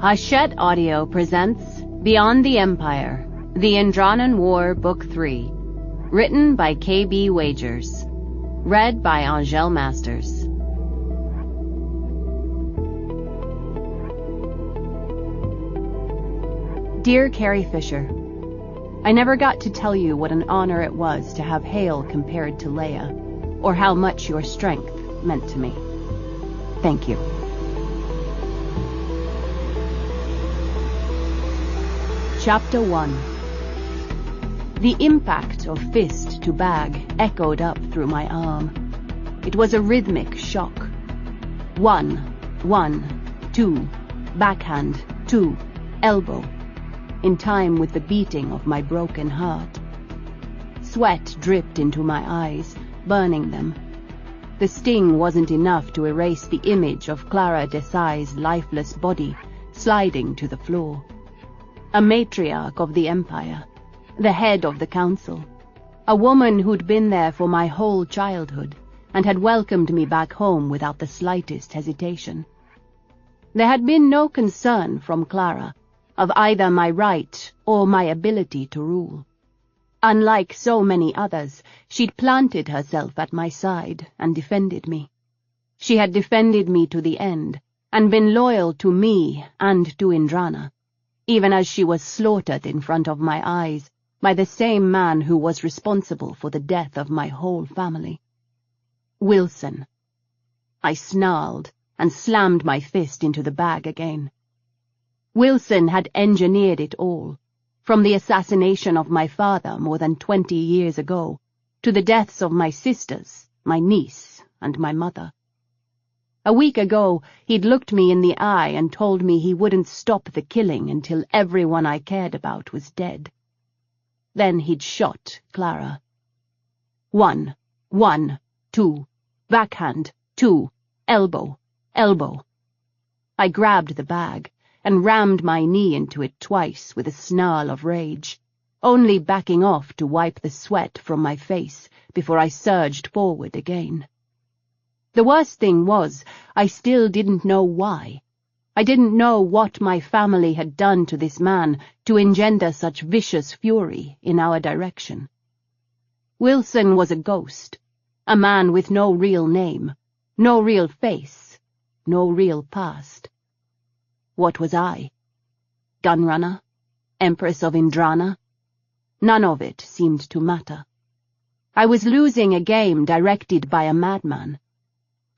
Hachette Audio presents Beyond the Empire, The Indranan War, Book 3. Written by K.B. Wagers. Read by Angèle Masters. Dear Carrie Fisher, I never got to tell you what an honor it was to have Hail compared to Leia, or how much your strength meant to me. Thank you. Chapter 1. The impact of fist to bag echoed up through my arm. It was a rhythmic shock. 1, 1, 2, backhand, 2, elbow, in time with the beating of my broken heart. Sweat dripped into my eyes, burning them. The sting wasn't enough to erase the image of Clara Desai's lifeless body sliding to the floor. A matriarch of the Empire, the head of the council, a woman who'd been there for my whole childhood and had welcomed me back home without the slightest hesitation. There had been no concern from Clara of either my right or my ability to rule. Unlike so many others, she'd planted herself at my side and defended me. She had defended me to the end and been loyal to me and to Indrana, even as she was slaughtered in front of my eyes by the same man who was responsible for the death of my whole family. Wilson. I snarled and slammed my fist into the bag again. Wilson had engineered it all, from the assassination of my father more than 20 years ago, to the deaths of my sisters, my niece, and my mother. A week ago, he'd looked me in the eye and told me he wouldn't stop the killing until everyone I cared about was dead. Then he'd shot Clara. 1, 1, 2, backhand, 2, elbow, elbow. I grabbed the bag and rammed my knee into it twice with a snarl of rage, only backing off to wipe the sweat from my face before I surged forward again. The worst thing was, I still didn't know why. I didn't know what my family had done to this man to engender such vicious fury in our direction. Wilson was a ghost, a man with no real name, no real face, no real past. What was I? Gunrunner? Empress of Indrana? None of it seemed to matter. I was losing a game directed by a madman.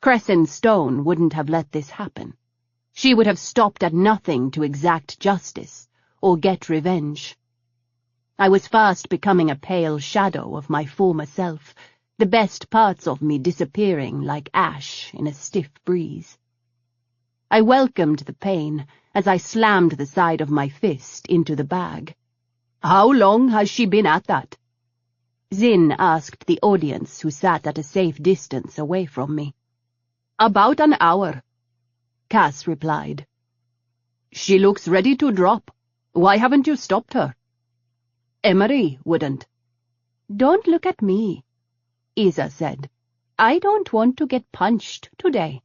Crescent Stone wouldn't have let this happen. She would have stopped at nothing to exact justice or get revenge. I was fast becoming a pale shadow of my former self, the best parts of me disappearing like ash in a stiff breeze. I welcomed the pain as I slammed the side of my fist into the bag. "How long has she been at that?" Zin asked the audience, who sat at a safe distance away from me. "About an hour," Cass replied. "She looks ready to drop. Why haven't you stopped her?" "Emery wouldn't." "Don't look at me," Isa said. "I don't want to get punched today."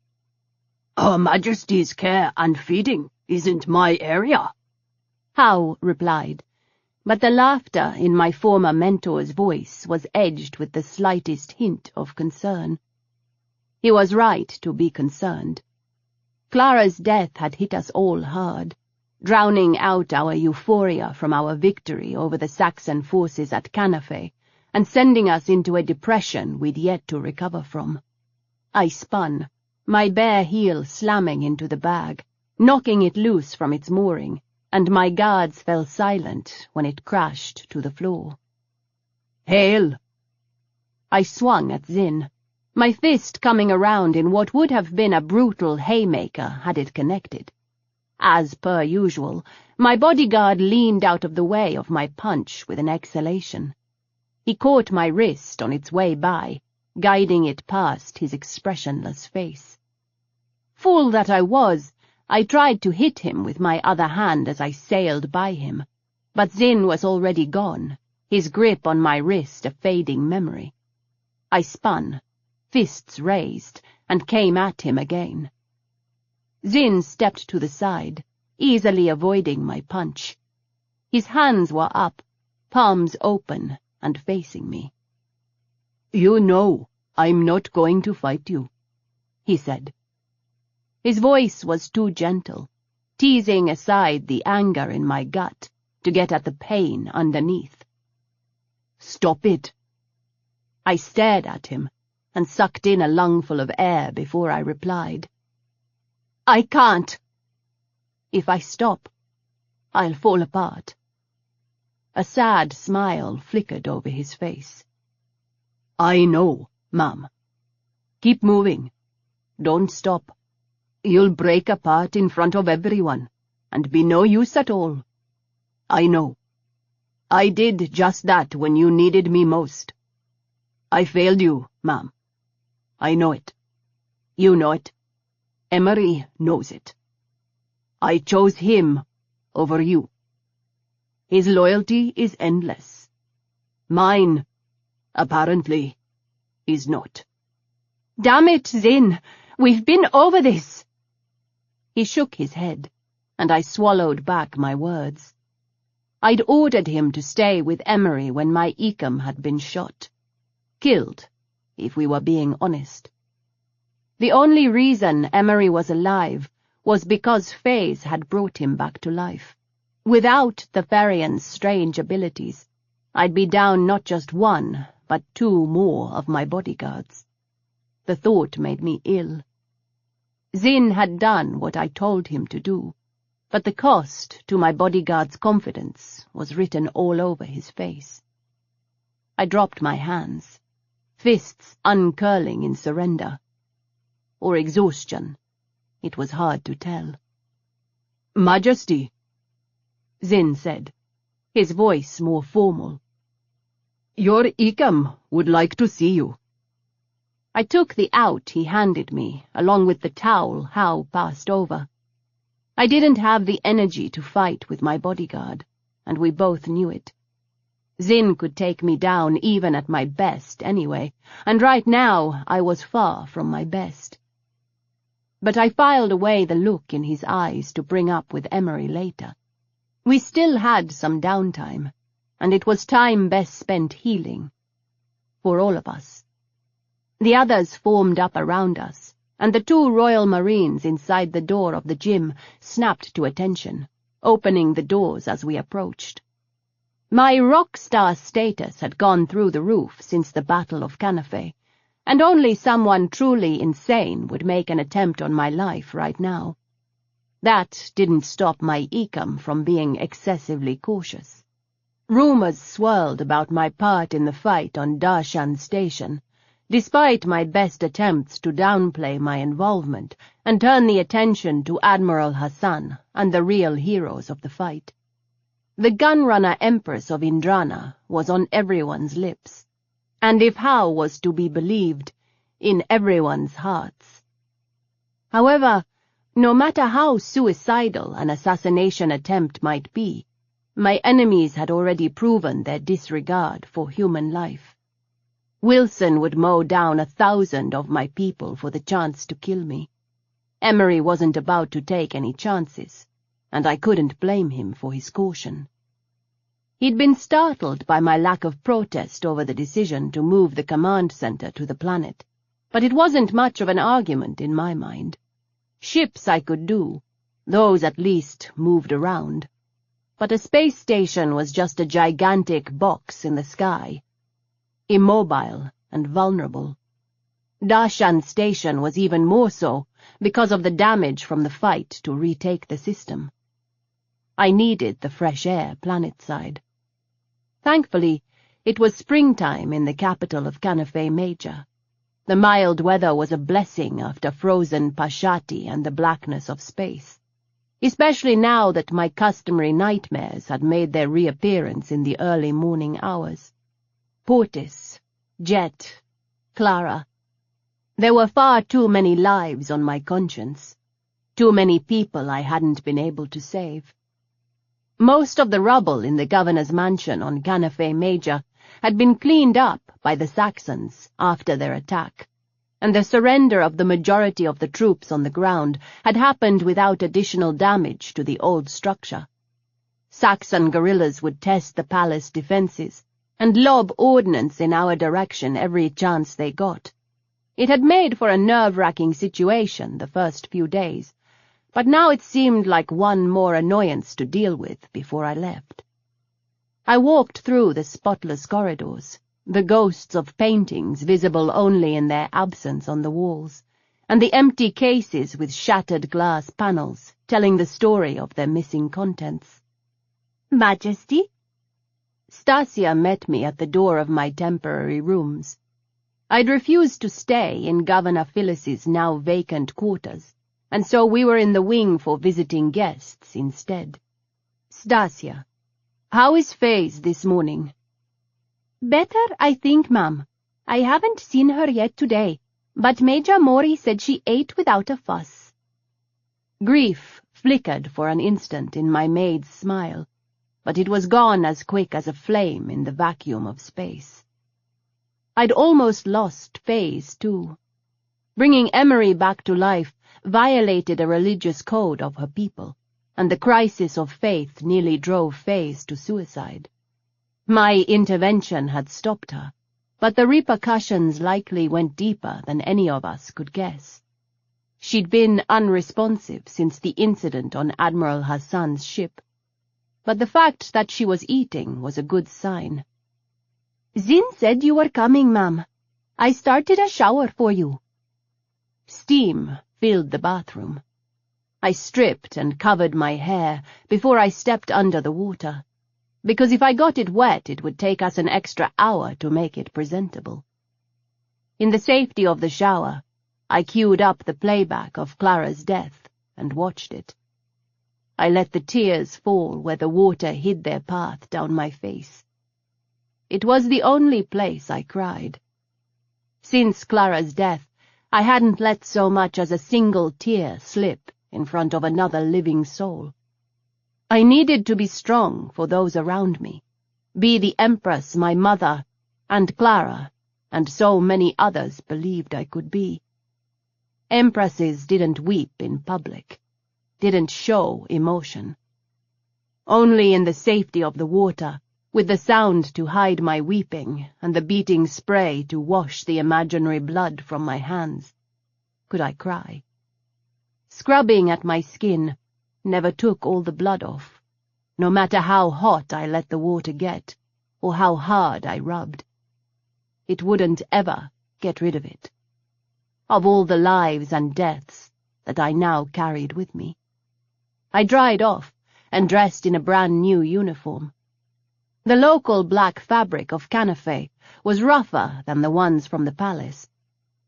"Her Majesty's care and feeding isn't my area," Howe replied, but the laughter in my former mentor's voice was edged with the slightest hint of concern. He was right to be concerned. Clara's death had hit us all hard, drowning out our euphoria from our victory over the Saxon forces at Canapé and sending us into a depression we'd yet to recover from. I spun, my bare heel slamming into the bag, knocking it loose from its mooring, and my guards fell silent when it crashed to the floor. "Hail!" I swung at Zin, my fist coming around in what would have been a brutal haymaker had it connected. As per usual, my bodyguard leaned out of the way of my punch with an exhalation. He caught my wrist on its way by, guiding it past his expressionless face. Fool that I was, I tried to hit him with my other hand as I sailed by him, but Zin was already gone, his grip on my wrist a fading memory. I spun, fists raised, and came at him again. Zin stepped to the side, easily avoiding my punch. His hands were up, palms open and facing me. "You know I'm not going to fight you," he said. His voice was too gentle, teasing aside the anger in my gut to get at the pain underneath. "Stop it." I stared at him and sucked in a lungful of air before I replied. "I can't. If I stop, I'll fall apart." A sad smile flickered over his face. "I know, ma'am. Keep moving. Don't stop. You'll break apart in front of everyone, and be no use at all. I know. I did just that when you needed me most. I failed you, ma'am. I know it. You know it. Emery knows it. I chose him over you. His loyalty is endless. Mine, apparently, is not." "Damn it, Zin! We've been over this!" He shook his head, and I swallowed back my words. I'd ordered him to stay with Emery when my Ecum had been shot. Killed, if we were being honest. The only reason Emery was alive was because Faze had brought him back to life. Without the Therian's strange abilities, I'd be down not just one, but two more of my bodyguards. The thought made me ill. Zin had done what I told him to do, but the cost to my bodyguard's confidence was written all over his face. I dropped my hands, fists uncurling in surrender. Or exhaustion. It was hard to tell. "Majesty," Zin said, his voice more formal. "Your Ecum would like to see you." I took the out he handed me, along with the towel Hao passed over. I didn't have the energy to fight with my bodyguard, and we both knew it. Zin could take me down even at my best anyway, and right now I was far from my best. But I filed away the look in his eyes to bring up with Emery later. We still had some downtime, and it was time best spent healing. For all of us. The others formed up around us, and the two Royal Marines inside the door of the gym snapped to attention, opening the doors as we approached. My rock star status had gone through the roof since the Battle of Canafay, and only someone truly insane would make an attempt on my life right now. That didn't stop my Ecum from being excessively cautious. Rumors swirled about my part in the fight on Darshan Station, despite my best attempts to downplay my involvement and turn the attention to Admiral Hassan and the real heroes of the fight. The Gunrunner-Empress of Indrana was on everyone's lips, and if Hao was to be believed, in everyone's hearts. However, no matter how suicidal an assassination attempt might be, my enemies had already proven their disregard for human life. Wilson would mow down 1,000 of my people for the chance to kill me. Emery wasn't about to take any chances, and I couldn't blame him for his caution. He'd been startled by my lack of protest over the decision to move the command center to the planet, but it wasn't much of an argument in my mind. Ships I could do, those at least moved around. But a space station was just a gigantic box in the sky, immobile and vulnerable. Darshan Station was even more so because of the damage from the fight to retake the system. I needed the fresh air planetside. Thankfully, it was springtime in the capital of Canafay Major. The mild weather was a blessing after frozen Pashati and the blackness of space, especially now that my customary nightmares had made their reappearance in the early morning hours. Portis, Jet, Clara. There were far too many lives on my conscience, too many people I hadn't been able to save. Most of the rubble in the governor's mansion on Canafay Major had been cleaned up by the Saxons after their attack, and the surrender of the majority of the troops on the ground had happened without additional damage to the old structure. Saxon guerrillas would test the palace defenses and lob ordnance in our direction every chance they got. It had made for a nerve-wracking situation the first few days, but now it seemed like one more annoyance to deal with before I left. I walked through the spotless corridors, the ghosts of paintings visible only in their absence on the walls, and the empty cases with shattered glass panels telling the story of their missing contents. "Majesty?" Stasia met me at the door of my temporary rooms. I'd refused to stay in Governor Phyllis's now vacant quarters, and so we were in the wing for visiting guests instead. "Stasia, how is Faze this morning?" "Better, I think, ma'am. I haven't seen her yet today, but Major Mori said she ate without a fuss." Grief flickered for an instant in my maid's smile, but it was gone as quick as a flame in the vacuum of space. I'd almost lost Faze, too. Bringing Emery back to life violated a religious code of her people, and the crisis of faith nearly drove Faze to suicide. My intervention had stopped her, but the repercussions likely went deeper than any of us could guess. She'd been unresponsive since the incident on Admiral Hassan's ship, but the fact that she was eating was a good sign. "Zin said you were coming, ma'am. I started a shower for you." Steam filled the bathroom. I stripped and covered my hair before I stepped under the water, because if I got it wet it would take us an extra hour to make it presentable. In the safety of the shower, I queued up the playback of Clara's death and watched it. I let the tears fall where the water hid their path down my face. It was the only place I cried. Since Clara's death, I hadn't let so much as a single tear slip in front of another living soul. I needed to be strong for those around me, be the Empress my mother and Clara and so many others believed I could be. Empresses didn't weep in public, didn't show emotion. Only in the safety of the water, with the sound to hide my weeping and the beating spray to wash the imaginary blood from my hands, could I cry. Scrubbing at my skin never took all the blood off, no matter how hot I let the water get or how hard I rubbed. It wouldn't ever get rid of it, of all the lives and deaths that I now carried with me. I dried off and dressed in a brand-new uniform. The local black fabric of canafe was rougher than the ones from the palace,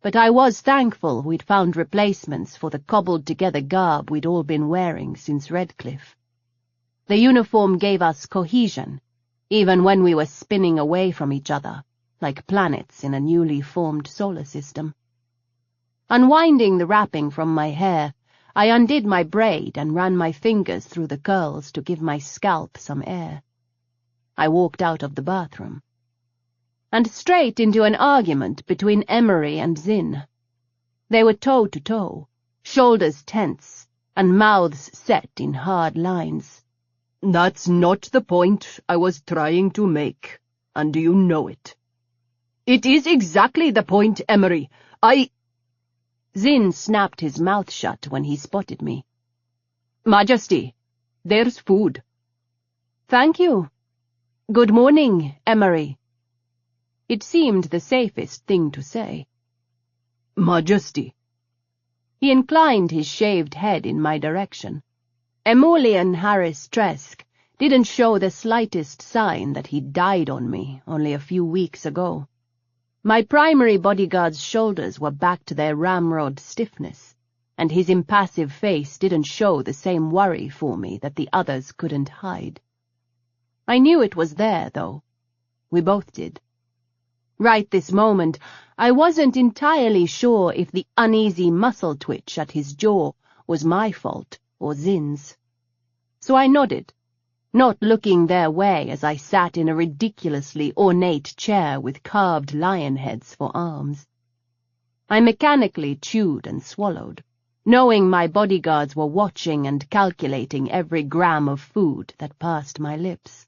but I was thankful we'd found replacements for the cobbled-together garb we'd all been wearing since Redcliffe. The uniform gave us cohesion, even when we were spinning away from each other, like planets in a newly formed solar system. Unwinding the wrapping from my hair, I undid my braid and ran my fingers through the curls to give my scalp some air. I walked out of the bathroom, and straight into an argument between Emery and Zin. They were toe-to-toe, shoulders tense, and mouths set in hard lines. "That's not the point I was trying to make, and you know it." "It is exactly the point, Emery. Zin snapped his mouth shut when he spotted me. "Majesty, there's food." "Thank you. Good morning, Emery." It seemed the safest thing to say. "Majesty." He inclined his shaved head in my direction. Emolian Harris Tresk didn't show the slightest sign that he'd died on me only a few weeks ago. My primary bodyguard's shoulders were back to their ramrod stiffness, and his impassive face didn't show the same worry for me that the others couldn't hide. I knew it was there, though. We both did. Right this moment, I wasn't entirely sure if the uneasy muscle twitch at his jaw was my fault or Zin's. So I nodded, not looking their way as I sat in a ridiculously ornate chair with carved lion heads for arms. I mechanically chewed and swallowed, knowing my bodyguards were watching and calculating every gram of food that passed my lips.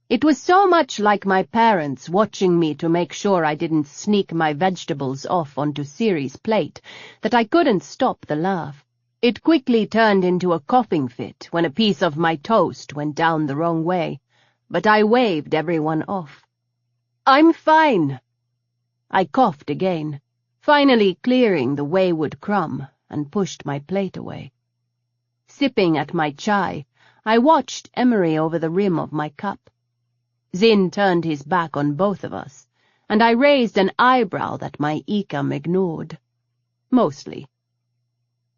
It was so much like my parents watching me to make sure I didn't sneak my vegetables off onto Siri's plate that I couldn't stop the laugh. It quickly turned into a coughing fit when a piece of my toast went down the wrong way, but I waved everyone off. "I'm fine." I coughed again, finally clearing the wayward crumb, and pushed my plate away. Sipping at my chai, I watched Emery over the rim of my cup. Zin turned his back on both of us, and I raised an eyebrow that my Ikam ignored. Mostly.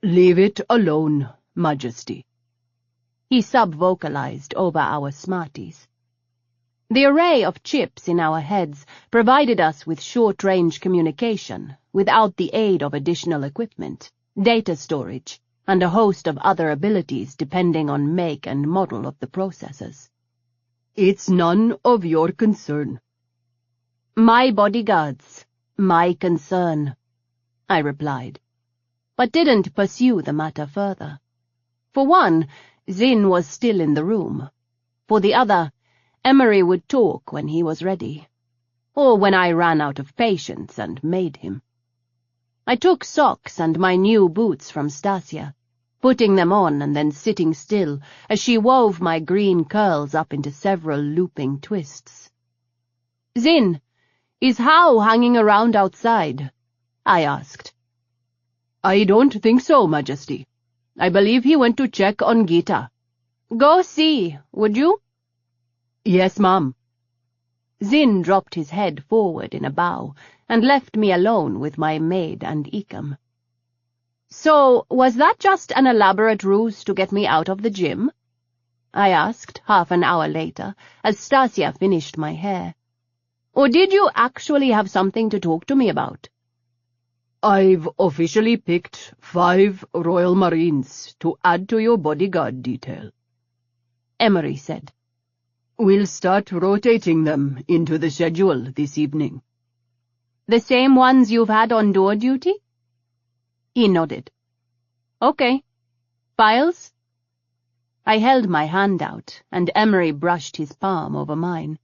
"Leave it alone, Majesty," he sub-vocalized over our smarties. The array of chips in our heads provided us with short-range communication without the aid of additional equipment, data storage, and a host of other abilities depending on make and model of the processors. "It's none of your concern." "My bodyguards, my concern," I replied, but didn't pursue the matter further. For one, Zin was still in the room. For the other, Emery would talk when he was ready, or when I ran out of patience and made him. I took socks and my new boots from Stasia, putting them on and then sitting still as she wove my green curls up into several looping twists. "Zin, is Hao hanging around outside?" I asked. "I don't think so, Majesty. I believe he went to check on Gita." "Go see, would you?" "Yes, ma'am." Zin dropped his head forward in a bow and left me alone with my maid and Ikam. "So, was that just an elaborate ruse to get me out of the gym?" I asked half an hour later as Stasia finished my hair. "Or did you actually have something to talk to me about?" "I've officially picked 5 Royal Marines to add to your bodyguard detail," Emery said. "We'll start rotating them into the schedule this evening." "The same ones you've had on door duty?" He nodded. "Okay. Files?" I held my hand out, and Emery brushed his palm over mine.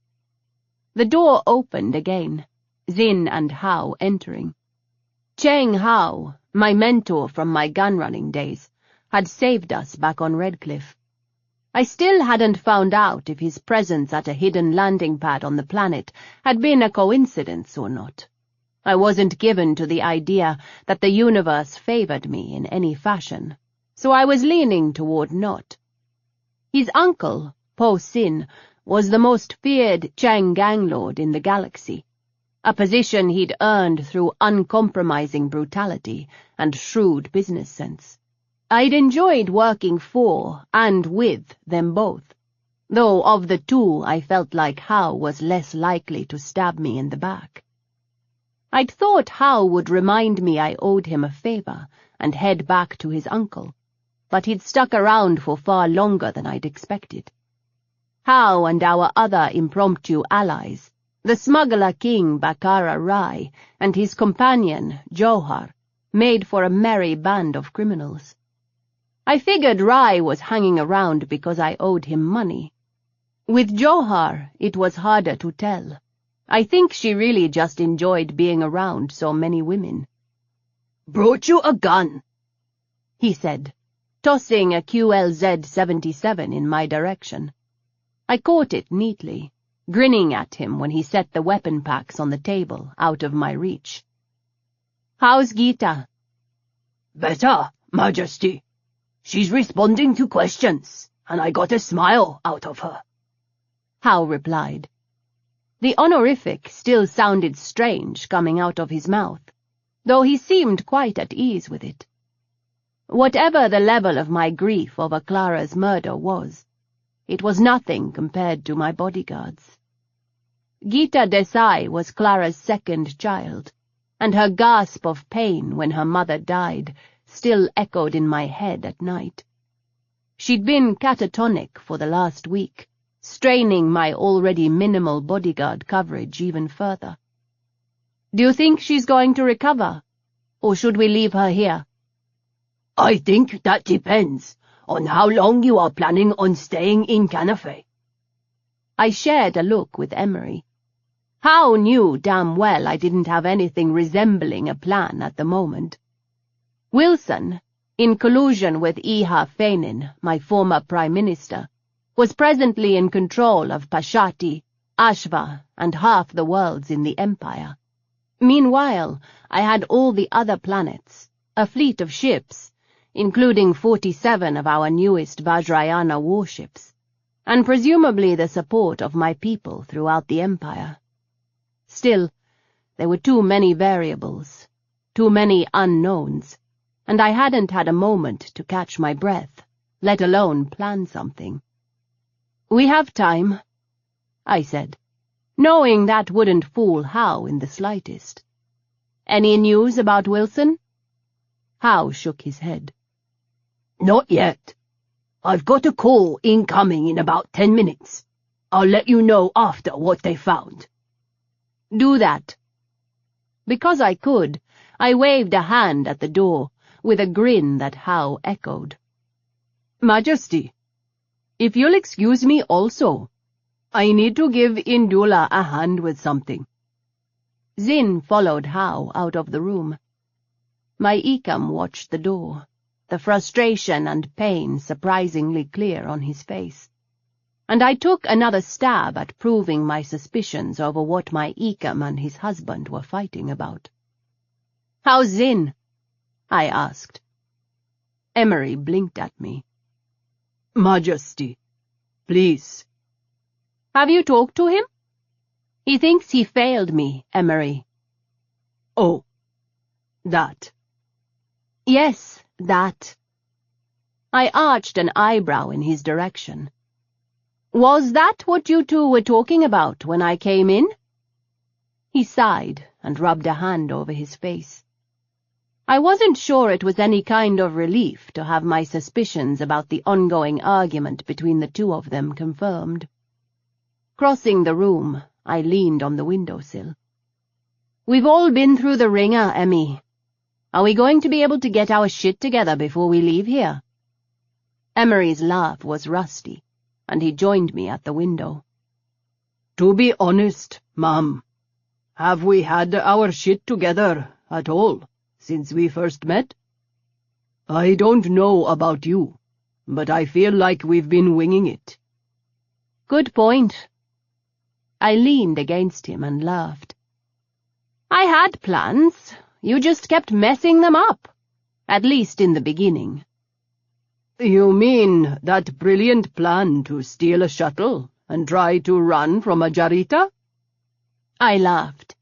The door opened again, Zin and Hao entering. Cheng Hao, my mentor from my gun-running days, had saved us back on Redcliffe. I still hadn't found out if his presence at a hidden landing pad on the planet had been a coincidence or not. I wasn't given to the idea that the universe favored me in any fashion, so I was leaning toward not. His uncle, Po Sin, was the most feared Chang gang lord in the galaxy, a position he'd earned through uncompromising brutality and shrewd business sense. I'd enjoyed working for and with them both, though of the two I felt like Hao was less likely to stab me in the back. I'd thought Hao would remind me I owed him a favor and head back to his uncle, but he'd stuck around for far longer than I'd expected. Hao and our other impromptu allies, the smuggler king Bakara Rai and his companion Johar, made for a merry band of criminals. I figured Rai was hanging around because I owed him money. With Johar, it was harder to tell. I think she really just enjoyed being around so many women. "Brought you a gun," he said, tossing a QLZ-77 in my direction. I caught it neatly, grinning at him when he set the weapon packs on the table out of my reach. "How's Gita?" "Better, Majesty. She's responding to questions, and I got a smile out of her," Hao replied. The honorific still sounded strange coming out of his mouth, though he seemed quite at ease with it. Whatever the level of my grief over Clara's murder was, it was nothing compared to my bodyguards. Gita Desai was Clara's second child, and her gasp of pain when her mother died still echoed in my head at night. She'd been catatonic for the last week, straining my already minimal bodyguard coverage even further. "Do you think she's going to recover?" Or should we leave her here? I think that depends on how long you are planning on staying in Canafe. I shared a look with Emery. Howe knew damn well I didn't have anything resembling a plan at the moment. Wilson, in collusion with Iha Fenin, my former Prime Minister, was presently in control of Pashati, Ashva, and half the worlds in the Empire. Meanwhile, I had all the other planets, a fleet of ships, including 47 of our newest Vajrayana warships, and presumably the support of my people throughout the Empire. Still, there were too many variables, too many unknowns, and I hadn't had a moment to catch my breath, let alone plan something. "We have time," I said, knowing that wouldn't fool Howe in the slightest. "Any news about Wilson?" Howe shook his head. Not yet. I've got a call incoming in about 10 minutes. I'll let you know after what they found. Do that. Because I could, I waved a hand at the door, with a grin that Howe echoed. "Majesty, if you'll excuse me also, I need to give Indula a hand with something." Zin followed Howe out of the room. My Ikam watched the door, the frustration and pain surprisingly clear on his face, and I took another stab at proving my suspicions over what my Ikam and his husband were fighting about. "How's Zin?" I asked. Emery blinked at me. "Majesty, please." "Have you talked to him?" "He thinks he failed me, Emery." "Oh, that." "Yes, that." I arched an eyebrow in his direction. "Was that what you two were talking about when I came in?" He sighed and rubbed a hand over his face. I wasn't sure it was any kind of relief to have my suspicions about the ongoing argument between the two of them confirmed. Crossing the room, I leaned on the windowsill. "We've all been through the ringer, Emmy. Are we going to be able to get our shit together before we leave here?" Emery's laugh was rusty, and he joined me at the window. "To be honest, ma'am, have we had our shit together at all since we first met? I don't know about you, but I feel like we've been winging it." "Good point." I leaned against him and laughed. "I had plans. You just kept messing them up, at least in the beginning." "You mean that brilliant plan to steal a shuttle and try to run from a Jarita?" I laughed.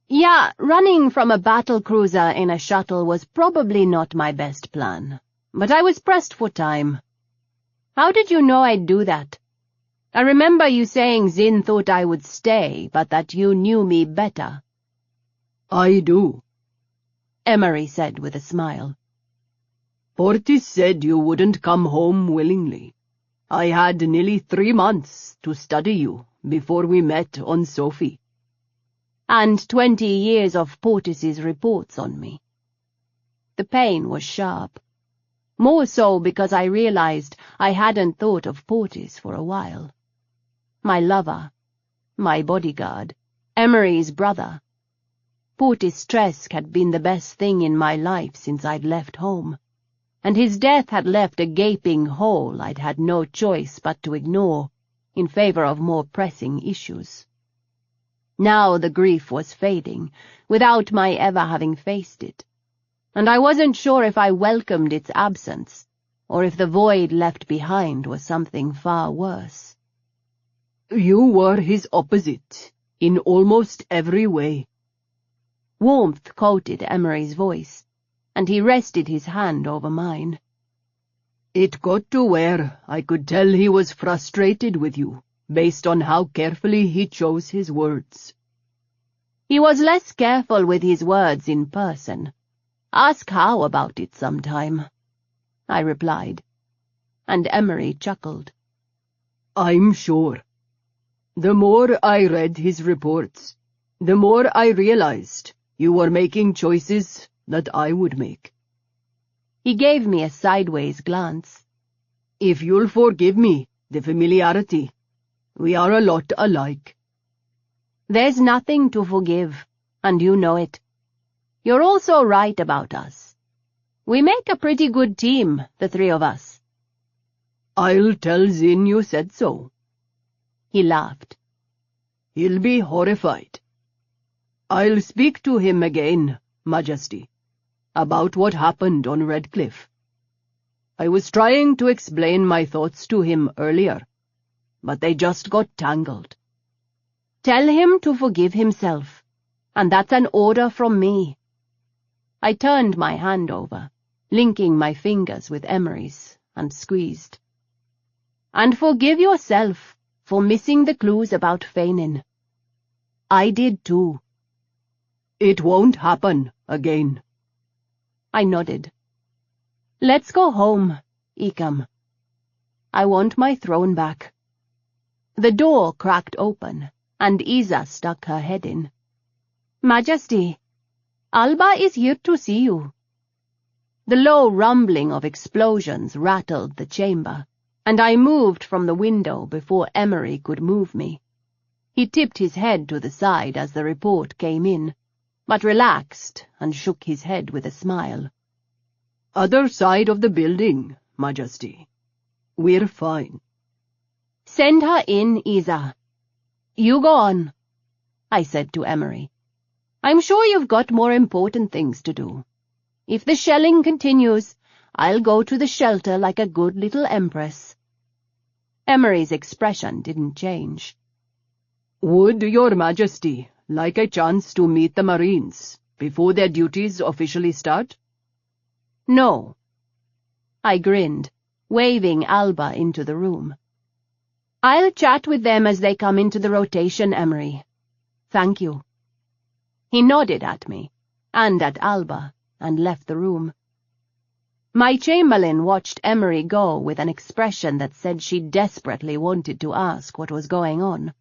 Yeah, running from a battlecruiser in a shuttle was probably not my best plan, but I was pressed for time. "How did you know I'd do that? I remember you saying Zin thought I would stay, but that you knew me better." "I do," Emery said with a smile. "Portis said you wouldn't come home willingly. I had nearly 3 months to study you before we met on Sophie." And 20 years of Portis's reports on me. The pain was sharp, more so because I realized I hadn't thought of Portis for a while. My lover, my bodyguard, Emery's brother. Portis Tresk had been the best thing in my life since I'd left home, and his death had left a gaping hole I'd had no choice but to ignore in favor of more pressing issues. Now the grief was fading, without my ever having faced it, and I wasn't sure if I welcomed its absence, or if the void left behind was something far worse. "You were his opposite, in almost every way." Warmth coated Emery's voice, and he rested his hand over mine. "It got to where I could tell he was frustrated with you, based on how carefully he chose his words." He was less careful with his words in person. Ask Howe about it sometime, I replied, and Emery chuckled. "I'm sure. The more I read his reports, the more I realized you were making choices that I would make. He gave me a sideways glance. If you'll forgive me the familiarity, we are a lot alike. There's nothing to forgive, and you know it. You're also right about us. We make a pretty good team, the three of us. I'll tell Zin you said so. He laughed. He'll be horrified. I'll speak to him again, Majesty, about what happened on Red Cliff. I was trying to explain my thoughts to him earlier, but they just got tangled. Tell him to forgive himself, and that's an order from me. I turned my hand over, linking my fingers with Emery's, and squeezed. And forgive yourself for missing the clues about Feinin. I did too. It won't happen again. I nodded. Let's go home, Ikam. I want my throne back. The door cracked open, and Isa stuck her head in. Majesty, Alba is here to see you. The low rumbling of explosions rattled the chamber, and I moved from the window before Emery could move me. He tipped his head to the side as the report came in, but relaxed and shook his head with a smile. Other side of the building, Majesty. We're fine. Send her in, Isa. You go on, I said to Emery. I'm sure you've got more important things to do. If the shelling continues, I'll go to the shelter like a good little empress. Emery's expression didn't change. Would your Majesty like a chance to meet the Marines before their duties officially start? No. I grinned, waving Alba into the room. I'll chat with them as they come into the rotation, Emery. Thank you. He nodded at me, and at Alba, and left the room. My chamberlain watched Emery go with an expression that said she desperately wanted to ask what was going on.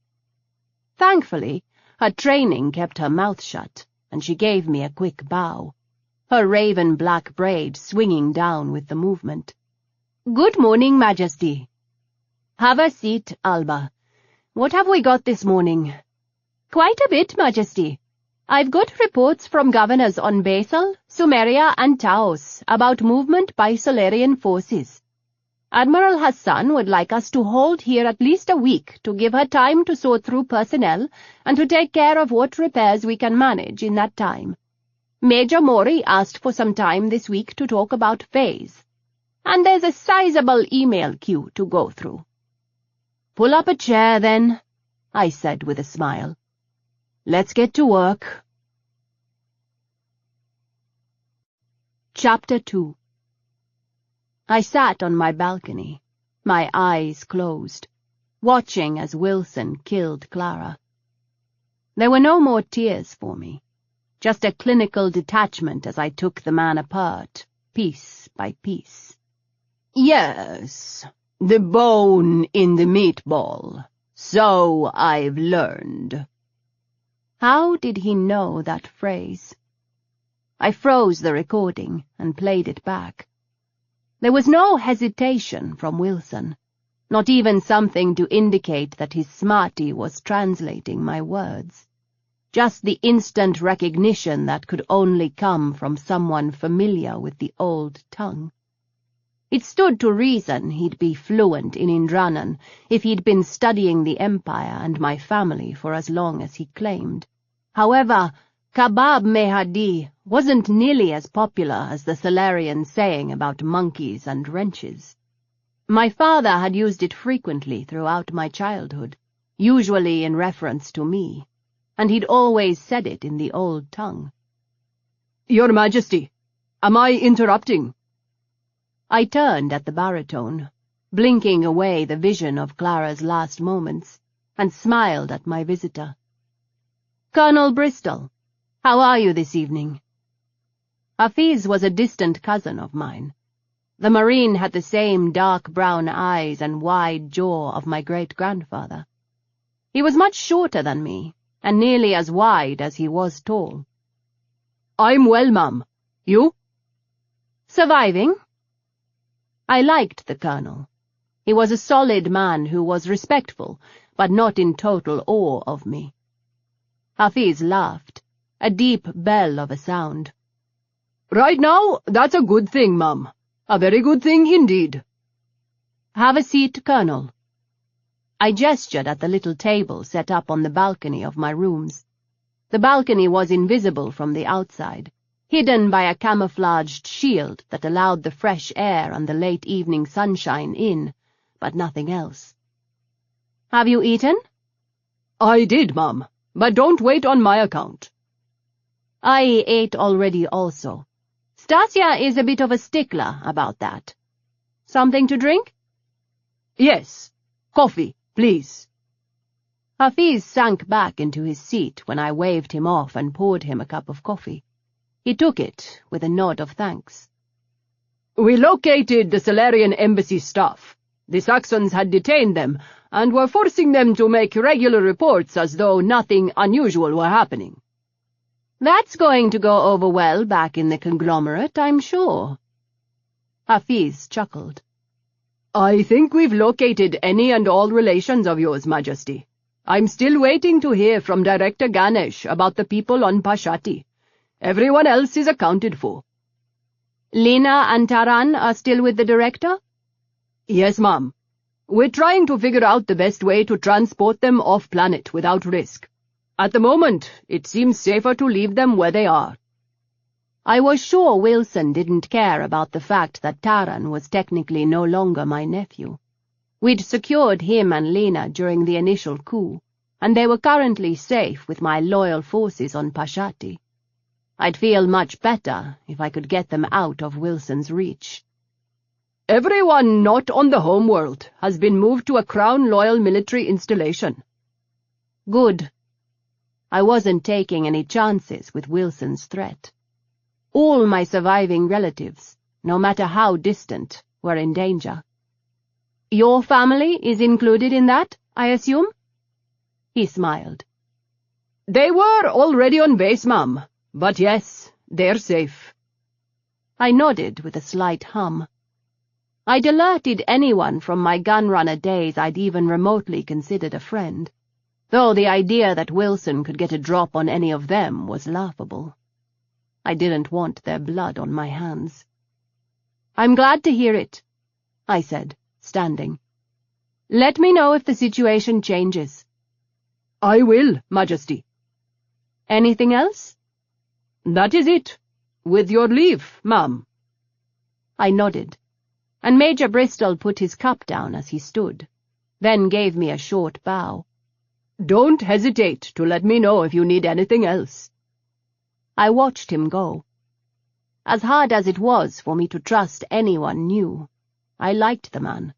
Thankfully, her training kept her mouth shut, and she gave me a quick bow, her raven-black braid swinging down with the movement. Good morning, Majesty. Have a seat, Alba. What have we got this morning? Quite a bit, Majesty. I've got reports from governors on Basel, Sumeria, and Taos about movement by Solarian forces. Admiral Hassan would like us to hold here at least a week to give her time to sort through personnel and to take care of what repairs we can manage in that time. Major Mori asked for some time this week to talk about phase. And there's a sizable email queue to go through. Pull up a chair, then, I said with a smile. Let's get to work. Chapter 2. I sat on my balcony, my eyes closed, watching as Wilson killed Clara. There were no more tears for me, just a clinical detachment as I took the man apart, piece by piece. Yes, the bone in the meatball, so I've learned. How did he know that phrase? I froze the recording and played it back. There was no hesitation from Wilson, not even something to indicate that his smarty was translating my words. Just the instant recognition that could only come from someone familiar with the old tongue. It stood to reason he'd be fluent in Indranan if he'd been studying the Empire and my family for as long as he claimed. However, Kabab Mehadi wasn't nearly as popular as the Solarian saying about monkeys and wrenches. My father had used it frequently throughout my childhood, usually in reference to me, and he'd always said it in the old tongue. Your Majesty, am I interrupting? I turned at the baritone, blinking away the vision of Clara's last moments, and smiled at my visitor. Colonel Bristol, how are you this evening? Hafiz was a distant cousin of mine. The Marine had the same dark brown eyes and wide jaw of my great-grandfather. He was much shorter than me, and nearly as wide as he was tall. I'm well, ma'am. You? Surviving. I liked the colonel. He was a solid man who was respectful, but not in total awe of me. Hafiz laughed, a deep bell of a sound. Right now, that's a good thing, ma'am. A very good thing indeed. Have a seat, Colonel. I gestured at the little table set up on the balcony of my rooms. The balcony was invisible from the outside, hidden by a camouflaged shield that allowed the fresh air and the late evening sunshine in, but nothing else. Have you eaten? I did, ma'am, but don't wait on my account. I ate already also. Stasia is a bit of a stickler about that. Something to drink? Yes. Coffee, please. Hafiz sank back into his seat when I waved him off and poured him a cup of coffee. He took it with a nod of thanks. We located the Salarian embassy staff. The Saxons had detained them and were forcing them to make regular reports as though nothing unusual were happening. That's going to go over well back in the conglomerate, I'm sure. Hafiz chuckled. I think we've located any and all relations of yours, Majesty. I'm still waiting to hear from Director Ganesh about the people on Pashati. Everyone else is accounted for. Lina and Taran are still with the Director? Yes, ma'am. We're trying to figure out the best way to transport them off-planet without risk. At the moment, it seems safer to leave them where they are. I was sure Wilson didn't care about the fact that Taran was technically no longer my nephew. We'd secured him and Lina during the initial coup, and they were currently safe with my loyal forces on Pashati. I'd feel much better if I could get them out of Wilson's reach. Everyone not on the homeworld has been moved to a Crown-loyal military installation. Good. I wasn't taking any chances with Wilson's threat. All my surviving relatives, no matter how distant, were in danger. Your family is included in that, I assume? He smiled. They were already on base, ma'am, but yes, they're safe. I nodded with a slight hum. I'd alerted anyone from my gunrunner days I'd even remotely considered a friend, though the idea that Wilson could get a drop on any of them was laughable. I didn't want their blood on my hands. I'm glad to hear it, I said, standing. Let me know if the situation changes. I will, Majesty. Anything else? That is it. With your leave, ma'am. I nodded, and Major Bristol put his cup down as he stood, then gave me a short bow. Don't hesitate to let me know if you need anything else. I watched him go. As hard as it was for me to trust anyone new, I liked the man.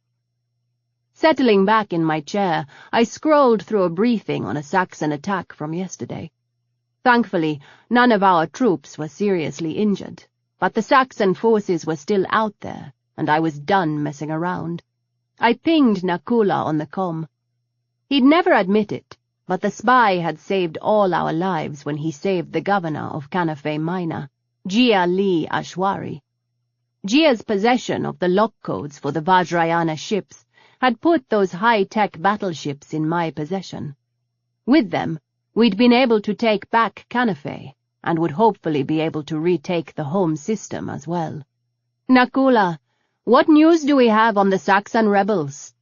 Settling back in my chair, I scrolled through a briefing on a Saxon attack from yesterday. Thankfully, none of our troops were seriously injured, but the Saxon forces were still out there, and I was done messing around. I pinged Nakula on the comm. He'd never admit it, but the spy had saved all our lives when he saved the governor of Kanafe Minor, Jia Li Ashwari. Jia's possession of the lock codes for the Vajrayana ships had put those high-tech battleships in my possession. With them, we'd been able to take back Kanafe, and would hopefully be able to retake the home system as well. Nakula, what news do we have on the Saxon rebels?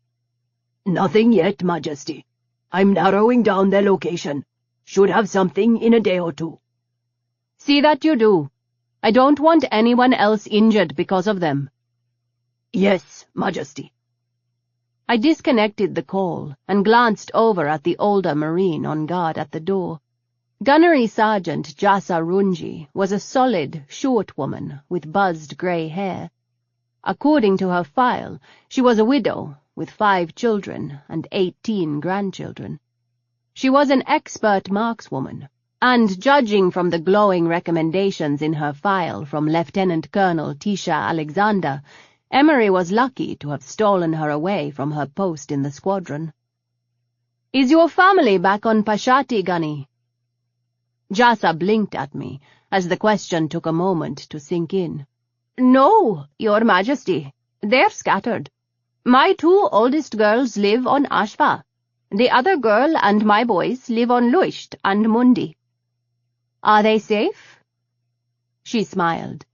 Nothing yet, Majesty. I'm narrowing down their location. Should have something in a day or two. See that you do. I don't want anyone else injured because of them. Yes, Majesty. I disconnected the call and glanced over at the older Marine on guard at the door. Gunnery Sergeant Jasa Runji was a solid, short woman with buzzed grey hair. According to her file, she was a widow with 5 children and 18 grandchildren. She was an expert markswoman, and judging from the glowing recommendations in her file from Lieutenant Colonel Tisha Alexander, Emery was lucky to have stolen her away from her post in the squadron. Is your family back on Pashati, Gunny? Jasa blinked at me, as the question took a moment to sink in. "No, Your Majesty. They're scattered. My 2 oldest girls live on Ashva. The other girl and my boys live on Luisht and Mundi." "Are they safe?" She smiled.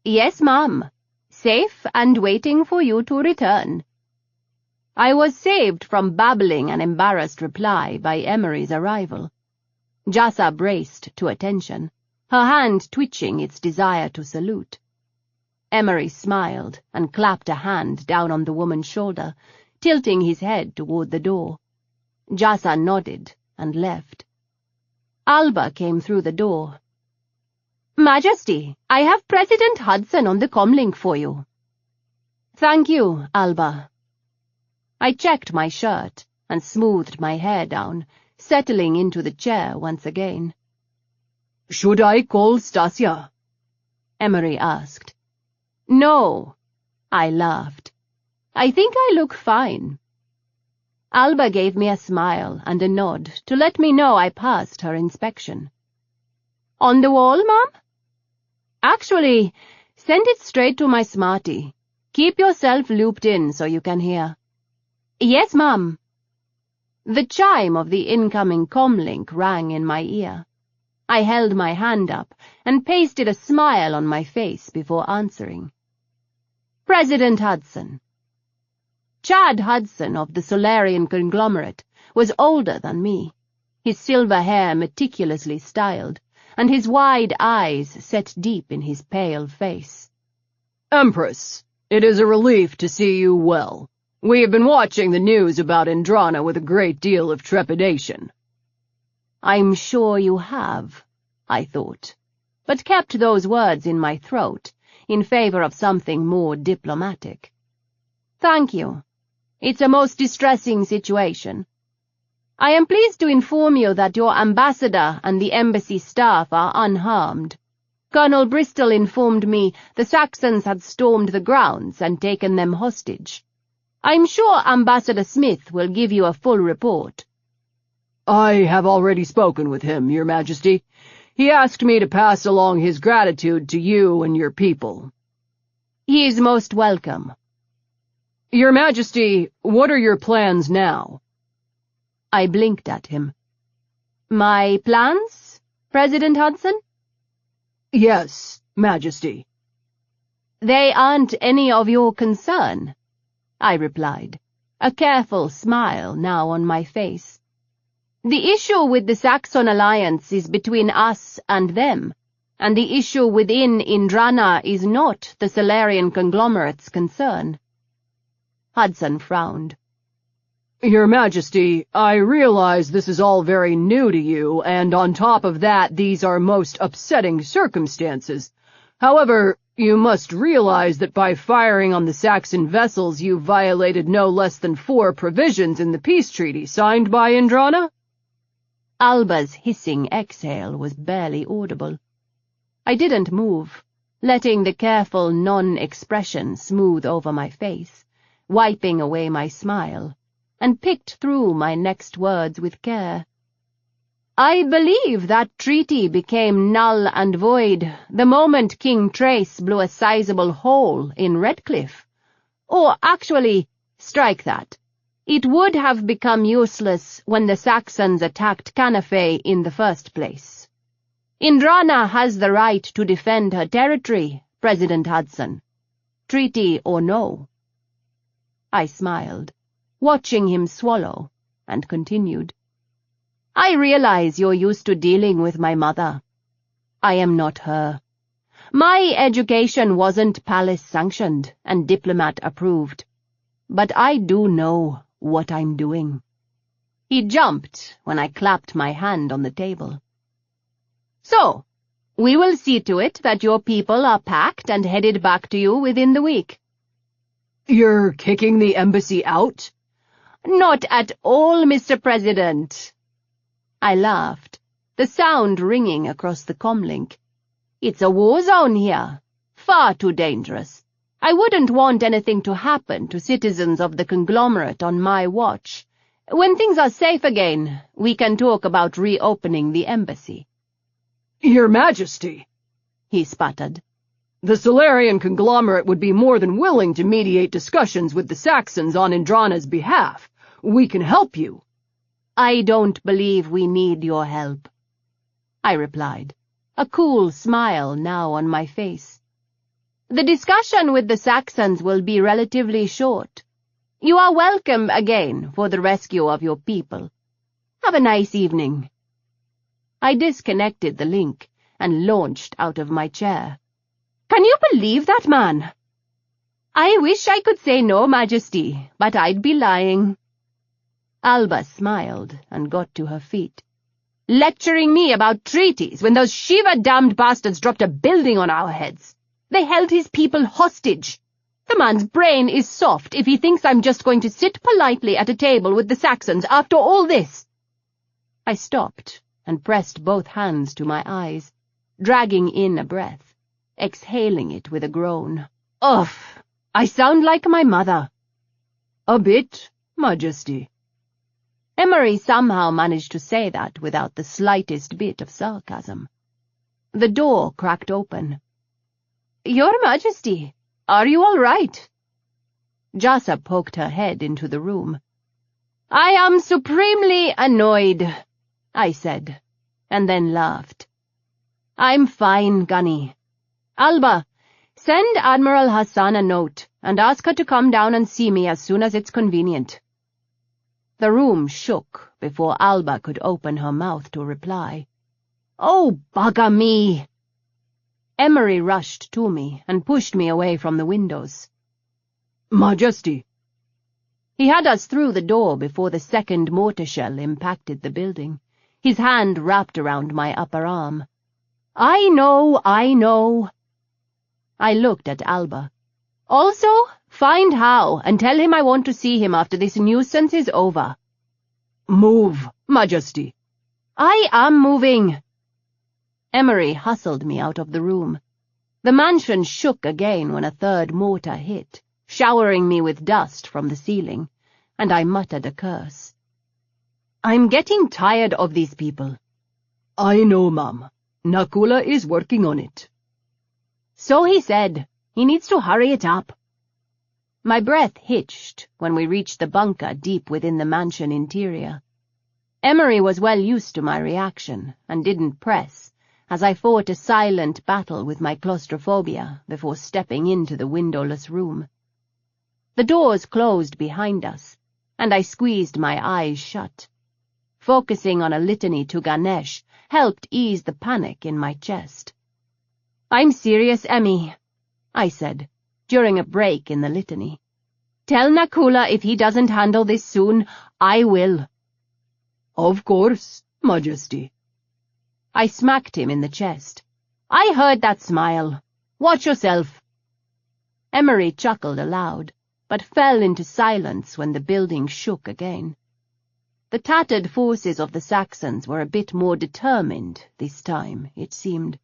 "Yes, ma'am. Safe and waiting for you to return." I was saved from babbling an embarrassed reply by Emery's arrival. Jasa braced to attention, her hand twitching its desire to salute. Emery smiled and clapped a hand down on the woman's shoulder, tilting his head toward the door. Jasa nodded and left. Alba came through the door. "Majesty, I have President Hudson on the comlink for you." "Thank you, Alba." I checked my shirt and smoothed my hair down, settling into the chair once again. "Should I call Stasia?" Emery asked. "No," I laughed. "I think I look fine." Alba gave me a smile and a nod to let me know I passed her inspection. "On the wall, ma'am?" "Actually, send it straight to my smarty. Keep yourself looped in so you can hear." "Yes, ma'am." The chime of the incoming comlink rang in my ear. I held my hand up and pasted a smile on my face before answering. "President Hudson." Chad Hudson of the Solarian conglomerate was older than me, his silver hair meticulously styled, and his wide eyes set deep in his pale face. "Empress, it is a relief to see you well. We have been watching the news about Indrana with a great deal of trepidation." "I'm sure you have," I thought, but kept those words in my throat in favor of something more diplomatic. "Thank you. It's a most distressing situation. I am pleased to inform you that your ambassador and the embassy staff are unharmed. Colonel Bristol informed me the Saxons had stormed the grounds and taken them hostage. I'm sure Ambassador Smith will give you a full report." "I have already spoken with him, Your Majesty. He asked me to pass along his gratitude to you and your people." "He is most welcome." "Your Majesty, what are your plans now?" I blinked at him. "My plans, President Hudson?" "Yes, Majesty." "They aren't any of your concern," I replied, a careful smile now on my face. "The issue with the Saxon alliance is between us and them, and the issue within Indrana is not the Solarian conglomerate's concern." Hudson frowned. "Your Majesty, I realize this is all very new to you, and on top of that, these are most upsetting circumstances. However, you must realize that by firing on the Saxon vessels you violated no less than 4 provisions in the peace treaty signed by Indrana." Alba's hissing exhale was barely audible. I didn't move, letting the careful non-expression smooth over my face, wiping away my smile, and picked through my next words with care. "I believe that treaty became null and void the moment King Trace blew a sizable hole in Redcliffe. Or actually, strike that. It would have become useless when the Saxons attacked Canafay in the first place. Indrana has the right to defend her territory, President Hudson. Treaty or no." I smiled, watching him swallow, and continued. "I realize you're used to dealing with my mother. I am not her. My education wasn't palace-sanctioned and diplomat-approved, but I do know what I'm doing." He jumped when I clapped my hand on the table. "So, we will see to it that your people are packed and headed back to you within the week." "You're kicking the embassy out?" "Not at all, Mr. President." I laughed, the sound ringing across the comlink. "It's a war zone here. Far too dangerous. I wouldn't want anything to happen to citizens of the conglomerate on my watch. When things are safe again, we can talk about reopening the embassy." Your Majesty, he sputtered. the Solarian conglomerate would be more than willing to mediate discussions with the Saxons on Indrana's behalf. We can help you. I don't believe we need your help, I replied, a cool smile now on my face. The discussion with the Saxons will be relatively short. You are welcome again for the rescue of your people. Have a nice evening. I disconnected the link and launched out of my chair. Can you believe that man? I wish I could say no, Majesty, but I'd be lying. Alba smiled and got to her feet. Lecturing me about treaties when those Shiva-damned bastards dropped a building on our heads. They held his people hostage. The man's brain is soft if he thinks I'm just going to sit politely at a table with the Saxons after all this. I stopped and pressed both hands to my eyes, dragging in a breath, exhaling it with a groan. Ugh, I sound like my mother. A bit, Majesty. Emery somehow managed to say that without the slightest bit of sarcasm. The door cracked open. Your Majesty, are you all right? Jassa poked her head into the room. I am supremely annoyed, I said, and then laughed. I'm fine, Gunny. Alba, send Admiral Hassan a note and ask her to come down and see me as soon as it's convenient. The room shook before Alba could open her mouth to reply. Oh, bugger me! Emery rushed to me and pushed me away from the windows. Majesty. He had us through the door before the second mortar shell impacted the building, his hand wrapped around my upper arm. I know. I looked at Alba. Also, find Howe and tell him I want to see him after this nuisance is over. Move, Majesty. I am moving. Emery hustled me out of the room. The mansion shook again when a third mortar hit, showering me with dust from the ceiling, and I muttered a curse. I'm getting tired of these people. I know, Ma'am. Nakula is working on it. So he said. He needs to hurry it up. My breath hitched when we reached the bunker deep within the mansion interior. Emery was well used to my reaction and didn't press, as I fought a silent battle with my claustrophobia before stepping into the windowless room. The doors closed behind us, and I squeezed my eyes shut. Focusing on a litany to Ganesh helped ease the panic in my chest. I'm serious, Emmy, I said, during a break in the litany. Tell Nakula if he doesn't handle this soon, I will. Of course, Majesty. I smacked him in the chest. I heard that smile. Watch yourself. Emery chuckled aloud, but fell into silence when the building shook again. The tattered forces of the Saxons were a bit more determined this time, it seemed.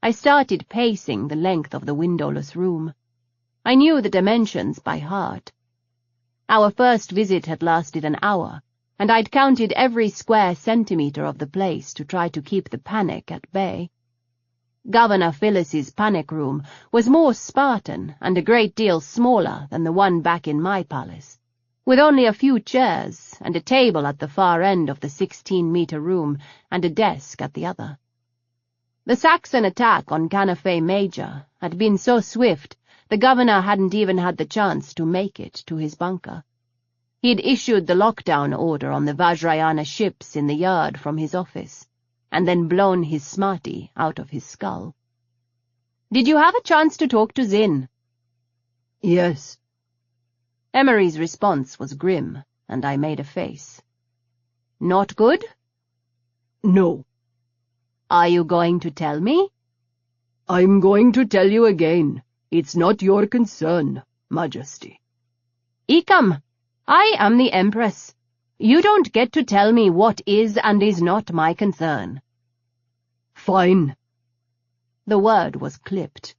I started pacing the length of the windowless room. I knew the dimensions by heart. Our first visit had lasted an hour, and I'd counted every square centimetre of the place to try to keep the panic at bay. Governor Phyllis's panic room was more Spartan and a great deal smaller than the one back in my palace, with only a few chairs and a table at the far end of the 16-metre room and a desk at the other. The Saxon attack on Canafay Major had been so swift the governor hadn't even had the chance to make it to his bunker. He'd issued the lockdown order on the Vajrayana ships in the yard from his office, and then blown his smarty out of his skull. Did you have a chance to talk to Zinn? Yes. Emery's response was grim, and I made a face. Not good? No. Are you going to tell me? I'm going to tell you again. It's not your concern, Majesty. Ikam, I am the Empress. You don't get to tell me what is and is not my concern. Fine. The word was clipped.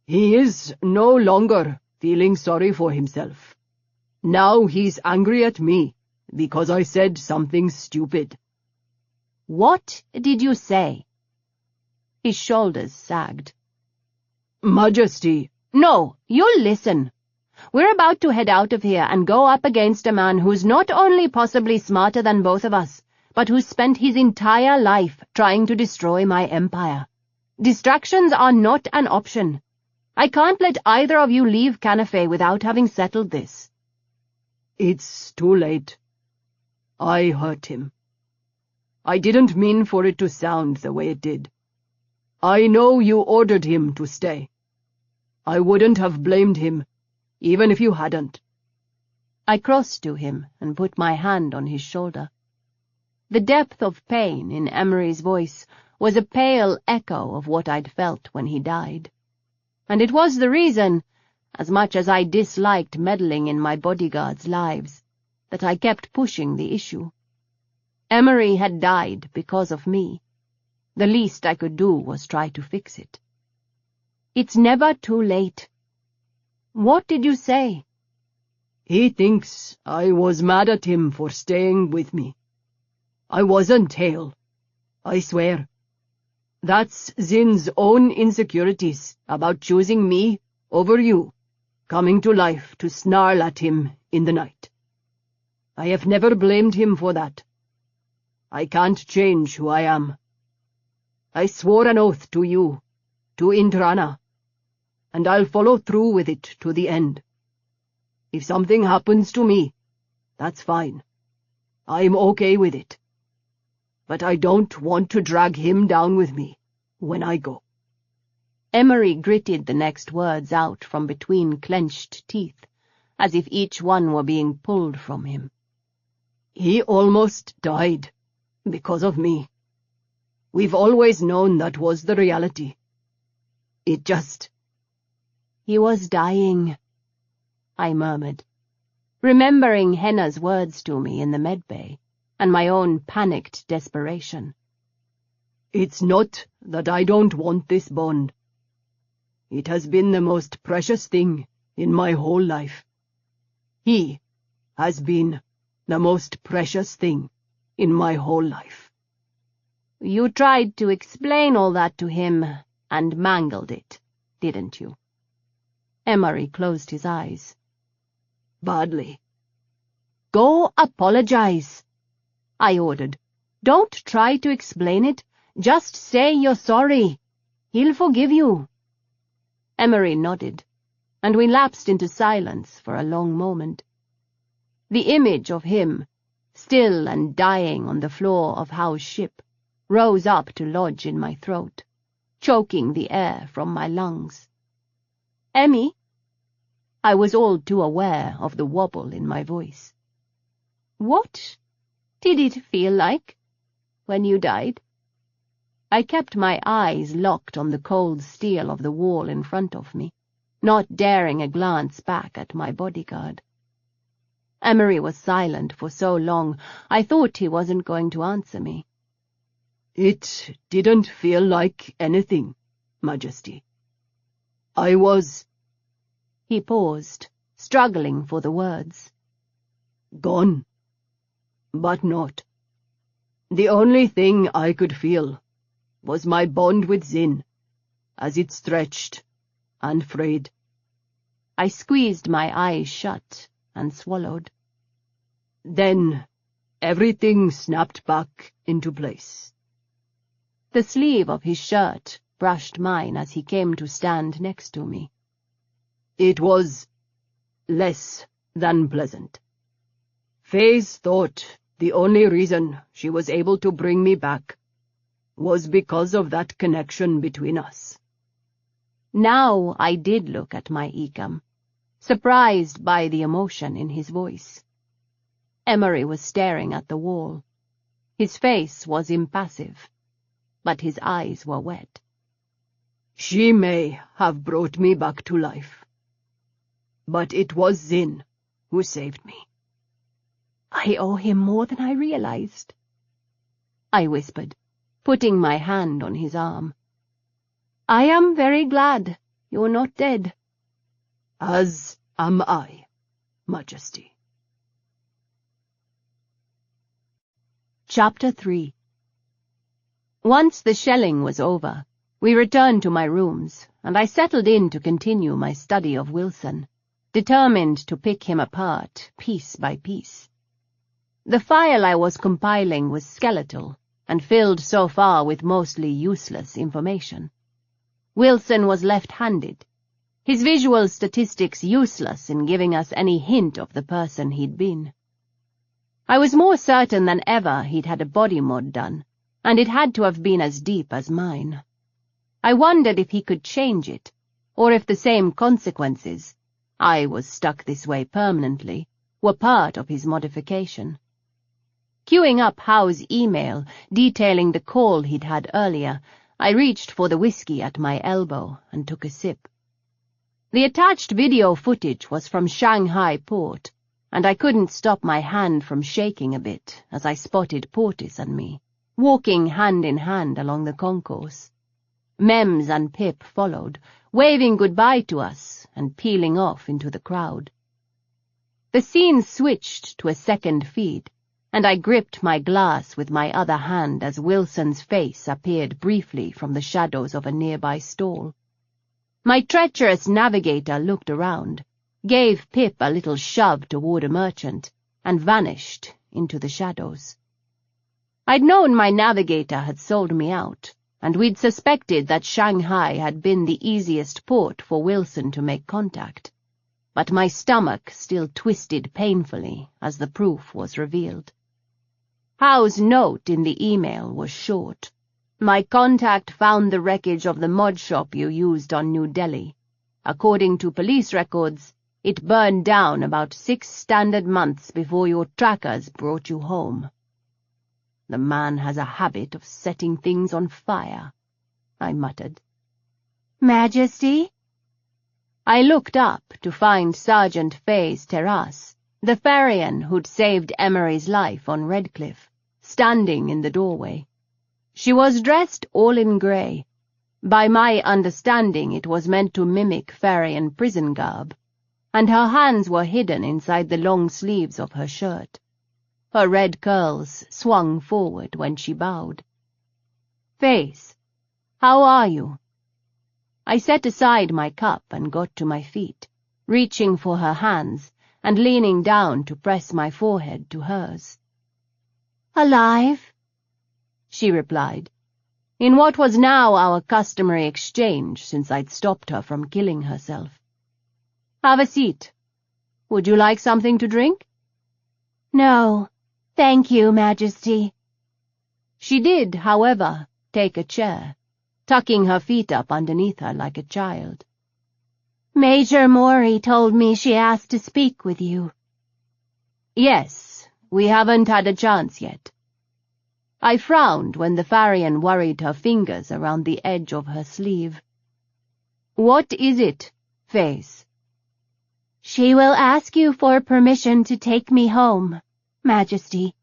He is no longer feeling sorry for himself. Now he's angry at me because I said something stupid. What did you say? His shoulders sagged. Majesty. No, you listen. We're about to head out of here and go up against a man who's not only possibly smarter than both of us, but who's spent his entire life trying to destroy my empire. Distractions are not an option. I can't let either of you leave Canafe without having settled this. It's too late. I hurt him. I didn't mean for it to sound the way it did. I know you ordered him to stay. I wouldn't have blamed him, even if you hadn't. I crossed to him and put my hand on his shoulder. The depth of pain in Emery's voice was a pale echo of what I'd felt when he died. And it was the reason, as much as I disliked meddling in my bodyguards' lives, that I kept pushing the issue. Emery had died because of me. The least I could do was try to fix it. It's never too late. What did you say? He thinks I was mad at him for staying with me. I wasn't, Hail. I swear. That's Zin's own insecurities about choosing me over you, coming to life to snarl at him in the night. I have never blamed him for that. I can't change who I am. I swore an oath to you, to Indrana, and I'll follow through with it to the end. If something happens to me, that's fine. I'm okay with it. But I don't want to drag him down with me when I go. Emery gritted the next words out from between clenched teeth, as if each one were being pulled from him. He almost died because of me. We've always known that was the reality. It just... He was dying, I murmured, remembering Henna's words to me in the medbay, and my own panicked desperation. It's not that I don't want this bond. It has been the most precious thing in my whole life. He has been the most precious thing in my whole life. You tried to explain all that to him and mangled it, didn't you? Emery closed his eyes. Badly. Go apologize, I ordered. Don't try to explain it. Just say you're sorry. He'll forgive you. Emery nodded, and we lapsed into silence for a long moment. The image of him, still and dying on the floor of Howe's ship, rose up to lodge in my throat, choking the air from my lungs. Emmy? I was all too aware of the wobble in my voice. What did it feel like when you died? I kept my eyes locked on the cold steel of the wall in front of me, not daring a glance back at my bodyguard. Emery was silent for so long, I thought he wasn't going to answer me. It didn't feel like anything, Majesty. I was... He paused, struggling for the words. Gone. But not. The only thing I could feel was my bond with Zin, as it stretched and frayed. I squeezed my eyes shut and swallowed. Then everything snapped back into place. The sleeve of his shirt brushed mine as he came to stand next to me. It was less than pleasant. Faye's thought the only reason she was able to bring me back was because of that connection between us. Now I did look at my Ecam, surprised by the emotion in his voice. Emery was staring at the wall. His face was impassive, but his eyes were wet. She may have brought me back to life, but it was Zin who saved me. I owe him more than I realized, I whispered, putting my hand on his arm. I am very glad you're not dead. As am I, Majesty. Chapter 3. Once the shelling was over, we returned to my rooms, and I settled in to continue my study of Wilson, determined to pick him apart, piece by piece. The file I was compiling was skeletal, and filled so far with mostly useless information. Wilson was left-handed, his visual statistics useless in giving us any hint of the person he'd been. I was more certain than ever he'd had a body mod done, and it had to have been as deep as mine. I wondered if he could change it, or if the same consequences — I was stuck this way permanently — were part of his modification. Queuing up Howe's email detailing the call he'd had earlier, I reached for the whiskey at my elbow and took a sip. The attached video footage was from Shanghai port, and I couldn't stop my hand from shaking a bit as I spotted Portis and me, walking hand in hand along the concourse. Mems and Pip followed, waving goodbye to us and peeling off into the crowd. The scene switched to a second feed, and I gripped my glass with my other hand as Wilson's face appeared briefly from the shadows of a nearby stall. My treacherous navigator looked around, gave Pip a little shove toward a merchant, and vanished into the shadows. I'd known my navigator had sold me out, and we'd suspected that Shanghai had been the easiest port for Wilson to make contact, but my stomach still twisted painfully as the proof was revealed. Howe's note in the email was short. My contact found the wreckage of the mod shop you used on New Delhi. According to police records, it burned down about 6 standard months before your trackers brought you home. The man has a habit of setting things on fire, I muttered. Majesty? I looked up to find Sergeant Faye's Terrace, the Ferrian who'd saved Emery's life on Redcliffe, standing in the doorway. She was dressed all in grey. By my understanding, it was meant to mimic Ferrian prison garb, and her hands were hidden inside the long sleeves of her shirt. Her red curls swung forward when she bowed. "Face, how are you?" I set aside my cup and got to my feet, reaching for her hands and leaning down to press my forehead to hers. Alive? She replied, in what was now our customary exchange since I'd stopped her from killing herself. "Have a seat. Would you like something to drink?" No, thank you, Majesty. She did, however, take a chair, tucking her feet up underneath her like a child. Major Mori told me she asked to speak with you. Yes, we haven't had a chance yet. I frowned when the Farian worried her fingers around the edge of her sleeve. "What is it, Face?" She will ask you for permission to take me home, Majesty.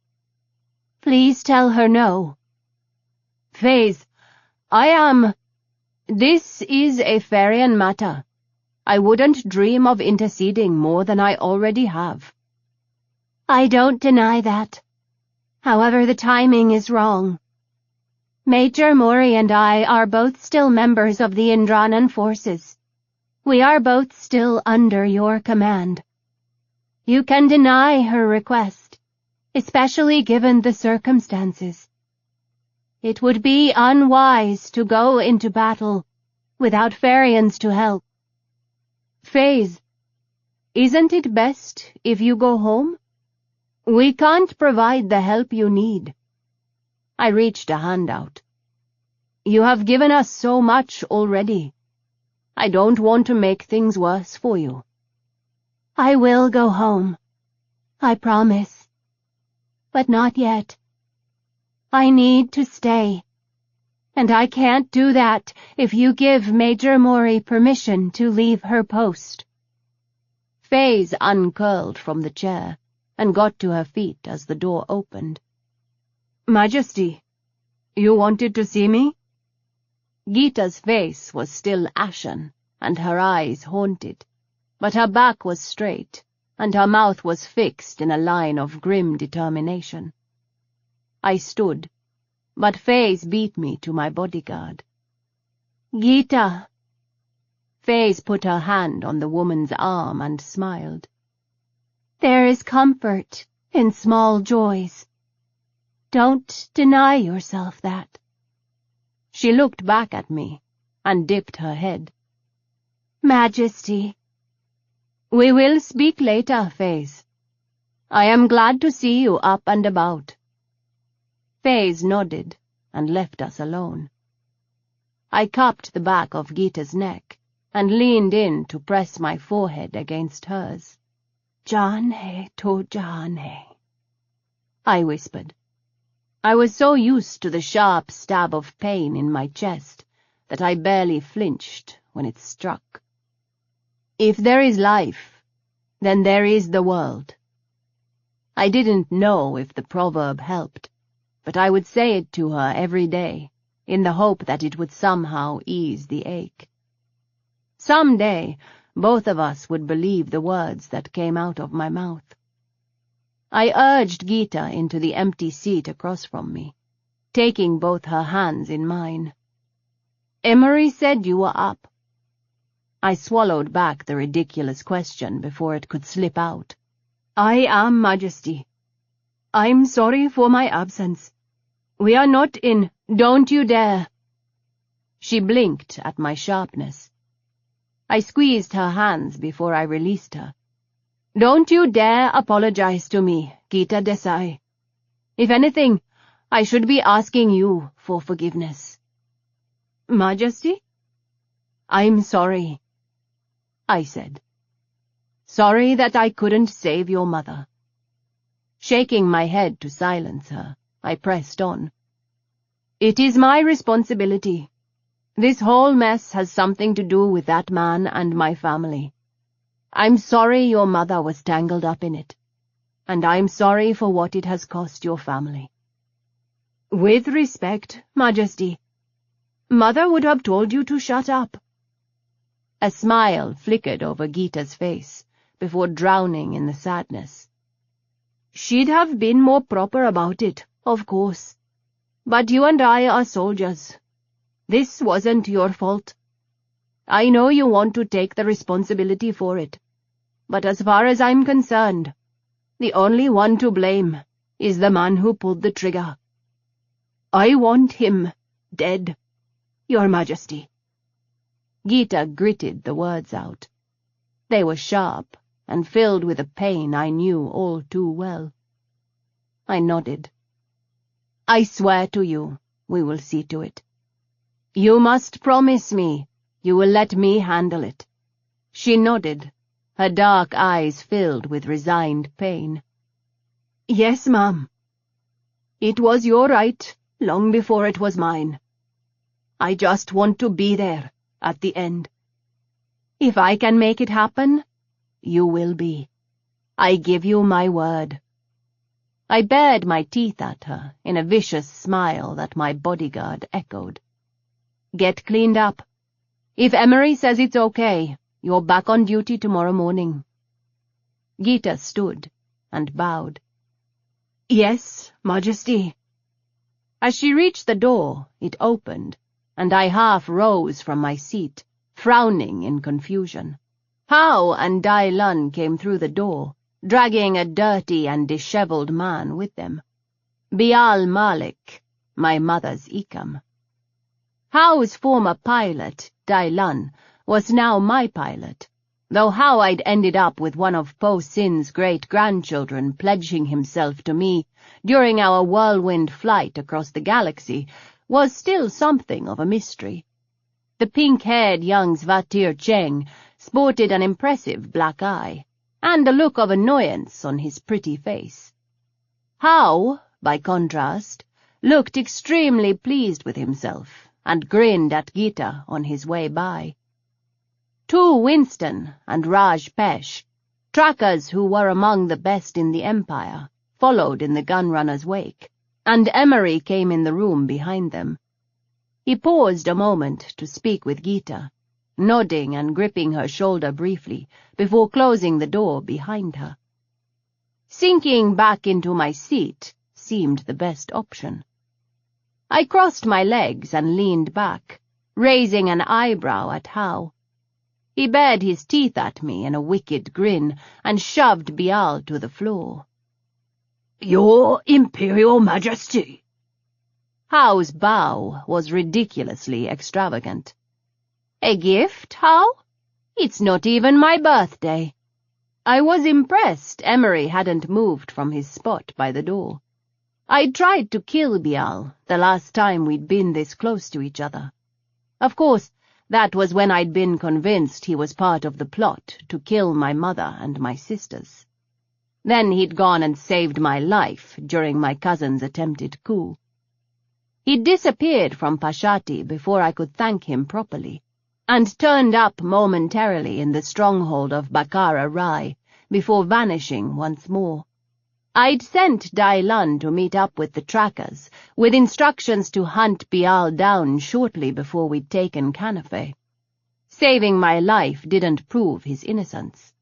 Please tell her no. "Face, This is a Farian matter. I wouldn't dream of interceding more than I already have." I don't deny that. However, the timing is wrong. Major Mori and I are both still members of the Indranan forces. We are both still under your command. You can deny her request, especially given the circumstances. It would be unwise to go into battle without Farians to help. "Faze, isn't it best if you go home? We can't provide the help you need." I reached a hand out. "You have given us so much already. I don't want to make things worse for you." I will go home. I promise. But not yet. I need to stay. And I can't do that if you give Major Mori permission to leave her post. Faze uncurled from the chair and got to her feet as the door opened. "Majesty, you wanted to see me?" Gita's face was still ashen, and her eyes haunted, but her back was straight, and her mouth was fixed in a line of grim determination. I stood, but Faze beat me to my bodyguard. "Gita." Faze put her hand on the woman's arm and smiled. "There is comfort in small joys. Don't deny yourself that." She looked back at me and dipped her head. "Majesty." "We will speak later, Faze. I am glad to see you up and about." Faze nodded and left us alone. I cupped the back of Gita's neck and leaned in to press my forehead against hers. "Jane to Jane," I whispered. I was so used to the sharp stab of pain in my chest that I barely flinched when it struck. If there is life, then there is the world. I didn't know if the proverb helped, but I would say it to her every day, in the hope that it would somehow ease the ache. Some day, both of us would believe the words that came out of my mouth. I urged Gita into the empty seat across from me, taking both her hands in mine. "Emery said you were up." I swallowed back the ridiculous question before it could slip out. "I am, Majesty. I'm sorry for my absence. We are not in—" "Don't you dare!" She blinked at my sharpness. I squeezed her hands before I released her. "Don't you dare apologize to me, Gita Desai. If anything, I should be asking you for forgiveness." "Majesty?" "I'm sorry," I said. "Sorry that I couldn't save your mother." Shaking my head to silence her, I pressed on. "It is my responsibility. This whole mess has something to do with that man and my family. I'm sorry your mother was tangled up in it, and I'm sorry for what it has cost your family." "With respect, Majesty, Mother would have told you to shut up." A smile flickered over Gita's face before drowning in the sadness. "She'd have been more proper about it, of course. But you and I are soldiers. This wasn't your fault. I know you want to take the responsibility for it, but as far as I'm concerned, the only one to blame is the man who pulled the trigger. I want him dead, Your Majesty." Gita gritted the words out. They were sharp and filled with a pain I knew all too well. I nodded. "I swear to you, we will see to it. You must promise me you will let me handle it." She nodded, her dark eyes filled with resigned pain. "Yes, ma'am. It was your right long before it was mine. I just want to be there at the end." "If I can make it happen, you will be. I give you my word." I bared my teeth at her in a vicious smile that my bodyguard echoed. "Get cleaned up. If Emery says it's okay, you're back on duty tomorrow morning." Gita stood and bowed. "Yes, Majesty." As she reached the door, it opened, and I half rose from my seat, frowning in confusion. Hao and Dai Lun came through the door, dragging a dirty and disheveled man with them. Bial Malik, my mother's Ikam. Hao's former pilot, Dai Lun, was now my pilot, though how I'd ended up with one of Po Sin's great-grandchildren pledging himself to me during our whirlwind flight across the galaxy was still something of a mystery. The pink-haired young Svatir Cheng sported an impressive black eye, and a look of annoyance on his pretty face. Hao, by contrast, looked extremely pleased with himself, and grinned at Gita on his way by. Tu Winston and Raj Pesh, trackers who were among the best in the Empire, followed in the gunrunner's wake, and Emery came in the room behind them. He paused a moment to speak with Gita, nodding and gripping her shoulder briefly before closing the door behind her. Sinking back into my seat seemed the best option. I crossed my legs and leaned back, raising an eyebrow at How. He bared his teeth at me in a wicked grin and shoved Bial to the floor. Your Imperial Majesty. How's bow was ridiculously extravagant. A gift, How? It's not even my birthday. I was impressed Emery hadn't moved from his spot by the door. I'd tried to kill Bial the last time we'd been this close to each other. Of course, that was when I'd been convinced he was part of the plot to kill my mother and my sisters. Then he'd gone and saved my life during my cousin's attempted coup. He'd disappeared from Pashati before I could thank him properly, and turned up momentarily in the stronghold of Bakara Rai before vanishing once more. I'd sent Dai Lun to meet up with the trackers, with instructions to hunt Bial down shortly before we'd taken Canafe. Saving my life didn't prove his innocence.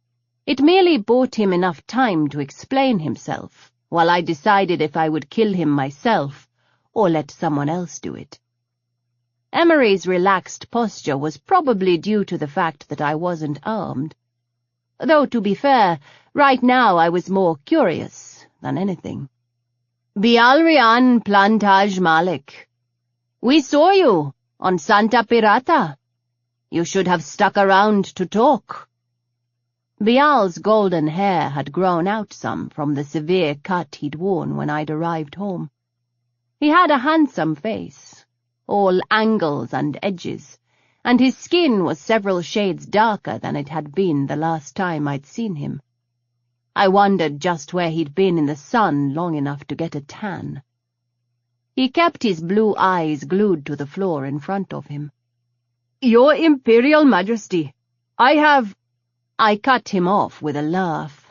It merely bought him enough time to explain himself, while I decided if I would kill him myself or let someone else do it. Emery's relaxed posture was probably due to the fact that I wasn't armed. Though, to be fair, right now I was more curious than anything. Bial Rian Plantage Malik. We saw you on Santa Pirata. You should have stuck around to talk. Bial's golden hair had grown out some from the severe cut he'd worn when I'd arrived home. He had a handsome face, all angles and edges, and his skin was several shades darker than it had been the last time I'd seen him. I wondered just where he'd been in the sun long enough to get a tan. He kept his blue eyes glued to the floor in front of him. Your Imperial Majesty, I cut him off with a laugh.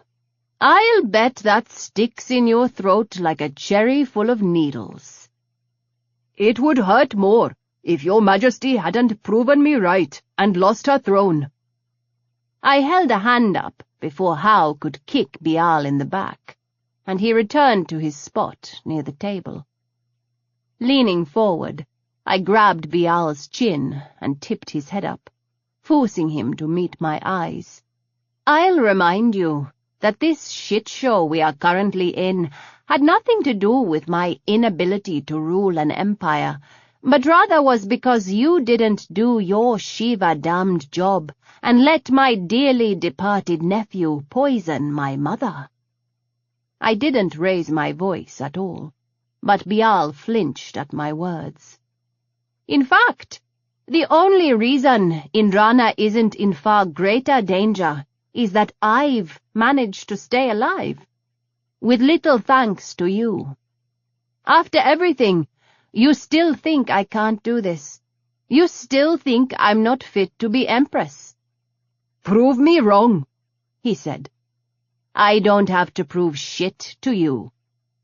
I'll bet that sticks in your throat like a cherry full of needles. It would hurt more if your Majesty hadn't proven me right and lost her throne. I held a hand up before How could kick Bial in the back, and he returned to his spot near the table. Leaning forward, I grabbed Bial's chin and tipped his head up, forcing him to meet my eyes. I'll remind you that this shit show we are currently in had nothing to do with my inability to rule an empire, but rather was because you didn't do your Shiva-damned job and let my dearly departed nephew poison my mother. I didn't raise my voice at all, but Bial flinched at my words. In fact, the only reason Indrana isn't in far greater danger is that I've managed to stay alive, with little thanks to you. After everything, you still think I can't do this. You still think I'm not fit to be Empress. Prove me wrong, he said. I don't have to prove shit to you.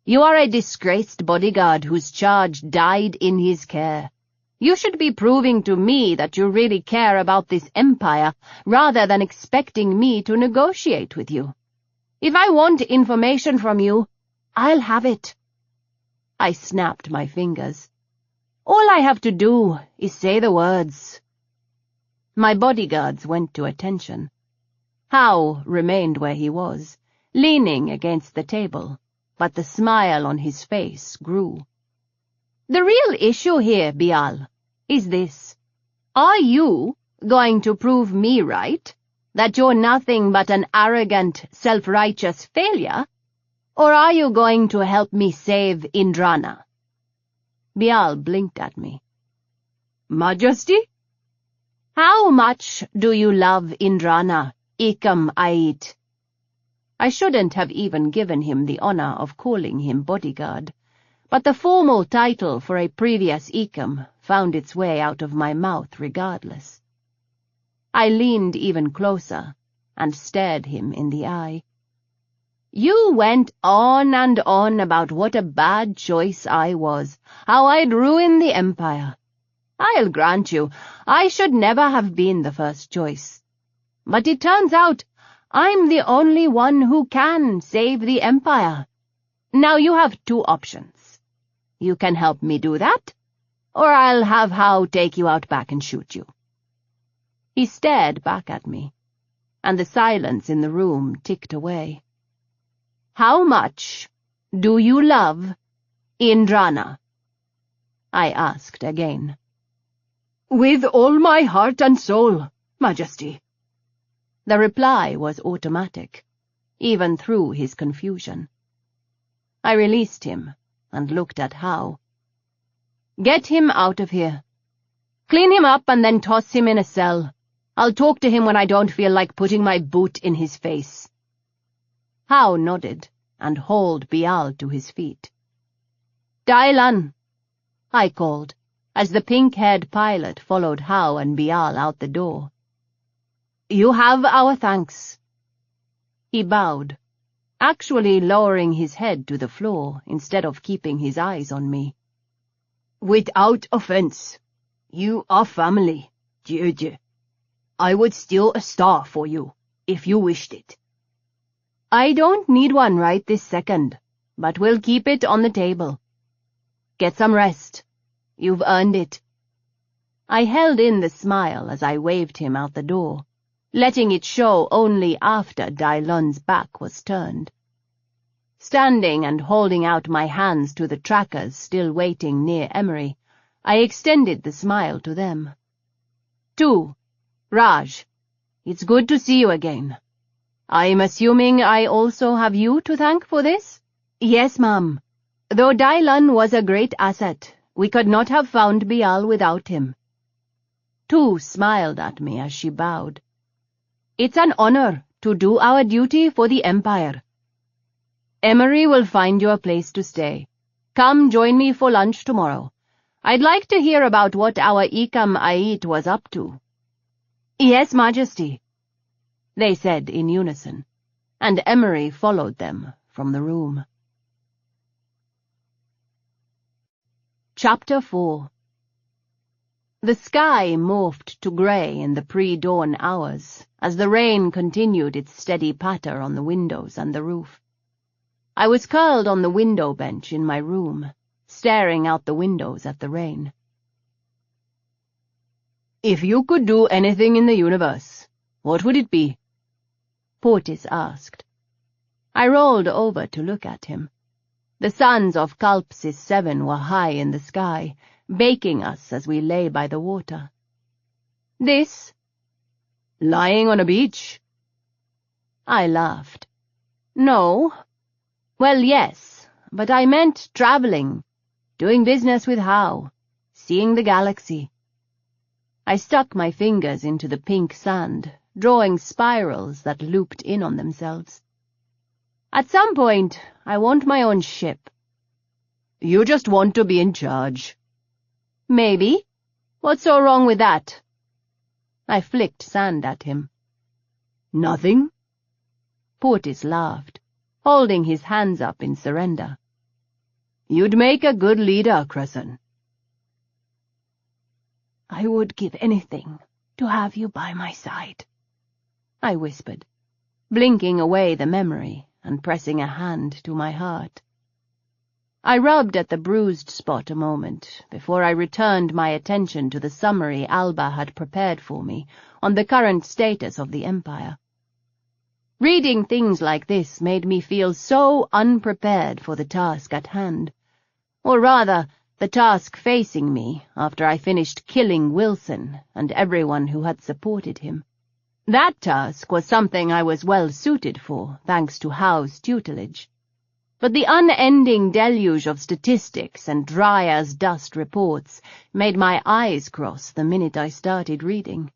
You are a disgraced bodyguard whose charge died in his care. You should be proving to me that you really care about this empire rather than expecting me to negotiate with you. If I want information from you, I'll have it. I snapped my fingers. All I have to do is say the words. My bodyguards went to attention. How remained where he was, leaning against the table, but the smile on his face grew. The real issue here, Bial, is this. Are you going to prove me right, that you're nothing but an arrogant, self-righteous failure, or are you going to help me save Indrana? Bial blinked at me. Majesty? How much do you love Indrana, Ikam Ait? I shouldn't have even given him the honor of calling him bodyguard, but the formal title for a previous Ikam found its way out of my mouth regardless. I leaned even closer and stared him in the eye. You went on and on about what a bad choice I was, how I'd ruin the empire. I'll grant you, I should never have been the first choice. But it turns out I'm the only one who can save the empire. Now you have two options. You can help me do that, or I'll have How take you out back and shoot you." He stared back at me, and the silence in the room ticked away. "How much do you love Indrana?" I asked again. "With all my heart and soul, Majesty." The reply was automatic, even through his confusion. I released him and looked at How. "Get him out of here. Clean him up and then toss him in a cell. I'll talk to him when I don't feel like putting my boot in his face." How nodded and hauled Bial to his feet. "Dylan," I called, as the pink-haired pilot followed How and Bial out the door. "You have our thanks." He bowed, actually lowering his head to the floor instead of keeping his eyes on me. "Without offense, you are family, Jeje. I would steal a star for you, if you wished it." "I don't need one right this second, but we'll keep it on the table. Get some rest. You've earned it." I held in the smile as I waved him out the door, letting it show only after Dylun's back was turned. Standing and holding out my hands to the trackers still waiting near Emery, I extended the smile to them. "Tu, Raj, it's good to see you again. I'm assuming I also have you to thank for this?" "Yes, ma'am. Though Dylun was a great asset, we could not have found Bial without him." Tu smiled at me as she bowed. "It's an honor to do our duty for the Empire. Emery will find you a place to stay. Come join me for lunch tomorrow. I'd like to hear about what our Ikam Ait was up to." "Yes, Majesty," they said in unison, and Emery followed them from the room. Chapter 4. The sky morphed to grey in the pre-dawn hours as the rain continued its steady patter on the windows and the roof. I was curled on the window bench in my room, staring out the windows at the rain. "If you could do anything in the universe, what would it be?" Portis asked. I rolled over to look at him. The suns of Kalpsis 7 were high in the sky, baking us as we lay by the water. "This?" "Lying on a beach?" I laughed. "No. Well, yes, but I meant traveling, doing business with How, seeing the galaxy." I stuck my fingers into the pink sand, drawing spirals that looped in on themselves. "At some point, I want my own ship." "You just want to be in charge." "Maybe. What's so wrong with that?" I flicked sand at him. "Nothing?" Portis laughed, holding his hands up in surrender. "You'd make a good leader, Crescent." "I would give anything to have you by my side," I whispered, blinking away the memory and pressing a hand to my heart. I rubbed at the bruised spot a moment before I returned my attention to the summary Alba had prepared for me on the current status of the Empire. Reading things like this made me feel so unprepared for the task at hand, or rather, the task facing me after I finished killing Wilson and everyone who had supported him. That task was something I was well suited for, thanks to How's tutelage. But the unending deluge of statistics and dry-as-dust reports made my eyes cross the minute I started reading.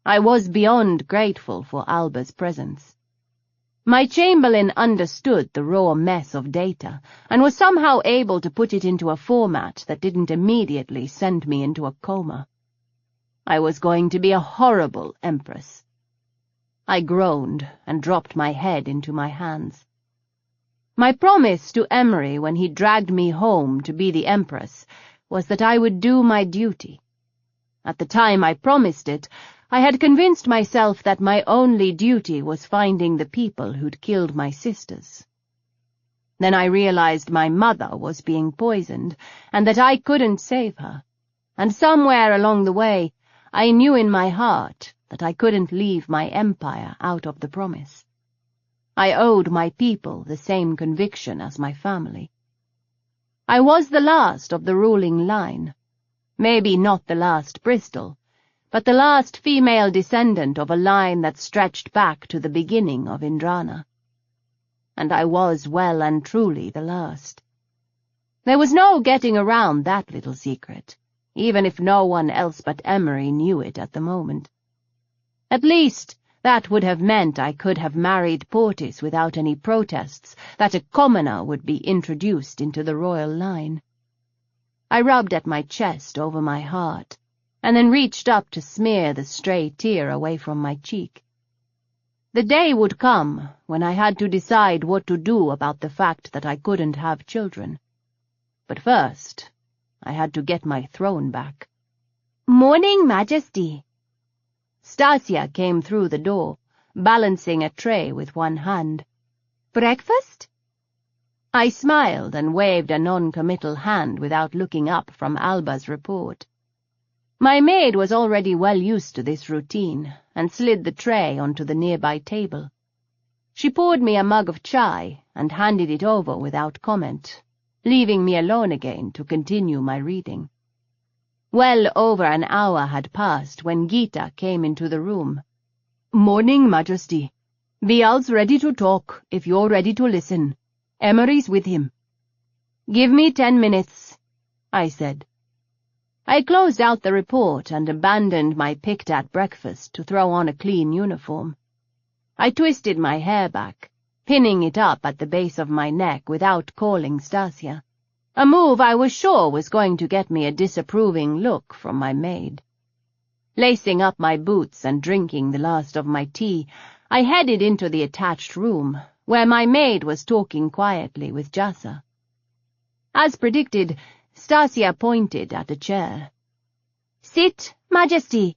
I was beyond grateful for Alba's presence. My Chamberlain understood the raw mess of data and was somehow able to put it into a format that didn't immediately send me into a coma. I was going to be a horrible Empress. I groaned and dropped my head into my hands. My promise to Emery when he dragged me home to be the Empress was that I would do my duty. At the time I promised it, I had convinced myself that my only duty was finding the people who'd killed my sisters. Then I realized my mother was being poisoned, and that I couldn't save her, and somewhere along the way I knew in my heart that I couldn't leave my empire out of the promise. I owed my people the same conviction as my family. I was the last of the ruling line, maybe not the last Bristol, but the last female descendant of a line that stretched back to the beginning of Indrana. And I was well and truly the last. There was no getting around that little secret, even if no one else but Emery knew it at the moment. At least, that would have meant I could have married Portis without any protests that a commoner would be introduced into the royal line. I rubbed at my chest over my heart, and then reached up to smear the stray tear away from my cheek. The day would come when I had to decide what to do about the fact that I couldn't have children. But first, I had to get my throne back. "Morning, Majesty." Stasia came through the door, balancing a tray with one hand. "Breakfast?" I smiled and waved a non-committal hand without looking up from Alba's report. My maid was already well used to this routine and slid the tray onto the nearby table. She poured me a mug of chai and handed it over without comment, leaving me alone again to continue my reading. Well over an hour had passed when Gita came into the room. "Morning, Majesty. Bial's ready to talk, if you're ready to listen. Emery's with him." "Give me 10 minutes," I said. I closed out the report and abandoned my picked-at breakfast to throw on a clean uniform. I twisted my hair back, pinning it up at the base of my neck without calling Stasia, a move I was sure was going to get me a disapproving look from my maid. Lacing up my boots and drinking the last of my tea, I headed into the attached room, where my maid was talking quietly with Jasa. As predicted, Stasia pointed at a chair. "Sit, Majesty."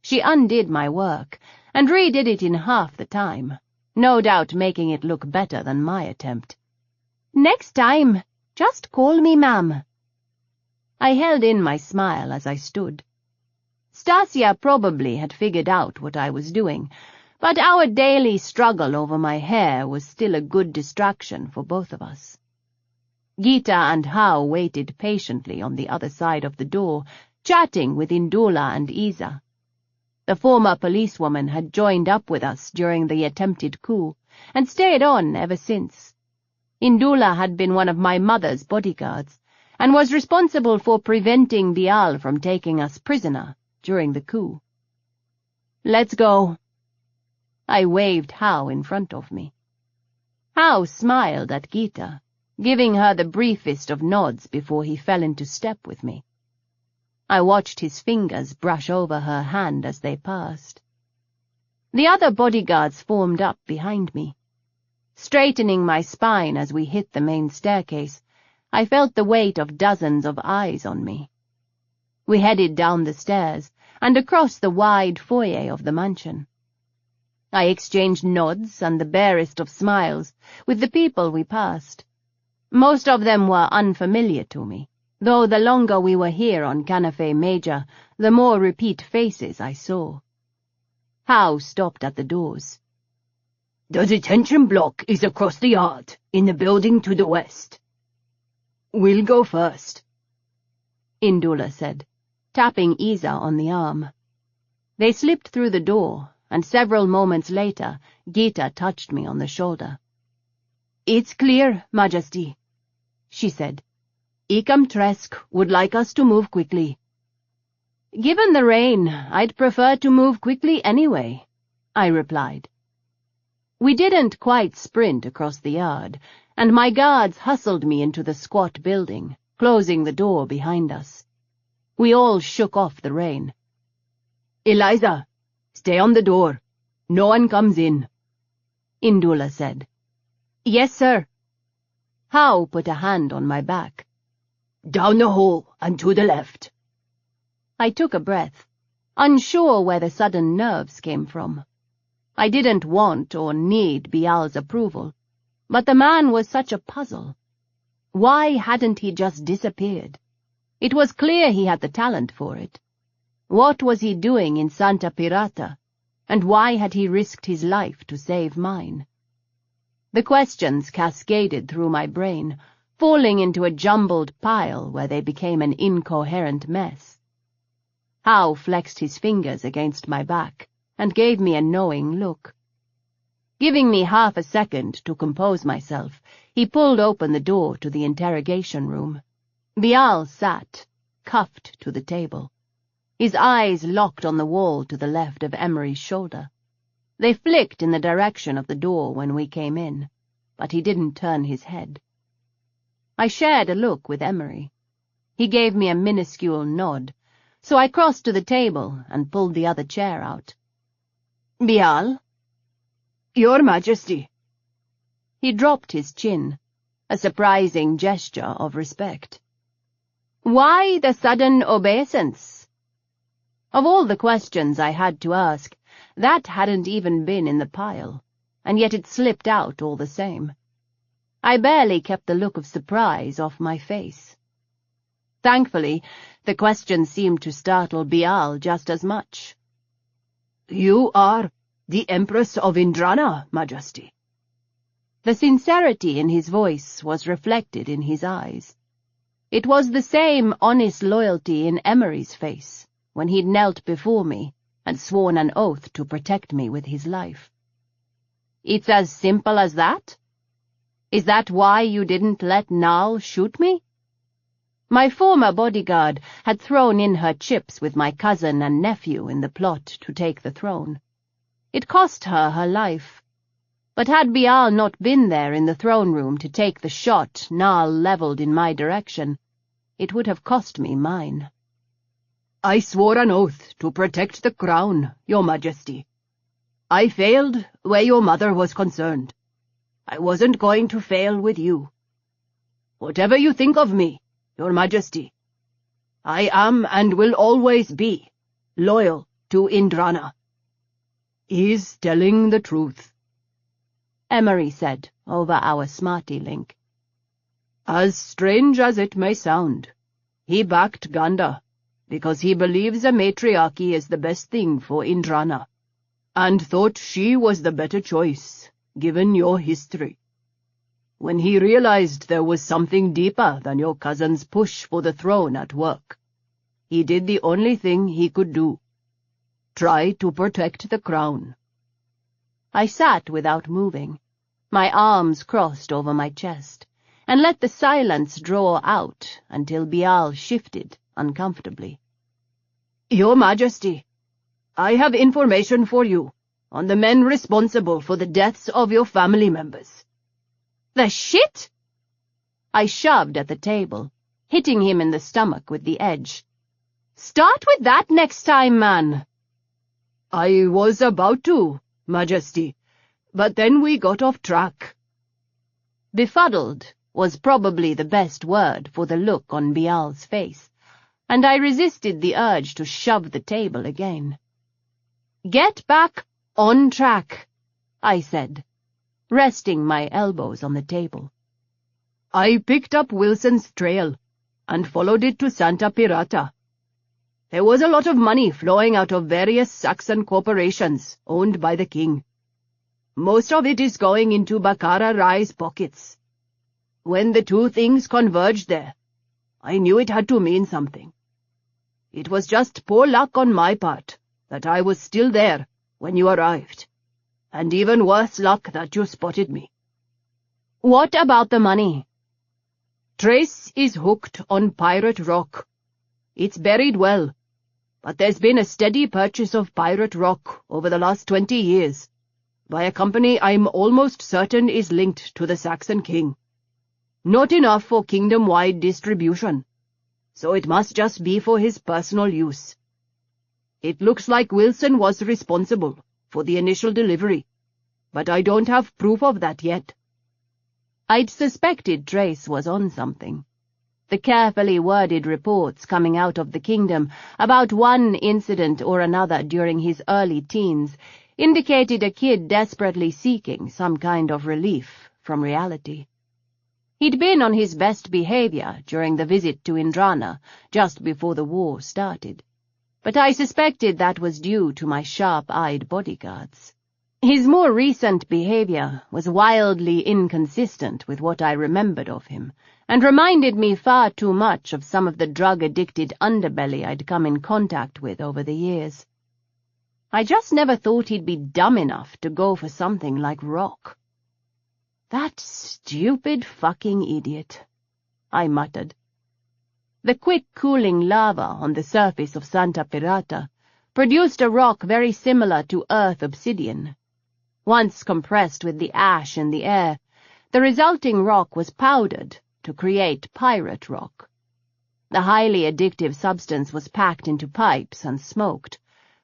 She undid my work and redid it in half the time, no doubt making it look better than my attempt. "Next time, just call me ma'am." I held in my smile as I stood. Stasia probably had figured out what I was doing, but our daily struggle over my hair was still a good distraction for both of us. Gita and Hao waited patiently on the other side of the door, chatting with Indula and Isa. The former policewoman had joined up with us during the attempted coup, and stayed on ever since. Indula had been one of my mother's bodyguards, and was responsible for preventing Bial from taking us prisoner during the coup. "Let's go." I waved Hao in front of me. Hao smiled at Gita, giving her the briefest of nods before he fell into step with me. I watched his fingers brush over her hand as they passed. The other bodyguards formed up behind me. Straightening my spine as we hit the main staircase, I felt the weight of dozens of eyes on me. We headed down the stairs and across the wide foyer of the mansion. I exchanged nods and the barest of smiles with the people we passed. Most of them were unfamiliar to me, though the longer we were here on Canafe Major, the more repeat faces I saw. Hao stopped at the doors. "The detention block is across the yard, in the building to the west." "We'll go first," Indula said, tapping Isa on the arm. They slipped through the door, and several moments later, Gita touched me on the shoulder. "It's clear, Majesty," she said. "Ikam Tresk would like us to move quickly." "Given the rain, I'd prefer to move quickly anyway," I replied. We didn't quite sprint across the yard, and my guards hustled me into the squat building, closing the door behind us. We all shook off the rain. "Eliza, stay on the door. No one comes in," Indula said. "Yes, sir." Hao put a hand on my back. "Down the hall and to the left." I took a breath, unsure where the sudden nerves came from. I didn't want or need Bial's approval, but the man was such a puzzle. Why hadn't he just disappeared? It was clear he had the talent for it. What was he doing in Santa Pirata, and why had he risked his life to save mine? The questions cascaded through my brain, falling into a jumbled pile where they became an incoherent mess. Hal flexed his fingers against my back and gave me a knowing look. Giving me half a second to compose myself, he pulled open the door to the interrogation room. Bial sat, cuffed to the table. His eyes locked on the wall to the left of Emery's shoulder. They flicked in the direction of the door when we came in, but he didn't turn his head. I shared a look with Emery. He gave me a minuscule nod, so I crossed to the table and pulled the other chair out. "Bial?" "Your Majesty." He dropped his chin, a surprising gesture of respect. "Why the sudden obeisance?" Of all the questions I had to ask, that hadn't even been in the pile, and yet it slipped out all the same. I barely kept the look of surprise off my face. Thankfully, the question seemed to startle Bial just as much. "You are the Empress of Indrana, Majesty." The sincerity in his voice was reflected in his eyes. It was the same honest loyalty in Emery's face when he'd knelt before me and sworn an oath to protect me with his life. "It's as simple as that? Is that why you didn't let Nal shoot me?" My former bodyguard had thrown in her chips with my cousin and nephew in the plot to take the throne. It cost her her life. But had Bial not been there in the throne room to take the shot Nal leveled in my direction, it would have cost me mine. "I swore an oath to protect the crown, Your Majesty. I failed where your mother was concerned. I wasn't going to fail with you. Whatever you think of me, Your Majesty, I am and will always be loyal to Indrana." "He's telling the truth," Emery said over our smarty link. "As strange as it may sound, he backed Ganda because he believes a matriarchy is the best thing for Indrana, and thought she was the better choice, given your history. When he realized there was something deeper than your cousin's push for the throne at work, he did the only thing he could do. Try to protect the crown." I sat without moving, my arms crossed over my chest, and let the silence draw out until Bial shifted uncomfortably. "Your Majesty, I have information for you on the men responsible for the deaths of your family members." "The shit?" I shoved at the table, hitting him in the stomach with the edge. "Start with that next time, man." "I was about to, Majesty, but then we got off track." Befuddled was probably the best word for the look on Bial's face, and I resisted the urge to shove the table again. "Get back on track," I said, resting my elbows on the table. "I picked up Wilson's trail and followed it to Santa Pirata. There was a lot of money flowing out of various Saxon corporations owned by the king. Most of it is going into Bakara Rai's pockets. When the two things converged there, I knew it had to mean something. It was just poor luck on my part that I was still there when you arrived, and even worse luck that you spotted me." "What about the money?" "Trace is hooked on pirate rock. It's buried well, but there's been a steady purchase of pirate rock over the last 20 years, by a company I'm almost certain is linked to the Saxon king. Not enough for kingdom-wide distribution, so it must just be for his personal use. It looks like Wilson was responsible for the initial delivery, but I don't have proof of that yet." I'd suspected Trace was on something. The carefully worded reports coming out of the kingdom about one incident or another during his early teens indicated a kid desperately seeking some kind of relief from reality. He'd been on his best behavior during the visit to Indrana just before the war started, but I suspected that was due to my sharp-eyed bodyguards. His more recent behavior was wildly inconsistent with what I remembered of him, and reminded me far too much of some of the drug-addicted underbelly I'd come in contact with over the years. I just never thought he'd be dumb enough to go for something like rock. That stupid fucking idiot, I muttered. The quick cooling lava on the surface of Santa Pirata produced a rock very similar to earth obsidian. Once compressed with the ash in the air, the resulting rock was powdered to create pirate rock. The highly addictive substance was packed into pipes and smoked,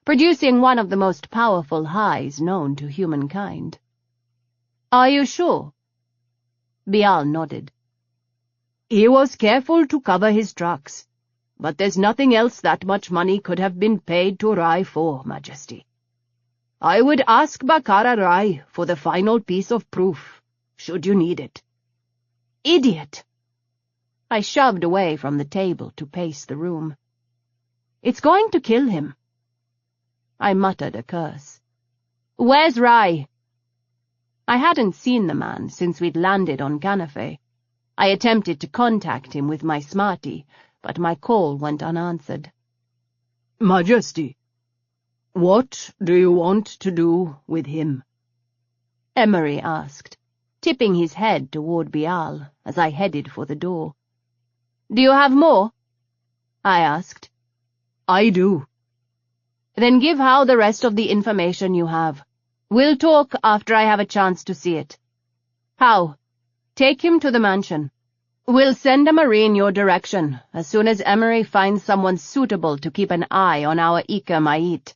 producing one of the most powerful highs known to humankind. "Are you sure?" Bial nodded. "He was careful to cover his tracks, but there's nothing else that much money could have been paid to Rai for, Majesty. I would ask Bakara Rai for the final piece of proof, should you need it." "Idiot!" I shoved away from the table to pace the room. "It's going to kill him." I muttered a curse. "Where's Rai?" I hadn't seen the man since we'd landed on Canafe. I attempted to contact him with my smarty, but my call went unanswered. "Majesty, what do you want to do with him?" Emery asked, tipping his head toward Bial as I headed for the door. "Do you have more?" I asked. "I do." "Then give Hao the rest of the information you have. We'll talk after I have a chance to see it. Hao, take him to the mansion. We'll send a marine your direction as soon as Emery finds someone suitable to keep an eye on our Ika Mait.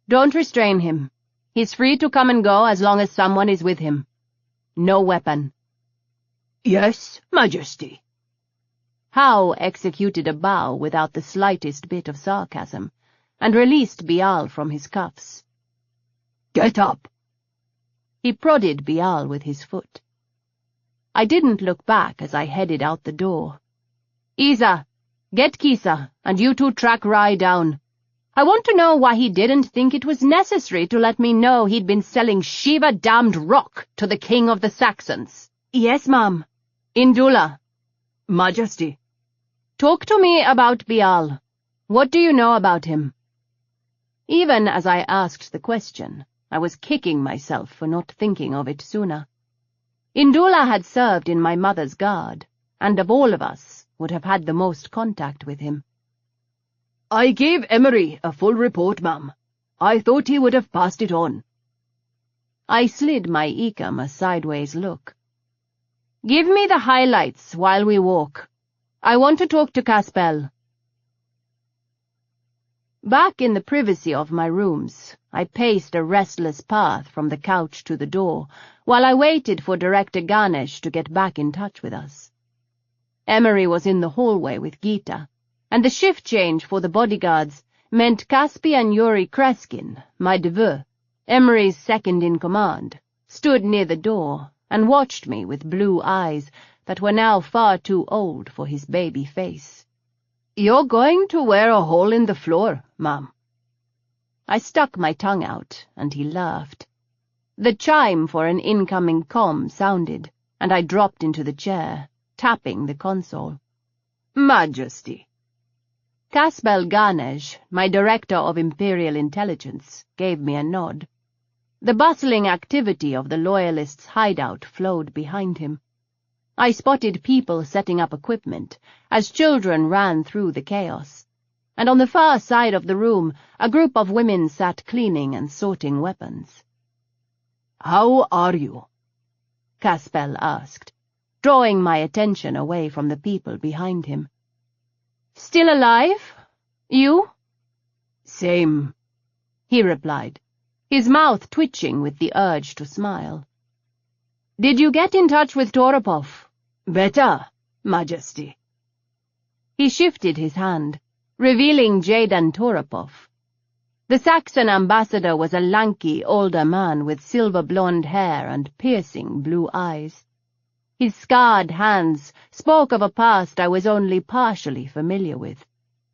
Don't restrain him. He's free to come and go as long as someone is with him. No weapon." "Yes, Majesty." Hao executed a bow without the slightest bit of sarcasm, and released Bial from his cuffs. "Get up." He prodded Bial with his foot. I didn't look back as I headed out the door. "Isa, get Kisa, and you two track Rai down. I want to know why he didn't think it was necessary to let me know he'd been selling Shiva-damned rock to the King of the Saxons." "Yes, ma'am." "Indula." "Majesty." "Talk to me about Bial. What do you know about him?" Even as I asked the question, I was kicking myself for not thinking of it sooner. Indula had served in my mother's guard, and of all of us would have had the most contact with him. "I gave Emery a full report, ma'am. I thought he would have passed it on." I slid my Ecam a sideways look. "Give me the highlights while we walk. I want to talk to Caspel." Back in the privacy of my rooms, I paced a restless path from the couch to the door, while I waited for Director Ganesh to get back in touch with us. Emery was in the hallway with Gita, and the shift change for the bodyguards meant Caspian Yuri Kreskin, my neveu, Emery's second-in-command, stood near the door and watched me with blue eyes that were now far too old for his baby face. "You're going to wear a hole in the floor, ma'am." I stuck my tongue out, and he laughed. The chime for an incoming comm sounded, and I dropped into the chair, tapping the console. "Majesty." Caspel Ganesh, my Director of Imperial Intelligence, gave me a nod. The bustling activity of the Loyalists' hideout flowed behind him. I spotted people setting up equipment as children ran through the chaos, and on the far side of the room a group of women sat cleaning and sorting weapons. "How are you?" Caspel asked, drawing my attention away from the people behind him. "Still alive? You?" "Same," he replied, his mouth twitching with the urge to smile. "Did you get in touch with Toropov?" "Better, Majesty." He shifted his hand, revealing Jadon Toropov. The Saxon ambassador was a lanky, older man with silver blonde hair and piercing blue eyes. His scarred hands spoke of a past I was only partially familiar with,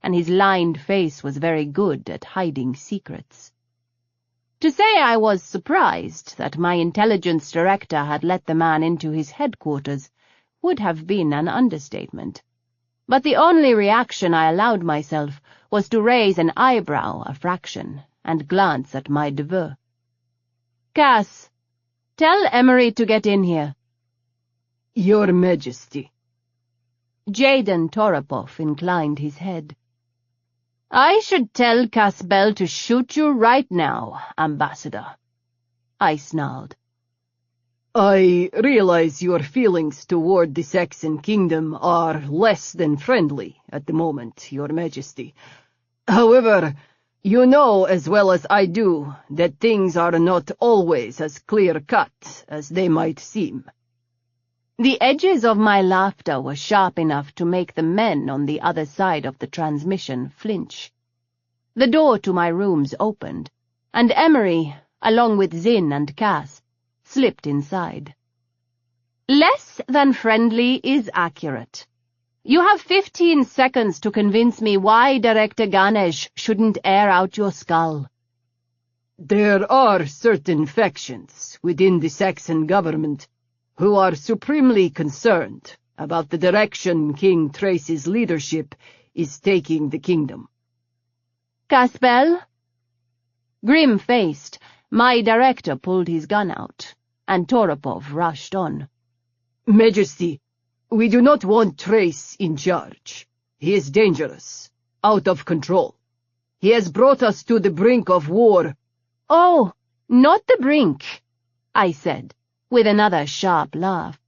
and his lined face was very good at hiding secrets. To say I was surprised that my intelligence director had let the man into his headquarters would have been an understatement. But the only reaction I allowed myself was to raise an eyebrow a fraction and glance at my neveu. "Cass, tell Emery to get in here." Your Majesty. Jaden Toropov inclined his head. "I should tell Casbel to shoot you right now, Ambassador," I snarled. I realize your feelings toward the Saxon kingdom are less than friendly at the moment, Your Majesty. However, you know as well as I do that things are not always as clear-cut as they might seem. The edges of my laughter were sharp enough to make the men on the other side of the transmission flinch. The door to my rooms opened, and Emery, along with Zinn and Cass, slipped inside. "Less than friendly is accurate. You have 15 seconds to convince me why Director Ganesh shouldn't air out your skull." There are certain factions within the Saxon government who are supremely concerned about the direction King Trace's leadership is taking the kingdom. "Casbel?" Grim-faced, my director pulled his gun out, and Toropov rushed on. Majesty, we do not want Trace in charge. He is dangerous, out of control. He has brought us to the brink of war. "Oh, not the brink," I said, with another sharp laugh.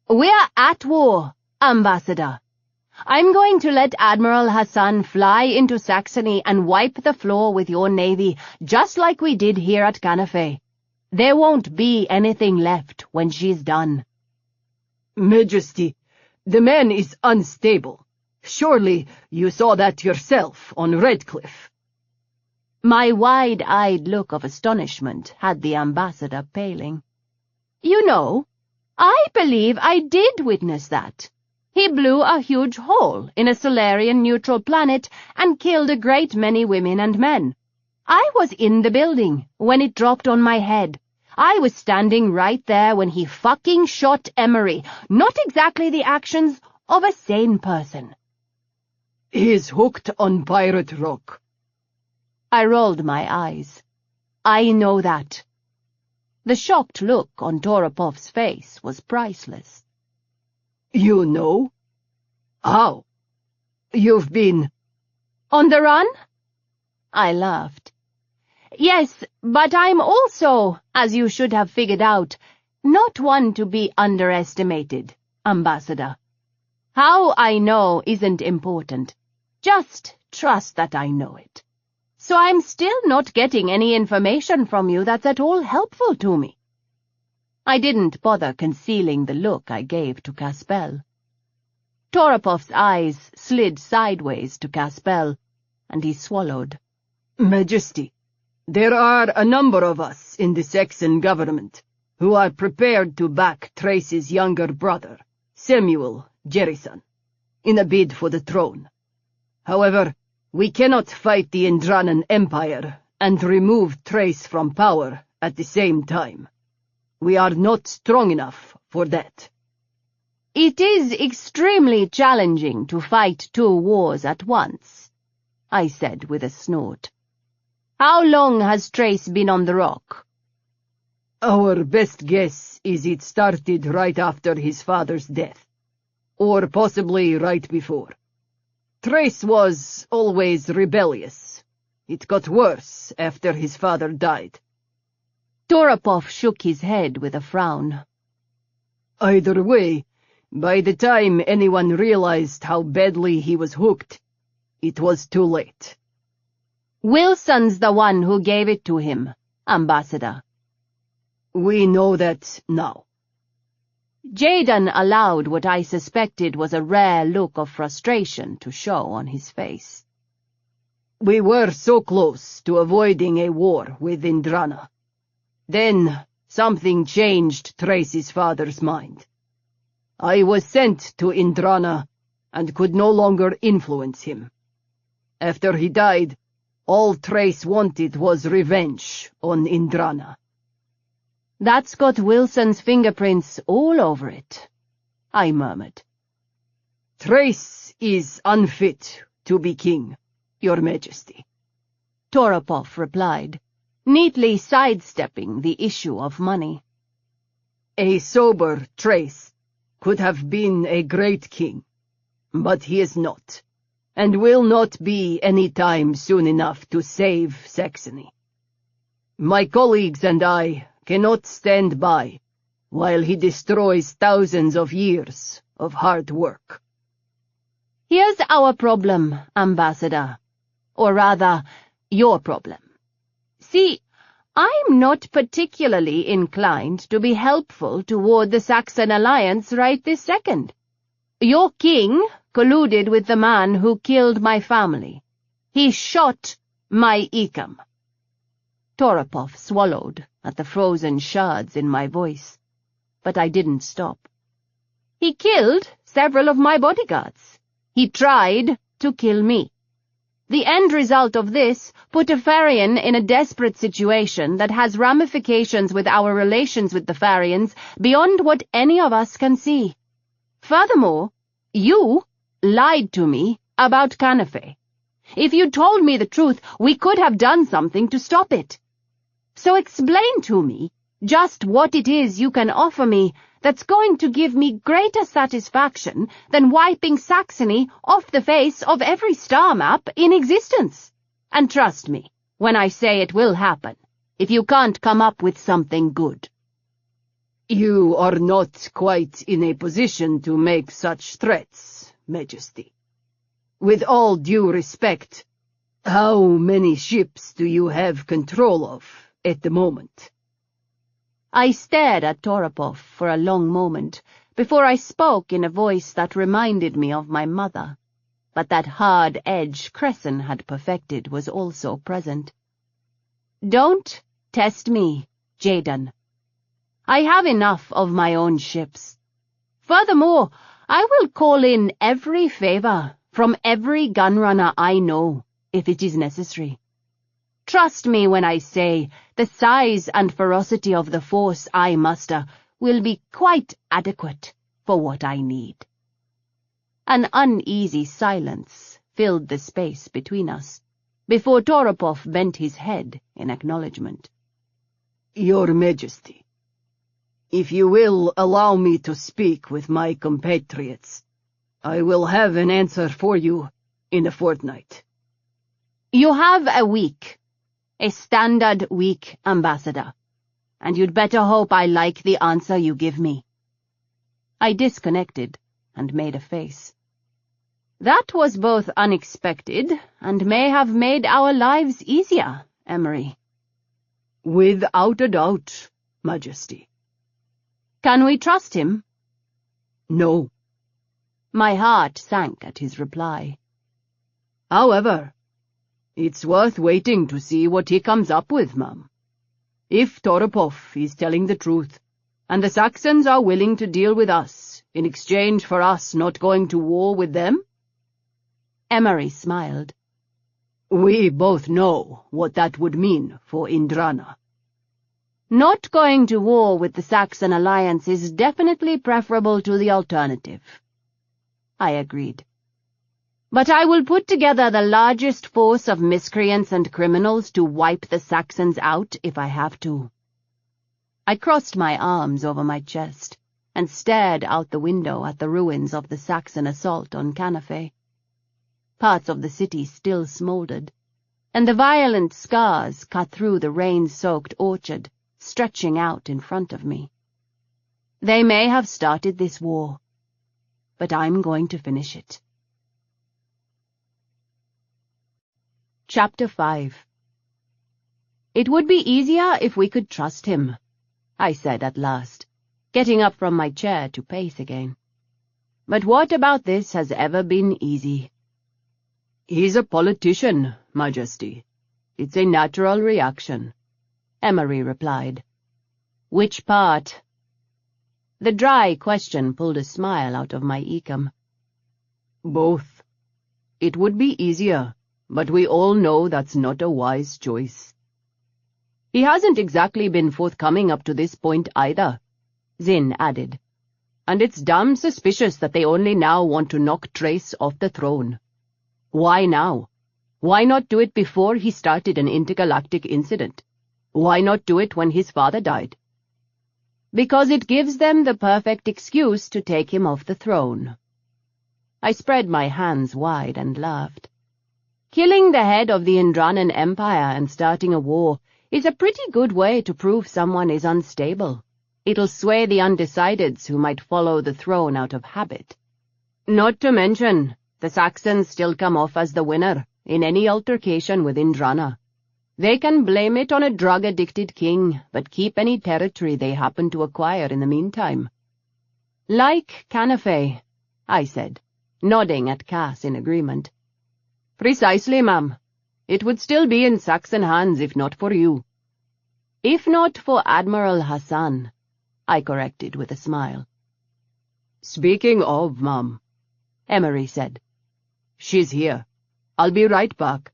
"We're at war, Ambassador. I'm going to let Admiral Hassan fly into Saxony and wipe the floor with your navy, just like we did here at Canafe. There won't be anything left when she's done." Majesty, the man is unstable. Surely you saw that yourself on Redcliffe. My wide-eyed look of astonishment had the ambassador paling. "You know, I believe I did witness that. He blew a huge hole in a Solarian-neutral planet and killed a great many women and men. I was in the building when it dropped on my head. I was standing right there when he fucking shot Emery, not exactly the actions of a sane person." He's hooked on pirate rock. I rolled my eyes. "I know that." The shocked look on Toropov's face was priceless. You know? How? You've been... "On the run?" I laughed. "Yes, but I'm also, as you should have figured out, not one to be underestimated, Ambassador. How I know isn't important. Just trust that I know it. So I'm still not getting any information from you that's at all helpful to me." I didn't bother concealing the look I gave to Casbel. Toropov's eyes slid sideways to Casbel, and he swallowed. Majesty, there are a number of us in the Saxon government who are prepared to back Trace's younger brother, Samuel Jerison, in a bid for the throne. However, we cannot fight the Indranan Empire and remove Trace from power at the same time. We are not strong enough for that. "It is extremely challenging to fight 2 wars at once," I said with a snort. "How long has Trace been on the rock?" Our best guess is it started right after his father's death, or possibly right before. Trace was always rebellious. It got worse after his father died. Toropov shook his head with a frown. Either way, by the time anyone realized how badly he was hooked, it was too late. "Wilson's the one who gave it to him, Ambassador." We know that now. Jaden allowed what I suspected was a rare look of frustration to show on his face. We were so close to avoiding a war with Indrana. Then something changed Trace's father's mind. I was sent to Indrana and could no longer influence him. After he died, all Trace wanted was revenge on Indrana. That's got Wilson's fingerprints all over it, I murmured. Trace is unfit to be king, Your Majesty, Toropov replied, neatly sidestepping the issue of money. A sober Trace could have been a great king, but he is not, and will not be any time soon enough to save Saxony. My colleagues and I cannot stand by while he destroys thousands of years of hard work. Here's our problem, Ambassador. Or rather, your problem. See, I'm not particularly inclined to be helpful toward the Saxon alliance right this second. Your king colluded with the man who killed my family. He shot my Ikam. Toropov swallowed at the frozen shards in my voice, but I didn't stop. He killed several of my bodyguards. He tried to kill me. The end result of this put a Farian in a desperate situation that has ramifications with our relations with the Farians beyond what any of us can see. Furthermore, you lied to me about Canafe. If you told me the truth, we could have done something to stop it. So explain to me just what it is you can offer me that's going to give me greater satisfaction than wiping Saxony off the face of every star map in existence. And trust me when I say it will happen, if you can't come up with something good. You are not quite in a position to make such threats, Majesty. With all due respect, how many ships do you have control of at the moment? I stared at Toropov for a long moment before I spoke in a voice that reminded me of my mother, but that hard edge Cresson had perfected was also present. Don't test me, Jaden. I have enough of my own ships. Furthermore, I will call in every favor from every gunrunner I know, if it is necessary. Trust me when I say the size and ferocity of the force I muster will be quite adequate for what I need. An uneasy silence filled the space between us, before Toropov bent his head in acknowledgement. Your Majesty, if you will allow me to speak with my compatriots, I will have an answer for you in a fortnight. You have a week. A standard week, Ambassador, and you'd better hope I like the answer you give me. I disconnected and made a face. That was both unexpected and may have made our lives easier, Emery. Without a doubt, Majesty. Can we trust him? No. My heart sank at his reply. However, it's worth waiting to see what he comes up with, ma'am. If Toropov is telling the truth, and the Saxons are willing to deal with us in exchange for us not going to war with them? Emery smiled. We both know what that would mean for Indrana. Not going to war with the Saxon alliance is definitely preferable to the alternative. I agreed. But I will put together the largest force of miscreants and criminals to wipe the Saxons out if I have to. I crossed my arms over my chest and stared out the window at the ruins of the Saxon assault on Canafe. Parts of the city still smouldered, and the violent scars cut through the rain-soaked orchard, stretching out in front of me. They may have started this war, but I'm going to finish it. Chapter 5. It would be easier if we could trust him, I said at last, getting up from my chair to pace again. But what about this has ever been easy? He's a politician, Majesty. It's a natural reaction, Emery replied. Which part? The dry question pulled a smile out of my ecum. Both. It would be easier, but we all know that's not a wise choice. He hasn't exactly been forthcoming up to this point either, Zin added. And it's damn suspicious that they only now want to knock Trace off the throne. Why now? Why not do it before he started an intergalactic incident? Why not do it when his father died? Because it gives them the perfect excuse to take him off the throne. I spread my hands wide and laughed. Killing the head of the Indranan Empire and starting a war is a pretty good way to prove someone is unstable. It'll sway the undecideds who might follow the throne out of habit. Not to mention, the Saxons still come off as the winner in any altercation with Indrana. They can blame it on a drug-addicted king, but keep any territory they happen to acquire in the meantime. Like Canafe, I said, nodding at Cass in agreement. Precisely, ma'am. It would still be in Saxon hands if not for you. If not for Admiral Hassan, I corrected with a smile. Speaking of, ma'am, Emery said. She's here. I'll be right back.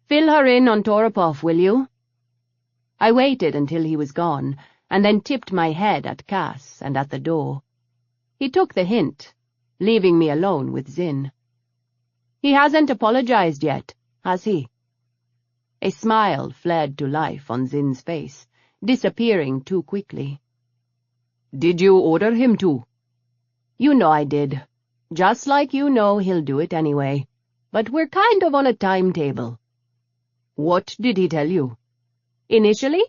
Fill her in on Toropov, will you? I waited until he was gone, and then tipped my head at Cass and at the door. He took the hint, leaving me alone with Zin. He hasn't apologized yet, has he? A smile flared to life on Zin's face, disappearing too quickly. Did you order him to? You know I did. Just like you know he'll do it anyway. But we're kind of on a timetable. What did he tell you? Initially,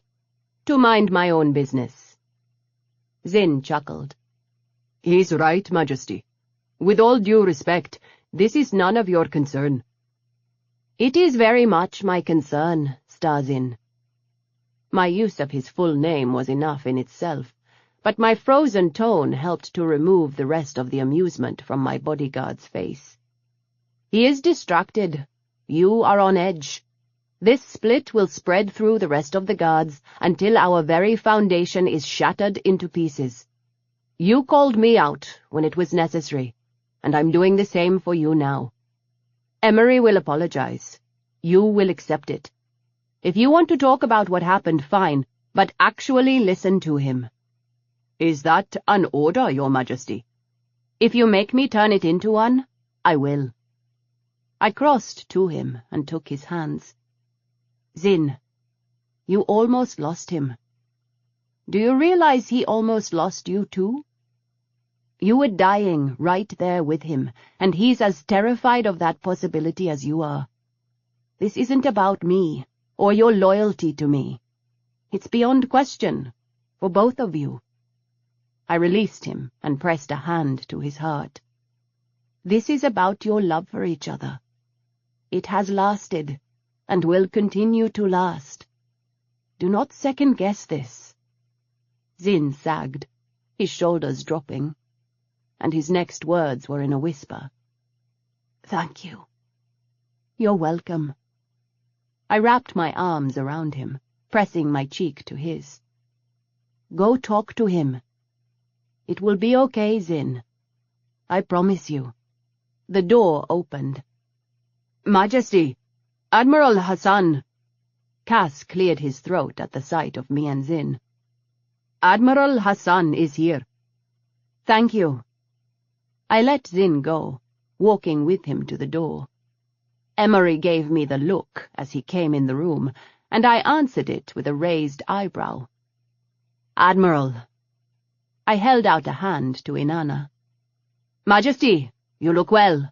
to mind my own business. Zin chuckled. He's right, Majesty. With all due respect, this is none of your concern. It is very much my concern, Zin. My use of his full name was enough in itself, but my frozen tone helped to remove the rest of the amusement from my bodyguard's face. He is distracted. You are on edge. This split will spread through the rest of the guards until our very foundation is shattered into pieces. You called me out when it was necessary, and I'm doing the same for you now. Emery will apologize. You will accept it. If you want to talk about what happened, fine, but actually listen to him. Is that an order, Your Majesty? If you make me turn it into one, I will. I crossed to him and took his hands. Zin, you almost lost him. Do you realize he almost lost you too? You were dying right there with him, and he's as terrified of that possibility as you are. This isn't about me, or your loyalty to me. It's beyond question, for both of you. I released him and pressed a hand to his heart. This is about your love for each other. It has lasted, and will continue to last. Do not second-guess this. Zin sagged, his shoulders dropping, and his next words were in a whisper. Thank you. You're welcome. I wrapped my arms around him, pressing my cheek to his. Go talk to him. It will be okay, Zin. I promise you. The door opened. Majesty! Admiral Hassan! Cass cleared his throat at the sight of me and Zin. Admiral Hassan is here. Thank you. I let Zin go, walking with him to the door. Emery gave me the look as he came in the room, and I answered it with a raised eyebrow. Admiral. I held out a hand to Inanna. Majesty, you look well.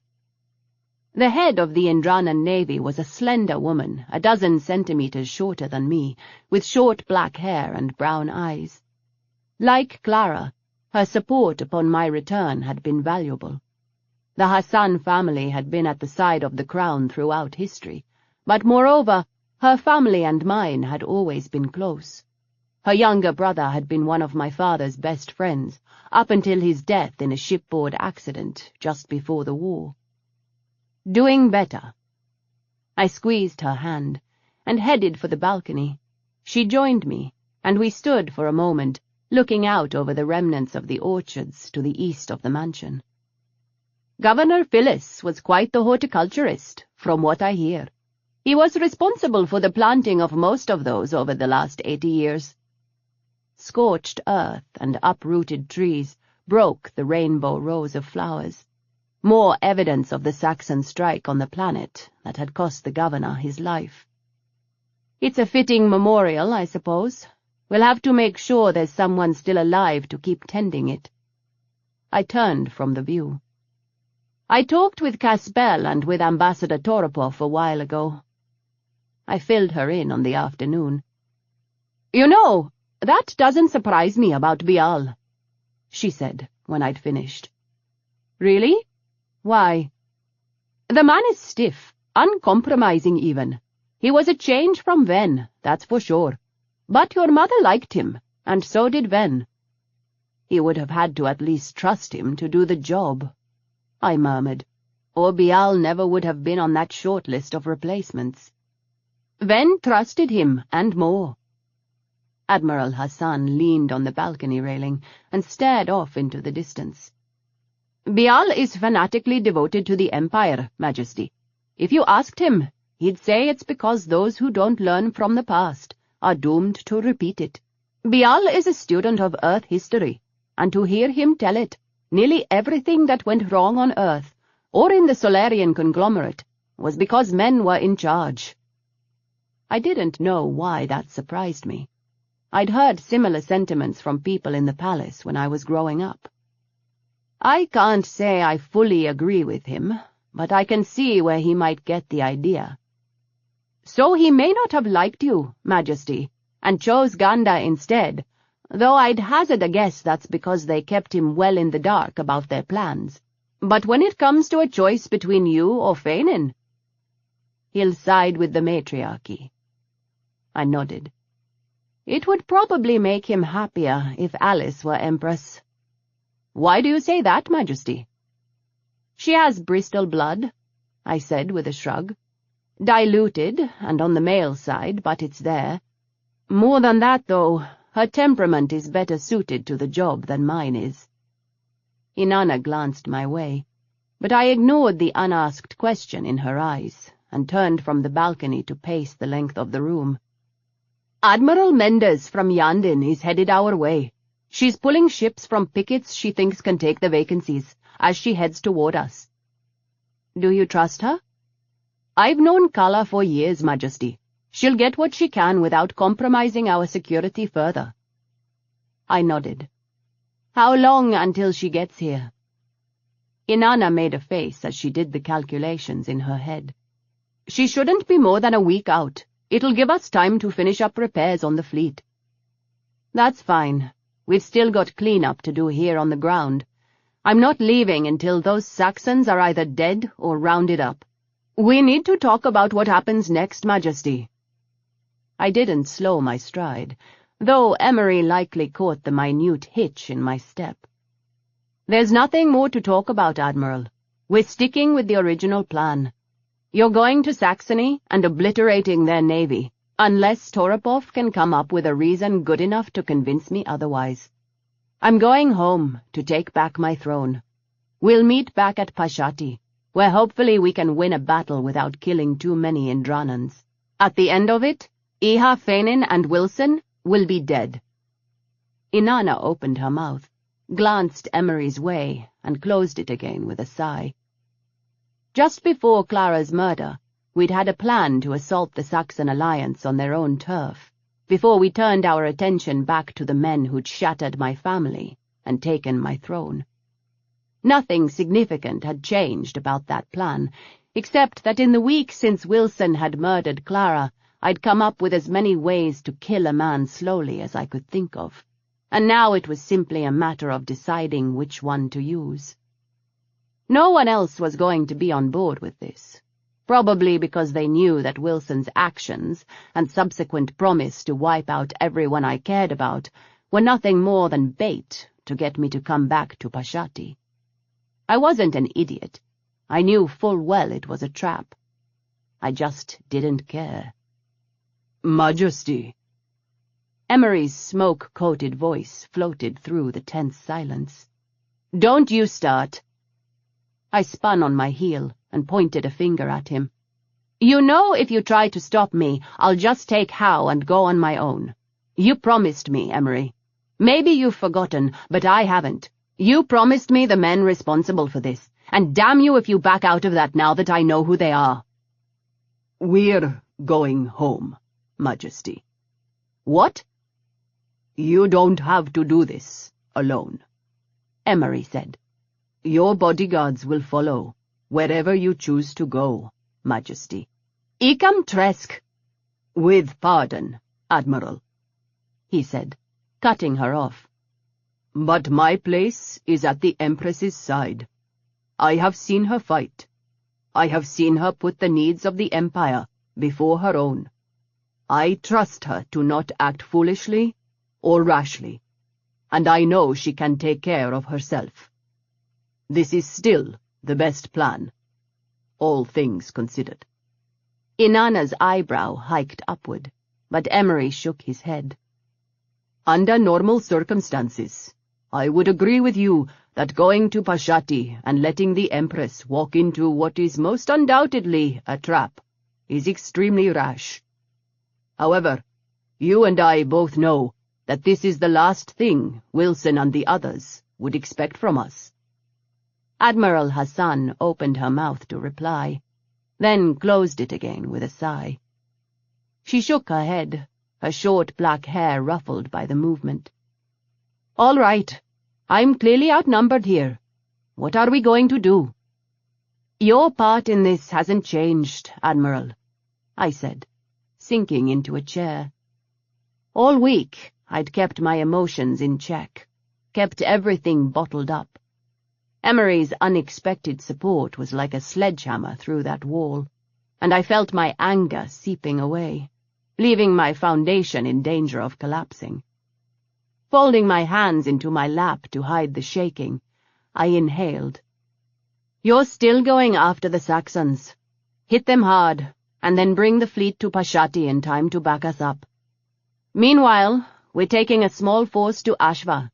The head of the Indranan Navy was a slender woman, a dozen centimeters shorter than me, with short black hair and brown eyes. Like Clara, her support upon my return had been valuable. The Hassan family had been at the side of the crown throughout history, but moreover, her family and mine had always been close. Her younger brother had been one of my father's best friends, up until his death in a shipboard accident just before the war. Doing better. I squeezed her hand and headed for the balcony. She joined me, and we stood for a moment, looking out over the remnants of the orchards to the east of the mansion. "Governor Phyllis was quite the horticulturist, from what I hear. He was responsible for the planting of most of those over the last 80 years. Scorched earth and uprooted trees broke the rainbow rows of flowers, more evidence of the Saxon strike on the planet that had cost the governor his life. It's a fitting memorial, I suppose. We'll have to make sure there's someone still alive to keep tending it." I turned from the view. "I talked with Caspel and with Ambassador Toropov a while ago." I filled her in on the afternoon. "You know, that doesn't surprise me about Bial," she said when I'd finished. "Really? Why?" "The man is stiff, uncompromising even. He was a change from Ven, that's for sure. But your mother liked him, and so did Ven." "He would have had to at least trust him to do the job," I murmured, "or Bial never would have been on that short list of replacements." "Ven trusted him, and more." Admiral Hassan leaned on the balcony railing and stared off into the distance. "Bial is fanatically devoted to the Empire, Majesty. If you asked him, he'd say it's because those who don't learn from the past are doomed to repeat it. Bial is a student of Earth history, and to hear him tell it, nearly everything that went wrong on Earth, or in the Solarian conglomerate, was because men were in charge." I didn't know why that surprised me. I'd heard similar sentiments from people in the palace when I was growing up. I can't say I fully agree with him, but I can see where he might get the idea. "So he may not have liked you, Majesty, and chose Ganda instead, though I'd hazard a guess that's because they kept him well in the dark about their plans. But when it comes to a choice between you or Feinin, he'll side with the matriarchy." I nodded. "It would probably make him happier if Alice were Empress." "Why do you say that, Majesty?" "She has Bristol blood," I said with a shrug. "Diluted, and on the male side, but it's there. More than that, though, her temperament is better suited to the job than mine is." Inanna glanced my way, but I ignored the unasked question in her eyes and turned from the balcony to pace the length of the room. "Admiral Mendes from Yandin is headed our way. She's pulling ships from pickets she thinks can take the vacancies as she heads toward us." "Do you trust her?" "I've known Kala for years, Majesty. She'll get what she can without compromising our security further." I nodded. "How long until she gets here?" Inanna made a face as she did the calculations in her head. "She shouldn't be more than a week out. It'll give us time to finish up repairs on the fleet." "That's fine. We've still got cleanup to do here on the ground. I'm not leaving until those Saxons are either dead or rounded up. We need to talk about what happens next, Majesty." I didn't slow my stride, though Emery likely caught the minute hitch in my step. "There's nothing more to talk about, Admiral. We're sticking with the original plan. You're going to Saxony and obliterating their navy, unless Toropov can come up with a reason good enough to convince me otherwise. I'm going home to take back my throne. We'll meet back at Pashati, where hopefully we can win a battle without killing too many Indranans. At the end of it, Iha, Feinin, and Wilson will be dead." Inanna opened her mouth, glanced Emery's way, and closed it again with a sigh. Just before Clara's murder, we'd had a plan to assault the Saxon alliance on their own turf, before we turned our attention back to the men who'd shattered my family and taken my throne. Nothing significant had changed about that plan, except that in the week since Wilson had murdered Clara, I'd come up with as many ways to kill a man slowly as I could think of, and now it was simply a matter of deciding which one to use. No one else was going to be on board with this, probably because they knew that Wilson's actions and subsequent promise to wipe out everyone I cared about were nothing more than bait to get me to come back to Pashati. I wasn't an idiot. I knew full well it was a trap. I just didn't care. "Majesty." Emery's smoke-coated voice floated through the tense silence. "Don't you start." I spun on my heel and pointed a finger at him. "You know if you try to stop me, I'll just take How and go on my own. You promised me, Emery. Maybe you've forgotten, but I haven't. You promised me the men responsible for this, and damn you if you back out of that now that I know who they are." "We're going home, Majesty." "What?" "You don't have to do this alone," Emery said. "Your bodyguards will follow wherever you choose to go, Majesty." "Icam tresk." "With pardon, Admiral," he said, cutting her off. "But my place is at the Empress's side. I have seen her fight. I have seen her put the needs of the Empire before her own. I trust her to not act foolishly or rashly, and I know she can take care of herself. This is still the best plan, all things considered." Inanna's eyebrow hiked upward, but Emery shook his head. "Under normal circumstances, I would agree with you that going to Pashati and letting the Empress walk into what is most undoubtedly a trap is extremely rash. However, you and I both know that this is the last thing Wilson and the others would expect from us." Admiral Hassan opened her mouth to reply, then closed it again with a sigh. She shook her head, her short black hair ruffled by the movement. "All right. I'm clearly outnumbered here. What are we going to do?" "Your part in this hasn't changed, Admiral," I said, sinking into a chair. All week, I'd kept my emotions in check, kept everything bottled up. Emery's unexpected support was like a sledgehammer through that wall, and I felt my anger seeping away, leaving my foundation in danger of collapsing. Folding my hands into my lap to hide the shaking, I inhaled. "You're still going after the Saxons. Hit them hard, and then bring the fleet to Pashati in time to back us up. Meanwhile, we're taking a small force to Ashva.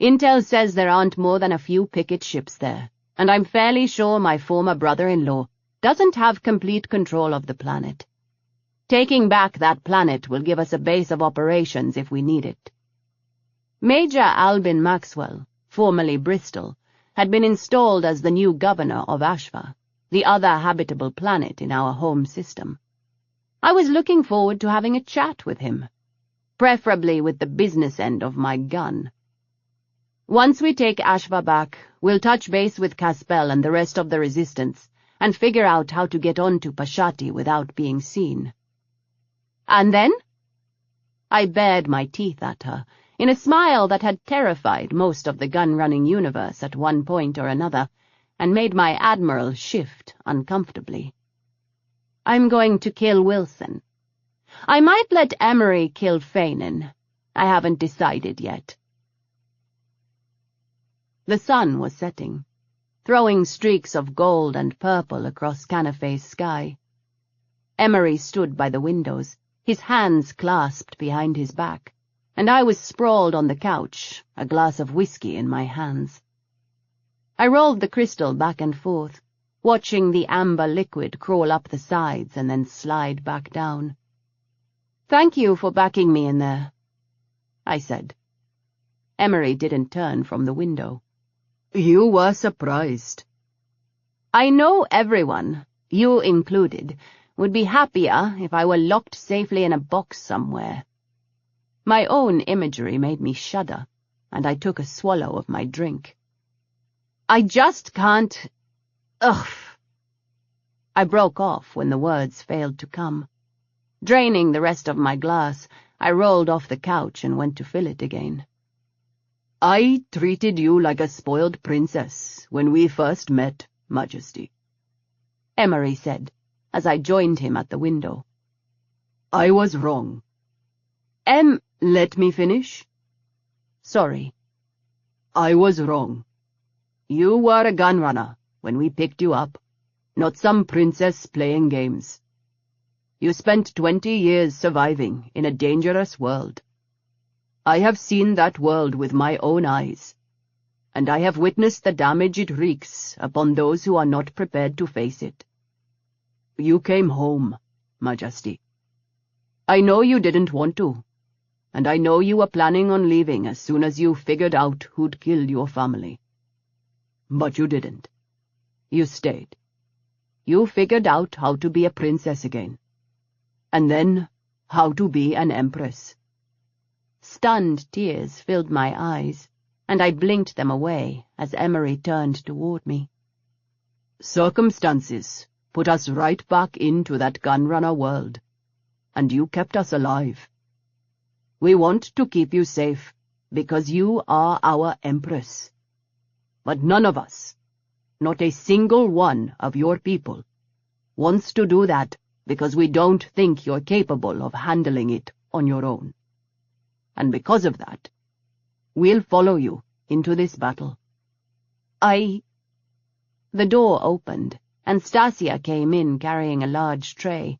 Intel says there aren't more than a few picket ships there, and I'm fairly sure my former brother-in-law doesn't have complete control of the planet. Taking back that planet will give us a base of operations if we need it." Major Albin Maxwell, formerly Bristol, had been installed as the new governor of Ashva, the other habitable planet in our home system. I was looking forward to having a chat with him, preferably with the business end of my gun. "Once we take Ashva back, we'll touch base with Caspel and the rest of the resistance, and figure out how to get on to Pashati without being seen." "And then?" I bared my teeth at her, in a smile that had terrified most of the gun-running universe at one point or another, and made my admiral shift uncomfortably. "I'm going to kill Wilson. I might let Emery kill Fanon. I haven't decided yet." The sun was setting, throwing streaks of gold and purple across Canafe's sky. Emery stood by the windows, his hands clasped behind his back, and I was sprawled on the couch, a glass of whiskey in my hands. I rolled the crystal back and forth, watching the amber liquid crawl up the sides and then slide back down. "Thank you for backing me in there," I said. Emery didn't turn from the window. "You were surprised." "I know everyone, you included, would be happier if I were locked safely in a box somewhere." My own imagery made me shudder, and I took a swallow of my drink. "I just can't— Ugh!" I broke off when the words failed to come. Draining the rest of my glass, I rolled off the couch and went to fill it again. "I treated you like a spoiled princess when we first met, Majesty," Emery said, as I joined him at the window. "I was wrong." Let me finish?" "Sorry. I was wrong. You were a gunrunner when we picked you up, not some princess playing games. You spent 20 years surviving in a dangerous world, I have seen that world with my own eyes, and I have witnessed the damage it wreaks upon those who are not prepared to face it. You came home, Majesty. I know you didn't want to, and I know you were planning on leaving as soon as you figured out who'd killed your family. But you didn't. You stayed. You figured out how to be a princess again, and then how to be an empress. Stunned tears filled my eyes, and I blinked them away as Emery turned toward me. Circumstances put us right back into that Gunrunner world, and you kept us alive. We want to keep you safe, because you are our empress. But none of us, not a single one of your people, wants to do that because we don't think you're capable of handling it on your own. And because of that, we'll follow you into this battle. The door opened, and Stasia came in carrying a large tray.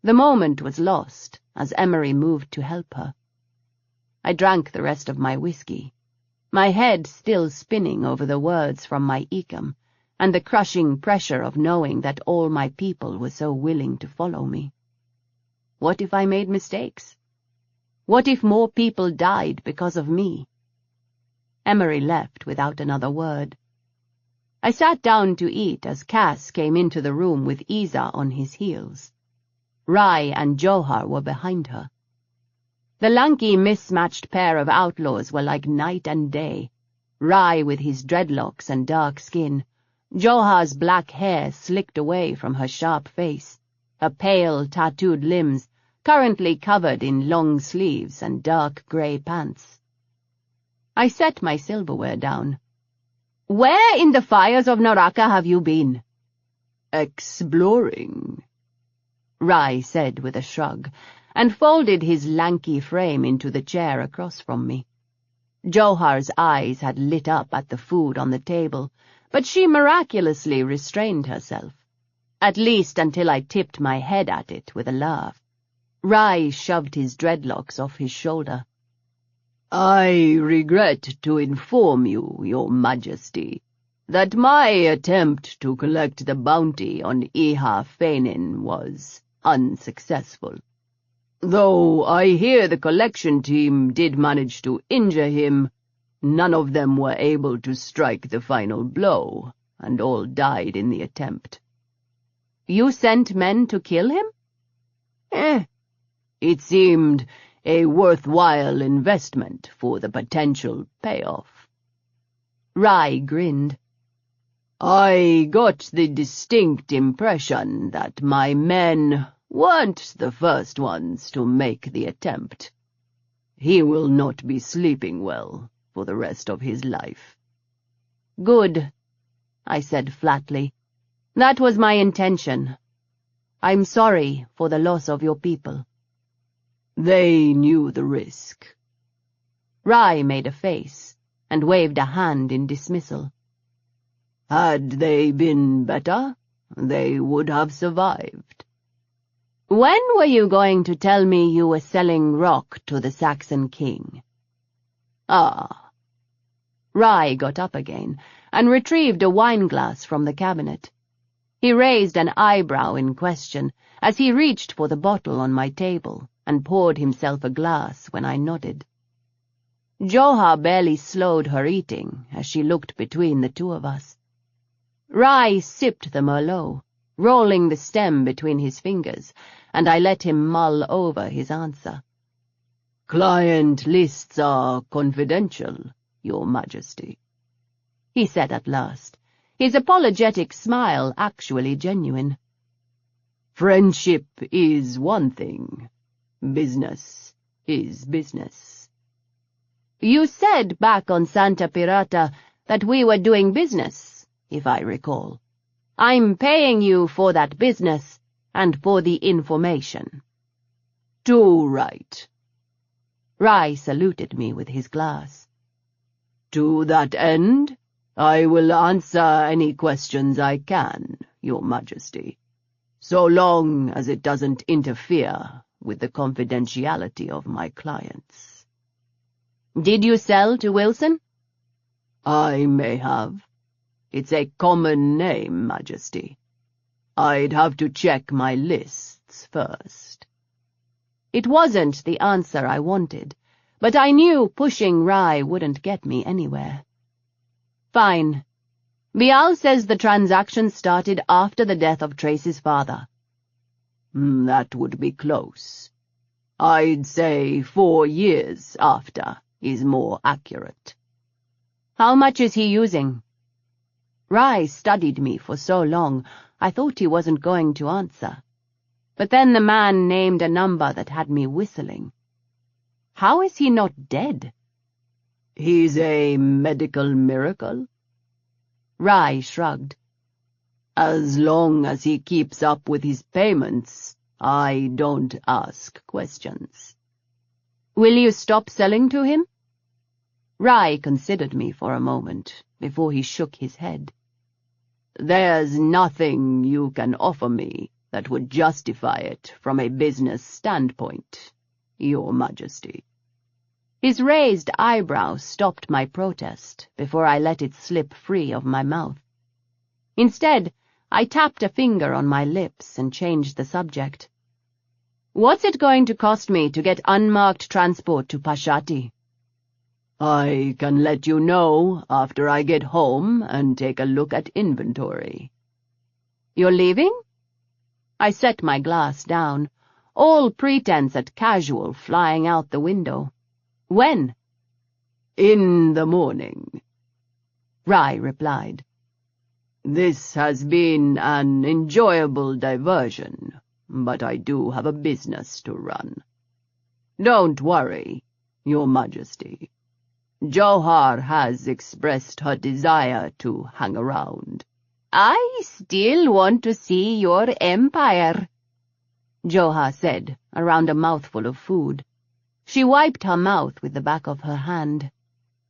The moment was lost as Emery moved to help her. I drank the rest of my whiskey, my head still spinning over the words from my ecum, and the crushing pressure of knowing that all my people were so willing to follow me. What if I made mistakes? What if more people died because of me? Emery left without another word. I sat down to eat as Cass came into the room with Isa on his heels. Rai and Johar were behind her. The lanky, mismatched pair of outlaws were like night and day, Rai with his dreadlocks and dark skin, Johar's black hair slicked away from her sharp face, her pale, tattooed limbs currently covered in long sleeves and dark grey pants. I set my silverware down. "Where in the fires of Naraka have you been?" "Exploring," Rai said with a shrug, and folded his lanky frame into the chair across from me. Johar's eyes had lit up at the food on the table, but she miraculously restrained herself, at least until I tipped my head at it with a laugh. Rai shoved his dreadlocks off his shoulder. "I regret to inform you, Your Majesty, that my attempt to collect the bounty on Iha Fenin was unsuccessful. Though I hear the collection team did manage to injure him, none of them were able to strike the final blow, and all died in the attempt." "You sent men to kill him?" It seemed a worthwhile investment for the potential payoff." Rai grinned. "I got the distinct impression that my men weren't the first ones to make the attempt. He will not be sleeping well for the rest of his life." "Good," I said flatly. "That was my intention. I'm sorry for the loss of your people." "They knew the risk." Rai made a face and waved a hand in dismissal. "Had they been better, they would have survived." "When were you going to tell me you were selling rock to the Saxon king?" "Ah." Rai got up again and retrieved a wineglass from the cabinet. He raised an eyebrow in question as he reached for the bottle on my table and poured himself a glass when I nodded. Johar barely slowed her eating as she looked between the two of us. Rai sipped the Merlot, rolling the stem between his fingers, and I let him mull over his answer. "Client lists are confidential, Your Majesty," he said at last, his apologetic smile actually genuine. "Friendship is one thing. Business is business." "You said back on Santa Pirata that we were doing business, if I recall. I'm paying you for that business and for the information." "Too right." Rai saluted me with his glass. "To that end, I will answer any questions I can, Your Majesty, so long as it doesn't interfere with the confidentiality of my clients." Did you sell to Wilson? I may have. It's a common name, Majesty. I'd have to check my lists first. It wasn't the answer I wanted, but I knew pushing Rye wouldn't get me anywhere. Fine. Bial says the transaction started after the death of Trace's father. That would be close. I'd say 4 years after is more accurate. How much is he using? Rye studied me for so long, I thought he wasn't going to answer. But then the man named a number that had me whistling. How is he not dead? He's a medical miracle? Rye shrugged. As long as he keeps up with his payments, I don't ask questions. Will you stop selling to him? Rye considered me for a moment before he shook his head. There's nothing you can offer me that would justify it from a business standpoint, Your Majesty. His raised eyebrow stopped my protest before I let it slip free of my mouth. Instead, I tapped a finger on my lips and changed the subject. What's it going to cost me to get unmarked transport to Pashati? I can let you know after I get home and take a look at inventory. You're leaving? I set my glass down, all pretense at casual flying out the window. When? In the morning, Rye replied. This has been an enjoyable diversion, but I do have a business to run. Don't worry, Your Majesty. Johar has expressed her desire to hang around. I still want to see your empire, Johar said, around a mouthful of food. She wiped her mouth with the back of her hand.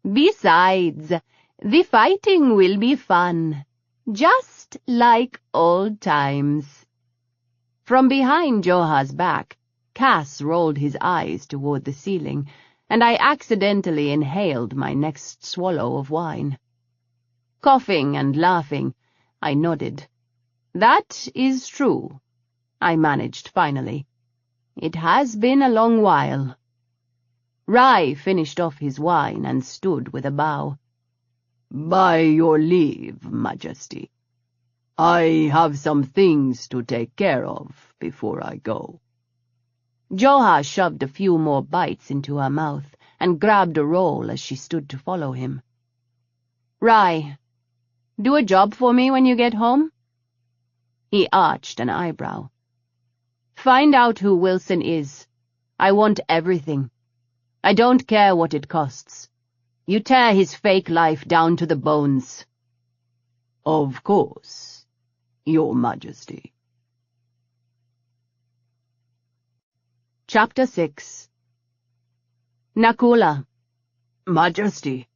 Besides, the fighting will be fun, just like old times. From behind Johar's back, Cass rolled his eyes toward the ceiling, and I accidentally inhaled my next swallow of wine. Coughing and laughing, I nodded. That is true, I managed finally. It has been a long while. Rye finished off his wine and stood with a bow. By your leave, Majesty. I have some things to take care of before I go. Johar shoved a few more bites into her mouth and grabbed a roll as she stood to follow him. Rye, do a job for me when you get home? He arched an eyebrow. Find out who Wilson is. I want everything. I don't care what it costs. You tear his fake life down to the bones. Of course, Your Majesty. Chapter 6. Nakula. Majesty.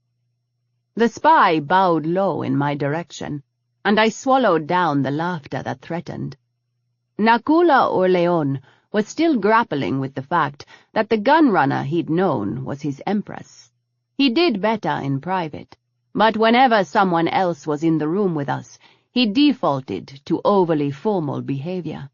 The spy bowed low in my direction, and I swallowed down the laughter that threatened. Nakula Orleon was still grappling with the fact that the gunrunner he'd known was his empress. He did better in private, but whenever someone else was in the room with us, he defaulted to overly formal behavior.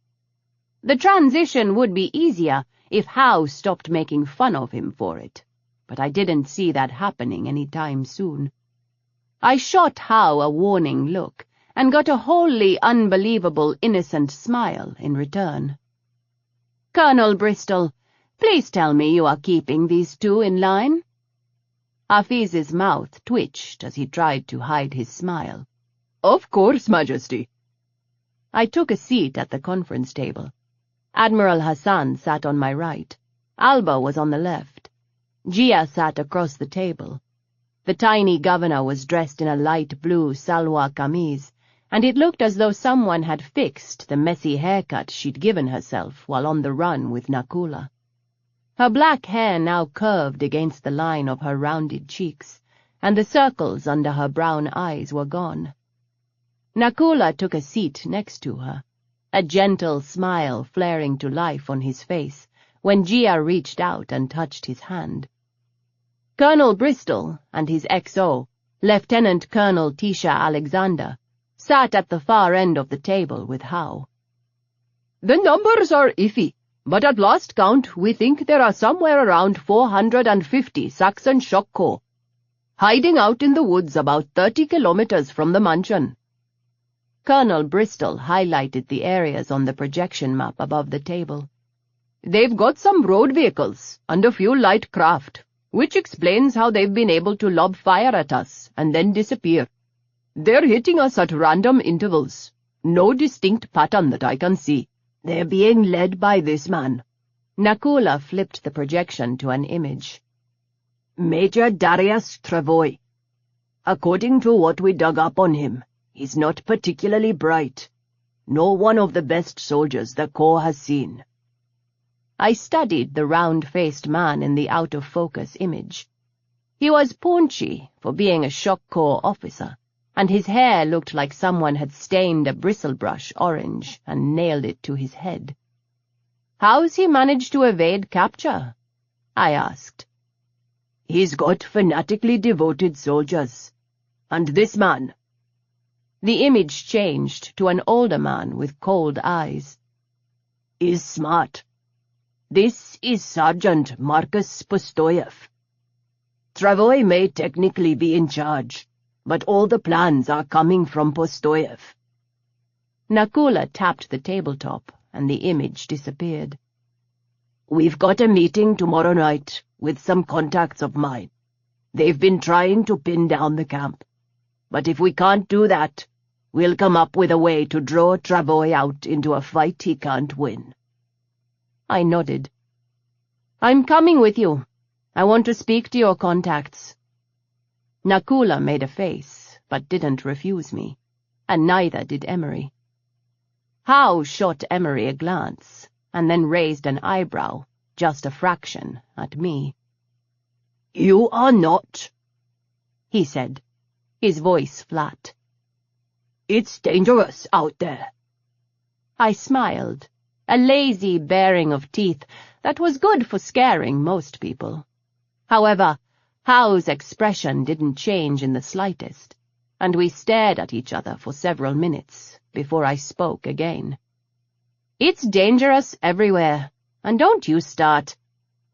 The transition would be easier if Howe stopped making fun of him for it, but I didn't see that happening any time soon. I shot Howe a warning look and got a wholly unbelievable innocent smile in return. Colonel Bristol, please tell me you are keeping these two in line. Hafiz's mouth twitched as he tried to hide his smile. Of course, Majesty. I took a seat at the conference table. Admiral Hassan sat on my right. Alba was on the left. Gia sat across the table. The tiny governor was dressed in a light blue salwar kameez, and it looked as though someone had fixed the messy haircut she'd given herself while on the run with Nakula. Her black hair now curved against the line of her rounded cheeks, and the circles under her brown eyes were gone. Nakula took a seat next to her, a gentle smile flaring to life on his face when Gia reached out and touched his hand. Colonel Bristol and his XO, Lieutenant Colonel Tisha Alexander, sat at the far end of the table with Howe. The numbers are iffy, but at last count we think there are somewhere around 450 Saxon shock corps, hiding out in the woods about 30 kilometers from the mansion. Colonel Bristol highlighted the areas on the projection map above the table. They've got some road vehicles and a few light craft, which explains how they've been able to lob fire at us and then disappear. They're hitting us at random intervals. No distinct pattern that I can see. They're being led by this man. Nakula flipped the projection to an image. Major Darius Travoy. According to what we dug up on him, he's not particularly bright. Nor one of the best soldiers the Corps has seen. I studied the round-faced man in the out-of-focus image. He was paunchy for being a shock corps officer, and his hair looked like someone had stained a bristlebrush orange and nailed it to his head. "How's he managed to evade capture?" I asked. "He's got fanatically devoted soldiers. And this man—" The image changed to an older man with cold eyes. "Is smart. This is Sergeant Marcus Postoyev. Travoy may technically be in charge, but all the plans are coming from Postoyev." Nakula tapped the tabletop, and the image disappeared. "We've got a meeting tomorrow night with some contacts of mine. They've been trying to pin down the camp. But if we can't do that, we'll come up with a way to draw Travoy out into a fight he can't win." I nodded. "I'm coming with you. I want to speak to your contacts." Nakula made a face, but didn't refuse me, and neither did Emery. Howe shot Emery a glance, and then raised an eyebrow, just a fraction, at me. "You are not," he said, his voice flat. "It's dangerous out there." I smiled, a lazy baring of teeth that was good for scaring most people. However, Howe's expression didn't change in the slightest, and we stared at each other for several minutes before I spoke again. "It's dangerous everywhere, and don't you start.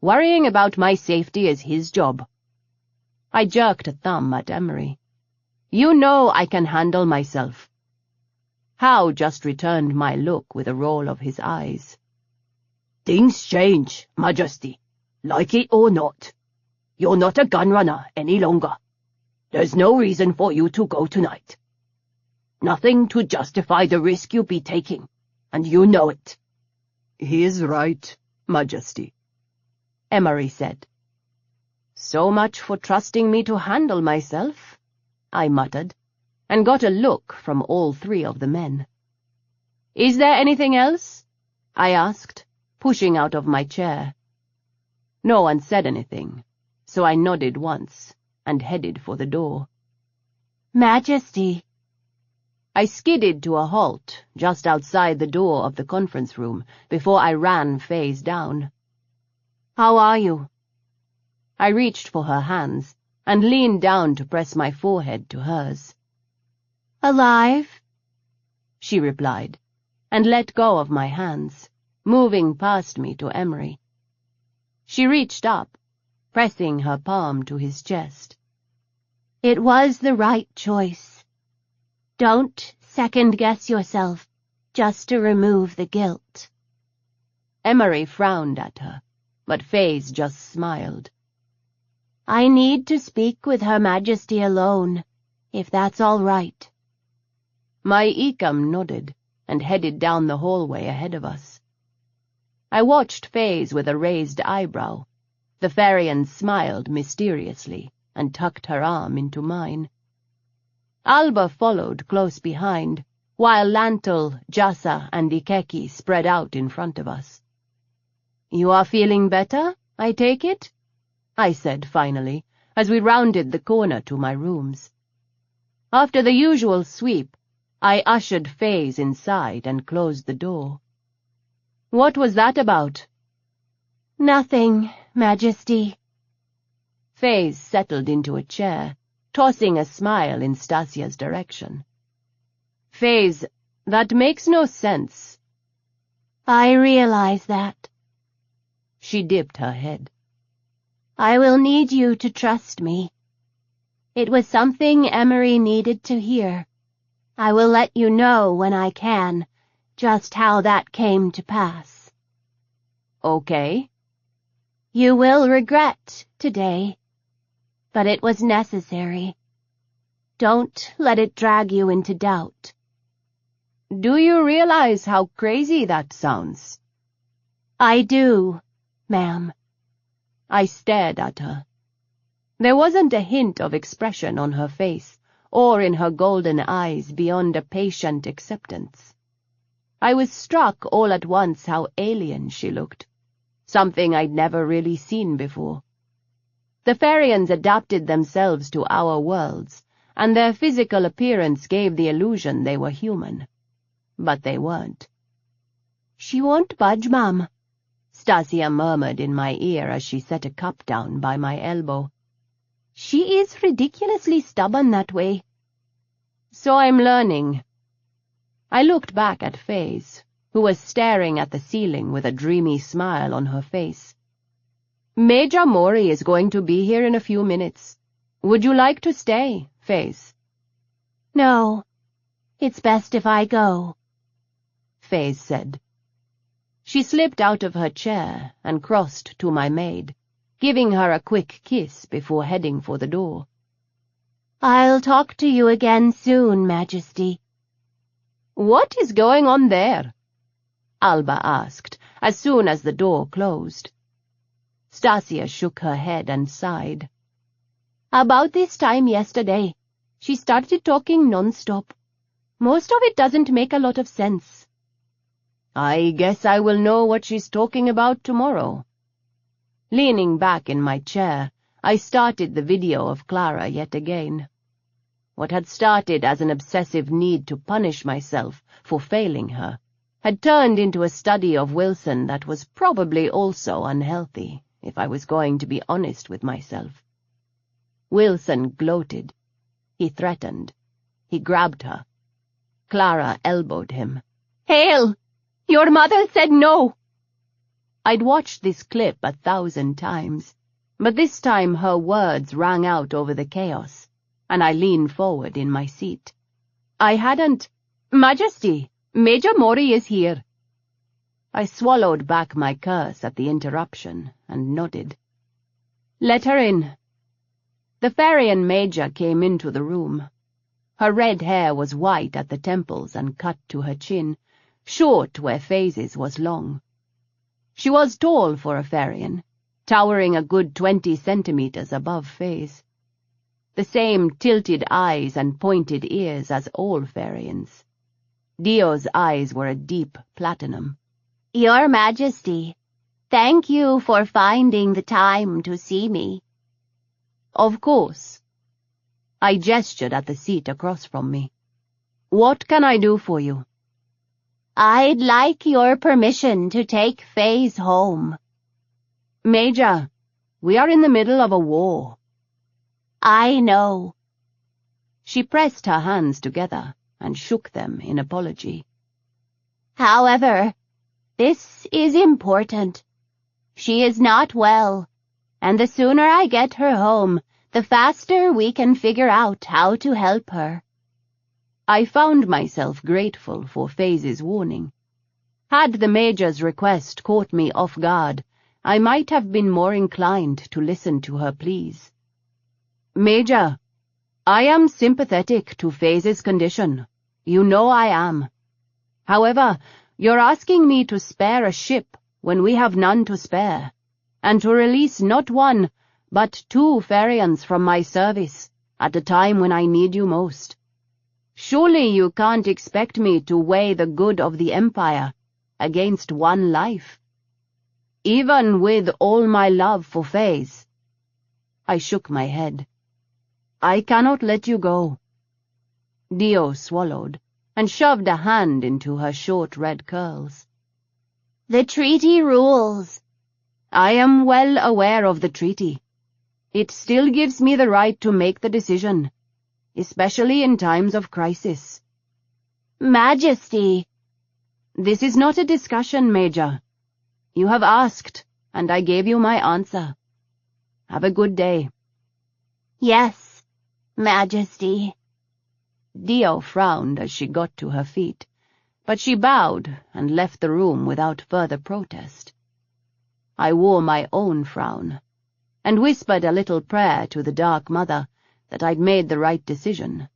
Worrying about my safety is his job." I jerked a thumb at Emery. "You know I can handle myself." Howe just returned my look with a roll of his eyes. "Things change, Majesty, like it or not. You're not a gunrunner any longer. There's no reason for you to go tonight. Nothing to justify the risk you'll be taking, and you know it." "He's right, Majesty," Emery said. "So much for trusting me to handle myself," I muttered, and got a look from all three of the men. "Is there anything else?" I asked, pushing out of my chair. No one said anything, so I nodded once and headed for the door. "Majesty." I skidded to a halt just outside the door of the conference room before I ran face down. "How are you?" I reached for her hands and leaned down to press my forehead to hers. "Alive?" she replied, and let go of my hands, moving past me to Emery. She reached up, pressing her palm to his chest. "It was the right choice. Don't second-guess yourself, just to remove the guilt." Emery frowned at her, but Faze just smiled. "I need to speak with Her Majesty alone, if that's all right." My Ecam nodded and headed down the hallway ahead of us. I watched Faze with a raised eyebrow. The Farian smiled mysteriously and tucked her arm into mine. Alba followed close behind, while Lantel, Jassa, and Ikeki spread out in front of us. "You are feeling better, I take it?" I said finally, as we rounded the corner to my rooms. After the usual sweep, I ushered Faze inside and closed the door. "What was that about?" "Nothing, Majesty." Faze settled into a chair, tossing a smile in Stasia's direction. Faze, that makes no sense. I realize that. She dipped her head. I will need you to trust me. It was something Emery needed to hear. I will let you know when I can just how that came to pass. Okay. You will regret today, but it was necessary. Don't let it drag you into doubt. Do you realize how crazy that sounds? I do, ma'am. I stared at her. There wasn't a hint of expression on her face or in her golden eyes beyond a patient acceptance. I was struck all at once how alien she looked, something I'd never really seen before. The Farians adapted themselves to our worlds, and their physical appearance gave the illusion they were human. But they weren't. She won't budge, ma'am, Stasia murmured in my ear as she set a cup down by my elbow. She is ridiculously stubborn that way. So I'm learning. I looked back at Faze, who was staring at the ceiling with a dreamy smile on her face. Major Mori is going to be here in a few minutes. Would you like to stay, Faze? No, it's best if I go, Faze said. She slipped out of her chair and crossed to my maid, giving her a quick kiss before heading for the door. I'll talk to you again soon, Majesty. What is going on there? Alba asked, as soon as the door closed. Stasia shook her head and sighed. About this time yesterday, she started talking non-stop. Most of it doesn't make a lot of sense. I guess I will know what she's talking about tomorrow. Leaning back in my chair, I started the video of Clara yet again. What had started as an obsessive need to punish myself for failing her had turned into a study of Wilson that was probably also unhealthy, if I was going to be honest with myself. Wilson gloated. He threatened. He grabbed her. Clara elbowed him. Hail! Your mother said no! I'd watched this clip 1,000 times, but this time her words rang out over the chaos, and I leaned forward in my seat. I hadn't— Majesty, Major Mori is here. I swallowed back my curse at the interruption and nodded. Let her in. The Farian Major came into the room. Her red hair was white at the temples and cut to her chin, short where Faze's was long. She was tall for a Farian, towering a good 20 centimeters above Faze. The same tilted eyes and pointed ears as all Farians. Dio's eyes were a deep platinum. Your Majesty, thank you for finding the time to see me. Of course. I gestured at the seat across from me. What can I do for you? I'd like your permission to take Faze home. Major, we are in the middle of a war. I know. She pressed her hands together and shook them in apology. However, this is important. She is not well, and the sooner I get her home, the faster we can figure out how to help her. I found myself grateful for Faze's warning. Had the Major's request caught me off guard, I might have been more inclined to listen to her pleas. Major, I am sympathetic to Faze's condition. You know I am. However, you're asking me to spare a ship when we have none to spare, and to release not one, but 2 Farians from my service at a time when I need you most. Surely you can't expect me to weigh the good of the Empire against one life. Even with all my love for Faze. I shook my head. I cannot let you go. Dio swallowed and shoved a hand into her short red curls. The treaty rules. I am well aware of the treaty. It still gives me the right to make the decision, especially in times of crisis. Majesty! This is not a discussion, Major. You have asked, and I gave you my answer. Have a good day. Yes, Majesty. Dio frowned as she got to her feet, but she bowed and left the room without further protest. I wore my own frown, and whispered a little prayer to the Dark Mother that I'd made the right decision,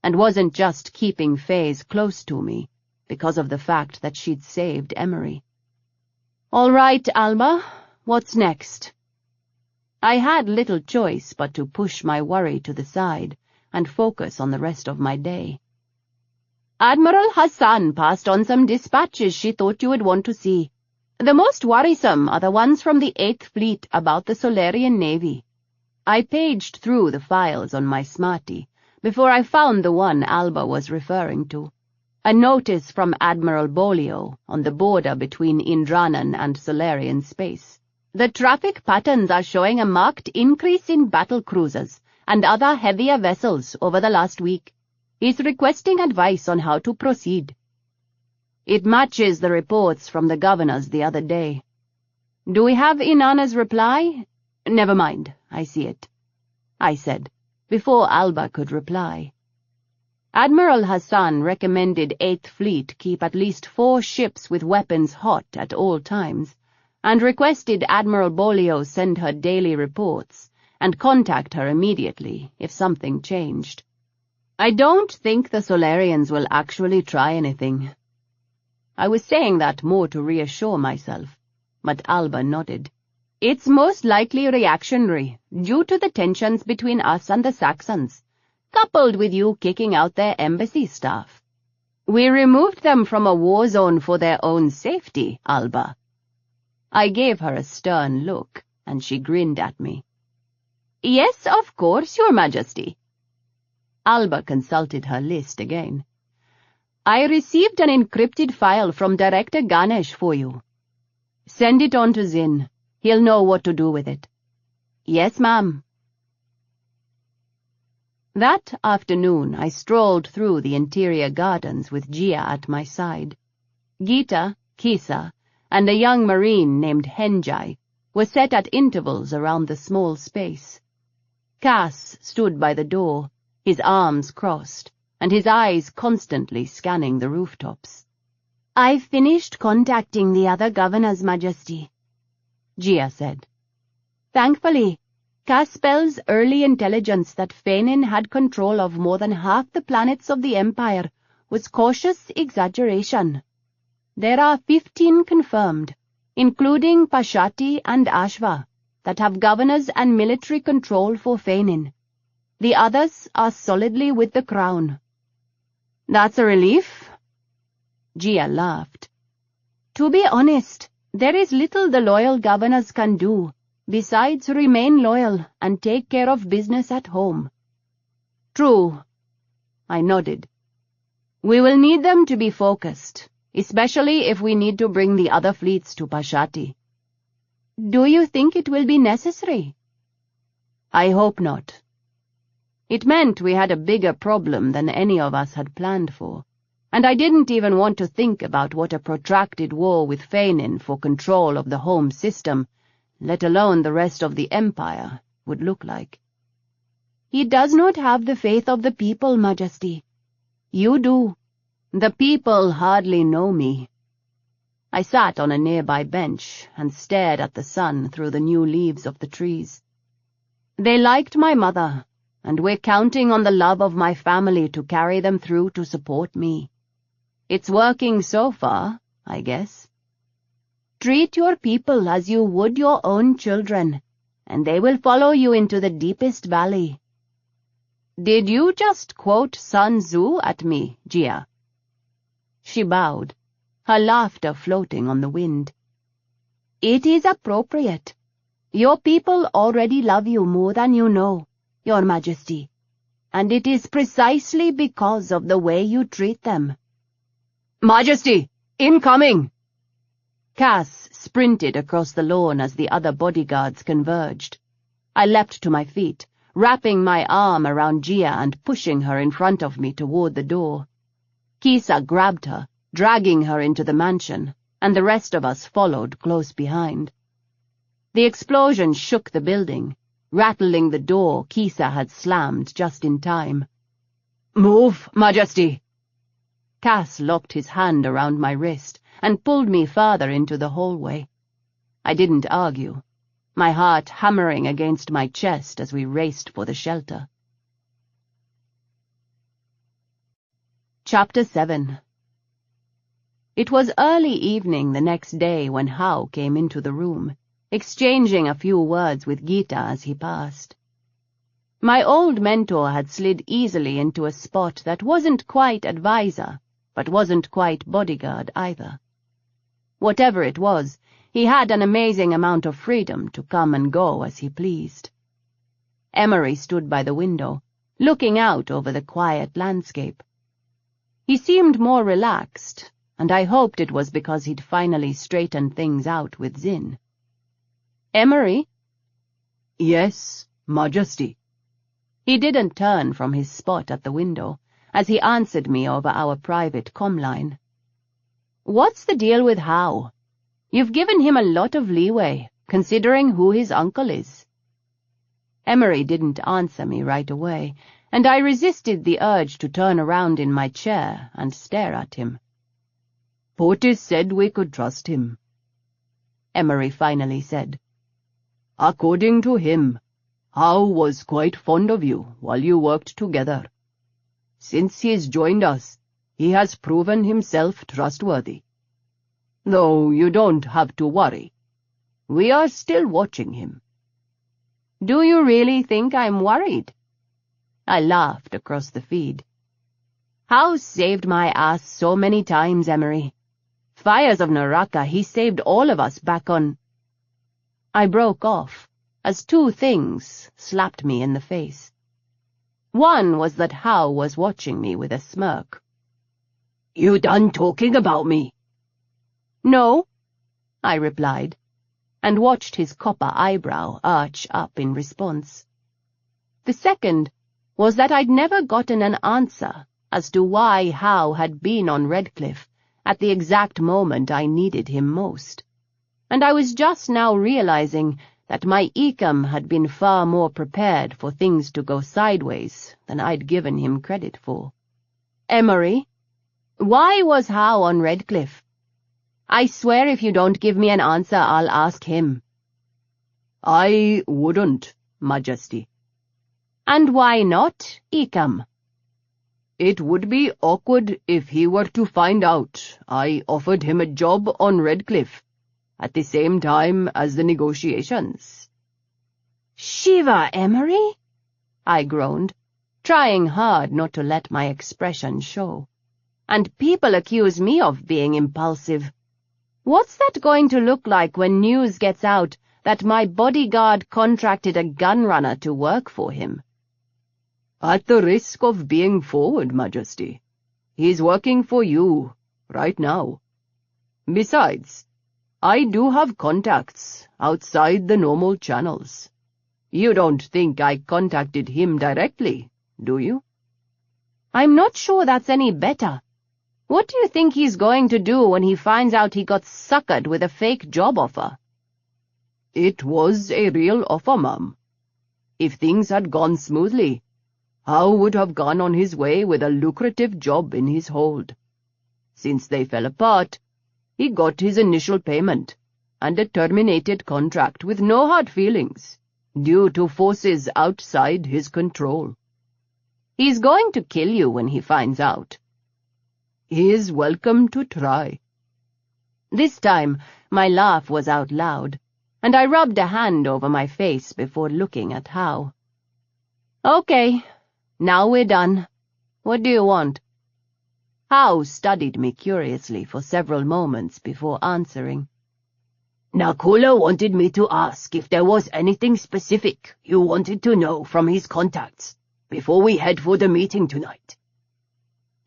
and wasn't just keeping Faze close to me because of the fact that she'd saved Emery. All right, Alba, what's next? I had little choice but to push my worry to the side and focus on the rest of my day. Admiral Hassan passed on some dispatches she thought you would want to see. The most worrisome are the ones from the 8th Fleet about the Solarian Navy. I paged through the files on my smarty before I found the one Alba was referring to. A notice from Admiral Bolio on the border between Indranan and Solarian space. The traffic patterns are showing a marked increase in battle cruisers and other heavier vessels over the last week. He's requesting advice on how to proceed. It matches the reports from the governors the other day. Do we have Inanna's reply? Never mind, I see it, I said, before Alba could reply. Admiral Hassan recommended 8th Fleet keep at least 4 ships with weapons hot at all times, and requested Admiral Bolio send her daily reports and contact her immediately if something changed. I don't think the Solarians will actually try anything. I was saying that more to reassure myself, but Alba nodded. It's most likely reactionary, due to the tensions between us and the Saxons, coupled with you kicking out their embassy staff. We removed them from a war zone for their own safety, Alba. I gave her a stern look, and she grinned at me. Yes, of course, Your Majesty. Alba consulted her list again. I received an encrypted file from Director Ganesh for you. Send it on to Zin. He'll know what to do with it. Yes, ma'am. That afternoon I strolled through the interior gardens with Gia at my side. Gita, Kisa, and a young marine named Henjai were set at intervals around the small space. Cass stood by the door, his arms crossed, and his eyes constantly scanning the rooftops. I've finished contacting the other governors, Majesty, Gia said. Thankfully, Cass spells early intelligence that Fenin had control of more than half the planets of the Empire was cautious exaggeration. There are 15 confirmed, including Pashati and Ashva, that have governors and military control for Fenin. The others are solidly with the crown. That's a relief? Gia laughed. To be honest, there is little the loyal governors can do, besides remain loyal and take care of business at home. True, I nodded. We will need them to be focused, especially if we need to bring the other fleets to Pashati. Do you think it will be necessary? I hope not. It meant we had a bigger problem than any of us had planned for, and I didn't even want to think about what a protracted war with Fenin for control of the home system, let alone the rest of the Empire, would look like. He does not have the faith of the people, Majesty. You do. The people hardly know me. I sat on a nearby bench and stared at the sun through the new leaves of the trees. They liked my mother, and we're counting on the love of my family to carry them through to support me. It's working so far, I guess. Treat your people as you would your own children, and they will follow you into the deepest valley. Did you just quote Sun Tzu at me, Gia? She bowed, her laughter floating on the wind. It is appropriate. Your people already love you more than you know, Your Majesty, and it is precisely because of the way you treat them. Majesty, incoming! Cass sprinted across the lawn as the other bodyguards converged. I leapt to my feet, wrapping my arm around Gia and pushing her in front of me toward the door. Kisa grabbed her, dragging her into the mansion, and the rest of us followed close behind. The explosion shook the building, rattling the door Kisa had slammed just in time. "Move, Majesty!" Cass locked his hand around my wrist and pulled me farther into the hallway. I didn't argue, my heart hammering against my chest as we raced for the shelter. Chapter 7. It was early evening the next day when Hao came into the room, exchanging a few words with Gita as he passed. My old mentor had slid easily into a spot that wasn't quite advisor, but wasn't quite bodyguard either. Whatever it was, he had an amazing amount of freedom to come and go as he pleased. Emery stood by the window, looking out over the quiet landscape. He seemed more relaxed, and I hoped it was because he'd finally straightened things out with Zin. "Emery?" "Yes, Majesty." He didn't turn from his spot at the window as he answered me over our private comm line. "What's the deal with Hao? You've given him a lot of leeway, considering who his uncle is." Emery didn't answer me right away, and I resisted the urge to turn around in my chair and stare at him. "Portis said we could trust him," Emery finally said. "According to him, Hao was quite fond of you while you worked together. Since he's joined us, he has proven himself trustworthy. Though you don't have to worry. We are still watching him." "Do you really think I'm worried?" I laughed across the feed. "Hao saved my ass so many times, Emery. Fires of Naraka, he saved all of us back on—" I broke off, as two things slapped me in the face. One was that Hao was watching me with a smirk. "You done talking about me?" "No," I replied, and watched his copper eyebrow arch up in response. The second was that I'd never gotten an answer as to why Hao had been on Redcliffe at the exact moment I needed him most, and I was just now realizing that my Ecom had been far more prepared for things to go sideways than I'd given him credit for. "Emery, why was Hao on Redcliffe? I swear if you don't give me an answer, I'll ask him." "I wouldn't, Majesty." "And why not, Ecom?" "It would be awkward if he were to find out I offered him a job on Redcliffe at the same time as the negotiations." "Shiva, Emery?" I groaned, trying hard not to let my expression show. "And people accuse me of being impulsive. What's that going to look like when news gets out that my bodyguard contracted a gunrunner to work for him?" "At the risk of being forward, Majesty, he's working for you right now. Besides, I do have contacts outside the normal channels. You don't think I contacted him directly, do you?" "I'm not sure that's any better. What do you think he's going to do when he finds out he got suckered with a fake job offer?" "It was a real offer, ma'am. If things had gone smoothly, Hao would have gone on his way with a lucrative job in his hold. Since they fell apart, he got his initial payment and a terminated contract with no hard feelings, due to forces outside his control." "He's going to kill you when he finds out." "He is welcome to try." This time, my laugh was out loud, and I rubbed a hand over my face before looking at Hao. "Okay, now we're done. What do you want?" Hao studied me curiously for several moments before answering. "Nakula wanted me to ask if there was anything specific you wanted to know from his contacts before we head for the meeting tonight."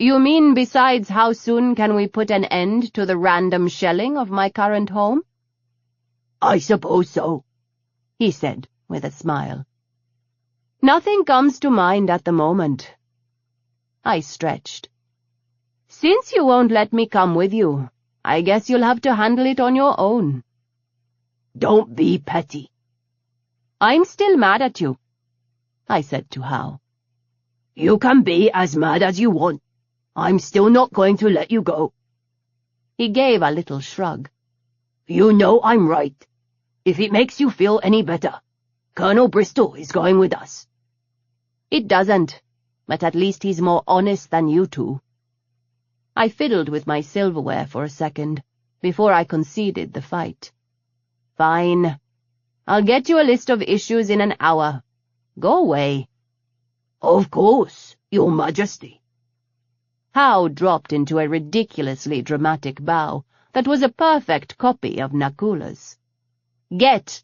"You mean besides how soon can we put an end to the random shelling of my current home?" "I suppose so," he said, with a smile. Nothing comes to mind at the moment. I stretched. Since you won't let me come with you, I guess you'll have to handle it on your own. Don't be petty. I'm still mad at you, I said to Hao. You can be as mad as you want. I'm still not going to let you go. He gave a little shrug. You know I'm right. If it makes you feel any better, Colonel Bristol is going with us. It doesn't, but at least he's more honest than you two. I fiddled with my silverware for a second, before I conceded the fight. Fine. I'll get you a list of issues in an hour. Go away. Of course, Your Majesty. Hao dropped into a ridiculously dramatic bow that was a perfect copy of Nakula's. Get!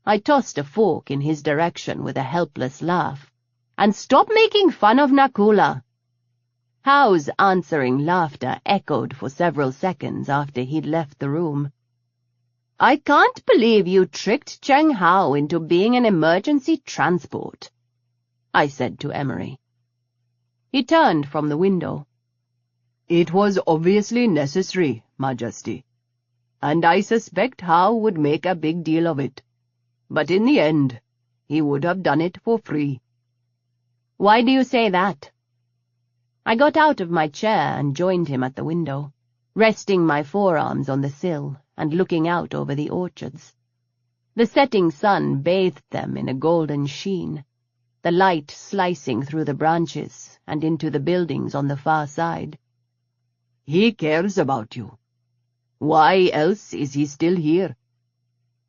I tossed a fork in his direction with a helpless laugh. And stop making fun of Nakula. Hao's answering laughter echoed for several seconds after he'd left the room. I can't believe you tricked Cheng Hao into being an emergency transport, I said to Emery. He turned from the window. It was obviously necessary, Majesty, and I suspect Hao would make a big deal of it. But in the end, he would have done it for free. Why do you say that? I got out of my chair and joined him at the window, resting my forearms on the sill and looking out over the orchards. The setting sun bathed them in a golden sheen, the light slicing through the branches and into the buildings on the far side. He cares about you. Why else is he still here?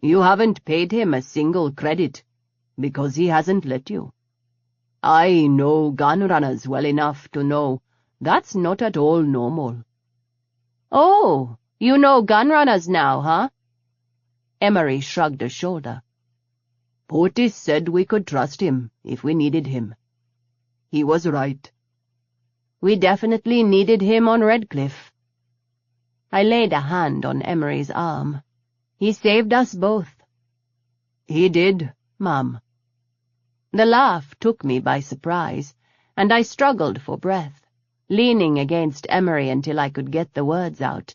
You haven't paid him a single credit, because he hasn't let you. I know gunrunners well enough to know that's not at all normal. Oh, you know gunrunners now, huh? Emery shrugged a shoulder. Portis said we could trust him if we needed him. He was right. We definitely needed him on Redcliffe. I laid a hand on Emery's arm. He saved us both. He did, Ma'am. The laugh took me by surprise, and I struggled for breath, leaning against Emery until I could get the words out.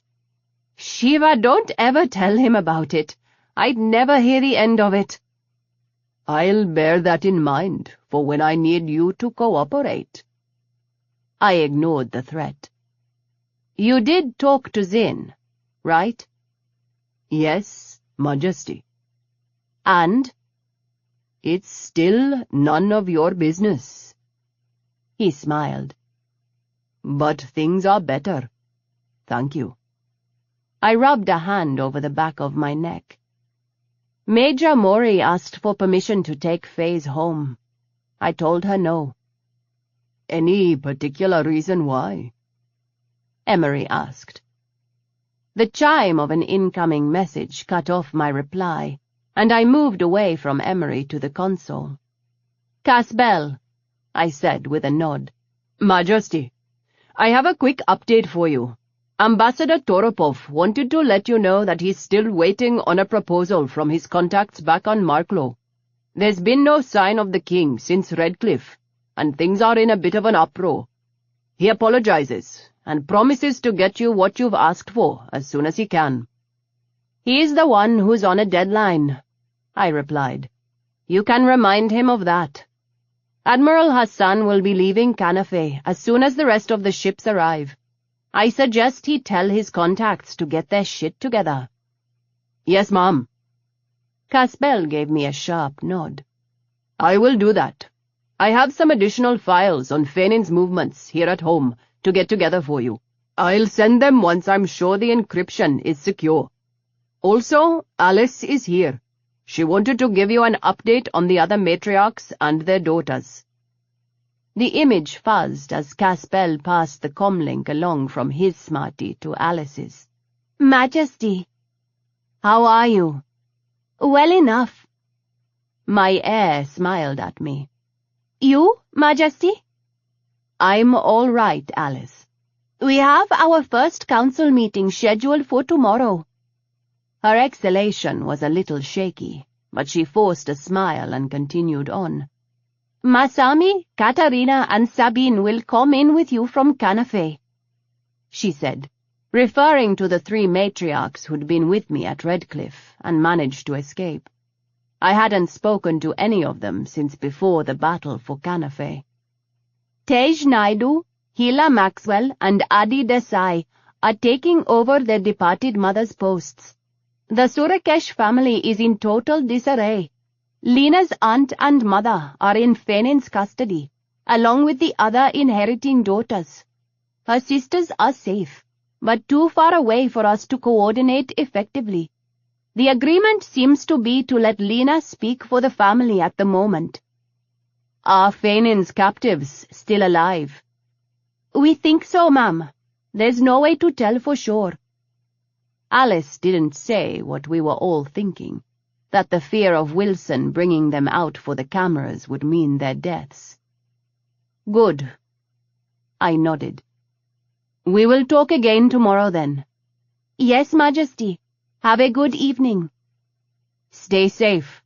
Shiva, don't ever tell him about it. I'd never hear the end of it. I'll bear that in mind for when I need you to cooperate. I ignored the threat. You did talk to Zin, right? Yes, Majesty. And? It's still none of your business. He smiled. But things are better. Thank you. I rubbed a hand over the back of my neck. Major Mori asked for permission to take Faze home. I told her no. Any particular reason why? Emery asked. The chime of an incoming message cut off my reply, and I moved away from Emery to the console. Casbell, I said with a nod. Majesty, I have a quick update for you. Ambassador Toropov wanted to let you know that he's still waiting on a proposal from his contacts back on Marklow. There's been no sign of the king since Redcliffe, and things are in a bit of an uproar. He apologizes and promises to get you what you've asked for as soon as he can. He's the one who's on a deadline, I replied. You can remind him of that. Admiral Hassan will be leaving Canafe as soon as the rest of the ships arrive. I suggest he tell his contacts to get their shit together. Yes, Ma'am. Casbell gave me a sharp nod. I will do that. I have some additional files on Fenin's movements here at home to get together for you. I'll send them once I'm sure the encryption is secure. Also, Alice is here. She wanted to give you an update on the other matriarchs and their daughters. The image fuzzed as Casbell passed the comlink along from his smarty to Alice's. Majesty. How are you? Well enough. My heir smiled at me. You, Majesty? I'm all right, Alice. We have our first council meeting scheduled for tomorrow. Her exhalation was a little shaky, but she forced a smile and continued on. Masami, Katarina, and Sabine will come in with you from Canafe, she said, referring to the 3 matriarchs who'd been with me at Redcliffe and managed to escape. I hadn't spoken to any of them since before the battle for Canafe. Tej Naidu, Hila Maxwell, and Adi Desai are taking over their departed mother's posts. The Surakesh family is in total disarray. Lena's aunt and mother are in Fenin's custody, along with the other inheriting daughters. Her sisters are safe, but too far away for us to coordinate effectively. The agreement seems to be to let Lena speak for the family at the moment. Are Fenin's captives still alive? We think so, ma'am. There's no way to tell for sure. Alice didn't say what we were all thinking, that the fear of Wilson bringing them out for the cameras would mean their deaths. Good. I nodded. We will talk again tomorrow then. Yes, Majesty. Have a good evening. Stay safe.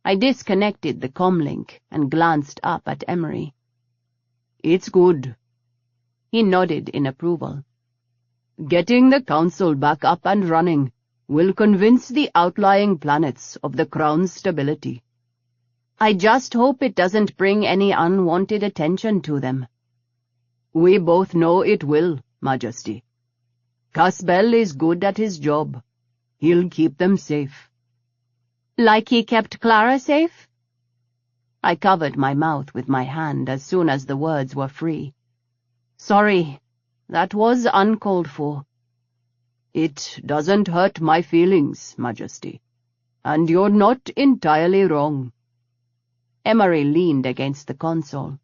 I disconnected the comlink and glanced up at Emery. It's good. He nodded in approval. Getting the council back up and running will convince the outlying planets of the Crown's stability. I just hope it doesn't bring any unwanted attention to them. We both know it will, Majesty. Casbel is good at his job. He'll keep them safe. Like he kept Clara safe? I covered my mouth with my hand as soon as the words were free. Sorry, that was uncalled for. It doesn't hurt my feelings, Majesty, and you're not entirely wrong. Emery leaned against the console.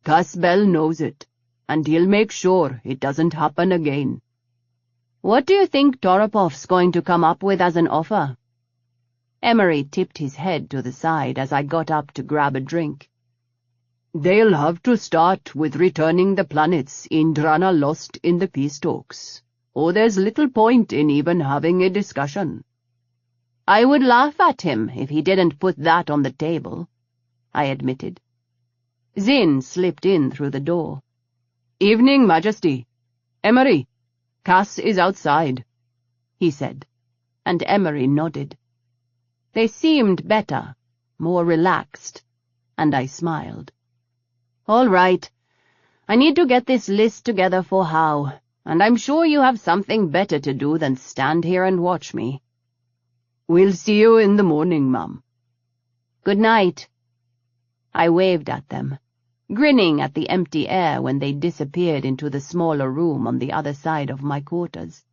Casbel knows it, and he'll make sure it doesn't happen again. What do you think Toropov's going to come up with as an offer? Emery tipped his head to the side as I got up to grab a drink. They'll have to start with returning the planets Indrana lost in the peace talks, or there's little point in even having a discussion. I would laugh at him if he didn't put that on the table, I admitted. Zin slipped in through the door. Evening, Majesty. Emery, Cass is outside, he said, and Emery nodded. They seemed better, more relaxed, and I smiled. All right. I need to get this list together for Howe, and I'm sure you have something better to do than stand here and watch me. We'll see you in the morning, Mum. Good night. I waved at them, grinning at the empty air when they disappeared into the smaller room on the other side of my quarters.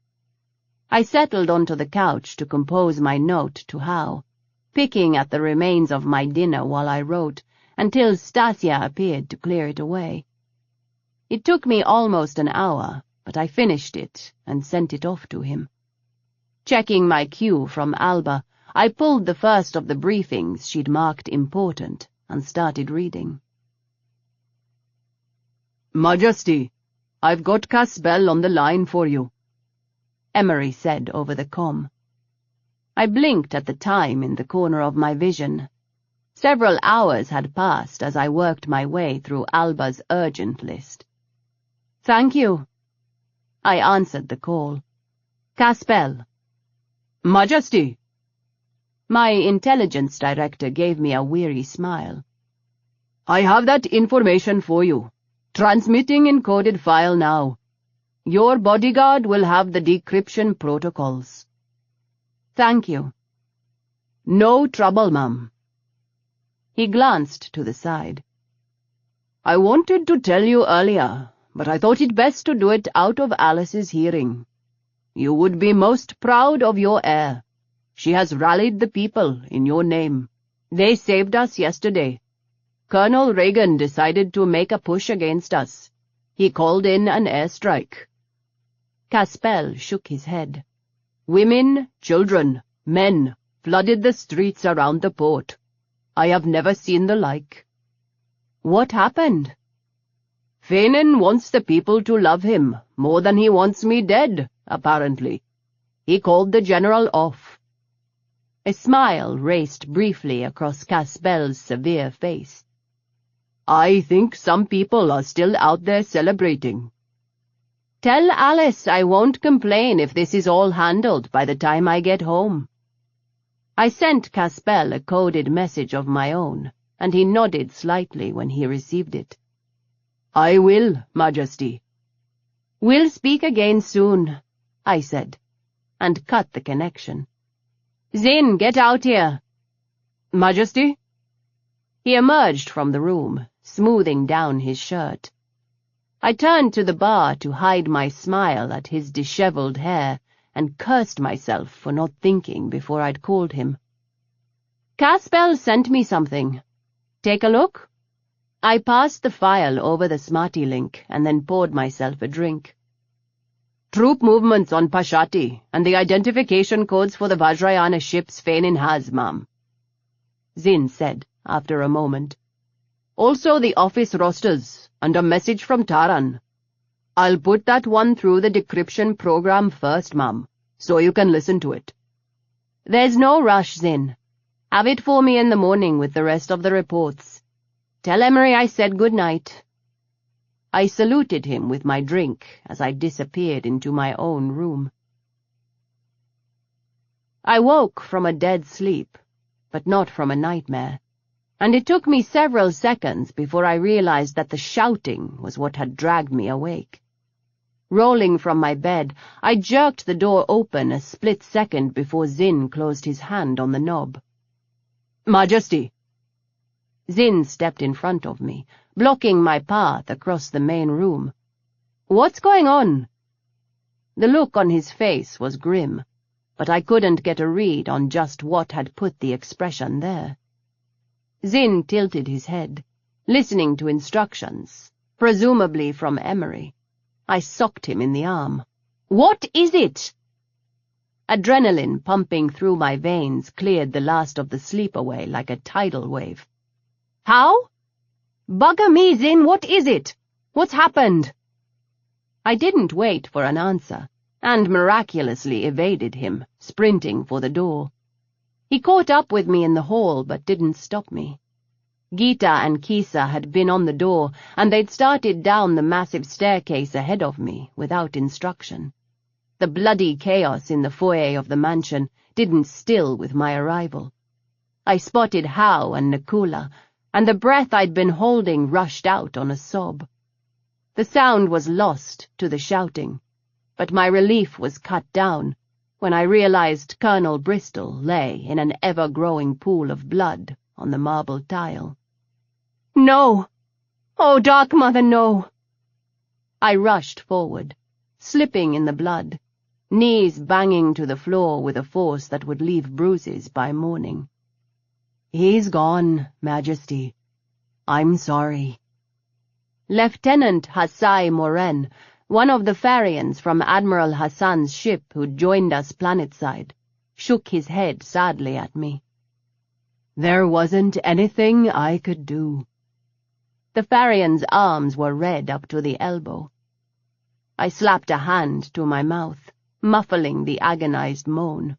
I settled onto the couch to compose my note to Howe, picking at the remains of my dinner while I wrote, until Stasia appeared to clear it away. It took me almost an hour, but I finished it and sent it off to him. Checking my cue from Alba, I pulled the first of the briefings she'd marked important and started reading. Majesty, I've got Casbel on the line for you, Emery said over the comm. I blinked at the time in the corner of my vision. Several hours had passed as I worked my way through Alba's urgent list. Thank you. I answered the call. Casbel. Majesty. My intelligence director gave me a weary smile. I have that information for you. Transmitting encoded file now. Your bodyguard will have the decryption protocols. Thank you. No trouble, ma'am. He glanced to the side. I wanted to tell you earlier, but I thought it best to do it out of Alice's hearing. You would be most proud of your heir. She has rallied the people in your name. They saved us yesterday. Colonel Reagan decided to make a push against us. He called in an airstrike. Casbel shook his head. Women, children, men flooded the streets around the port. I have never seen the like. What happened? Fenin wants the people to love him more than he wants me dead, apparently. He called the general off. A smile raced briefly across Caspel's severe face. I think some people are still out there celebrating. Tell Alice I won't complain if this is all handled by the time I get home. I sent Caspel a coded message of my own, and he nodded slightly when he received it. I will, Majesty. We'll speak again soon, I said, and cut the connection. Zin, get out here. Majesty? He emerged from the room, smoothing down his shirt. I turned to the bar to hide my smile at his disheveled hair and cursed myself for not thinking before I'd called him. Caspel sent me something. Take a look. I passed the file over the smarty link and then poured myself a drink. Troop movements on Pashati and the identification codes for the Vajrayana ships Fainin has, ma'am, Zin said after a moment. Also the office rosters and a message from Taran. I'll put that one through the decryption program first, ma'am, so you can listen to it. There's no rush, Zin. Have it for me in the morning with the rest of the reports. Tell Emery I said good night. I saluted him with my drink as I disappeared into my own room. I woke from a dead sleep, but not from a nightmare, and it took me several seconds before I realized that the shouting was what had dragged me awake. Rolling from my bed, I jerked the door open a split second before Zin closed his hand on the knob. Majesty! Zin stepped in front of me, blocking my path across the main room. What's going on? The look on his face was grim, but I couldn't get a read on just what had put the expression there. Zin tilted his head, listening to instructions, presumably from Emery. I socked him in the arm. What is it? Adrenaline pumping through my veins cleared the last of the sleep away like a tidal wave. How? Bugger me, Zin, what is it? What's happened? I didn't wait for an answer, and miraculously evaded him, sprinting for the door. He caught up with me in the hall, but didn't stop me. Gita and Kisa had been on the door, and they'd started down the massive staircase ahead of me, without instruction. The bloody chaos in the foyer of the mansion didn't still with my arrival. I spotted Hao and Nakula, and the breath I'd been holding rushed out on a sob. The sound was lost to the shouting, but my relief was cut down when I realized Colonel Bristol lay in an ever-growing pool of blood on the marble tile. No! Oh, Dark Mother, no! I rushed forward, slipping in the blood, knees banging to the floor with a force that would leave bruises by morning. He's gone, Majesty. I'm sorry. Lieutenant Hassai Moren, one of the Farians from Admiral Hassan's ship who joined us planetside, shook his head sadly at me. There wasn't anything I could do. The Farian's arms were red up to the elbow. I slapped a hand to my mouth, muffling the agonized moan.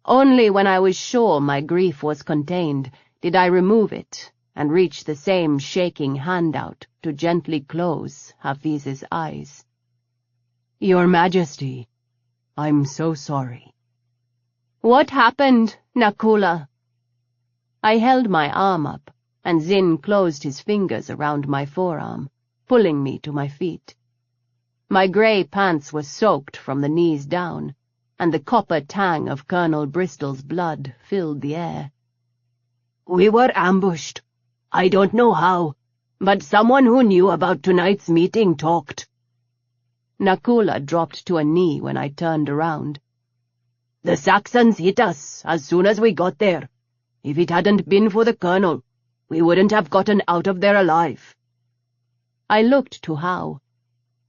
Only when I was sure my grief was contained did I remove it and reach the same shaking hand out to gently close Hafiz's eyes. Your Majesty, I'm so sorry. What happened, Nakula? I held my arm up, and Zin closed his fingers around my forearm, pulling me to my feet. My grey pants were soaked from the knees down, and the copper tang of Colonel Bristol's blood filled the air. We were ambushed. I don't know how, but someone who knew about tonight's meeting talked. Nakula dropped to a knee when I turned around. The Saxons hit us as soon as we got there. If it hadn't been for the colonel, we wouldn't have gotten out of there alive. I looked to Hao.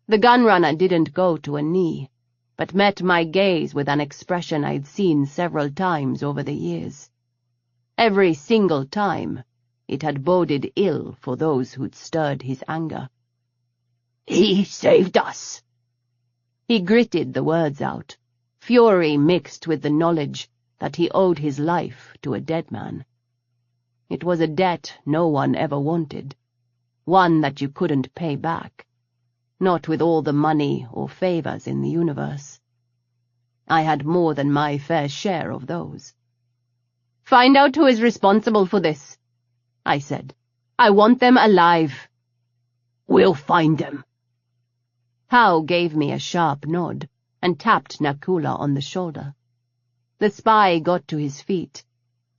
The gunrunner didn't go to a knee, but met my gaze with an expression I'd seen several times over the years. Every single time, it had boded ill for those who'd stirred his anger. He saved us. He gritted the words out, fury mixed with the knowledge that he owed his life to a dead man. It was a debt no one ever wanted, one that you couldn't pay back, not with all the money or favors in the universe. I had more than my fair share of those. "Find out who is responsible for this," I said. "I want them alive." "We'll find them." Hao gave me a sharp nod and tapped Nakula on the shoulder. The spy got to his feet,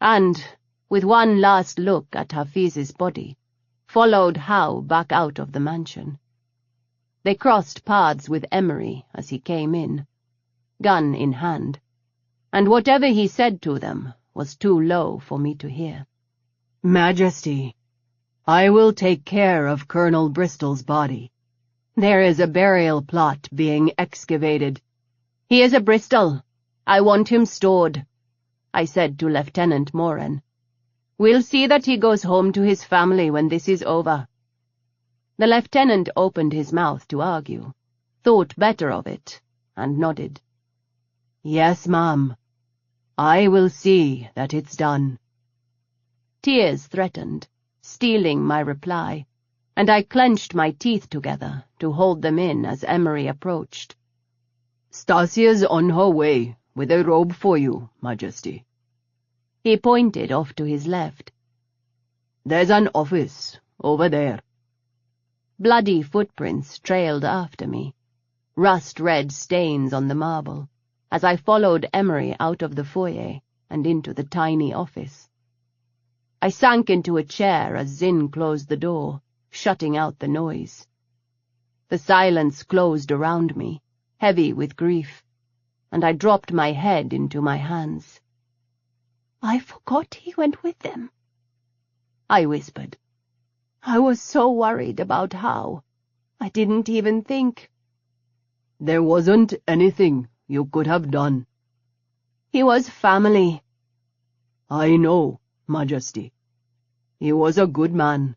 and, with one last look at Hafiz's body, followed Hao back out of the mansion. They crossed paths with Emery as he came in, gun in hand, and whatever he said to them was too low for me to hear. "Majesty, I will take care of Colonel Bristol's body. There is a burial plot being excavated." "He is a Bristol. I want him stored," I said to Lieutenant Moran. "We'll see that he goes home to his family when this is over." The lieutenant opened his mouth to argue, thought better of it, and nodded. "Yes, ma'am. I will see that it's done." Tears threatened, stealing my reply, and I clenched my teeth together to hold them in as Emery approached. "Stasia's on her way with a robe for you, Majesty." He pointed off to his left. "There's an office over there." Bloody footprints trailed after me, rust-red stains on the marble, as I followed Emery out of the foyer and into the tiny office. I sank into a chair as Zin closed the door, shutting out the noise. The silence closed around me, heavy with grief, and I dropped my head into my hands. "I forgot he went with them," I whispered. "I was so worried about Hao. I didn't even think." "There wasn't anything you could have done." "He was family." "I know, Majesty. He was a good man."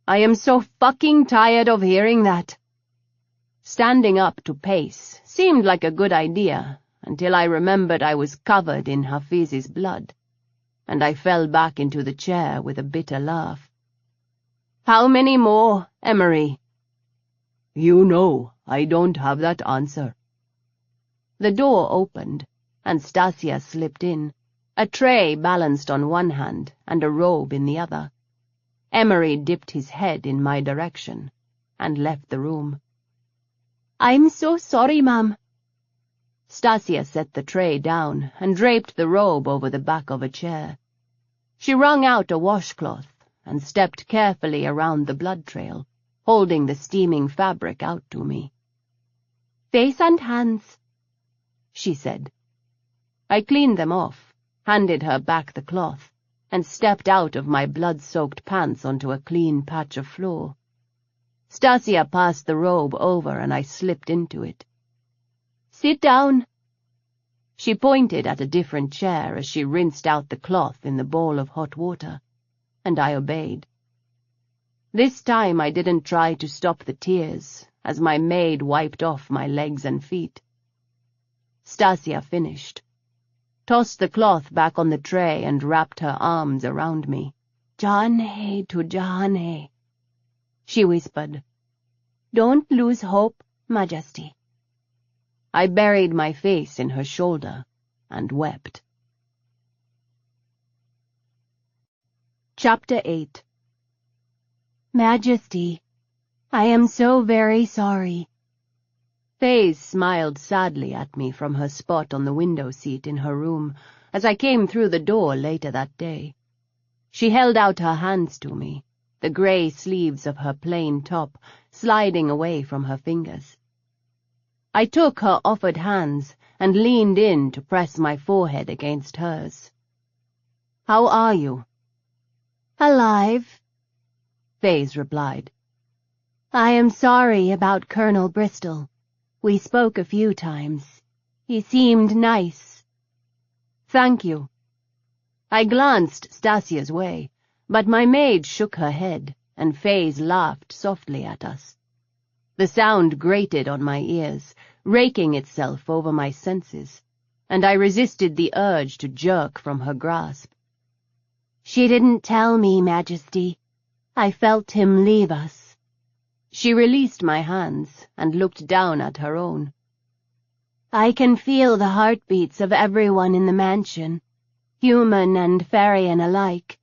I am so fucking tired of hearing that. Standing up to pace seemed like a good idea until I remembered I was covered in Hafiz's blood, and I fell back into the chair with a bitter laugh. "How many more, Emery?" "You know I don't have that answer." The door opened, and Stasia slipped in, a tray balanced on one hand and a robe in the other. Emery dipped his head in my direction and left the room. "I'm so sorry, Mum." Stasia set the tray down and draped the robe over the back of a chair. She wrung out a washcloth and stepped carefully around the blood trail, holding the steaming fabric out to me. "Face and hands," she said. I cleaned them off, handed her back the cloth, and stepped out of my blood-soaked pants onto a clean patch of floor. Stasia passed the robe over and I slipped into it. "Sit down." She pointed at a different chair as she rinsed out the cloth in the bowl of hot water, and I obeyed. This time I didn't try to stop the tears as my maid wiped off my legs and feet. Stasia finished, tossed the cloth back on the tray and wrapped her arms around me. "Jahan to Jahan," she whispered. "Don't lose hope, Majesty." I buried my face in her shoulder and wept. Chapter 8. "Majesty, I am so very sorry." Faze smiled sadly at me from her spot on the window seat in her room as I came through the door later that day. She held out her hands to me, the grey sleeves of her plain top sliding away from her fingers. I took her offered hands and leaned in to press my forehead against hers. "How are you?" "Alive," Faze replied. "I am sorry about Colonel Bristol. We spoke a few times. He seemed nice." "Thank you." I glanced Stasia's way, but my maid shook her head, and Faze laughed softly at us. The sound grated on my ears, raking itself over my senses. and I resisted the urge to jerk from her grasp. She didn't tell me, Majesty. I felt him leave us. She released my hands and looked down at her own. I can feel the heartbeats of everyone in the mansion, human and Ferian alike.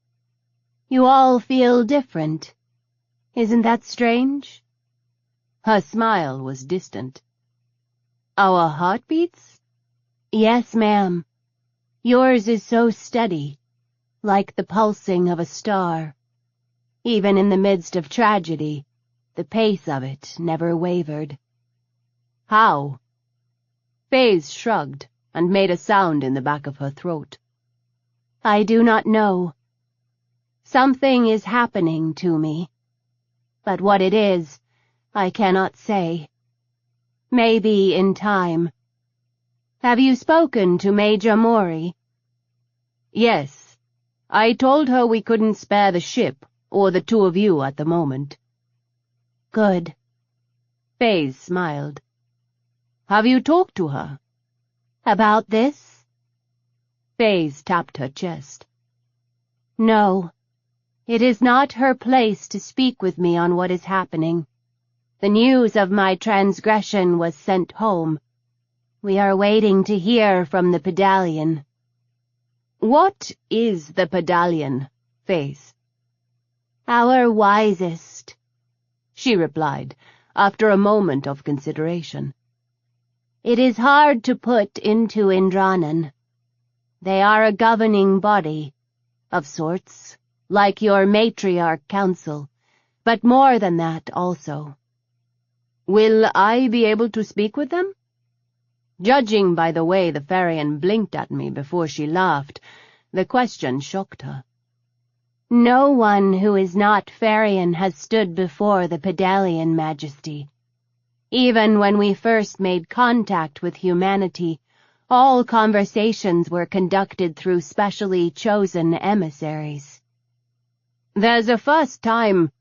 You all feel different. Isn't that strange? Her smile was distant. Our heartbeats? Yes, ma'am. Yours is so steady, like the pulsing of a star. Even in the midst of tragedy, the pace of it never wavered. How? Faze shrugged and made a sound in the back of her throat. I do not know. Something is happening to me. But what it is, I cannot say. Maybe in time. Have you spoken to Major Mori? Yes. I told her we couldn't spare the ship or the two of you at the moment. Good. Faze smiled. Have you talked to her? About this? Faze tapped her chest. No. It is not her place to speak with me on what is happening. The news of my transgression was sent home. We are waiting to hear from the Pedalion. What is the Pedalion, Faze? Our wisest, she replied, after a moment of consideration. It is hard to put into Indranan. They are a governing body, of sorts, like your matriarch council, but more than that also. Will I be able to speak with them? Judging by the way the Ferian blinked at me before she laughed, the question shocked her. No one who is not Ferian has stood before the Pedalion, Majesty. Even when we first made contact with humanity, all conversations were conducted through specially chosen emissaries. There's a first time.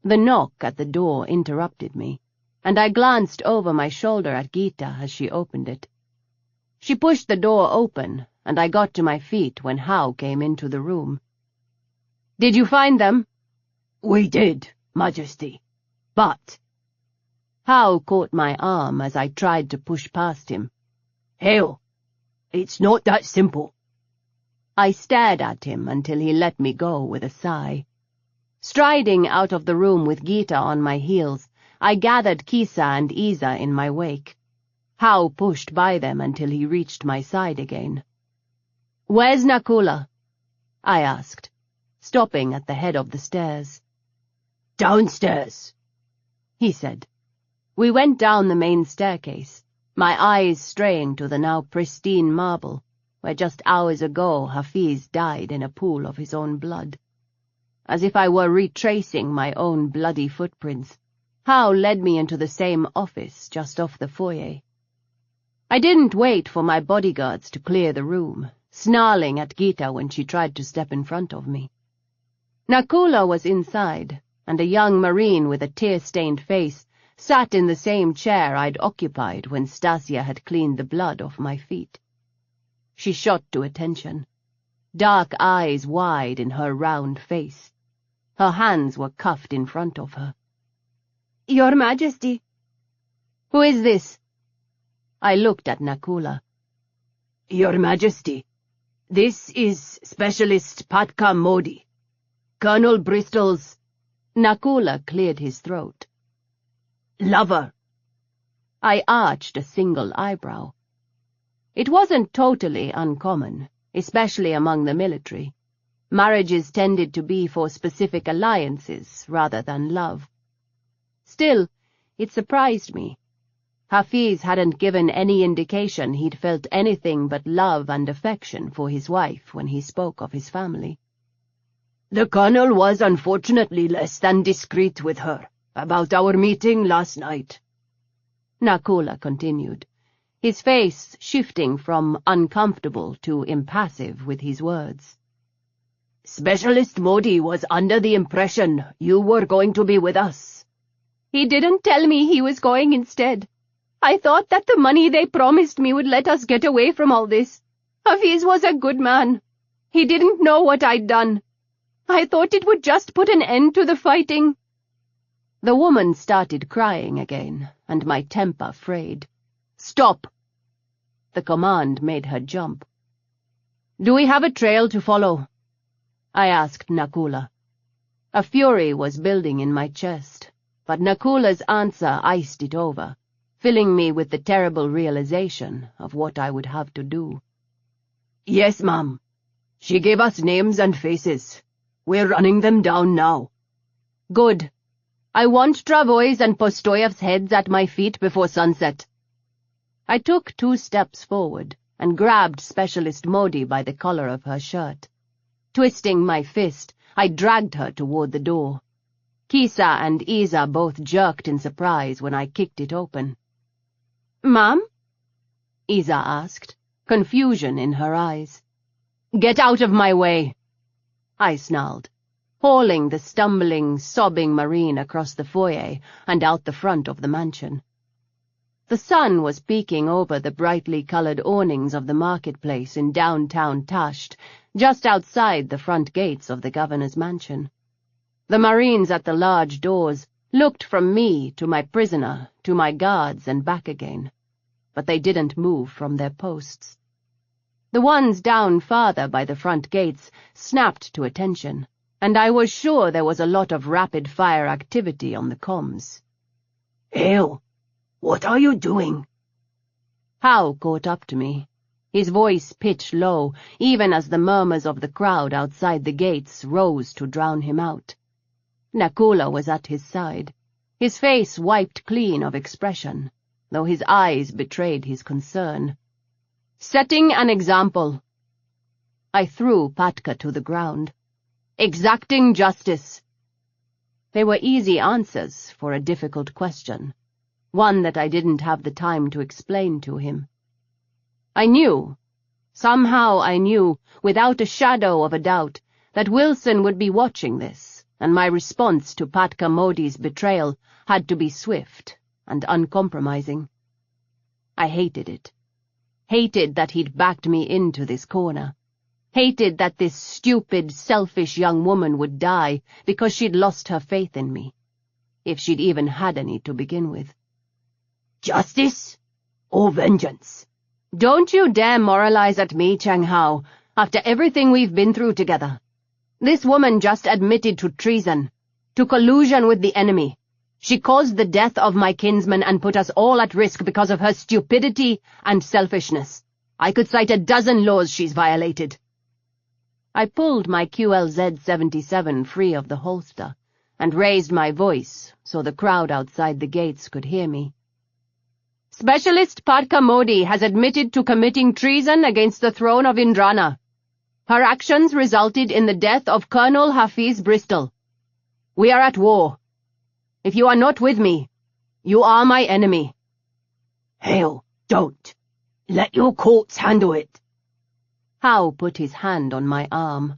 The knock at the door interrupted me, and I glanced over my shoulder at Gita as she opened it. She pushed the door open, and I got to my feet when Hao came into the room. Did you find them? We did, Majesty. But... Hao caught my arm as I tried to push past him. Hail, it's not that simple. I stared at him until he let me go with a sigh. Striding out of the room with Gita on my heels, I gathered Kisa and Iza in my wake. Hao pushed by them until he reached my side again. "Where's Nakula?" I asked, stopping at the head of the stairs. Downstairs, he said. We went down the main staircase, my eyes straying to the now pristine marble, where just hours ago Hafiz died in a pool of his own blood. As if I were retracing my own bloody footprints, Hao led me into the same office just off the foyer. I didn't wait for my bodyguards to clear the room, snarling at Gita when she tried to step in front of me. Nakula was inside, and a young marine with a tear-stained face sat in the same chair I'd occupied when Stasia had cleaned the blood off my feet. She shot to attention, dark eyes wide in her round face. Her hands were cuffed in front of her. "Your Majesty." "Who is this?" I looked at Nakula. Your Majesty, this is Specialist Patka Modi, Colonel Bristol's... Nakula cleared his throat. Lover. I arched a single eyebrow. It wasn't totally uncommon, especially among the military. Marriages tended to be for specific alliances rather than love. Still, it surprised me. Hafiz hadn't given any indication he'd felt anything but love and affection for his wife when he spoke of his family. The Colonel was unfortunately less than discreet with her about our meeting last night, Nakula continued, his face shifting from uncomfortable to impassive with his words. Specialist Modi was under the impression you were going to be with us. He didn't tell me he was going instead. I thought that the money they promised me would let us get away from all this. Hafiz was a good man. He didn't know what I'd done. I thought it would just put an end to the fighting." The woman started crying again, and my temper frayed. "Stop!" The command made her jump. "Do we have a trail to follow?" I asked Nakula. A fury was building in my chest, but Nakula's answer iced it over, filling me with the terrible realization of what I would have to do. "Yes, ma'am. She gave us names and faces. We're running them down now." "Good. I want Travois and Postoyev's heads at my feet before sunset." I took 2 steps forward and grabbed Specialist Modi by the collar of her shirt. Twisting my fist, I dragged her toward the door. Kisa and Isa both jerked in surprise when I kicked it open. "Ma'am?" Isa asked, confusion in her eyes. "Get out of my way," I snarled, hauling the stumbling, sobbing Marine across the foyer and out the front of the mansion. The sun was peeking over the brightly colored awnings of the marketplace in downtown Tasht, just outside the front gates of the governor's mansion. The Marines at the large doors looked from me to my prisoner, to my guards and back again, but they didn't move from their posts. The ones down farther by the front gates snapped to attention, and I was sure there was a lot of rapid-fire activity on the comms. "Hail, what are you doing?" Hal caught up to me, his voice pitched low, even as the murmurs of the crowd outside the gates rose to drown him out. Nakula was at his side, his face wiped clean of expression, though his eyes betrayed his concern. "Setting an example." I threw Patka to the ground. "Exacting justice." They were easy answers for a difficult question, one that I didn't have the time to explain to him. I knew, somehow I knew, without a shadow of a doubt, that Wilson would be watching this, and my response to Patka Modi's betrayal had to be swift and uncompromising. I hated it. Hated that he'd backed me into this corner. Hated that this stupid, selfish young woman would die because she'd lost her faith in me, if she'd even had any to begin with. "Justice or vengeance?" "Don't you dare moralize at me, Cheng Hao, after everything we've been through together. This woman just admitted to treason, to collusion with the enemy. She caused the death of my kinsman and put us all at risk because of her stupidity and selfishness. I could cite a dozen laws she's violated." I pulled my QLZ-77 free of the holster and raised my voice so the crowd outside the gates could hear me. "Specialist Patka Modi has admitted to committing treason against the throne of Indrana. Her actions resulted in the death of Colonel Hafiz Bristol. We are at war. If you are not with me, you are my enemy." "Hail, don't. Let your courts handle it." Hao put his hand on my arm.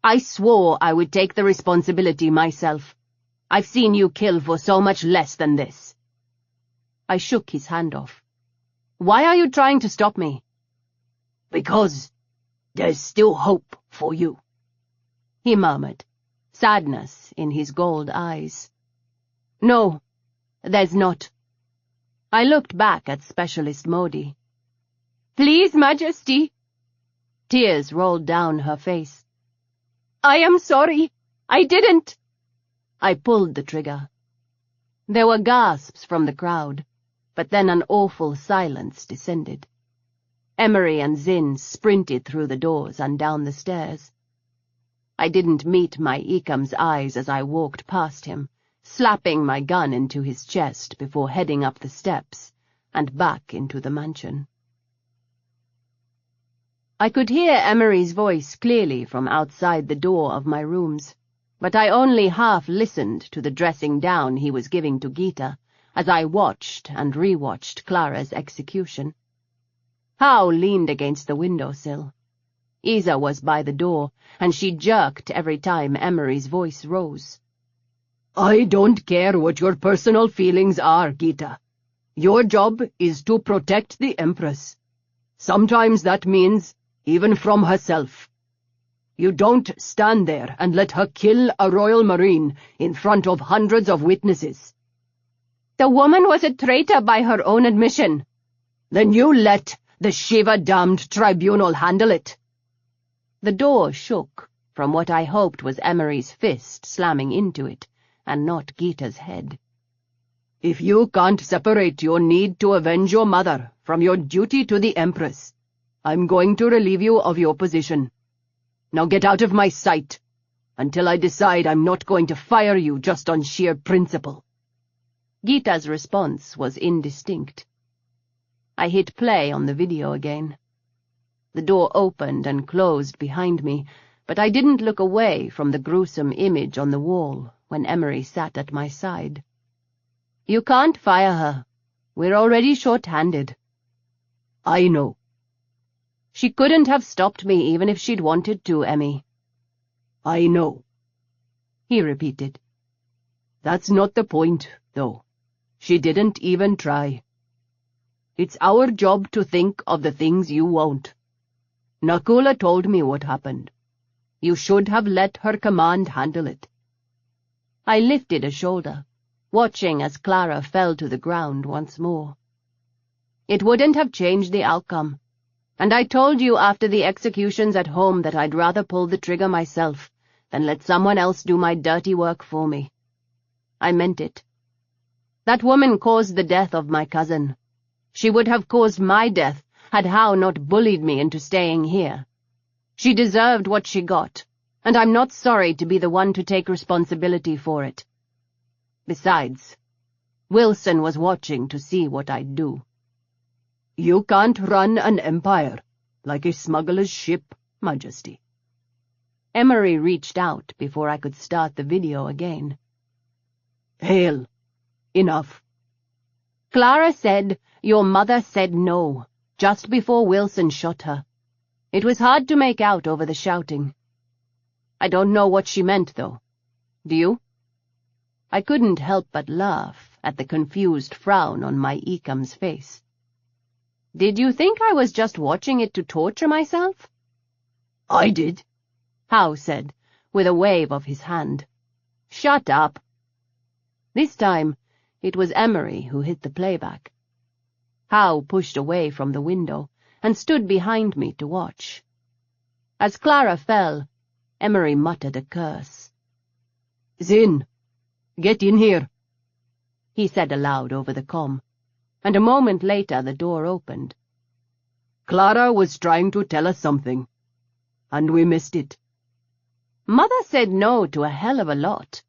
"I swore I would take the responsibility myself. I've seen you kill for so much less than this." I shook his hand off. "Why are you trying to stop me?" "Because there's still hope for you," he murmured, sadness in his gold eyes. "No, there's not." I looked back at Specialist Modi. "Please, Majesty." Tears rolled down her face. "I am sorry. I didn't." I pulled the trigger. There were gasps from the crowd, but then an awful silence descended. Emery and Zinn sprinted through the doors and down the stairs. I didn't meet my Ikam's eyes as I walked past him, slapping my gun into his chest before heading up the steps and back into the mansion. I could hear Emery's voice clearly from outside the door of my rooms, but I only half listened to the dressing down he was giving to Gita as I watched and rewatched Clara's execution. Hao leaned against the windowsill. Isa was by the door, and she jerked every time Emery's voice rose. "I don't care what your personal feelings are, Gita. Your job is to protect the Empress. Sometimes that means even from herself. You don't stand there and let her kill a royal marine in front of hundreds of witnesses. The woman was a traitor by her own admission. Then you let the Shiva-damned tribunal handle it. The door shook from what I hoped was Emery's fist slamming into it, and not Gita's head. If you can't separate your need to avenge your mother from your duty to the Empress, I'm going to relieve you of your position. Now get out of my sight, until I decide I'm not going to fire you just on sheer principle. Gita's response was indistinct. I hit play on the video again. The door opened and closed behind me, but I didn't look away from the gruesome image on the wall when Emery sat at my side. You can't fire her. We're already short-handed. I know. She couldn't have stopped me even if she'd wanted to, Emmy. I know, he repeated. That's not the point, though. She didn't even try. It's our job to think of the things you won't. Nakula told me what happened. You should have let her command handle it. I lifted a shoulder, watching as Clara fell to the ground once more. It wouldn't have changed the outcome, and I told you after the executions at home that I'd rather pull the trigger myself than let someone else do my dirty work for me. I meant it. That woman caused the death of my cousin. She would have caused my death had Howe not bullied me into staying here. She deserved what she got, and I'm not sorry to be the one to take responsibility for it. Besides, Wilson was watching to see what I'd do. You can't run an empire like a smuggler's ship, Majesty. Emery reached out before I could start the video again. Hail, enough. Clara said your mother said no, just before Wilson shot her. It was hard to make out over the shouting. I don't know what she meant, though. Do you? I couldn't help but laugh at the confused frown on my Ekam's face. Did you think I was just watching it to torture myself? I did, Howe said, with a wave of his hand. Shut up. This time, it was Emery who hit the playback. Howe pushed away from the window and stood behind me to watch. As Clara fell, Emery muttered a curse. Zin, get in here, he said aloud over the comm, and a moment later the door opened. Clara was trying to tell us something, and we missed it. Mother said no to a hell of a lot,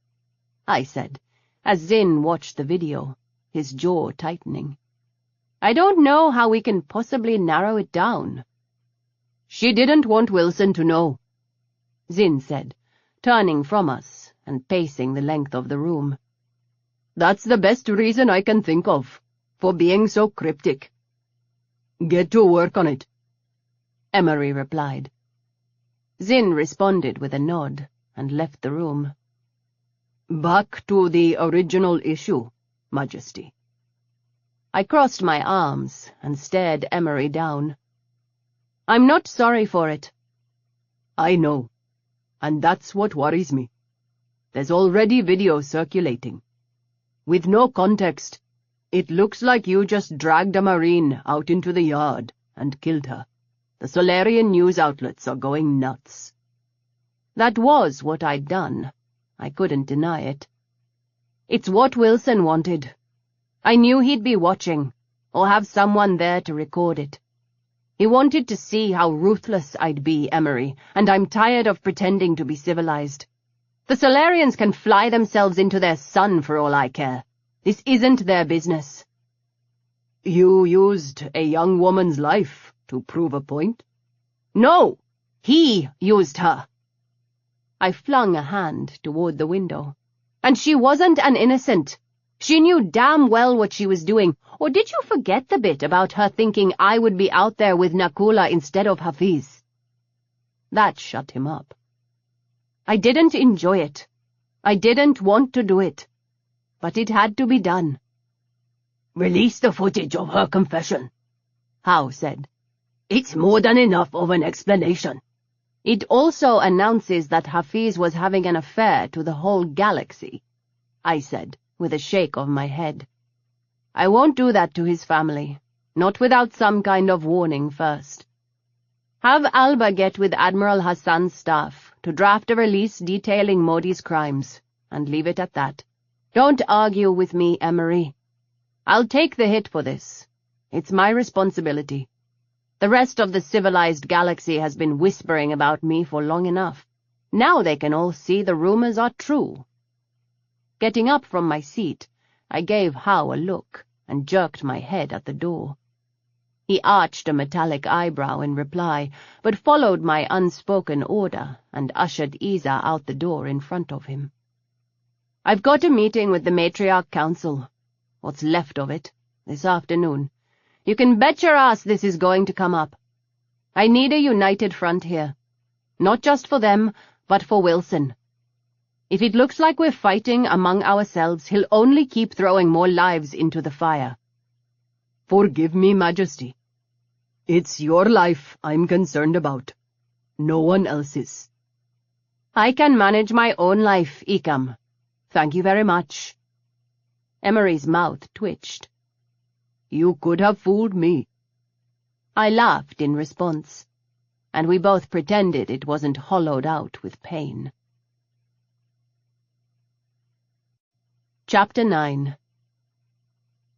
I said, as Zin watched the video, his jaw tightening. I don't know how we can possibly narrow it down. She didn't want Wilson to know, Zin said, turning from us and pacing the length of the room. That's the best reason I can think of, for being so cryptic. Get to work on it, Emery replied. Zin responded with a nod and left the room. Back to the original issue, Majesty. I crossed my arms and stared Emery down. I'm not sorry for it. I know, and that's what worries me. There's already video circulating. With no context, it looks like you just dragged a marine out into the yard and killed her. The Solarian news outlets are going nuts. That was what I'd done. I couldn't deny it. It's what Wilson wanted. I knew he'd be watching, or have someone there to record it. He wanted to see how ruthless I'd be, Emery, and I'm tired of pretending to be civilized. The Solarians can fly themselves into their sun for all I care. This isn't their business. You used a young woman's life to prove a point? No! He used her. I flung a hand toward the window. And she wasn't an innocent. She knew damn well what she was doing, or did you forget the bit about her thinking I would be out there with Nakula instead of Hafiz? That shut him up. I didn't enjoy it. I didn't want to do it. But it had to be done. Release the footage of her confession, Hao said. It's more than enough of an explanation. It also announces that Hafiz was having an affair to the whole galaxy, I said, with a shake of my head. I won't do that to his family, not without some kind of warning first. Have Alba get with Admiral Hassan's staff to draft a release detailing Modi's crimes, and leave it at that. Don't argue with me, Emery. I'll take the hit for this. It's my responsibility. The rest of the civilized galaxy has been whispering about me for long enough. Now they can all see the rumors are true. Getting up from my seat, I gave Hao a look and jerked my head at the door. He arched a metallic eyebrow in reply, but followed my unspoken order and ushered Isa out the door in front of him. I've got a meeting with the Matriarch Council, what's left of it, this afternoon. You can bet your ass this is going to come up. I need a united front here. Not just for them, but for Wilson. If it looks like we're fighting among ourselves, he'll only keep throwing more lives into the fire. Forgive me, Majesty. It's your life I'm concerned about. No one else's. I can manage my own life, Ikam. Thank you very much. Emery's mouth twitched. You could have fooled me. I laughed in response, and we both pretended it wasn't hollowed out with pain. Chapter 9.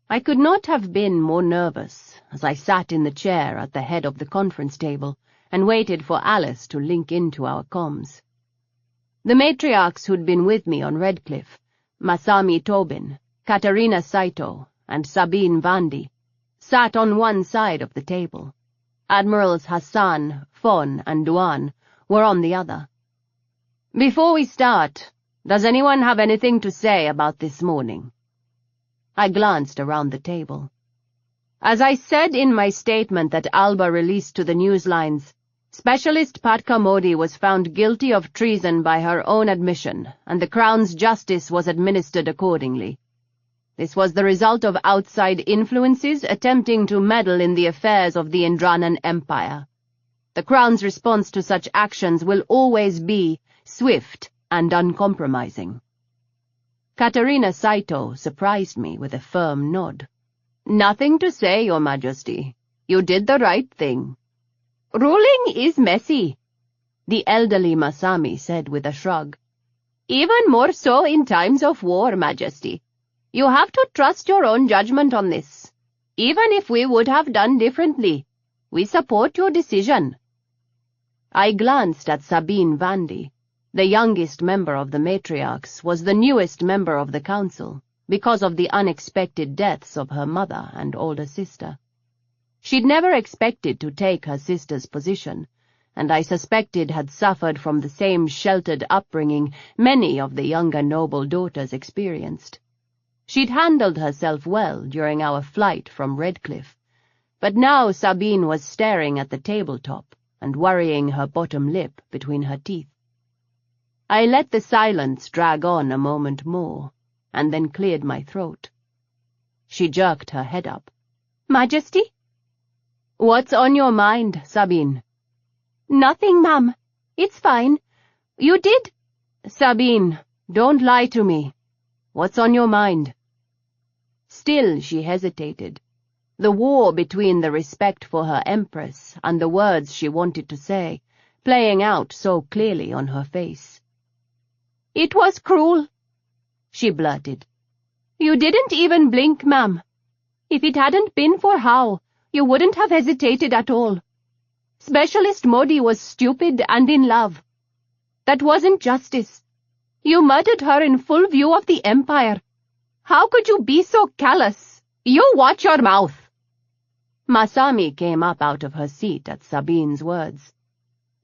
I could not have been more nervous as I sat in the chair at the head of the conference table and waited for Alice to link into our comms. The matriarchs who'd been with me on Redcliffe, Masami Tobin, Katarina Saito, and Sabine Vandi, sat on one side of the table. Admirals Hassan, Fon, and Duan were on the other. Before we start, does anyone have anything to say about this morning? I glanced around the table. As I said in my statement that Alba released to the newslines, Specialist Patka Modi was found guilty of treason by her own admission, and the Crown's justice was administered accordingly. This was the result of outside influences attempting to meddle in the affairs of the Indranan Empire. The Crown's response to such actions will always be swift and uncompromising. Katarina Saito surprised me with a firm nod. Nothing to say, Your Majesty. You did the right thing. Ruling is messy, the elderly Masami said with a shrug. Even more so in times of war, Majesty. You have to trust your own judgment on this. Even if we would have done differently, we support your decision. I glanced at Sabine Vandi. The youngest member of the matriarchs was the newest member of the council, because of the unexpected deaths of her mother and older sister. She'd never expected to take her sister's position, and I suspected had suffered from the same sheltered upbringing many of the younger noble daughters experienced. She'd handled herself well during our flight from Redcliffe, but now Sabine was staring at the tabletop and worrying her bottom lip between her teeth. I let the silence drag on a moment more, and then cleared my throat. She jerked her head up. Majesty? What's on your mind, Sabine? Nothing, ma'am. It's fine. You did? Sabine, don't lie to me. What's on your mind? Still she hesitated, the war between the respect for her empress and the words she wanted to say, playing out so clearly on her face. It was cruel, she blurted. You didn't even blink, ma'am. If it hadn't been for Hao, you wouldn't have hesitated at all. Specialist Modi was stupid and in love. That wasn't justice. You murdered her in full view of the Empire. How could you be so callous? You watch your mouth. Masami came up out of her seat at Sabine's words.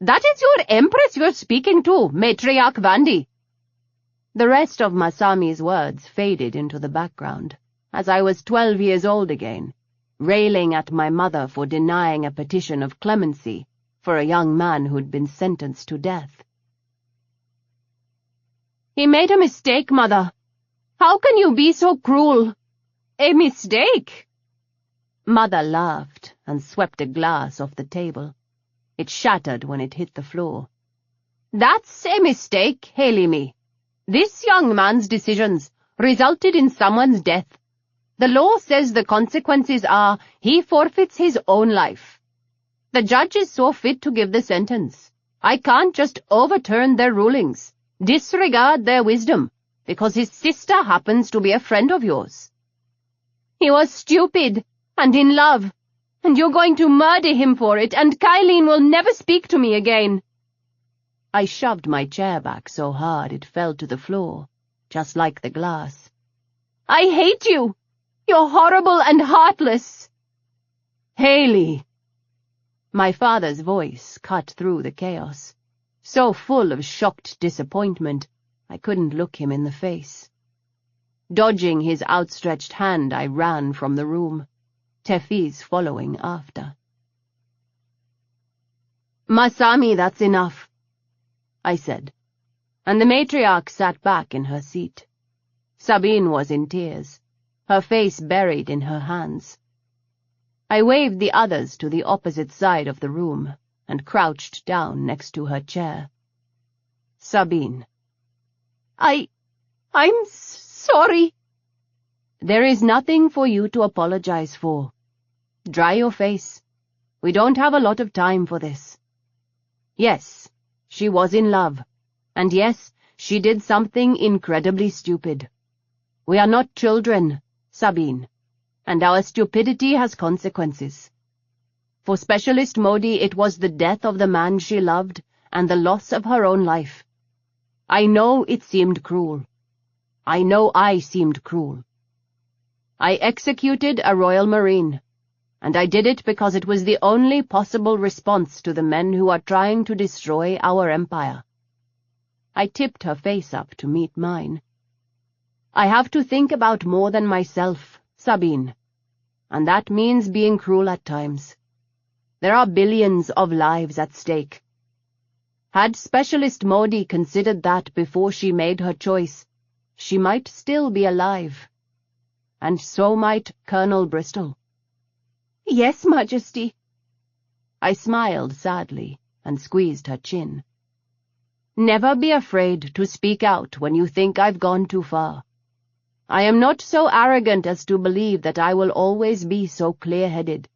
That is your empress you're speaking to, Matriarch Vandi. The rest of Masami's words faded into the background, as I was 12 years old again, railing at my mother for denying a petition of clemency for a young man who'd been sentenced to death. He made a mistake, Mother. How can you be so cruel? A mistake?" Mother laughed and swept a glass off the table. It shattered when it hit the floor. "That's a mistake, Haley. This young man's decisions resulted in someone's death. The law says the consequences are he forfeits his own life. The judge is so fit to give the sentence. I can't just overturn their rulings, disregard their wisdom, because his sister happens to be a friend of yours. He was stupid and in love, and you're going to murder him for it, and Kylene will never speak to me again." I shoved my chair back so hard it fell to the floor, just like the glass. "I hate you! You're horrible and heartless!" "Haley!" My father's voice cut through the chaos, so full of shocked disappointment I couldn't look him in the face. Dodging his outstretched hand, I ran from the room, Tefis following after. "Masami, that's enough," I said, and the matriarch sat back in her seat. Sabine was in tears, her face buried in her hands. I waved the others to the opposite side of the room and crouched down next to her chair. "Sabine." I'm sorry." "There is nothing for you to apologize for. Dry your face. We don't have a lot of time for this. Yes, she was in love, and yes, she did something incredibly stupid. We are not children, Sabine, and our stupidity has consequences. For Specialist Modi, it was the death of the man she loved and the loss of her own life. I know it seemed cruel. I know I seemed cruel. I executed a Royal Marine, and I did it because it was the only possible response to the men who are trying to destroy our empire." I tipped her face up to meet mine. "I have to think about more than myself, Sabine, and that means being cruel at times. There are billions of lives at stake. Had Specialist Modi considered that before she made her choice, she might still be alive. And so might Colonel Bristol." "Yes, Majesty." I smiled sadly and squeezed her chin. "Never be afraid to speak out when you think I've gone too far. I am not so arrogant as to believe that I will always be so clear-headed.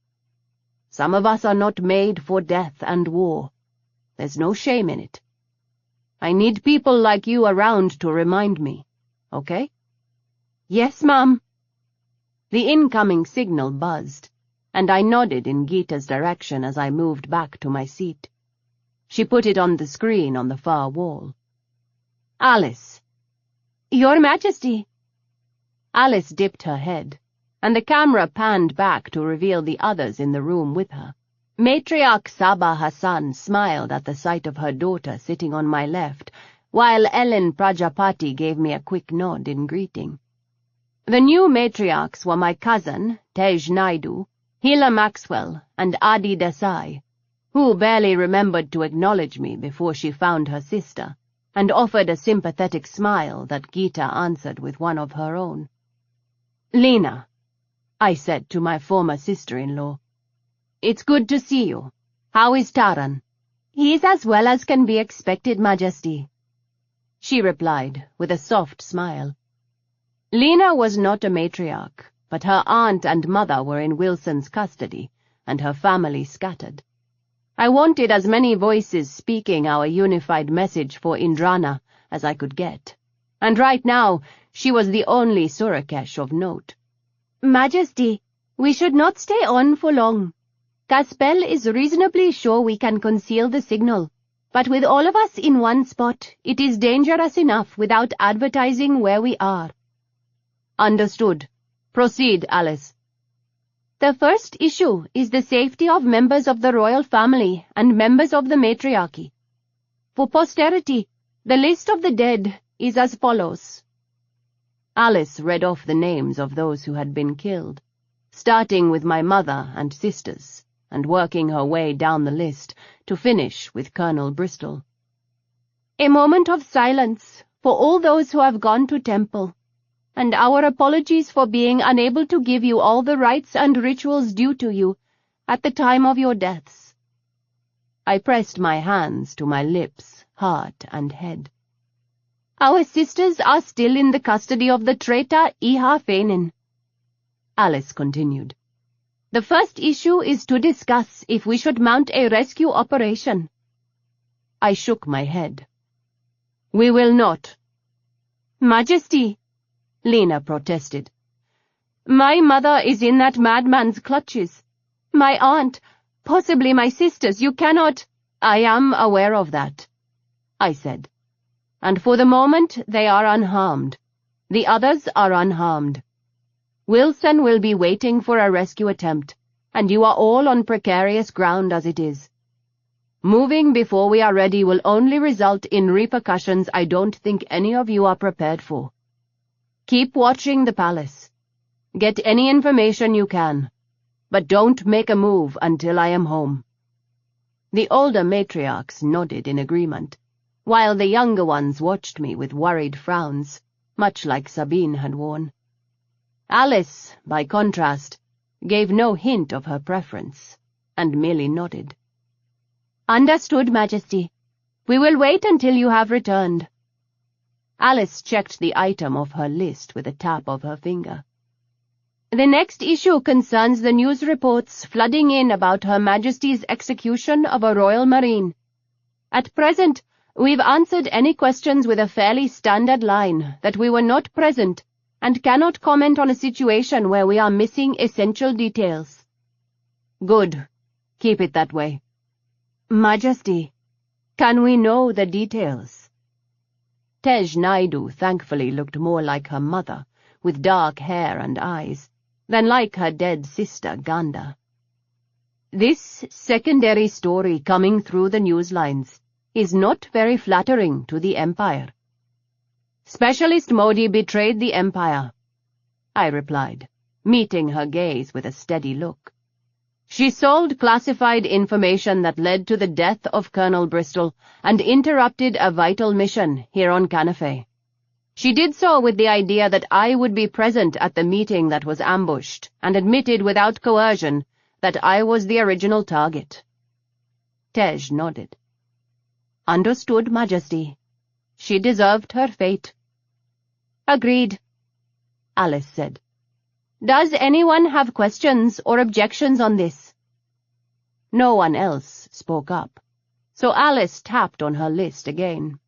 Some of us are not made for death and war. There's no shame in it. I need people like you around to remind me, okay?" "Yes, Mom." The incoming signal buzzed, and I nodded in Geeta's direction as I moved back to my seat. She put it on the screen on the far wall. "Alice." "Your Majesty." Alice dipped her head, and the camera panned back to reveal the others in the room with her. Matriarch Sabah Hassan smiled at the sight of her daughter sitting on my left, while Ellen Prajapati gave me a quick nod in greeting. The new matriarchs were my cousin, Tej Naidu, Hila Maxwell, and Adi Desai, who barely remembered to acknowledge me before she found her sister, and offered a sympathetic smile that Geeta answered with one of her own. "Lena," I said to my former sister-in-law, "it's good to see you. How is Taran?" "He's as well as can be expected, Majesty," she replied with a soft smile. Lena was not a matriarch, but her aunt and mother were in Wilson's custody, and her family scattered. I wanted as many voices speaking our unified message for Indrana as I could get, and right now she was the only Surakesh of note. "Majesty, we should not stay on for long. Caspel is reasonably sure we can conceal the signal, but with all of us in one spot, it is dangerous enough without advertising where we are." "Understood. Proceed, Alice." "The first issue is the safety of members of the royal family and members of the matriarchy. For posterity, the list of the dead is as follows." Alice read off the names of those who had been killed, starting with my mother and sisters, and working her way down the list to finish with Colonel Bristol. "A moment of silence for all those who have gone to temple. and our apologies for being unable to give you all the rites and rituals due to you at the time of your deaths. I pressed my hands to my lips, heart, and head. Our sisters are still in the custody of the traitor Iha Fenin, Alice continued. The first issue is to discuss if we should mount a rescue operation. I shook my head. We will not. Majesty, Lena protested. My mother is in that madman's clutches. My aunt, possibly my sisters, you cannot— I am aware of that, I said. And for the moment they are unharmed. The others are unharmed. Wilson will be waiting for a rescue attempt, and you are all on precarious ground as it is. Moving before we are ready will only result in repercussions I don't think any of you are prepared for. Keep watching the palace. Get any information you can, but don't make a move until I am home. The older matriarchs nodded in agreement, while the younger ones watched me with worried frowns, much like Sabine had worn. Alice, by contrast, gave no hint of her preference, and merely nodded. Understood, Majesty. We will wait until you have returned. Alice checked the item off her list with a tap of her finger. The next issue concerns the news reports flooding in about Her Majesty's execution of a Royal Marine. At present, we've answered any questions with a fairly standard line that we were not present and cannot comment on a situation where we are missing essential details. Good. Keep it that way. Majesty, can we know the details? Tej Naidu thankfully looked more like her mother, with dark hair and eyes, than like her dead sister Ganda. This secondary story coming through the news lines is not very flattering to the Empire. Specialist Modi betrayed the Empire, I replied, meeting her gaze with a steady look. She sold classified information that led to the death of Colonel Bristol and interrupted a vital mission here on Canafe. She did so with the idea that I would be present at the meeting that was ambushed, and admitted without coercion that I was the original target. Tej nodded. Understood, Majesty. She deserved her fate. Agreed, Alice said. Does anyone have questions or objections on this? No one else spoke up, so Alice tapped on her list again.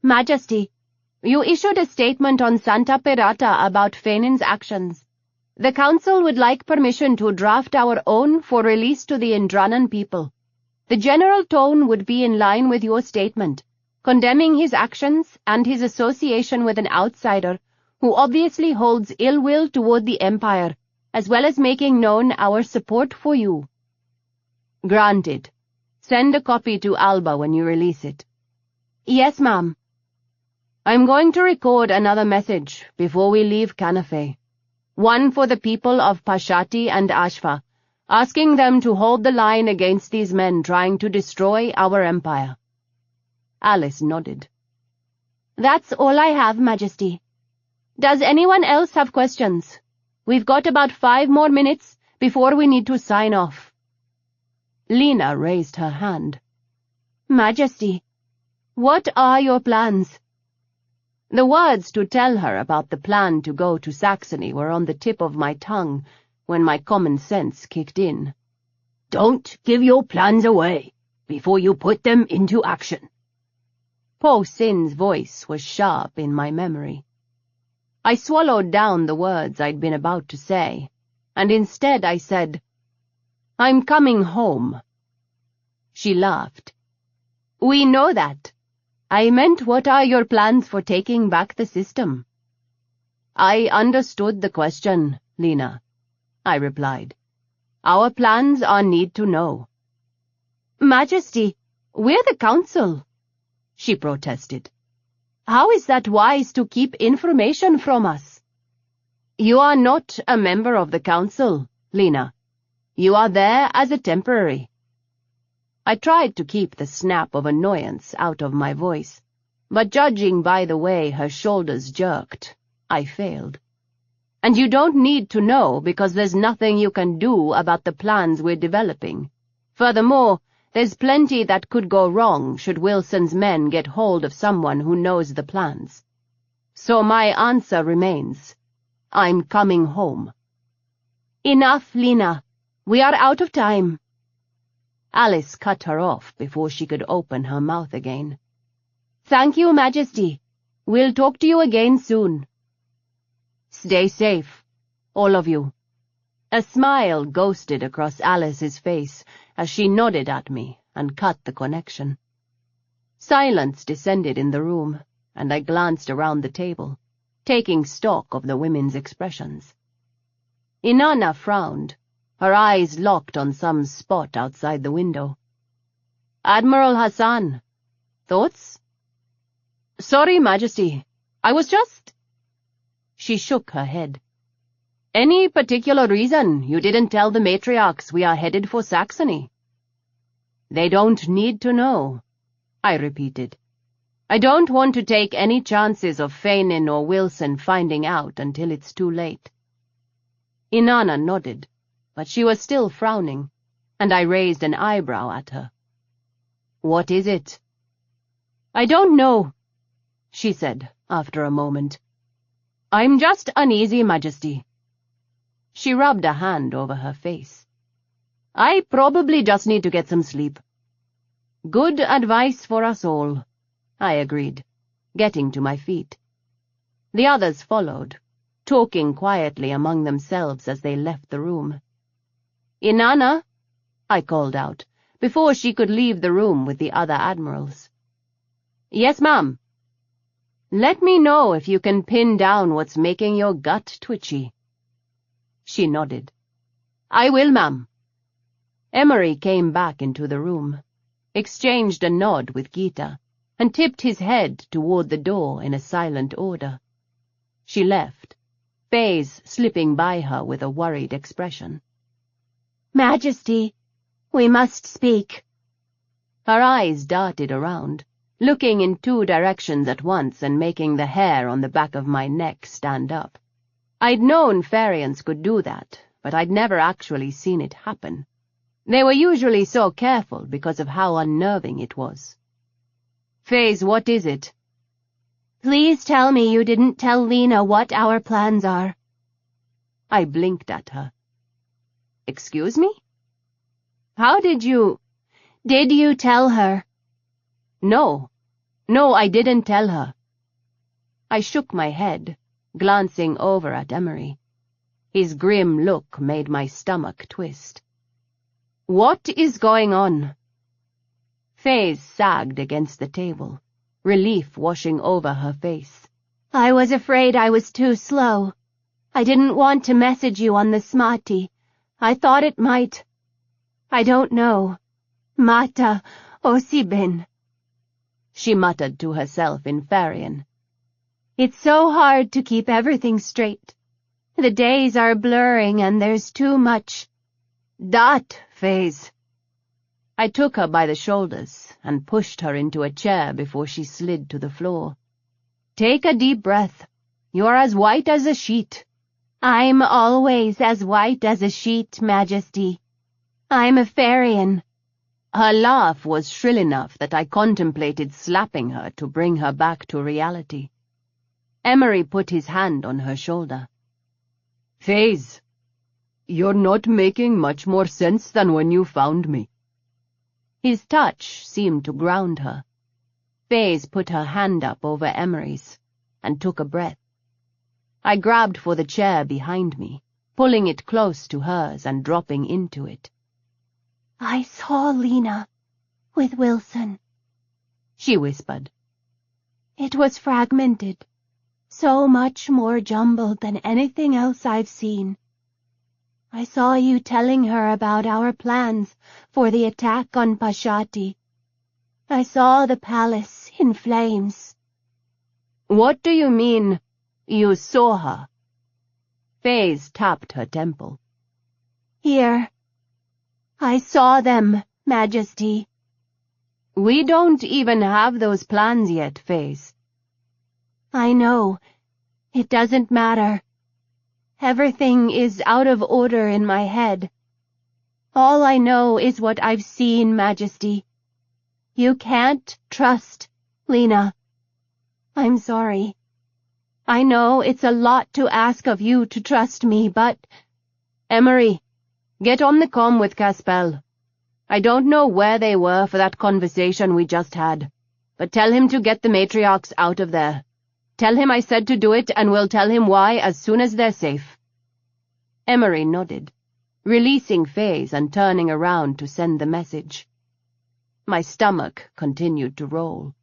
Majesty, you issued a statement on Santa Pirata about Fenin's actions. The Council would like permission to draft our own for release to the Indranan people. The general tone would be in line with your statement, condemning his actions and his association with an outsider who obviously holds ill will toward the Empire, as well as making known our support for you. Granted. Send a copy to Alba when you release it. Yes, ma'am. I'm going to record another message before we leave Canafe. One for the people of Pashati and Ashfa, asking them to hold the line against these men trying to destroy our empire. Alice nodded. That's all I have, Majesty. Does anyone else have questions? We've got about 5 more minutes before we need to sign off. Lena raised her hand. Majesty, what are your plans? The words to tell her about the plan to go to Saxony were on the tip of my tongue when my common sense kicked in. Don't give your plans away before you put them into action. Po Sin's voice was sharp in my memory. I swallowed down the words I'd been about to say, and instead I said, I'm coming home. She laughed. We know that. I meant, what are your plans for taking back the system? I understood the question, Lena, I replied. Our plans are need to know. Majesty, we're the Council, she protested. How is that wise to keep information from us? You are not a member of the Council, Lena. You are there as a temporary. I tried to keep the snap of annoyance out of my voice, but judging by the way her shoulders jerked, I failed. And you don't need to know because there's nothing you can do about the plans we're developing. Furthermore, there's plenty that could go wrong should Wilson's men get hold of someone who knows the plans. So my answer remains. I'm coming home. Enough, Lena. We are out of time. Alice cut her off before she could open her mouth again. Thank you, Majesty. We'll talk to you again soon. Stay safe, all of you. A smile ghosted across Alice's face as she nodded at me and cut the connection. Silence descended in the room, and I glanced around the table, taking stock of the women's expressions. Inanna frowned, her eyes locked on some spot outside the window. Admiral Hassan, thoughts? Sorry, Majesty. I was just... She shook her head. Any particular reason you didn't tell the matriarchs we are headed for Saxony? They don't need to know, I repeated. I don't want to take any chances of Fainin or Wilson finding out until it's too late. Inanna nodded, but she was still frowning, and I raised an eyebrow at her. What is it? I don't know, she said after a moment. I'm just uneasy, Majesty. She rubbed a hand over her face. I probably just need to get some sleep. Good advice for us all, I agreed, getting to my feet. The others followed, talking quietly among themselves as they left the room. Inanna, I called out, before she could leave the room with the other admirals. Yes, ma'am. Let me know if you can pin down what's making your gut twitchy. She nodded. I will, ma'am. Emery came back into the room, exchanged a nod with Gita, and tipped his head toward the door in a silent order. She left, Faze slipping by her with a worried expression. Majesty, we must speak. Her eyes darted around, looking in 2 directions at once and making the hair on the back of my neck stand up. I'd known Farians could do that, but I'd never actually seen it happen. They were usually so careful because of how unnerving it was. Faze, what is it? Please tell me you didn't tell Lena what our plans are. I blinked at her. Excuse me? How did you... Did you tell her? No, I didn't tell her. I shook my head, glancing over at Emery. His grim look made my stomach twist. What is going on? Faze sagged against the table, relief washing over her face. I was afraid I was too slow. I didn't want to message you on the Smati. I thought it might. I don't know. Mata Osibin. She muttered to herself in Farian. It's so hard to keep everything straight. The days are blurring and there's too much. That, Faze. I took her by the shoulders and pushed her into a chair before she slid to the floor. Take a deep breath. You're as white as a sheet. I'm always as white as a sheet, Majesty. I'm a Farian. Her laugh was shrill enough that I contemplated slapping her to bring her back to reality. Emery put his hand on her shoulder. Faze, you're not making much more sense than when you found me. His touch seemed to ground her. Faze put her hand up over Emery's and took a breath. I grabbed for the chair behind me, pulling it close to hers and dropping into it. I saw Lena with Wilson, she whispered. It was fragmented, so much more jumbled than anything else I've seen. I saw you telling her about our plans for the attack on Pashati. I saw the palace in flames. What do you mean, you saw her? Faze tapped her temple. Here. I saw them, Majesty. We don't even have those plans yet, Faze. I know. It doesn't matter. Everything is out of order in my head. All I know is what I've seen, Majesty. You can't trust Lena. I'm sorry. I know it's a lot to ask of you to trust me, but— Emery, get on the comm with Caspel. I don't know where they were for that conversation we just had, but tell him to get the matriarchs out of there. Tell him I said to do it, and we'll tell him why as soon as they're safe. Emery nodded, releasing Faze and turning around to send the message. My stomach continued to roll.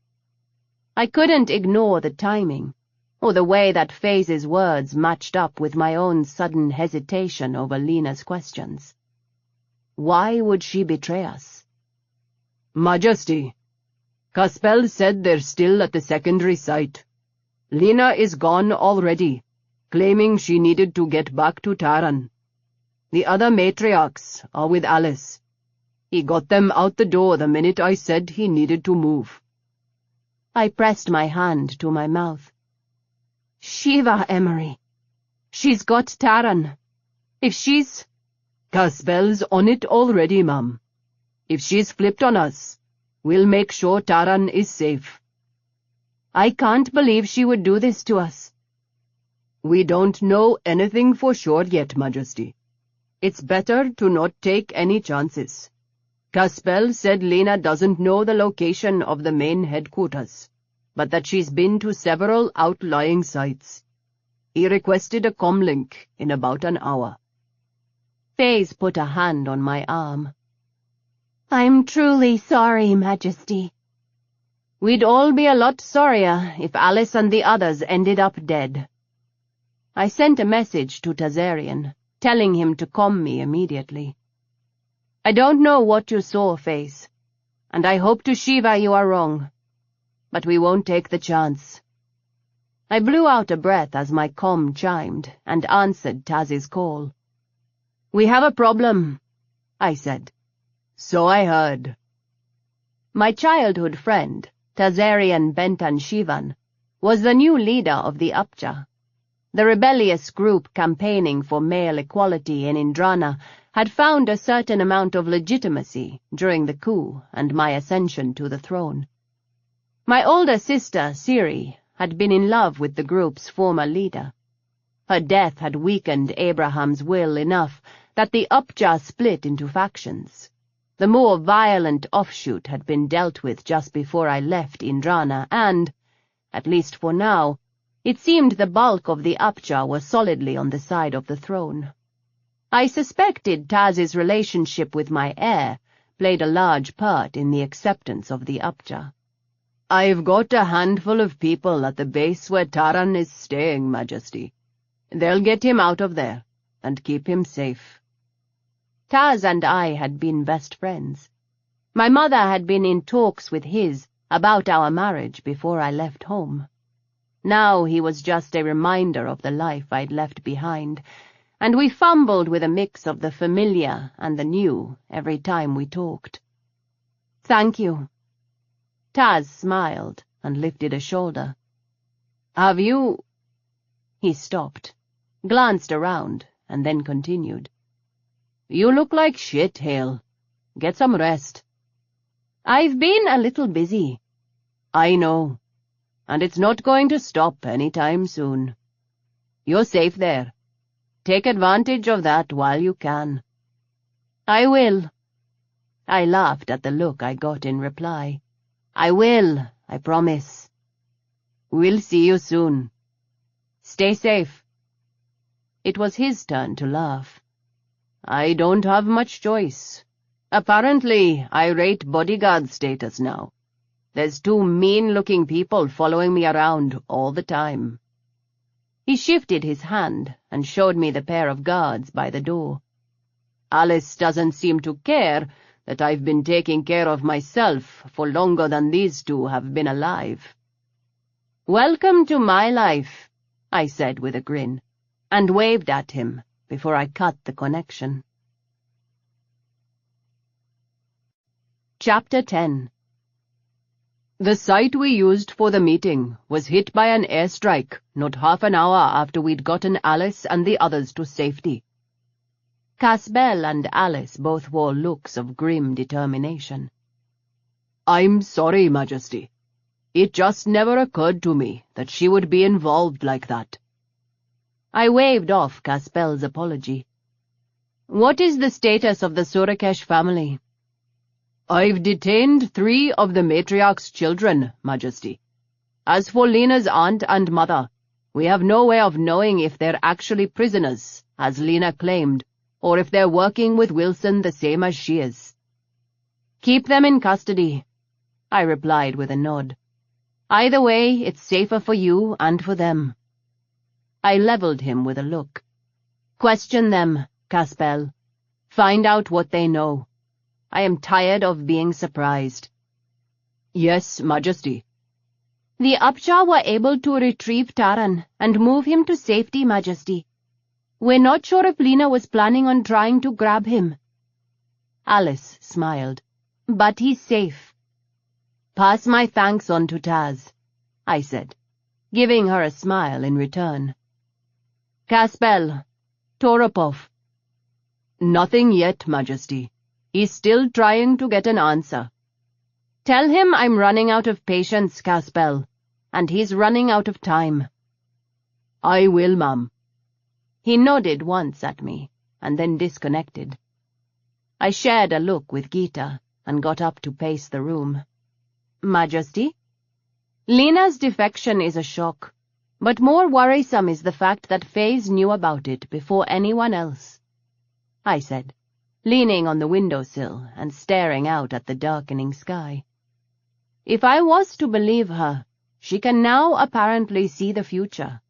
I couldn't ignore the timing, or the way that Faze's words matched up with my own sudden hesitation over Lena's questions. Why would she betray us? Majesty, Caspel said they're still at the secondary site. Lena is gone already, claiming she needed to get back to Taran. The other matriarchs are with Alice. He got them out the door the minute I said he needed to move. I pressed my hand to my mouth. Shiva, Emery. She's got Taran. If she's— Caspel's on it already, ma'am. If she's flipped on us, we'll make sure Taran is safe. I can't believe she would do this to us. We don't know anything for sure yet, Majesty. It's better to not take any chances. Caspel said Lena doesn't know the location of the main headquarters, but that she's been to several outlying sites. He requested a comlink in about an hour. Faze put a hand on my arm. I'm truly sorry, Majesty. We'd all be a lot sorrier if Alice and the others ended up dead. I sent a message to Tazarian, telling him to comm me immediately. I don't know what you saw, Faze, and I hope to Shiva you are wrong, but we won't take the chance. I blew out a breath as my comm chimed and answered Taz's call. We have a problem, I said. So I heard. My childhood friend, Tazarian Bentan Shivan, was the new leader of the Upja. The rebellious group campaigning for male equality in Indrana had found a certain amount of legitimacy during the coup and my ascension to the throne. My older sister, Siri, had been in love with the group's former leader. Her death had weakened Abraham's will enough that the Upja split into factions. The more violent offshoot had been dealt with just before I left Indrana and, at least for now, it seemed the bulk of the Upja were solidly on the side of the throne. I suspected Taz's relationship with my heir played a large part in the acceptance of the Upja. I've got a handful of people at the base where Taran is staying, Majesty. They'll get him out of there and keep him safe. Taz and I had been best friends. My mother had been in talks with his about our marriage before I left home. Now he was just a reminder of the life I'd left behind, and we fumbled with a mix of the familiar and the new every time we talked. Thank you. Taz smiled and lifted a shoulder. Have you— He stopped, glanced around, and then continued. You look like shit, Hail. Get some rest. I've been a little busy. I know. And it's not going to stop any time soon. You're safe there. Take advantage of that while you can. I will. I laughed at the look I got in reply. I will, I promise. We'll see you soon. Stay safe. It was his turn to laugh. I don't have much choice. Apparently, I rate bodyguard status now. There's 2 mean-looking people following me around all the time. He shifted his hand and showed me the pair of guards by the door. Alice doesn't seem to care that I've been taking care of myself for longer than these 2 have been alive. Welcome to my life, I said with a grin, and waved at him before I cut the connection. Chapter 10. The site we used for the meeting was hit by an airstrike not half an hour after we'd gotten Alice and the others to safety. Casbel and Alice both wore looks of grim determination. I'm sorry, Majesty. It just never occurred to me that she would be involved like that. I waved off Casbel's apology. What is the status of the Surakesh family? I've detained 3 of the matriarch's children, Majesty. As for Lena's aunt and mother, we have no way of knowing if they're actually prisoners, as Lena claimed, or if they're working with Wilson the same as she is. Keep them in custody, I replied with a nod. Either way, it's safer for you and for them. I leveled him with a look. Question them, Casbel. Find out what they know. I am tired of being surprised. Yes, Majesty. The Upjaw were able to retrieve Taran and move him to safety, Majesty. We're not sure if Lena was planning on trying to grab him. Alice smiled. But he's safe. Pass my thanks on to Taz, I said, giving her a smile in return. Casbel, Toropov. Nothing yet, Majesty. He's still trying to get an answer. Tell him I'm running out of patience, Casbel, and he's running out of time. I will, ma'am. He nodded once at me, and then disconnected. I shared a look with Gita, and got up to pace the room. Majesty? Lena's defection is a shock, but more worrisome is the fact that Faze knew about it before anyone else, I said, leaning on the windowsill and staring out at the darkening sky. If I was to believe her, she can now apparently see the future,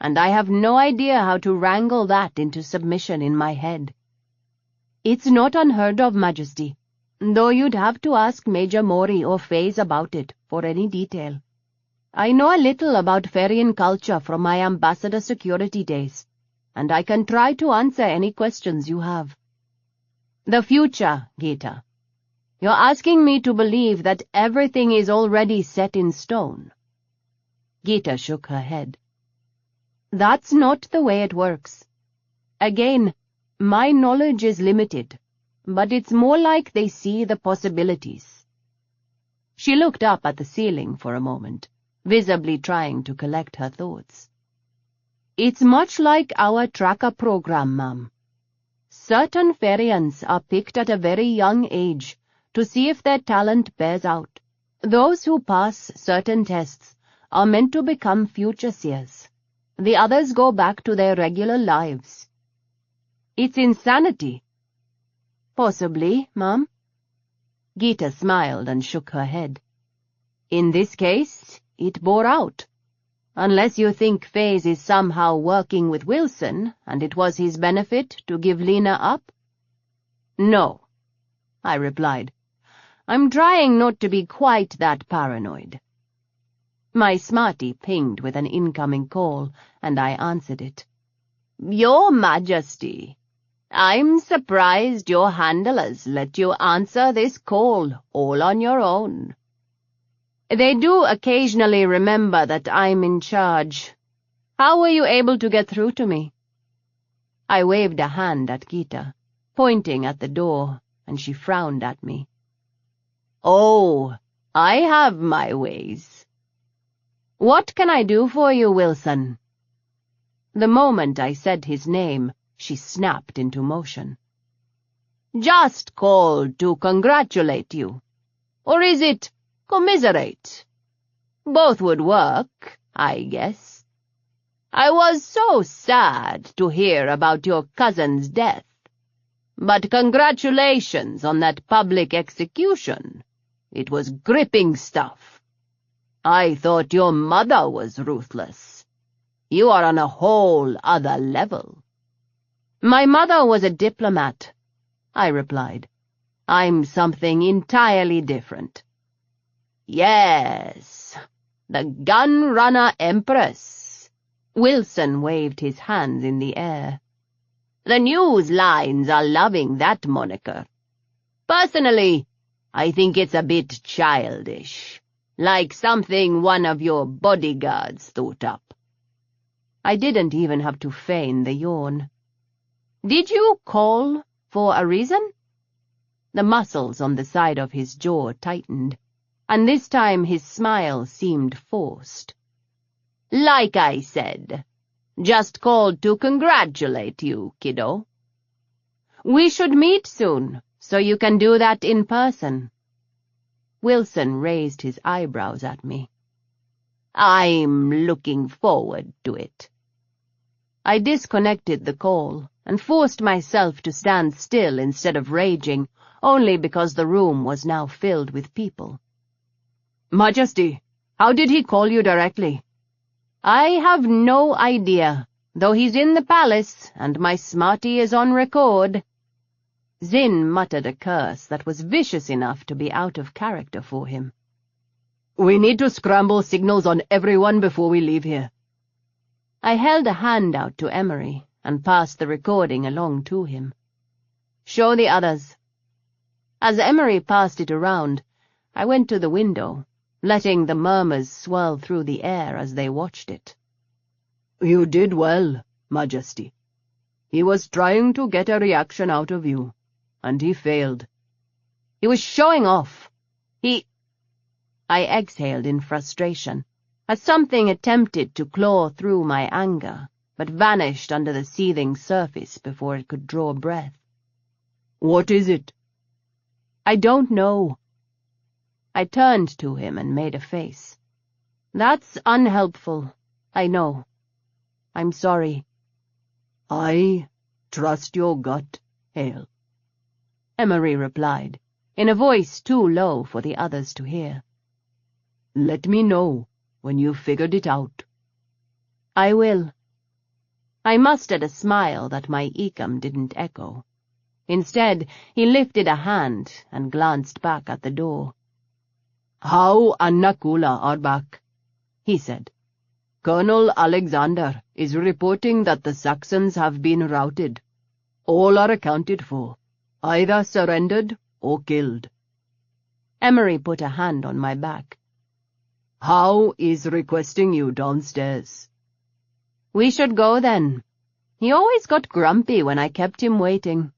and I have no idea how to wrangle that into submission in my head. It's not unheard of, Majesty, though you'd have to ask Major Mori or Faze about it for any detail. I know a little about Ferian culture from my ambassador security days, and I can try to answer any questions you have. The future, Gita. You're asking me to believe that everything is already set in stone. Gita shook her head. That's not the way it works. Again, my knowledge is limited, but it's more like they see the possibilities. She looked up at the ceiling for a moment, visibly trying to collect her thoughts. It's much like our tracker program, ma'am. Certain Ferians are picked at a very young age to see if their talent bears out. Those who pass certain tests are meant to become future seers. The others go back to their regular lives. It's insanity. Possibly, ma'am. Gita smiled and shook her head. In this case, it bore out. Unless you think Faze is somehow working with Wilson, and it was his benefit to give Lena up? No, I replied. I'm trying not to be quite that paranoid. My smarty pinged with an incoming call, and I answered it. Your Majesty, I'm surprised your handlers let you answer this call all on your own. They do occasionally remember that I'm in charge. How were you able to get through to me? I waved a hand at Gita, pointing at the door, and she frowned at me. Oh, I have my ways. What can I do for you, Wilson? The moment I said his name, she snapped into motion. Just called to congratulate you. Or is it commiserate? Both would work, I guess. I was so sad to hear about your cousin's death. But congratulations on that public execution. It was gripping stuff. I thought your mother was ruthless. You are on a whole other level. My mother was a diplomat, I replied. I'm something entirely different. Yes, the Gunrunner-Empress. Wilson waved his hands in the air. The news lines are loving that moniker. Personally, I think it's a bit childish. Like something one of your bodyguards thought up. I didn't even have to feign the yawn. Did you call for a reason? The muscles on the side of his jaw tightened, and this time his smile seemed forced. Like I said, just called to congratulate you, kiddo. We should meet soon, so you can do that in person. Wilson raised his eyebrows at me. I'm looking forward to it. I disconnected the call and forced myself to stand still instead of raging, only because the room was now filled with people. Majesty, how did he call you directly? I have no idea, though he's in the palace, and my smarty is on record. Zin muttered a curse that was vicious enough to be out of character for him. We need to scramble signals on everyone before we leave here. I held a hand out to Emery and passed the recording along to him. Show the others. As Emery passed it around, I went to the window, letting the murmurs swirl through the air as they watched it. You did well, Majesty. He was trying to get a reaction out of you, and he failed. He was showing off. I exhaled in frustration, as something attempted to claw through my anger, but vanished under the seething surface before it could draw breath. What is it? I don't know. I turned to him and made a face. That's unhelpful, I know. I'm sorry. I trust your gut, Hail, Emery replied, in a voice too low for the others to hear. Let me know when you've figured it out. I will. I mustered a smile that my Ecam didn't echo. Instead, he lifted a hand and glanced back at the door. How and Nakula are back, he said. Colonel Alexander is reporting that the Saxons have been routed. All are accounted for, either surrendered or killed. Emery put a hand on my back. How is requesting you downstairs? We should go then. He always got grumpy when I kept him waiting.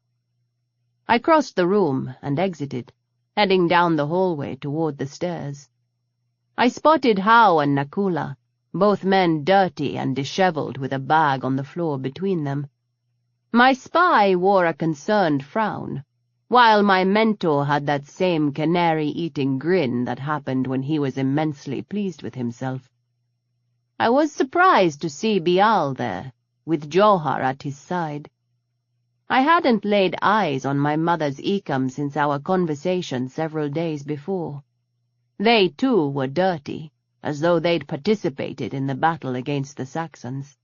I crossed the room and exited, heading down the hallway toward the stairs. I spotted Hao and Nakula, both men dirty and disheveled with a bag on the floor between them. My spy wore a concerned frown, while my mentor had that same canary-eating grin that happened when he was immensely pleased with himself. I was surprised to see Bial there, with Johar at his side. I hadn't laid eyes on my mother's Ecam since our conversation several days before. They, too, were dirty, as though they'd participated in the battle against the Saxons.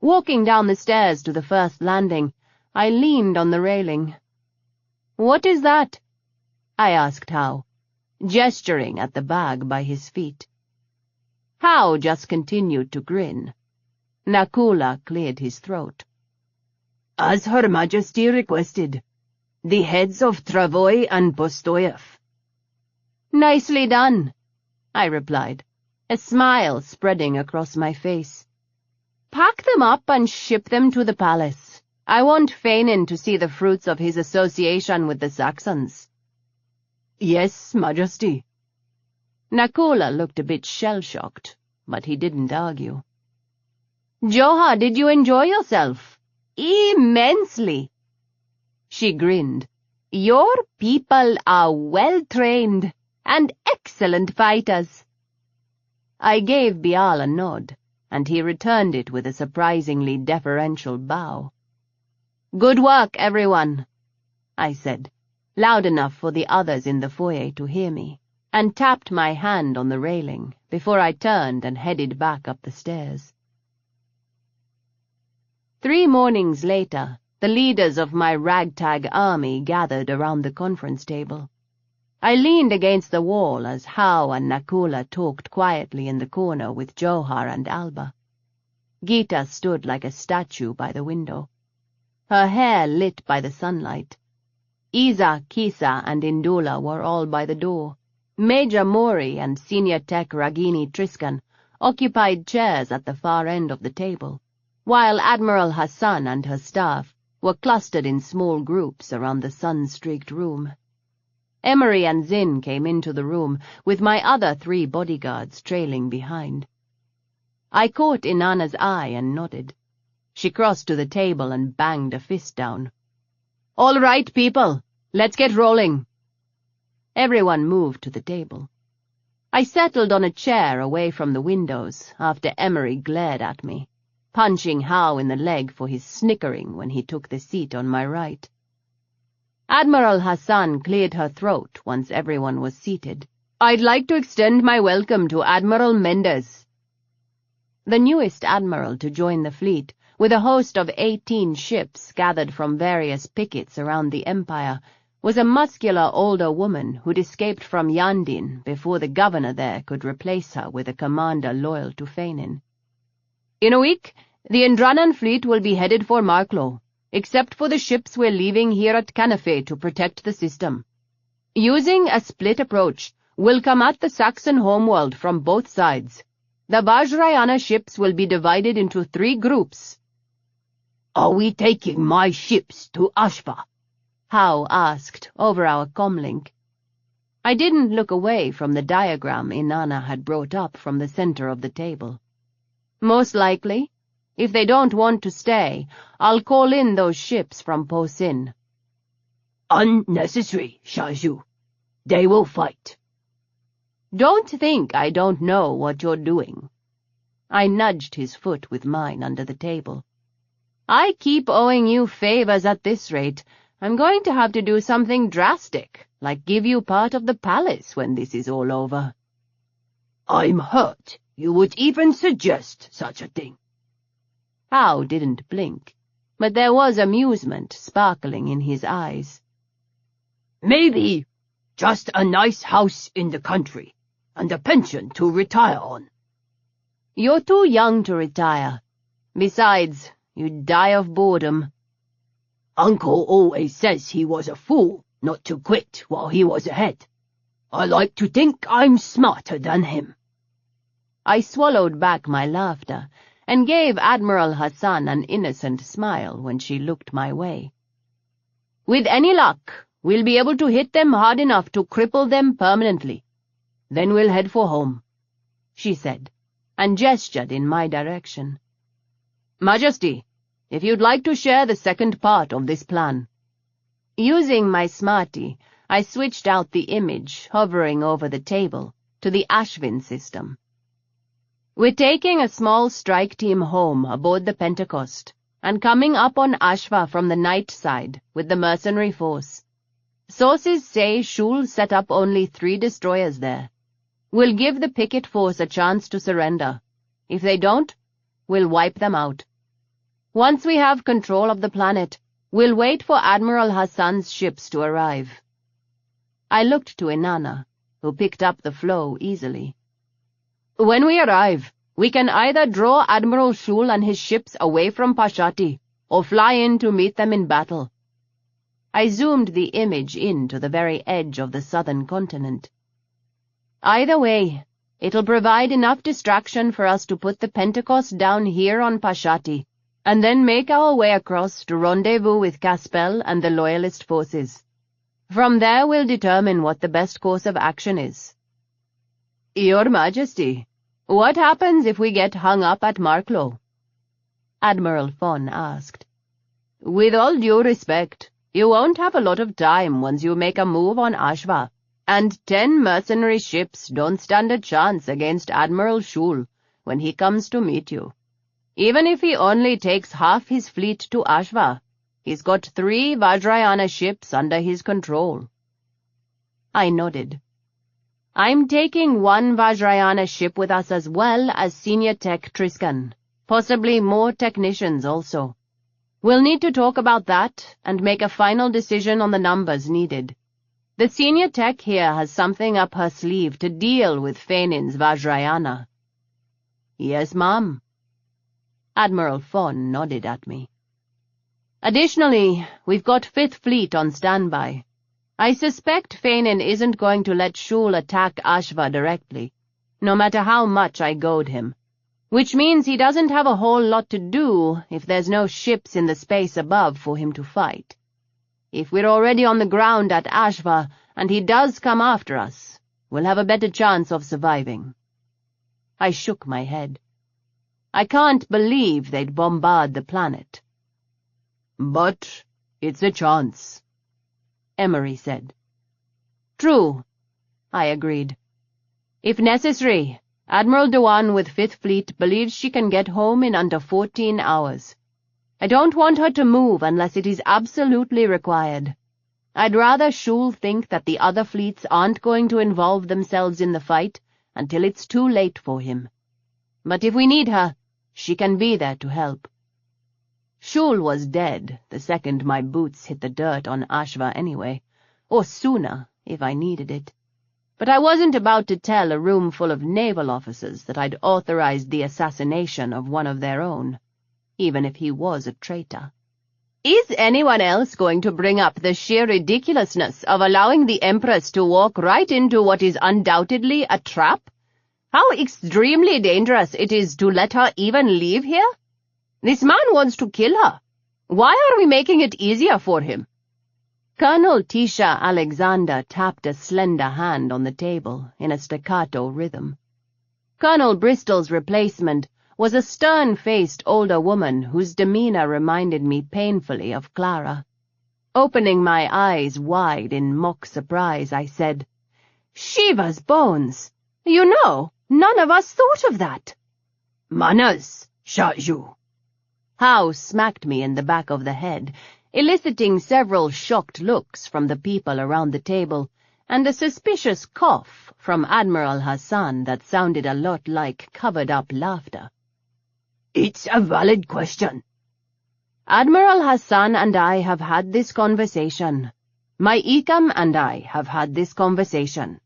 Walking down the stairs to the first landing, I leaned on the railing. "What is that?" I asked Hao, gesturing at the bag by his feet. Hao just continued to grin. Nakula cleared his throat. As Her Majesty requested, the heads of Travoy and Postoyev. "Nicely done," I replied, a smile spreading across my face. "Pack them up and ship them to the palace. I want Fainin to see the fruits of his association with the Saxons." Yes, Majesty. Nakula looked a bit shell-shocked, but he didn't argue. "Joha, did you enjoy yourself?" "Immensely." She grinned. "Your people are well-trained and excellent fighters." I gave Bial a nod, and he returned it with a surprisingly deferential bow. "Good work, everyone," I said, loud enough for the others in the foyer to hear me, and tapped my hand on the railing before I turned and headed back up the stairs. 3 mornings later, the leaders of my ragtag army gathered around the conference table. I leaned against the wall as Hao and Nakula talked quietly in the corner with Johar and Alba. Gita stood like a statue by the window, her hair lit by the sunlight. Isa, Kisa, and Indula were all by the door, Major Mori and Senior Tech Ragini Triskan occupied chairs at the far end of the table, while Admiral Hassan and her staff were clustered in small groups around the sun-streaked room. Emery and Zin came into the room, with my other 3 bodyguards trailing behind. I caught Inanna's eye and nodded. She crossed to the table and banged a fist down. "All right, people, let's get rolling." Everyone moved to the table. I settled on a chair away from the windows after Emery glared at me, punching Howe in the leg for his snickering when he took the seat on my right. Admiral Hassan cleared her throat once everyone was seated. "I'd like to extend my welcome to Admiral Mendez." The newest admiral to join the fleet, with a host of 18 ships gathered from various pickets around the Empire, was a muscular older woman who'd escaped from Yandin before the governor there could replace her with a commander loyal to Fainin. "In a week, the Indranan fleet will be headed for Marklo, except for the ships we're leaving here at Canafe to protect the system. Using a split approach, we'll come at the Saxon homeworld from both sides. The Vajrayana ships will be divided into 3 groups." "Are we taking my ships to Ashva?" Howe asked over our comlink. I didn't look away from the diagram Inanna had brought up from the center of the table. "Most likely. If they don't want to stay, I'll call in those ships from Posin." "Unnecessary, Shaju. They will fight." "Don't think I don't know what you're doing." I nudged his foot with mine under the table. "I keep owing you favors at this rate. I'm going to have to do something drastic, like give you part of the palace when this is all over." "I'm hurt you would even suggest such a thing." Howe didn't blink, but there was amusement sparkling in his eyes. "Maybe just a nice house in the country, and a pension to retire on." "You're too young to retire. Besides, you'd die of boredom." "Uncle always says he was a fool not to quit while he was ahead. I like to think I'm smarter than him." I swallowed back my laughter and gave Admiral Hassan an innocent smile when she looked my way. "With any luck, we'll be able to hit them hard enough to cripple them permanently. Then we'll head for home," she said, and gestured in my direction. "Majesty, if you'd like to share the second part of this plan." Using my smarty, I switched out the image hovering over the table to the Ashvin system. "We're taking a small strike team home aboard the Pentecost and coming up on Ashva from the night side with the mercenary force. Sources say Shul set up only 3 destroyers there. We'll give the picket force a chance to surrender. If they don't, we'll wipe them out. Once we have control of the planet, we'll wait for Admiral Hassan's ships to arrive." I looked to Inanna, who picked up the flow easily. "When we arrive, we can either draw Admiral Shul and his ships away from Pashati, or fly in to meet them in battle." I zoomed the image in to the very edge of the southern continent. "Either way, it'll provide enough distraction for us to put the Pentecost down here on Pashati, and then make our way across to rendezvous with Caspel and the Loyalist forces. From there we'll determine what the best course of action is." "Your Majesty, what happens if we get hung up at Marklo?" Admiral Fon asked. "With all due respect, you won't have a lot of time once you make a move on Ashva, and 10 mercenary ships don't stand a chance against Admiral Shul when he comes to meet you. Even if he only takes half his fleet to Ashva, he's got 3 Vajrayana ships under his control." I nodded. "I'm taking 1 Vajrayana ship with us as well as Senior Tech Triskan, possibly more technicians also. We'll need to talk about that and make a final decision on the numbers needed. The Senior Tech here has something up her sleeve to deal with Fainin's Vajrayana." "Yes, ma'am." Admiral Fon nodded at me. "Additionally, we've got 5th Fleet on standby. I suspect Fainin isn't going to let Shul attack Ashva directly, no matter how much I goad him, which means he doesn't have a whole lot to do if there's no ships in the space above for him to fight. If we're already on the ground at Ashva and he does come after us, we'll have a better chance of surviving. I shook my head. I can't believe they'd bombard the planet. But it's a chance, Emery said. True, I agreed. If necessary, Admiral Dewan with Fifth Fleet believes she can get home in under 14 hours. I don't want her to move unless it is absolutely required. I'd rather Shul think that the other fleets aren't going to involve themselves in the fight until it's too late for him. But if we need her, she can be there to help. Shul was dead the second my boots hit the dirt on Ashva anyway, or sooner if I needed it. But I wasn't about to tell a room full of naval officers that I'd authorized the assassination of one of their own, even if he was a traitor. Is anyone else going to bring up the sheer ridiculousness of allowing the Empress to walk right into what is undoubtedly a trap? How extremely dangerous it is to let her even leave here? This man wants to kill her. Why are we making it easier for him? Colonel Tisha Alexander tapped a slender hand on the table in a staccato rhythm. Colonel Bristol's replacement was a stern-faced older woman whose demeanor reminded me painfully of Clara. Opening my eyes wide in mock surprise, I said, "Shiva's bones! You know, none of us thought of that." "Manners, Shaju." Howe smacked me in the back of the head, eliciting several shocked looks from the people around the table, and a suspicious cough from Admiral Hassan that sounded a lot like covered-up laughter. "It's a valid question." Admiral Hassan and I have had this conversation. My Ikam and I have had this conversation.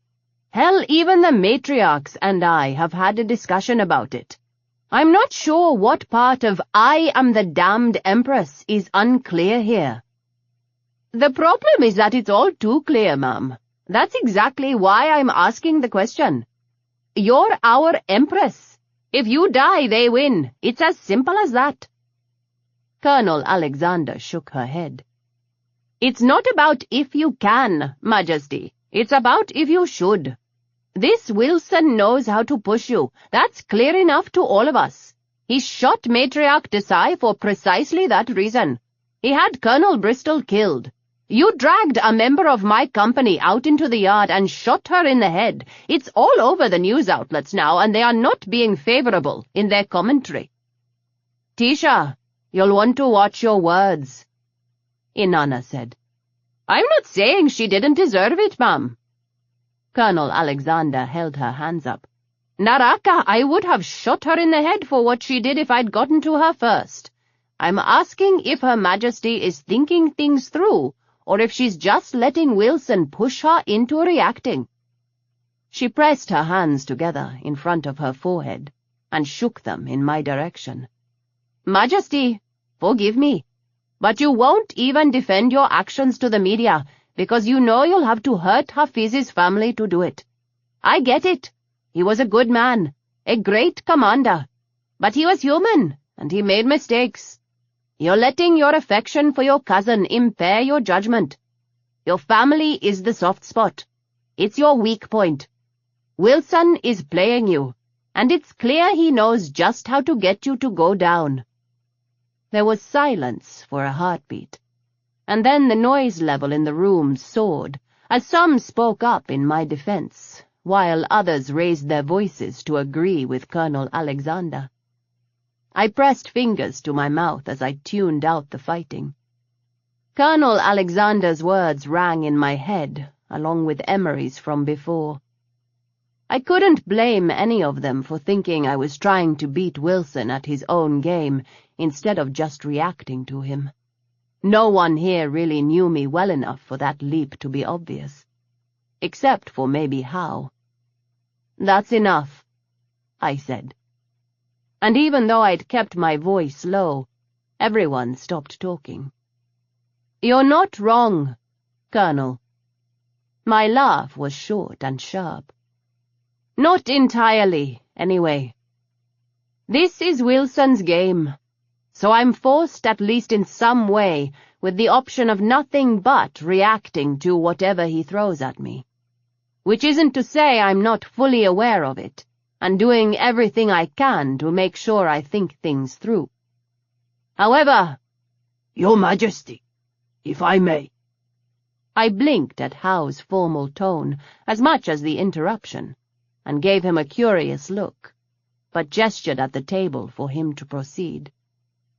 Hell, even the matriarchs and I have had a discussion about it. I'm not sure what part of I am the damned Empress is unclear here. The problem is that it's all too clear, ma'am. That's exactly why I'm asking the question. You're our Empress. If you die, they win. It's as simple as that. Colonel Alexander shook her head. It's not about if you can, Majesty. It's about if you should. This Wilson knows how to push you. That's clear enough to all of us. He shot Matriarch Desai for precisely that reason. He had Colonel Bristol killed. You dragged a member of my company out into the yard and shot her in the head. It's all over the news outlets now, and they are not being favorable in their commentary. Tisha, you'll want to watch your words, Inanna said. I'm not saying she didn't deserve it, ma'am. Colonel Alexander held her hands up. Naraka, I would have shot her in the head for what she did if I'd gotten to her first. I'm asking if Her Majesty is thinking things through, or if she's just letting Wilson push her into reacting. She pressed her hands together in front of her forehead and shook them in my direction. Majesty, forgive me, but you won't even defend your actions to the media, because you know you'll have to hurt Hafiz's family to do it. I get it. He was a good man, a great commander, but he was human, and he made mistakes. You're letting your affection for your cousin impair your judgment. Your family is the soft spot. It's your weak point. Wilson is playing you, and it's clear he knows just how to get you to go down. There was silence for a heartbeat. And then the noise level in the room soared, as some spoke up in my defense, while others raised their voices to agree with Colonel Alexander. I pressed fingers to my mouth as I tuned out the fighting. Colonel Alexander's words rang in my head, along with Emery's from before. I couldn't blame any of them for thinking I was trying to beat Wilson at his own game instead of just reacting to him. No one here really knew me well enough for that leap to be obvious. Except for maybe Howe. That's enough, I said. And even though I'd kept my voice low, everyone stopped talking. You're not wrong, Colonel, My laugh was short and sharp. Not entirely, anyway. This is Wilson's game, so I'm forced at least in some way with the option of nothing but reacting to whatever he throws at me. Which isn't to say I'm not fully aware of it, and doing everything I can to make sure I think things through. However, Your Majesty, if I may. I blinked at Howe's formal tone as much as the interruption, and gave him a curious look, but gestured at the table for him to proceed.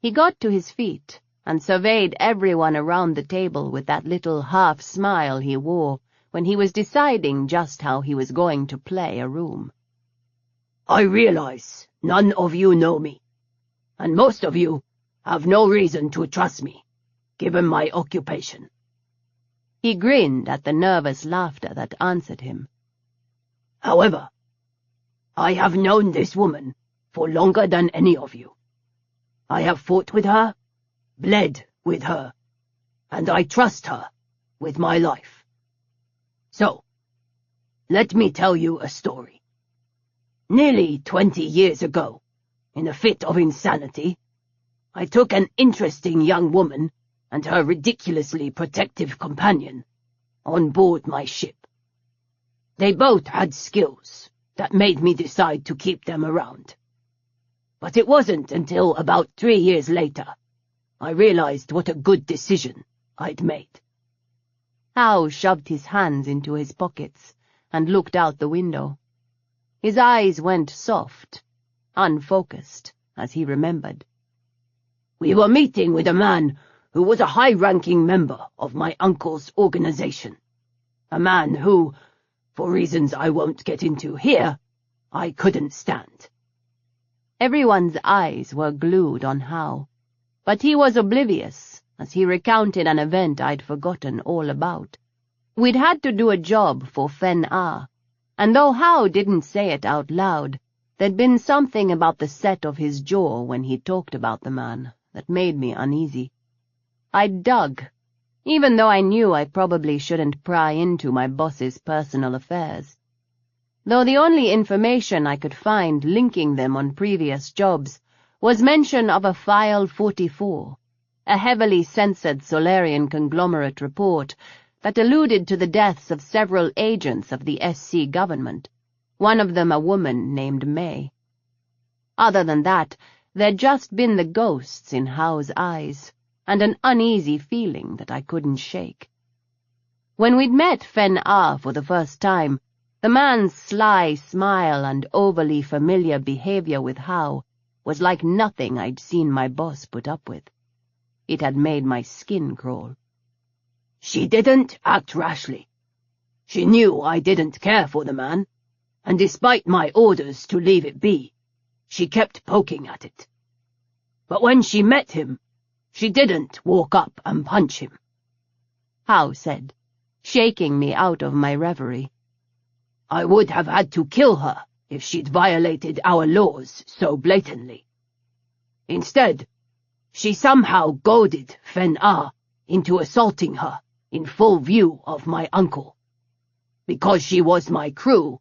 He got to his feet and surveyed everyone around the table with that little half-smile he wore when he was deciding just how he was going to play a room. I realize none of you know me, and most of you have no reason to trust me, given my occupation. He grinned at the nervous laughter that answered him. However, I have known this woman for longer than any of you. I have fought with her, bled with her, and I trust her with my life. So, let me tell you a story. Nearly 20 years ago, in a fit of insanity, I took an interesting young woman and her ridiculously protective companion on board my ship. They both had skills that made me decide to keep them around. But it wasn't until about 3 years later I realized what a good decision I'd made. Howe shoved his hands into his pockets and looked out the window. His eyes went soft, unfocused, as he remembered. We were meeting with a man who was a high-ranking member of my uncle's organization. A man who, for reasons I won't get into here, I couldn't stand. Everyone's eyes were glued on Howe, but he was oblivious as he recounted an event I'd forgotten all about. We'd had to do a job for Fen-Ah, and though Howe didn't say it out loud, there'd been something about the set of his jaw when he talked about the man that made me uneasy. I dug, even though I knew I probably shouldn't pry into my boss's personal affairs. Though the only information I could find linking them on previous jobs was mention of a File 44, a heavily censored Solarian conglomerate report that alluded to the deaths of several agents of the SC government, one of them a woman named May. Other than that, there'd just been the ghosts in Howe's eyes, and an uneasy feeling that I couldn't shake. When we'd met Fen-Ah for the first time, the man's sly smile and overly familiar behavior with Howe was like nothing I'd seen my boss put up with. It had made my skin crawl. She didn't act rashly. She knew I didn't care for the man, and despite my orders to leave it be, she kept poking at it. But when she met him, she didn't walk up and punch him. Howe said, shaking me out of my reverie. I would have had to kill her if she'd violated our laws so blatantly. Instead, she somehow goaded Fen-Ah into assaulting her in full view of my uncle. Because she was my crew,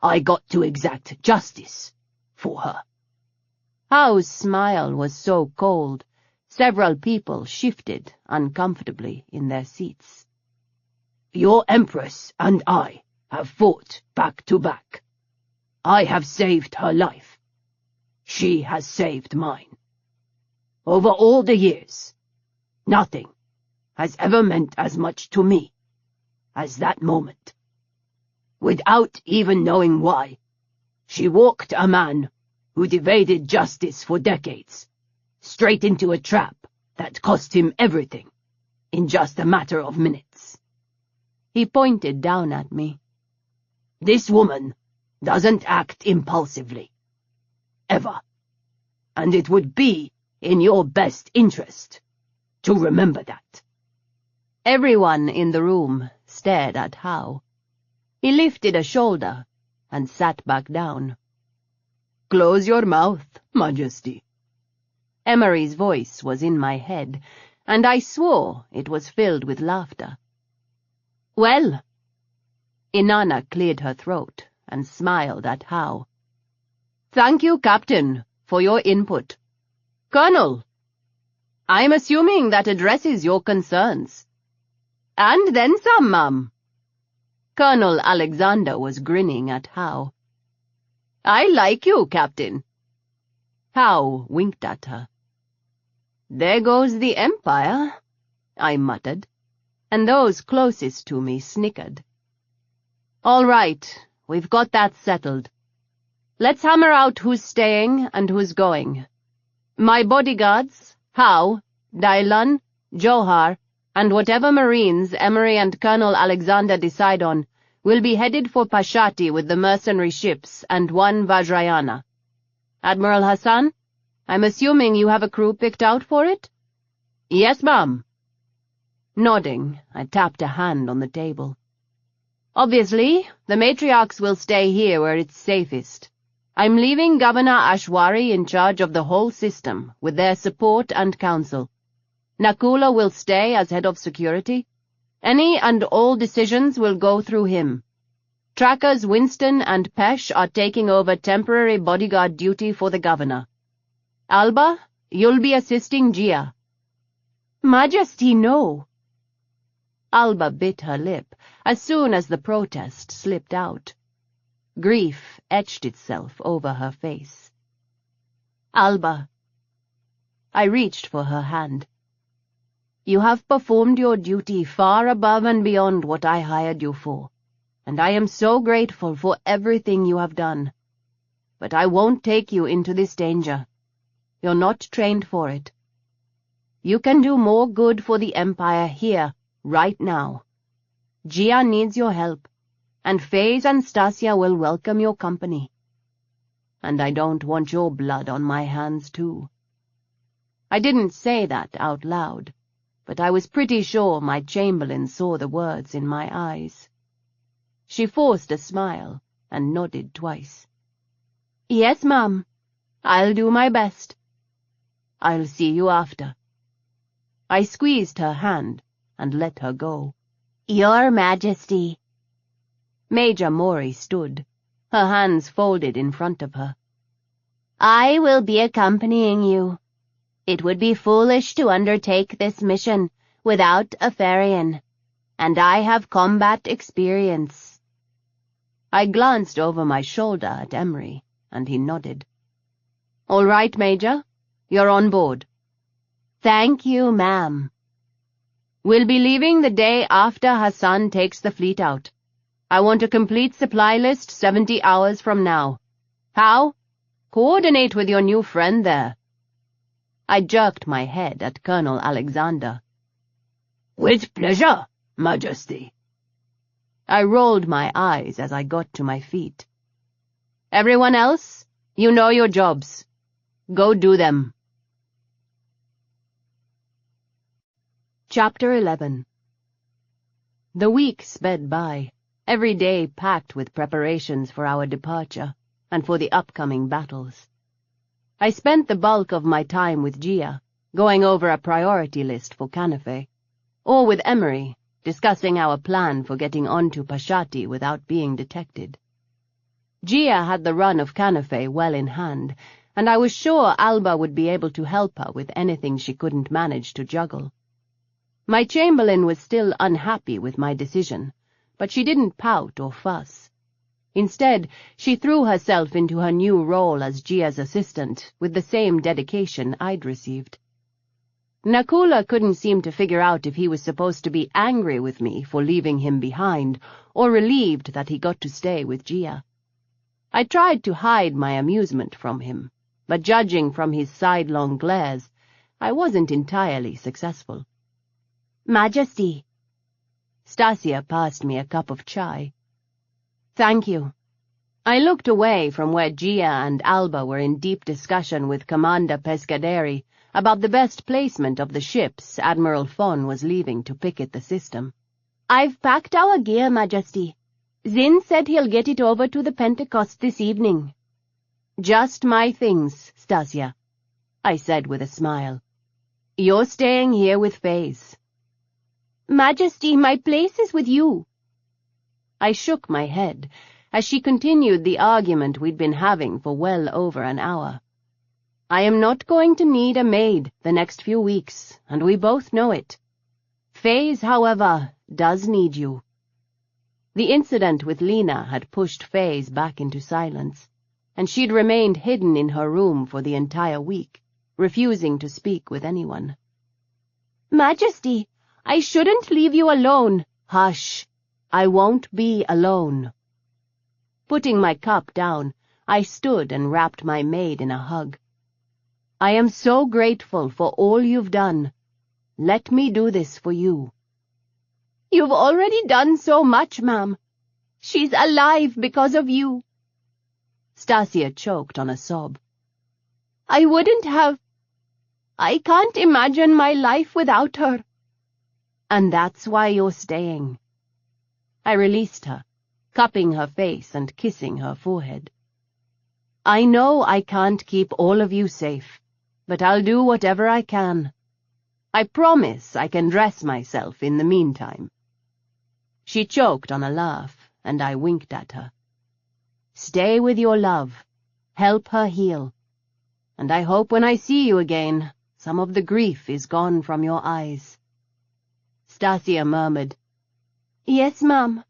I got to exact justice for her. Howe's smile was so cold, several people shifted uncomfortably in their seats. Your Empress and I have fought back to back. I have saved her life. She has saved mine. Over all the years, nothing has ever meant as much to me as that moment. Without even knowing why, she walked a man who'd evaded justice for decades straight into a trap that cost him everything in just a matter of minutes. He pointed down at me. This woman doesn't act impulsively. Ever. And it would be in your best interest to remember that. Everyone in the room stared at Howe. He lifted a shoulder and sat back down. Close your mouth, Majesty. Emery's voice was in my head, and I swore it was filled with laughter. Well, Inanna cleared her throat and smiled at How. "Thank you, Captain, for your input. Colonel, I'm assuming that addresses your concerns." "And then some, ma'am." Colonel Alexander was grinning at How. "I like you, Captain." How winked at her. "There goes the Empire," I muttered, and those closest to me snickered. "All right, we've got that settled. Let's hammer out who's staying and who's going. My bodyguards, How, Dailan, Johar, and whatever Marines Emery and Colonel Alexander decide on, will be headed for Pashati with the mercenary ships and one Vajrayana. Admiral Hassan, I'm assuming you have a crew picked out for it?" "Yes, ma'am." Nodding, I tapped a hand on the table. "Obviously, the matriarchs will stay here where it's safest. I'm leaving Governor Ashwari in charge of the whole system, with their support and counsel. Nakula will stay as head of security. Any and all decisions will go through him. Trackers Winston and Pesh are taking over temporary bodyguard duty for the governor. Alba, you'll be assisting Gia." "Majesty, no." Alba bit her lip as soon as the protest slipped out. Grief etched itself over her face. "Alba." I reached for her hand. "You have performed your duty far above and beyond what I hired you for, and I am so grateful for everything you have done. But I won't take you into this danger. You're not trained for it. You can do more good for the Empire here, right now. Gia needs your help, and Faze and Stasia will welcome your company. And I don't want your blood on my hands, too." I didn't say that out loud, but I was pretty sure my Chamberlain saw the words in my eyes. She forced a smile and nodded twice. "Yes, ma'am. I'll do my best." "I'll see you after." I squeezed her hand and let her go. "Your Majesty." Major Mori stood, her hands folded in front of her. "I will be accompanying you. It would be foolish to undertake this mission without a Ferian, and I have combat experience." I glanced over my shoulder at Emery, and he nodded. "All right, Major. You're on board." "Thank you, ma'am." "We'll be leaving the day after Hassan takes the fleet out. I want a complete supply list 70 hours from now. How? Coordinate with your new friend there." I jerked my head at Colonel Alexander. "With pleasure, Majesty." I rolled my eyes as I got to my feet. "Everyone else, you know your jobs. Go do them." Chapter 11. The week sped by, every day packed with preparations for our departure and for the upcoming battles. I spent the bulk of my time with Gia, going over a priority list for Canafe, or with Emery, discussing our plan for getting onto Pashati without being detected. Gia had the run of Canafe well in hand, and I was sure Alba would be able to help her with anything she couldn't manage to juggle. My Chamberlain was still unhappy with my decision, but she didn't pout or fuss. Instead, she threw herself into her new role as Gia's assistant with the same dedication I'd received. Nakula couldn't seem to figure out if he was supposed to be angry with me for leaving him behind, or relieved that he got to stay with Gia. I tried to hide my amusement from him, but judging from his sidelong glares, I wasn't entirely successful. "Majesty." Stasia passed me a cup of chai. "Thank you." I looked away from where Gia and Alba were in deep discussion with Commander Pescaderi about the best placement of the ships Admiral Fon was leaving to picket the system. "I've packed our gear, Majesty. Zin said he'll get it over to the Pentecost this evening." "Just my things, Stasia," I said with a smile. "You're staying here with Faze." "Majesty, my place is with you." I shook my head as she continued the argument we'd been having for well over an hour. I am not going to need a maid the next few weeks, and we both know it. Faze, however, does need you. The incident with Lena had pushed Faze back into silence, and she'd remained hidden in her room for the entire week, refusing to speak with anyone. Majesty, I shouldn't leave you alone. Hush, I won't be alone. Putting my cup down, I stood and wrapped my maid in a hug. I am so grateful for all you've done. Let me do this for you. You've already done so much, ma'am. She's alive because of you. Stasia choked on a sob. I can't imagine my life without her. And that's why you're staying. I released her, cupping her face and kissing her forehead. I know I can't keep all of you safe, but I'll do whatever I can. I promise I can dress myself in the meantime. She choked on a laugh, and I winked at her. Stay with your love. Help her heal. And I hope when I see you again, some of the grief is gone from your eyes. Stasia murmured, Yes, ma'am,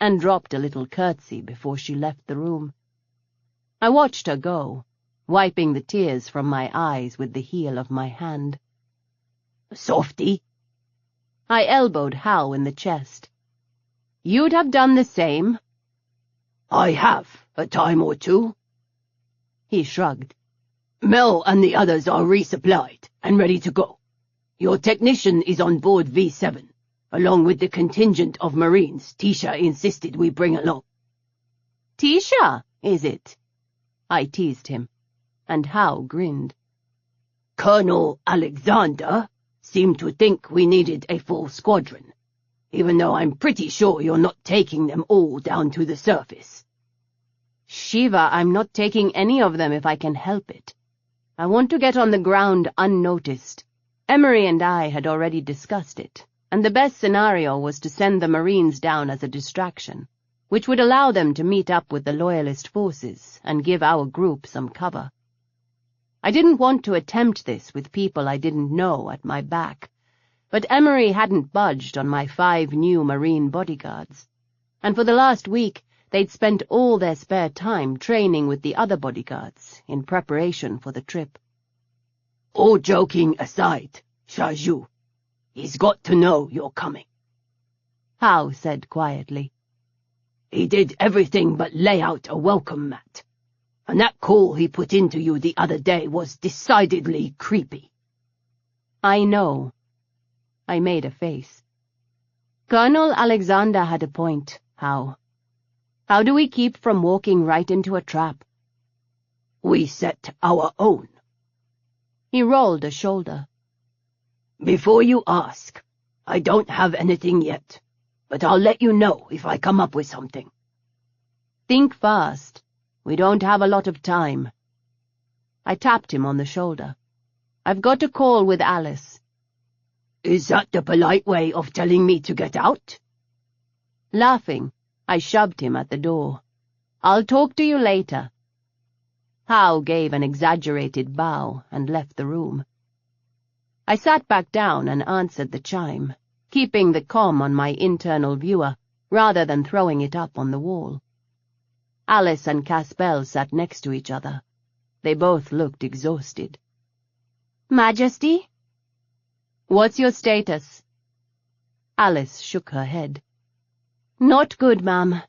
and dropped a little curtsy before she left the room. I watched her go, wiping the tears from my eyes with the heel of my hand. Softy. I elbowed Hal in the chest. You'd have done the same. I have, a time or two. He shrugged. Mel and the others are resupplied and ready to go. Your technician is on board V7, along with the contingent of Marines Tisha insisted we bring along. Tisha, is it? I teased him, and Hal grinned. Colonel Alexander seemed to think we needed a full squadron, even though I'm pretty sure you're not taking them all down to the surface. Shiva, I'm not taking any of them if I can help it. I want to get on the ground unnoticed. Emery and I had already discussed it, and the best scenario was to send the Marines down as a distraction, which would allow them to meet up with the Loyalist forces and give our group some cover. I didn't want to attempt this with people I didn't know at my back, but Emery hadn't budged on my 5 new Marine bodyguards, and for the last week they'd spent all their spare time training with the other bodyguards in preparation for the trip. All joking aside, Shaju, he's got to know you're coming. Hao said quietly. He did everything but lay out a welcome mat, and that call he put into you the other day was decidedly creepy. I know. I made a face. Colonel Alexander had a point, Hao. How do we keep from walking right into a trap? We set our own. He rolled a shoulder. Before you ask, I don't have anything yet, but I'll let you know if I come up with something. Think fast. We don't have a lot of time. I tapped him on the shoulder. I've got a call with Alice. Is that the polite way of telling me to get out? Laughing, I shoved him at the door. I'll talk to you later. Hao gave an exaggerated bow and left the room. I sat back down and answered the chime, keeping the comm on my internal viewer rather than throwing it up on the wall. Alice and Caspel sat next to each other. They both looked exhausted. Majesty? What's your status? Alice shook her head. Not good, ma'am.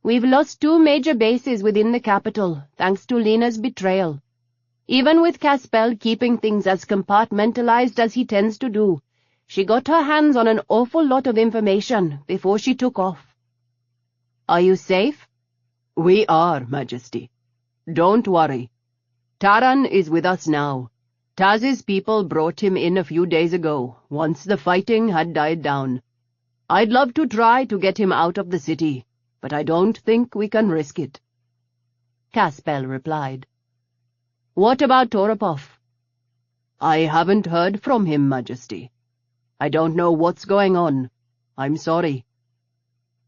We've lost 2 major bases within the capital, thanks to Lena's betrayal. Even with Caspel keeping things as compartmentalized as he tends to do, she got her hands on an awful lot of information before she took off. Are you safe? We are, Majesty. Don't worry. Taran is with us now. Taz's people brought him in a few days ago, once the fighting had died down. I'd love to try to get him out of the city, but I don't think we can risk it. Caspel replied. What about Toropov? I haven't heard from him, Majesty. I don't know what's going on. I'm sorry.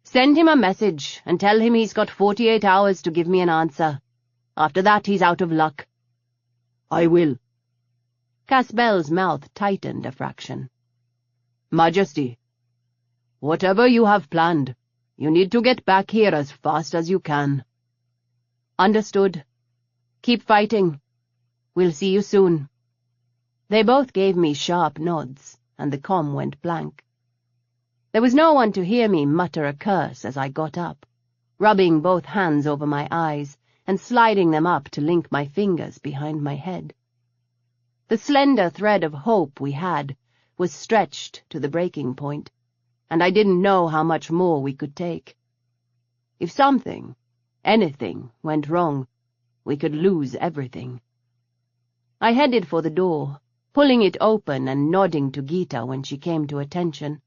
Send him a message and tell him he's got 48 hours to give me an answer. After that, he's out of luck." "I will." Casbell's mouth tightened a fraction. "Majesty, whatever you have planned, you need to get back here as fast as you can." "Understood. Keep fighting. We'll see you soon." They both gave me sharp nods, and the comm went blank. There was no one to hear me mutter a curse as I got up, rubbing both hands over my eyes and sliding them up to link my fingers behind my head. The slender thread of hope we had was stretched to the breaking point, and I didn't know how much more we could take. If something, anything, went wrong, we could lose everything. I headed for the door, pulling it open and nodding to Gita when she came to attention.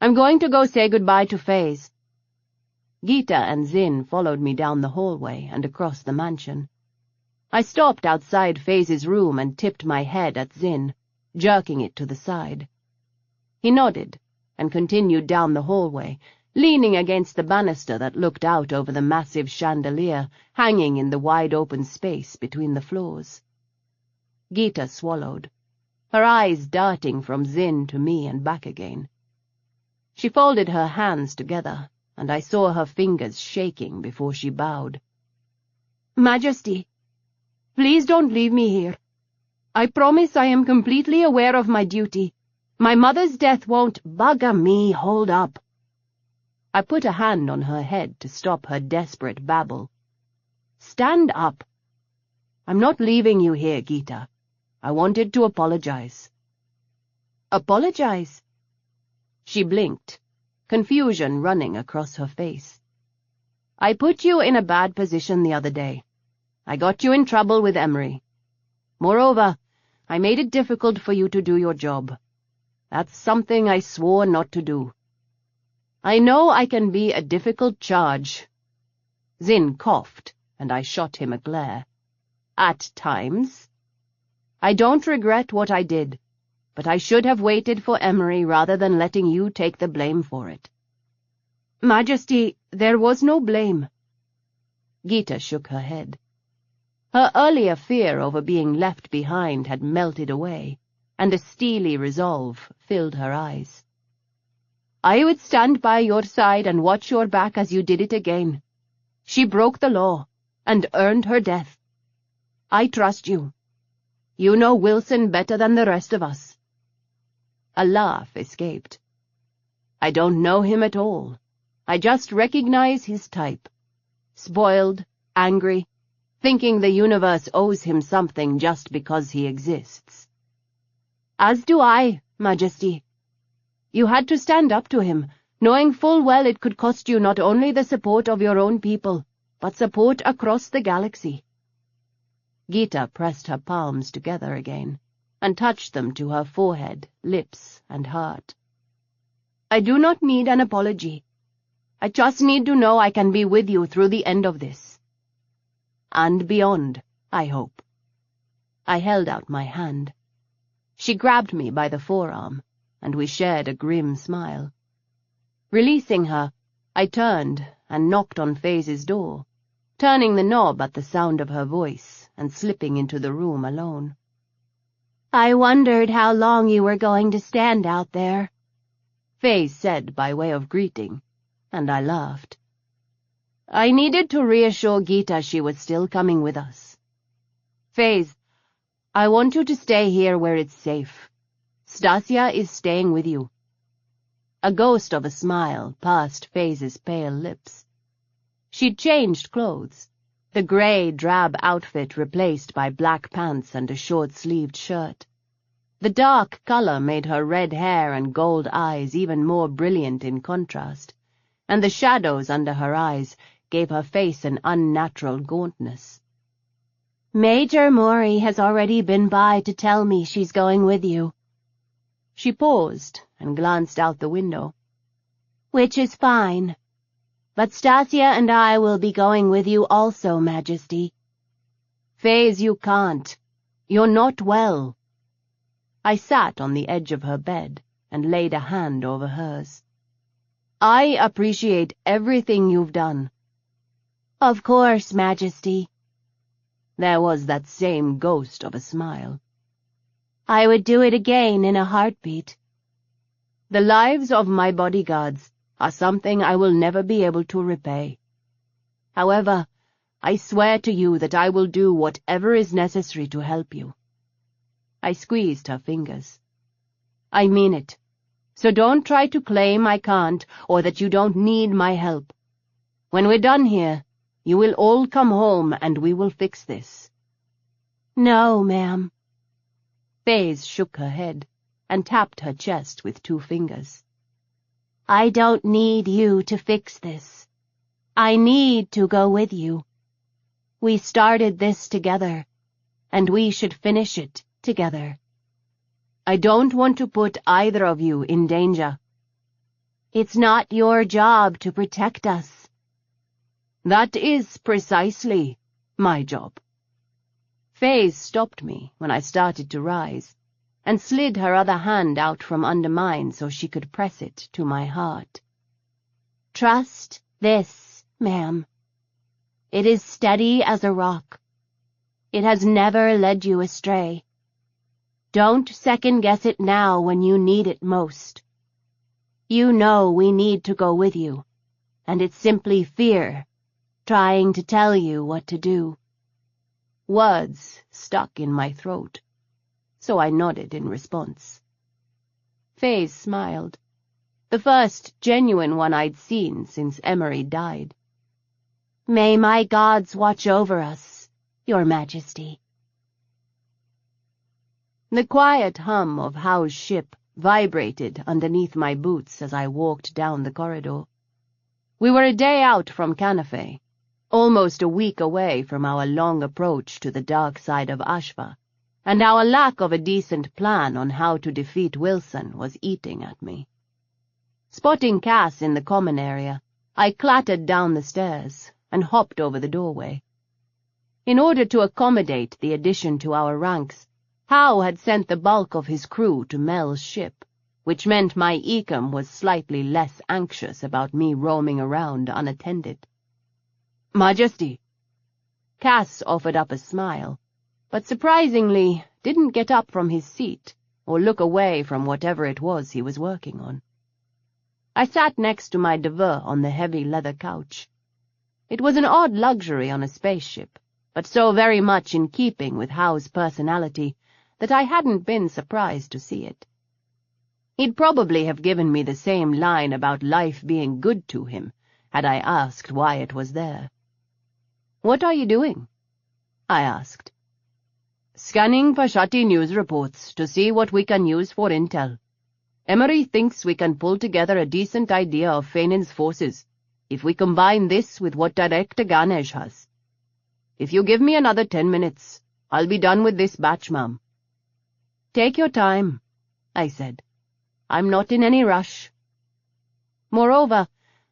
"I'm going to go say goodbye to Faze." Gita and Zin followed me down the hallway and across the mansion. I stopped outside Faze's room and tipped my head at Zin, jerking it to the side. He nodded and continued down the hallway, leaning against the banister that looked out over the massive chandelier hanging in the wide-open space between the floors. Gita swallowed, her eyes darting from Zin to me and back again. She folded her hands together, and I saw her fingers shaking before she bowed. "Majesty, please don't leave me here. I promise I am completely aware of my duty. My mother's death won't—" "Bugger me, hold up." I put a hand on her head to stop her desperate babble. "Stand up." "I'm not leaving you here, Gita. I wanted to apologize." "Apologize?" She blinked, confusion running across her face. "I put you in a bad position the other day. I got you in trouble with Emery. Moreover, I made it difficult for you to do your job. That's something I swore not to do. I know I can be a difficult charge." Zin coughed, and I shot him a glare. "At times. I don't regret what I did, but I should have waited for Emery rather than letting you take the blame for it." "Majesty, there was no blame." Gita shook her head. Her earlier fear over being left behind had melted away, and a steely resolve filled her eyes. "I would stand by your side and watch your back as you did it again. She broke the law, and earned her death. I trust you. You know Wilson better than the rest of us." A laugh escaped. "I don't know him at all. I just recognize his type. Spoiled, angry, thinking the universe owes him something just because he exists." "As do I, Majesty. You had to stand up to him, knowing full well it could cost you not only the support of your own people, but support across the galaxy." Gita pressed her palms together again, and touched them to her forehead, lips, and heart. "I do not need an apology. I just need to know I can be with you through the end of this. And beyond, I hope." I held out my hand. She grabbed me by the forearm, and we shared a grim smile. Releasing her, I turned and knocked on Faze's door, turning the knob at the sound of her voice and slipping into the room alone. "I wondered how long you were going to stand out there," Faze said by way of greeting, and I laughed. I needed to reassure Gita she was still coming with us. "Faze, I want you to stay here where it's safe. Stasia is staying with you." A ghost of a smile passed Faze's pale lips. She'd changed clothes, the grey, drab outfit replaced by black pants and a short-sleeved shirt. The dark color made her red hair and gold eyes even more brilliant in contrast, and the shadows under her eyes gave her face an unnatural gauntness. "Major Mori has already been by to tell me she's going with you." She paused and glanced out the window. "Which is fine. But Stasia and I will be going with you also, Majesty." "Faze, you can't. You're not well." I sat on the edge of her bed and laid a hand over hers. I appreciate everything you've done." "Of course, Majesty." There was that same ghost of a smile. "I would do it again in a heartbeat." "The lives of my bodyguards are something I will never be able to repay. However, I swear to you that I will do whatever is necessary to help you." I squeezed her fingers. "I mean it, so don't try to claim I can't or that you don't need my help. When we're done here, you will all come home and we will fix this." "No, ma'am." Faze shook her head and tapped her chest with 2 fingers. "I don't need you to fix this. I need to go with you. We started this together, and we should finish it together." "I don't want to put either of you in danger." "It's not your job to protect us." "That is precisely my job." Faze stopped me when I started to rise, and slid her other hand out from under mine so she could press it to my heart. "Trust this, ma'am. It is steady as a rock. It has never led you astray. Don't second-guess it now when you need it most. You know we need to go with you, and it's simply fear trying to tell you what to do." Words stuck in my throat, so I nodded in response. Faze smiled, the first genuine one I'd seen since Emery died. "May my gods watch over us, Your Majesty." The quiet hum of Howe's ship vibrated underneath my boots as I walked down the corridor. We were a day out from Canafe, almost a week away from our long approach to the dark side of Ashva, and our lack of a decent plan on how to defeat Wilson was eating at me. Spotting Cass in the common area, I clattered down the stairs and hopped over the doorway. In order to accommodate the addition to our ranks, Howe had sent the bulk of his crew to Mel's ship, which meant my Ecom was slightly less anxious about me roaming around unattended. "Majesty." Cass offered up a smile, but surprisingly didn't get up from his seat or look away from whatever it was he was working on. I sat next to my Deveur on the heavy leather couch. It was an odd luxury on a spaceship, but so very much in keeping with Howe's personality that I hadn't been surprised to see it. He'd probably have given me the same line about life being good to him had I asked why it was there. "What are you doing?" I asked. "Scanning Pashati news reports to see what we can use for intel. Emery thinks we can pull together a decent idea of Feinin's forces if we combine this with what Director Ganesh has. If you give me another 10 minutes, I'll be done with this batch, ma'am." "Take your time," I said. "I'm not in any rush." Moreover,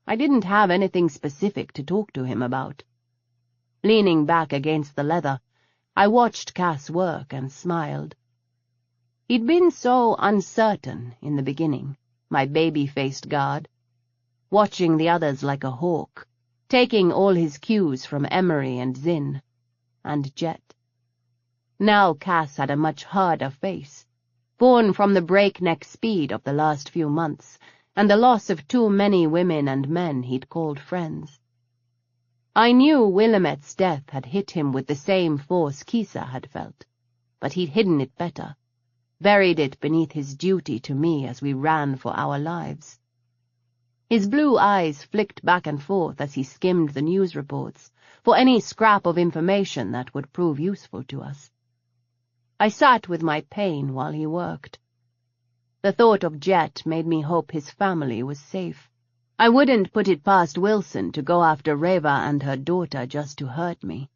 I didn't have anything specific to talk to him about. Leaning back against the leather, I watched Cass work and smiled. He'd been so uncertain in the beginning, my baby-faced guard, watching the others like a hawk, taking all his cues from Emery and Zinn, and Jet. Now Cass had a much harder face, born from the breakneck speed of the last few months, and the loss of too many women and men he'd called friends. I knew Willamette's death had hit him with the same force Kisa had felt, but he'd hidden it better, buried it beneath his duty to me as we ran for our lives. His blue eyes flicked back and forth as he skimmed the news reports for any scrap of information that would prove useful to us. I sat with my pain while he worked. The thought of Jet made me hope his family was safe. I wouldn't put it past Wilson to go after Reva and her daughter just to hurt me.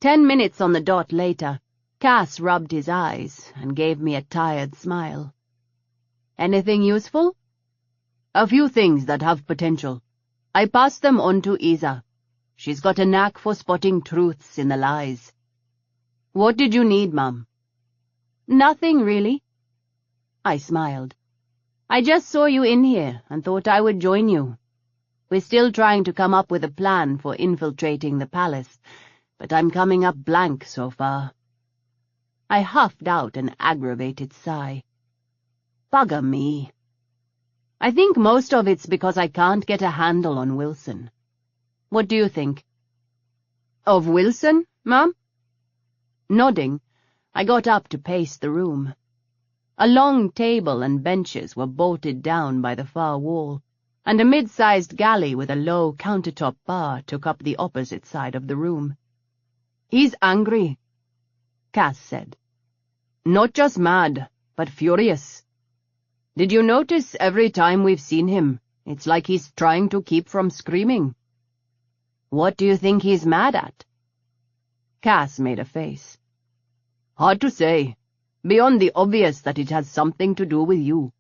10 minutes on the dot later, Cass rubbed his eyes and gave me a tired smile. "Anything useful?" "A few things that have potential. I passed them on to Isa. She's got a knack for spotting truths in the lies." "What did you need, ma'am?" "Nothing, really." I smiled. I just saw you in here and thought I would join you. We're still trying to come up with a plan for infiltrating the palace, but I'm coming up blank so far." I huffed out an aggravated sigh. Bugger me. I think most of it's because I can't get a handle on Wilson. What do you think? Of Wilson, Mum? Nodding, I got up to pace the room. A long table and benches were bolted down by the far wall, and a mid-sized galley with a low countertop bar took up the opposite side of the room. "He's angry," Cass said. "Not just mad, but furious. Did you notice every time we've seen him, it's like he's trying to keep from screaming?" "What do you think he's mad at?" Cass made a face. "Hard to say, beyond the obvious that it has something to do with you.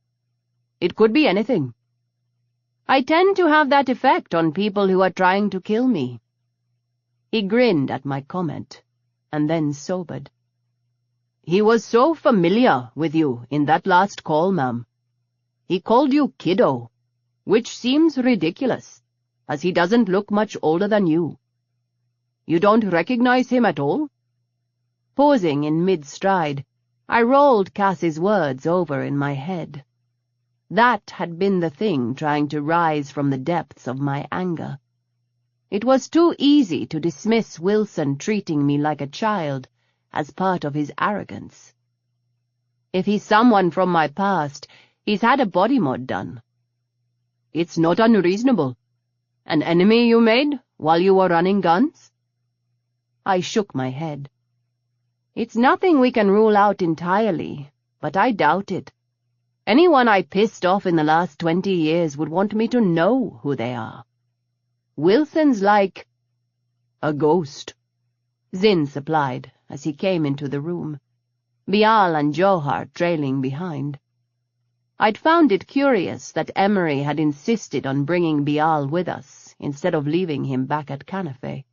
It could be anything. I tend to have that effect on people who are trying to kill me." He grinned at my comment, and then sobered. "He was so familiar with you in that last call, ma'am. He called you kiddo, which seems ridiculous, as he doesn't look much older than you. You don't recognize him at all?" Pausing in mid-stride, I rolled Cass's words over in my head. That had been the thing trying to rise from the depths of my anger. It was too easy to dismiss Wilson treating me like a child as part of his arrogance. If he's someone from my past, he's had a body mod done. It's not unreasonable. An enemy you made while you were running guns? I shook my head. It's nothing we can rule out entirely, but I doubt it. Anyone I pissed off in the last 20 years would want me to know who they are. Wilson's like a ghost, Zin supplied as he came into the room, Bial and Johar trailing behind. I'd found it curious that Emery had insisted on bringing Bial with us instead of leaving him back at Canafe.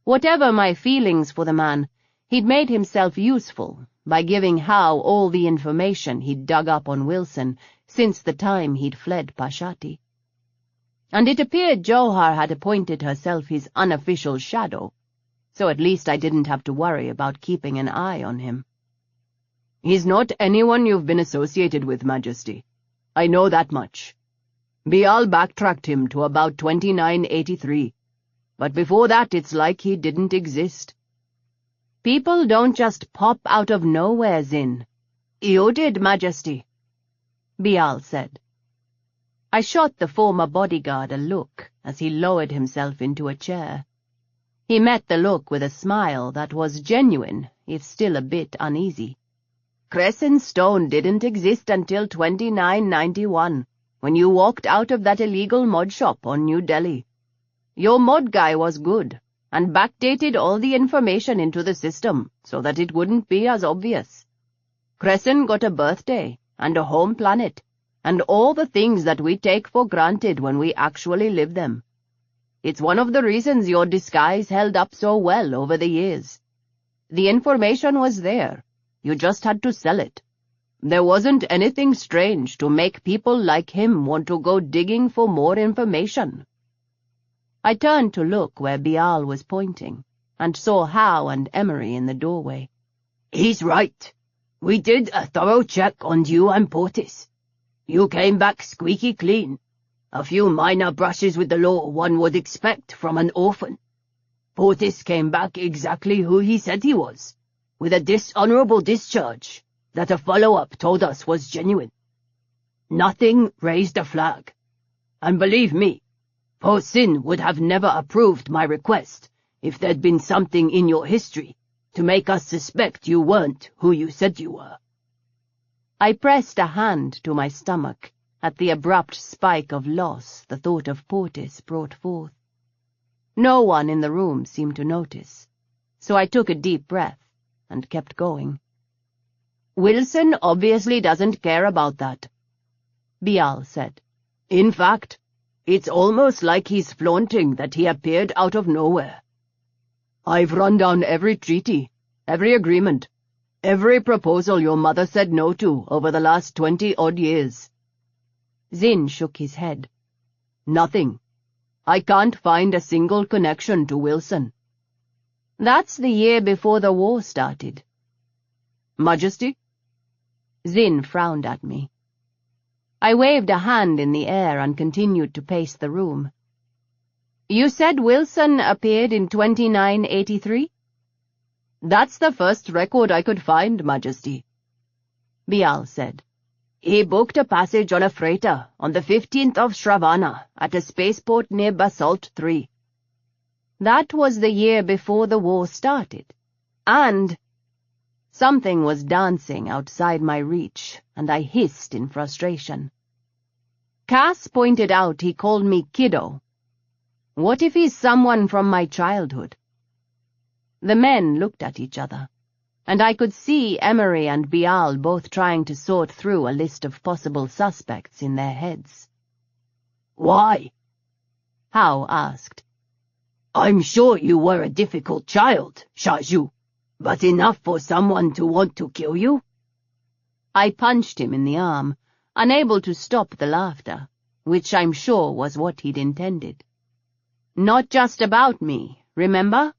Whatever my feelings for the man, he'd made himself useful by giving Howe all the information he'd dug up on Wilson since the time he'd fled Pashati. And it appeared Johar had appointed herself his unofficial shadow, so at least I didn't have to worry about keeping an eye on him. "He's not anyone you've been associated with, Majesty. I know that much. Bial backtracked him to about 2983, but before that it's like he didn't exist." "People don't just pop out of nowhere, Zin. You did, Majesty," Bial said. I shot the former bodyguard a look as he lowered himself into a chair. He met the look with a smile that was genuine, if still a bit uneasy. "Crescent Stone didn't exist until 2991, when you walked out of that illegal mod shop on New Delhi. Your mod guy was good, and backdated all the information into the system so that it wouldn't be as obvious. Crescent got a birthday and a home planet, and all the things that we take for granted when we actually live them. It's one of the reasons your disguise held up so well over the years. The information was there. You just had to sell it. There wasn't anything strange to make people like him want to go digging for more information." I turned to look where Bial was pointing, and saw Howe and Emery in the doorway. "He's right. We did a thorough check on you and Portis. You came back squeaky clean. A few minor brushes with the law one would expect from an orphan. Portis came back exactly who he said he was, with a dishonorable discharge that a follow-up told us was genuine. Nothing raised a flag. And believe me, Po Sin would have never approved my request if there'd been something in your history to make us suspect you weren't who you said you were." I pressed a hand to my stomach at the abrupt spike of loss the thought of Portis brought forth. No one in the room seemed to notice, so I took a deep breath and kept going. "Wilson obviously doesn't care about that," Bial said. "In fact, it's almost like he's flaunting that he appeared out of nowhere. I've run down every treaty, every agreement, every proposal your mother said no to over the last 20-odd years, Zinn shook his head. Nothing. I can't find a single connection to Wilson. That's the year before the war started. Majesty? Zinn frowned at me. I waved a hand in the air and continued to pace the room. You said Wilson appeared in 2983? That's the first record I could find, Majesty, Bial said. He booked a passage on a freighter on the 15th of Shravana at a spaceport near Basalt 3. That was the year before the war started. And something was dancing outside my reach, and I hissed in frustration. Cass pointed out he called me kiddo. What if he's someone from my childhood? The men looked at each other, and I could see Emery and Bial both trying to sort through a list of possible suspects in their heads. Why? Howe asked. I'm sure you were a difficult child, Shaju, but enough for someone to want to kill you? I punched him in the arm, unable to stop the laughter, which I'm sure was what he'd intended. Not just about me, remember?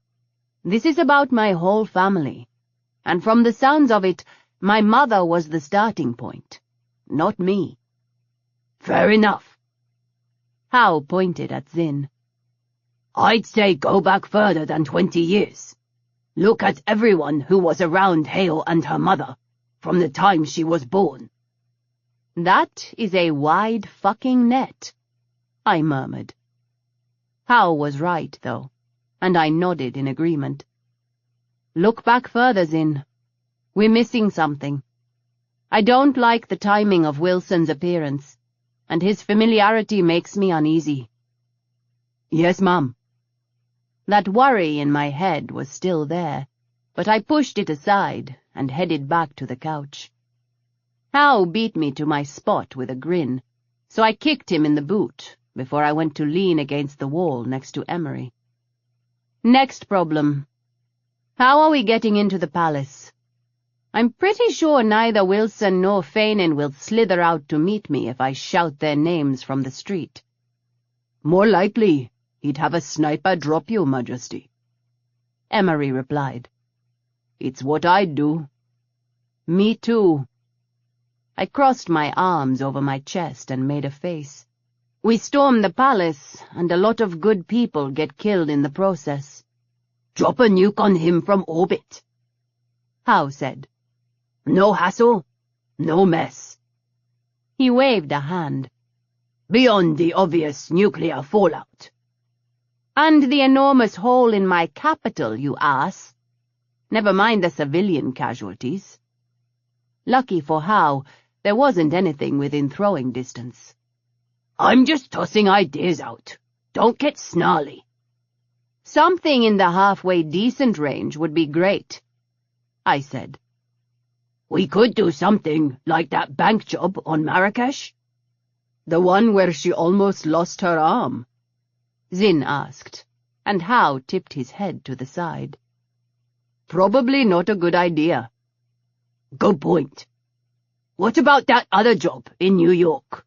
This is about my whole family. And from the sounds of it, my mother was the starting point, not me. Fair enough. Howe pointed at Zinn. I'd say go back further than 20 years. Look at everyone who was around Hail and her mother, from the time she was born. That is a wide fucking net, I murmured. Howe was right, though, and I nodded in agreement. Look back further, Zinn. We're missing something. I don't like the timing of Wilson's appearance, and his familiarity makes me uneasy. Yes, ma'am. That worry in my head was still there, but I pushed it aside and headed back to the couch. Howe beat me to my spot with a grin, so I kicked him in the boot before I went to lean against the wall next to Emery. Next problem. How are we getting into the palace? I'm pretty sure neither Wilson nor Fainin will slither out to meet me if I shout their names from the street. More likely, he'd have a sniper drop you, Majesty, Emery replied. It's what I'd do. Me too. I crossed my arms over my chest and made a face. We storm the palace, and a lot of good people get killed in the process. Drop a nuke on him from orbit, Howe said. No hassle, no mess. He waved a hand. Beyond the obvious nuclear fallout. And the enormous hole in my capital, you ass. Never mind the civilian casualties. Lucky for Howe, there wasn't anything within throwing distance. I'm just tossing ideas out. Don't get snarly. Something in the halfway decent range would be great, I said. We could do something like that bank job on Marrakesh. The one where she almost lost her arm? Zinn asked, and Howe tipped his head to the side. Probably not a good idea. Good point. What about that other job in New York?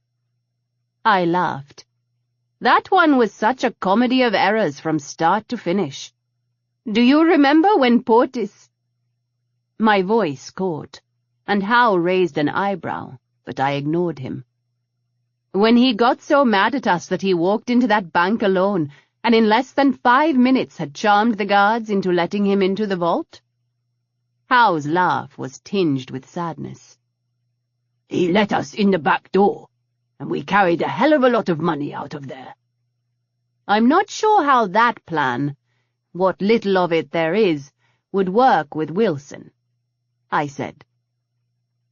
I laughed. That one was such a comedy of errors from start to finish. Do you remember when Portis... My voice caught, and Howe raised an eyebrow, but I ignored him. When he got so mad at us that he walked into that bank alone, and in less than 5 minutes had charmed the guards into letting him into the vault? Howe's laugh was tinged with sadness. He let us in the back door, and we carried a hell of a lot of money out of there. I'm not sure how that plan, what little of it there is, would work with Wilson, I said.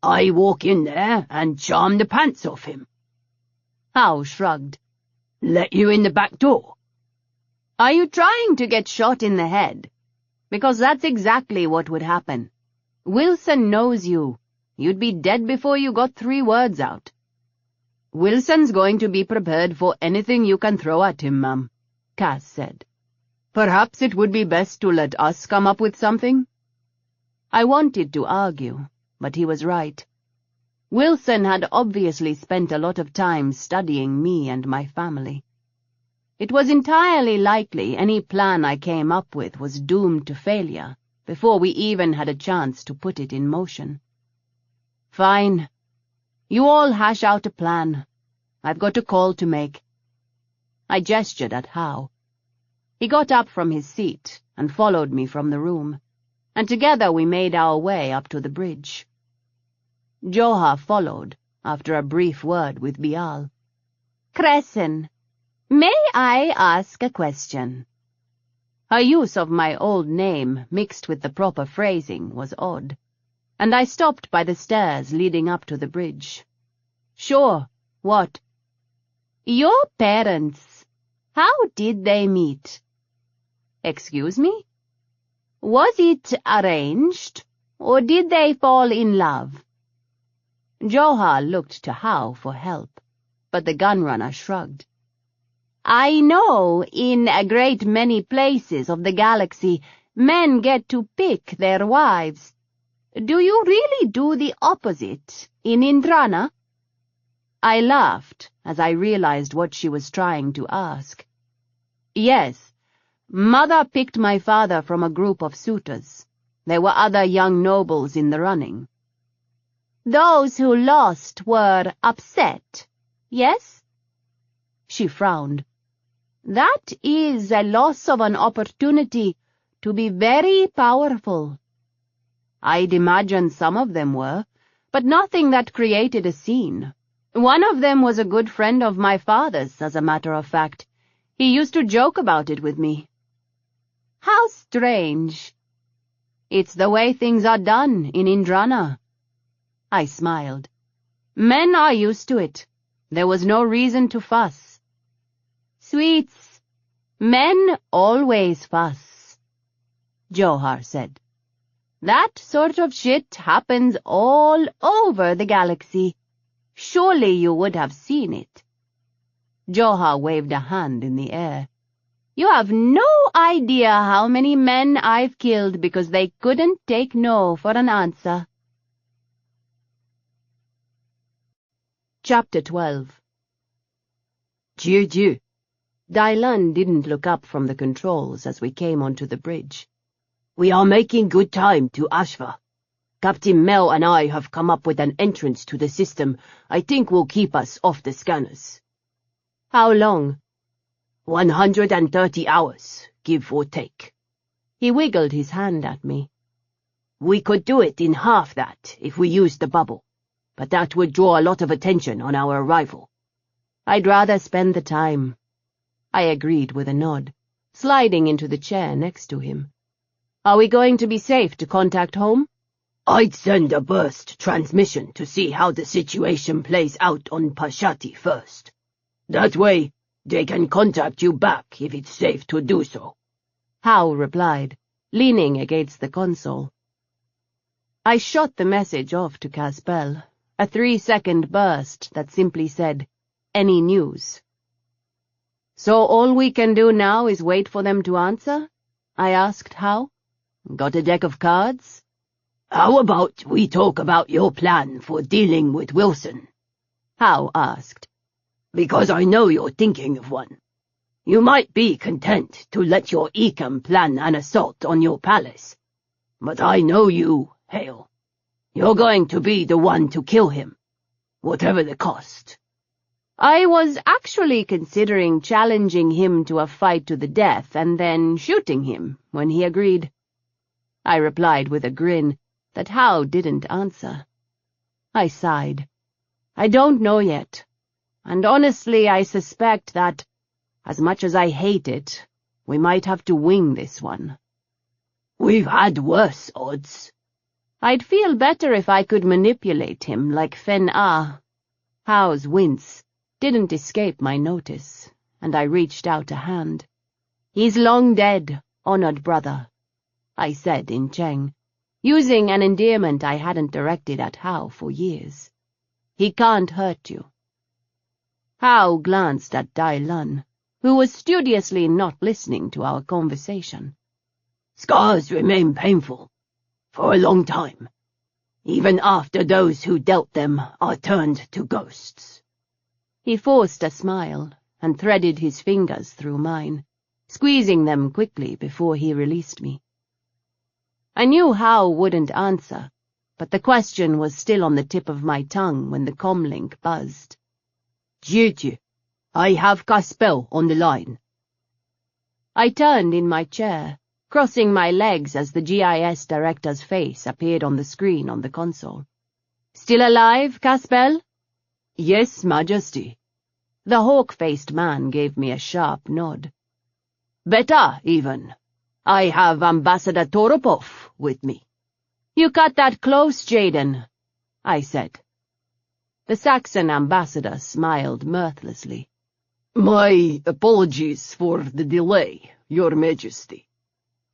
I walk in there and charm the pants off him. Howe shrugged. Let you in the back door. Are you trying to get shot in the head? Because that's exactly what would happen. Wilson knows you. You'd be dead before you got 3 words out. Wilson's going to be prepared for anything you can throw at him, ma'am, Cass said. Perhaps it would be best to let us come up with something? I wanted to argue, but he was right. Wilson had obviously spent a lot of time studying me and my family. It was entirely likely any plan I came up with was doomed to failure before we even had a chance to put it in motion. Fine. You all hash out a plan. I've got a call to make. I gestured at Hao. He got up from his seat and followed me from the room, and together we made our way up to the bridge. Johar followed, after a brief word with Bial. Crescen, may I ask a question? Her use of my old name mixed with the proper phrasing was odd, and I stopped by the stairs leading up to the bridge. Sure, what? Your parents, how did they meet? Excuse me? Was it arranged, or did they fall in love? Johar looked to Hao for help, but the gunrunner shrugged. I know in a great many places of the galaxy men get to pick their wives. Do you really do the opposite in Indrana? I laughed as I realized what she was trying to ask. Yes, Mother picked my father from a group of suitors. There were other young nobles in the running. Those who lost were upset, yes? She frowned. That is a loss of an opportunity to be very powerful. I'd imagine some of them were, but nothing that created a scene. One of them was a good friend of my father's, as a matter of fact. He used to joke about it with me. How strange. It's the way things are done in Indrana. I smiled. Men are used to it. There was no reason to fuss. Sweets, men always fuss, Johar said. That sort of shit happens all over the galaxy. Surely you would have seen it. Johar waved a hand in the air. You have no idea how many men I've killed because they couldn't take no for an answer. Chapter 12. Jiu. Dylan didn't look up from the controls as we came onto the bridge. We are making good time to Ashva. Captain Mel and I have come up with an entrance to the system I think will keep us off the scanners. How long? 130 hours, give or take. He wiggled his hand at me. We could do it in half that if we used the bubble, but that would draw a lot of attention on our arrival. I'd rather spend the time. I agreed with a nod, sliding into the chair next to him. Are we going to be safe to contact home? I'd send a burst transmission to see how the situation plays out on Pashati first. That way, they can contact you back if it's safe to do so. Hao replied, leaning against the console. I shot the message off to Caspel, a 3-second burst that simply said, "Any news?" So all we can do now is wait for them to answer? I asked Hao. Got a deck of cards? How about we talk about your plan for dealing with Wilson? Hao asked. Because I know you're thinking of one. You might be content to let your Ecam plan an assault on your palace. But I know you, Hale. You're going to be the one to kill him, whatever the cost. I was actually considering challenging him to a fight to the death and then shooting him when he agreed. I replied with a grin that Hao didn't answer. I sighed. I don't know yet, and honestly I suspect that, as much as I hate it, we might have to wing this one. We've had worse odds. I'd feel better if I could manipulate him like Fen-Ah. Hao's wince didn't escape my notice, and I reached out a hand. He's long dead, honored brother, I said in Cheng, using an endearment I hadn't directed at Hao for years. He can't hurt you. Hao glanced at Dai Lun, who was studiously not listening to our conversation. Scars remain painful, for a long time. even after those who dealt them are turned to ghosts." He forced a smile and threaded his fingers through mine, squeezing them quickly before he released me. I knew Hao wouldn't answer, but the question was still on the tip of my tongue when the comlink buzzed. "Duty, I have Caspel on the line." I turned in my chair, crossing my legs as the GIS director's face appeared on the screen on the console. "Still alive, Caspel?" "Yes, Majesty." The hawk-faced man gave me a sharp nod. "Better, even. I have Ambassador Toropov with me." "You cut that close, Jaden," I said. The Saxon ambassador smiled mirthlessly. "My apologies for the delay, Your Majesty.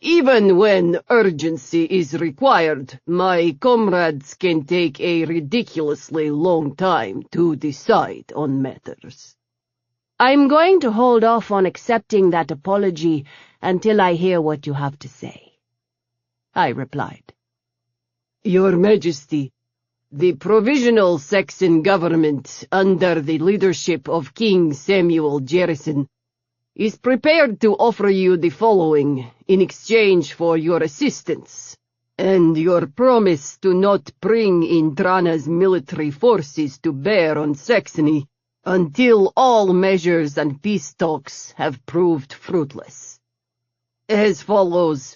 Even when urgency is required, my comrades can take a ridiculously long time to decide on matters." "I'm going to hold off on accepting that apology until I hear what you have to say," I replied. "Your Majesty, the Provisional Saxon government, under the leadership of King Samuel Jerison, is prepared to offer you the following in exchange for your assistance, and your promise to not bring Indrana's military forces to bear on Saxony until all measures and peace talks have proved fruitless. As follows: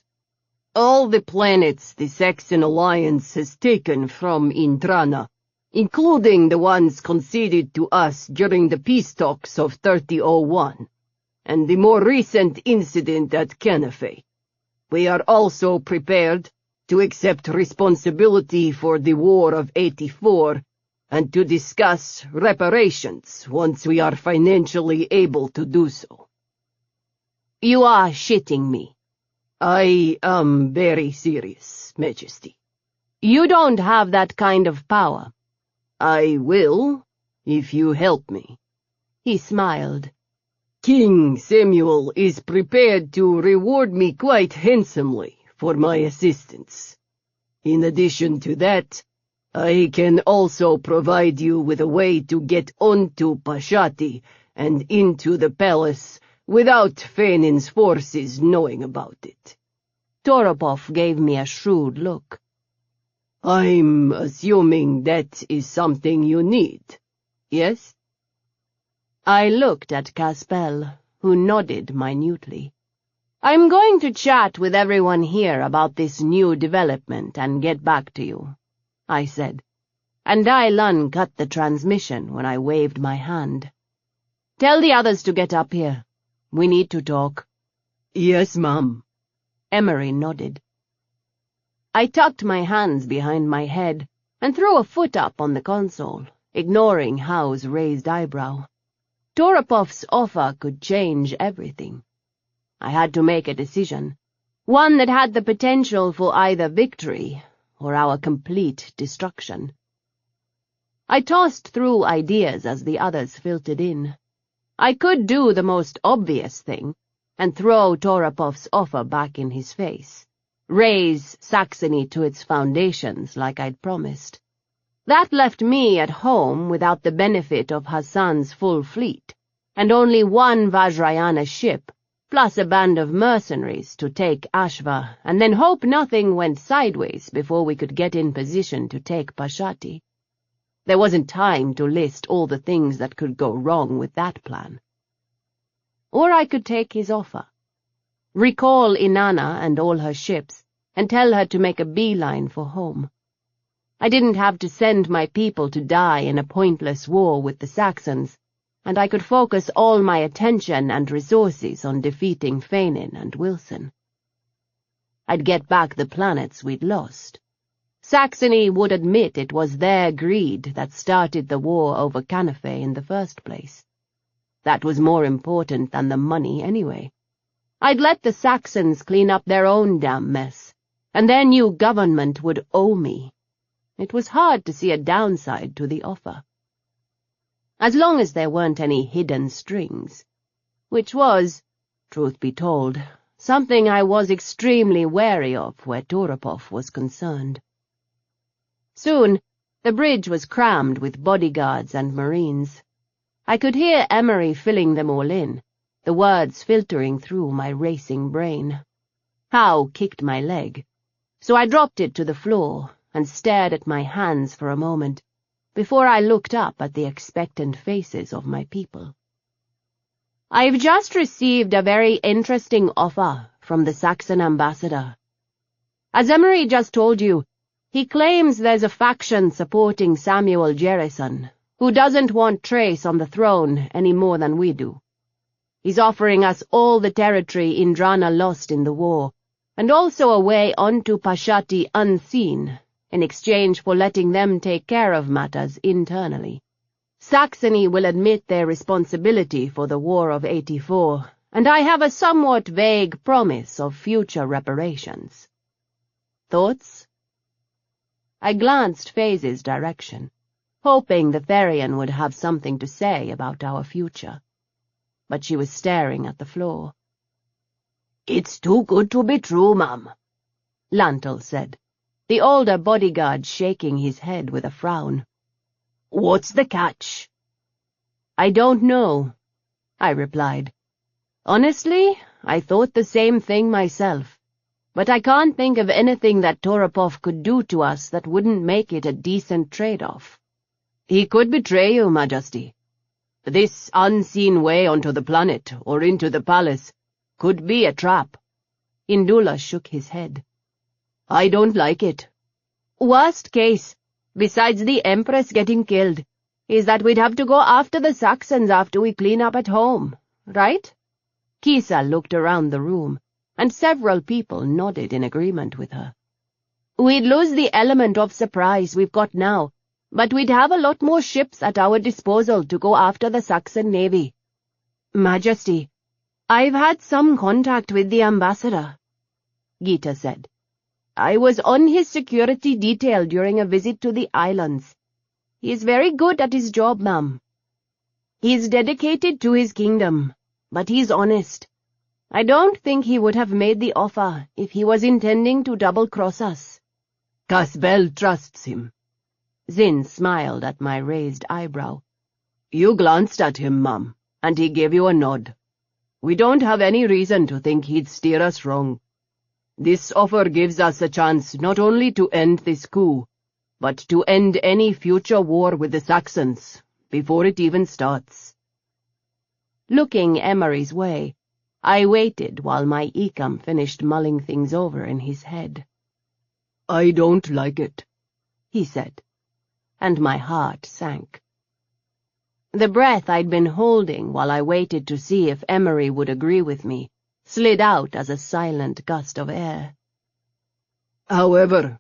all the planets the Saxon alliance has taken from Indrana, including the ones conceded to us during the peace talks of 3001, and the more recent incident at Canafe. We are also prepared to accept responsibility for the War of 84 and to discuss reparations once we are financially able to do so." "You are shitting me." "I am very serious, Majesty." "You don't have that kind of power." "I will, if you help me." He smiled. "King Samuel is prepared to reward me quite handsomely for my assistance. In addition to that, I can also provide you with a way to get onto Pashati and into the palace without Fanin's forces knowing about it." Toropov gave me a shrewd look. "I'm assuming that is something you need, yes?" I looked at Caspel, who nodded minutely. "I'm going to chat with everyone here about this new development and get back to you," I said, and Dai-Lun cut the transmission when I waved my hand. "Tell the others to get up here. We need to talk." "Yes, ma'am." Emery nodded. I tucked my hands behind my head and threw a foot up on the console, ignoring Hao's raised eyebrow. Toropov's offer could change everything. I had to make a decision, one that had the potential for either victory or our complete destruction. I tossed through ideas as the others filtered in. I could do the most obvious thing and throw Toropov's offer back in his face, raise Saxony to its foundations like I'd promised. That left me at home without the benefit of Hassan's full fleet, and only one Vajrayana ship, plus a band of mercenaries to take Ashva, and then hope nothing went sideways before we could get in position to take Pashati. There wasn't time to list all the things that could go wrong with that plan. Or I could take his offer. Recall Inanna and all her ships, and tell her to make a beeline for home. I didn't have to send my people to die in a pointless war with the Saxons, and I could focus all my attention and resources on defeating Fanin and Wilson. I'd get back the planets we'd lost. Saxony would admit it was their greed that started the war over Canafe in the first place. That was more important than the money anyway. I'd let the Saxons clean up their own damn mess, and their new government would owe me. It was hard to see a downside to the offer. As long as there weren't any hidden strings, which was, truth be told, something I was extremely wary of where Toropov was concerned. Soon, the bridge was crammed with bodyguards and marines. I could hear Emery filling them all in, the words filtering through my racing brain. Howe kicked my leg, so I dropped it to the floor and stared at my hands for a moment before I looked up at the expectant faces of my people. "I've just received a very interesting offer from the Saxon ambassador. As Emery just told you, he claims there's a faction supporting Samuel Jerison, who doesn't want Trace on the throne any more than we do. He's offering us all the territory Indrana lost in the war, and also a way onto Pashati unseen, in exchange for letting them take care of matters internally. Saxony will admit their responsibility for the War of 84, and I have a somewhat vague promise of future reparations. Thoughts?" I glanced Faye's direction, hoping the Therian would have something to say about our future. But she was staring at the floor. "It's too good to be true, ma'am," Lantel said, the older bodyguard shaking his head with a frown. "What's the catch?" "I don't know," I replied. "Honestly, I thought the same thing myself, but I can't think of anything that Toropov could do to us that wouldn't make it a decent trade-off." "He could betray you, Majesty. This unseen way onto the planet or into the palace could be a trap." Indula shook his head. "I don't like it." "Worst case, besides the Empress getting killed, is that we'd have to go after the Saxons after we clean up at home, right?" Kisa looked around the room, and several people nodded in agreement with her. "We'd lose the element of surprise we've got now, but we'd have a lot more ships at our disposal to go after the Saxon navy." "Majesty, I've had some contact with the ambassador," Gita said. "I was on his security detail during a visit to the islands. He's very good at his job, ma'am. He's dedicated to his kingdom, but he's honest. I don't think he would have made the offer if he was intending to double-cross us." "Casbel trusts him." Zin smiled at my raised eyebrow. "You glanced at him, ma'am, and he gave you a nod. We don't have any reason to think he'd steer us wrong. This offer gives us a chance not only to end this coup, but to end any future war with the Saxons, before it even starts." Looking Emery's way, I waited while my Ecam finished mulling things over in his head. "I don't like it," he said, and my heart sank. The breath I'd been holding while I waited to see if Emery would agree with me slid out as a silent gust of air. "However,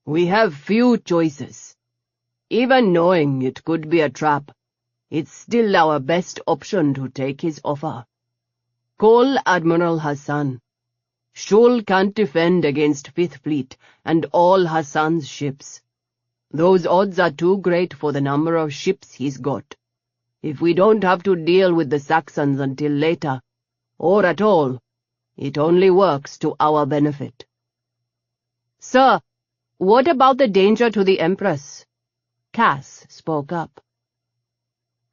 we have few choices. Even knowing it could be a trap, it's still our best option to take his offer. Call Admiral Hassan. Shul can't defend against Fifth Fleet and all Hassan's ships. Those odds are too great for the number of ships he's got. If we don't have to deal with the Saxons until later, or at all, it only works to our benefit." "Sir, what about the danger to the Empress?" Cass spoke up.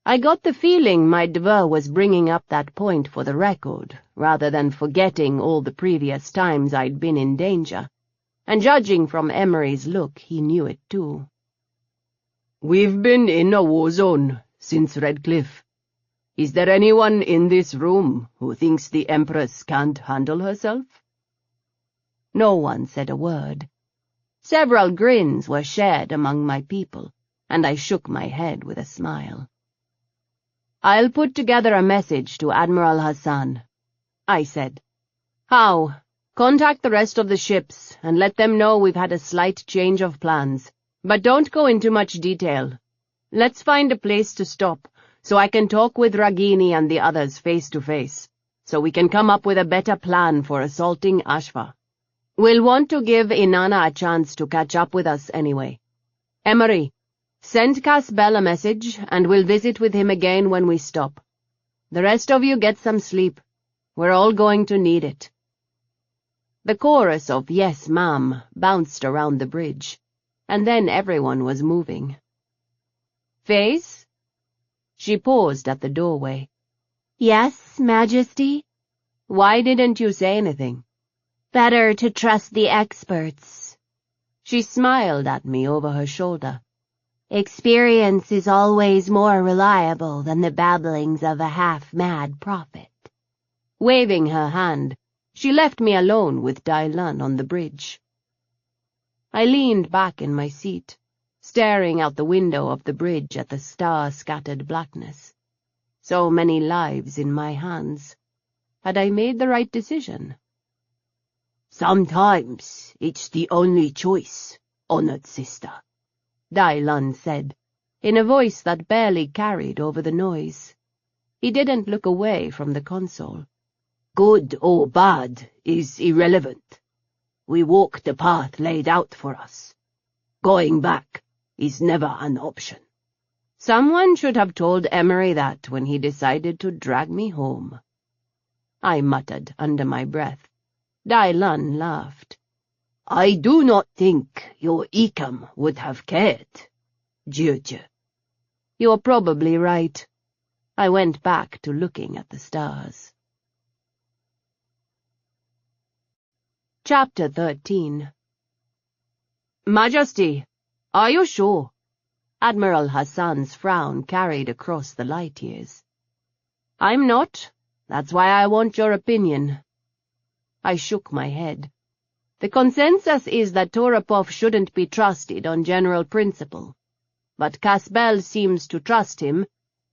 I got the feeling my Dver was bringing up that point for the record, rather than forgetting all the previous times I'd been in danger, and judging from Emery's look, he knew it too. "We've been in a war zone since Redcliffe. Is there anyone in this room who thinks the Empress can't handle herself?" No one said a word. Several grins were shared among my people, and I shook my head with a smile. "I'll put together a message to Admiral Hassan," I said. "Howe, contact the rest of the ships and let them know we've had a slight change of plans, but don't go into much detail. Let's find a place to stop, so I can talk with Ragini and the others face to face, so we can come up with a better plan for assaulting Ashva. We'll want to give Inanna a chance to catch up with us anyway. Emery, send Casbel a message, and we'll visit with him again when we stop. The rest of you get some sleep. We're all going to need it." The chorus of "Yes, ma'am" bounced around the bridge, and then everyone was moving. Face? She paused at the doorway. Yes, Majesty? Why didn't you say anything? Better to trust the experts. She smiled at me over her shoulder. Experience is always more reliable than the babblings of a half-mad prophet. Waving her hand, she left me alone with Dailan on the bridge. I leaned back in my seat, staring out the window of the bridge at the star-scattered blackness. So many lives in my hands. Had I made the right decision? Sometimes it's the only choice, honored sister, Dailan said, in a voice that barely carried over the noise. He didn't look away from the console. Good or bad is irrelevant. We walk the path laid out for us. Going back is never an option. Someone should have told Emery that when he decided to drag me home. I muttered under my breath. Dailan laughed. I do not think your Ikam would have cared, Juju. You're probably right. I went back to looking at the stars. Chapter 13. Majesty, are you sure? Admiral Hassan's frown carried across the light years. I'm not. That's why I want your opinion. I shook my head. The consensus is that Toropov shouldn't be trusted on general principle. But Caspel seems to trust him,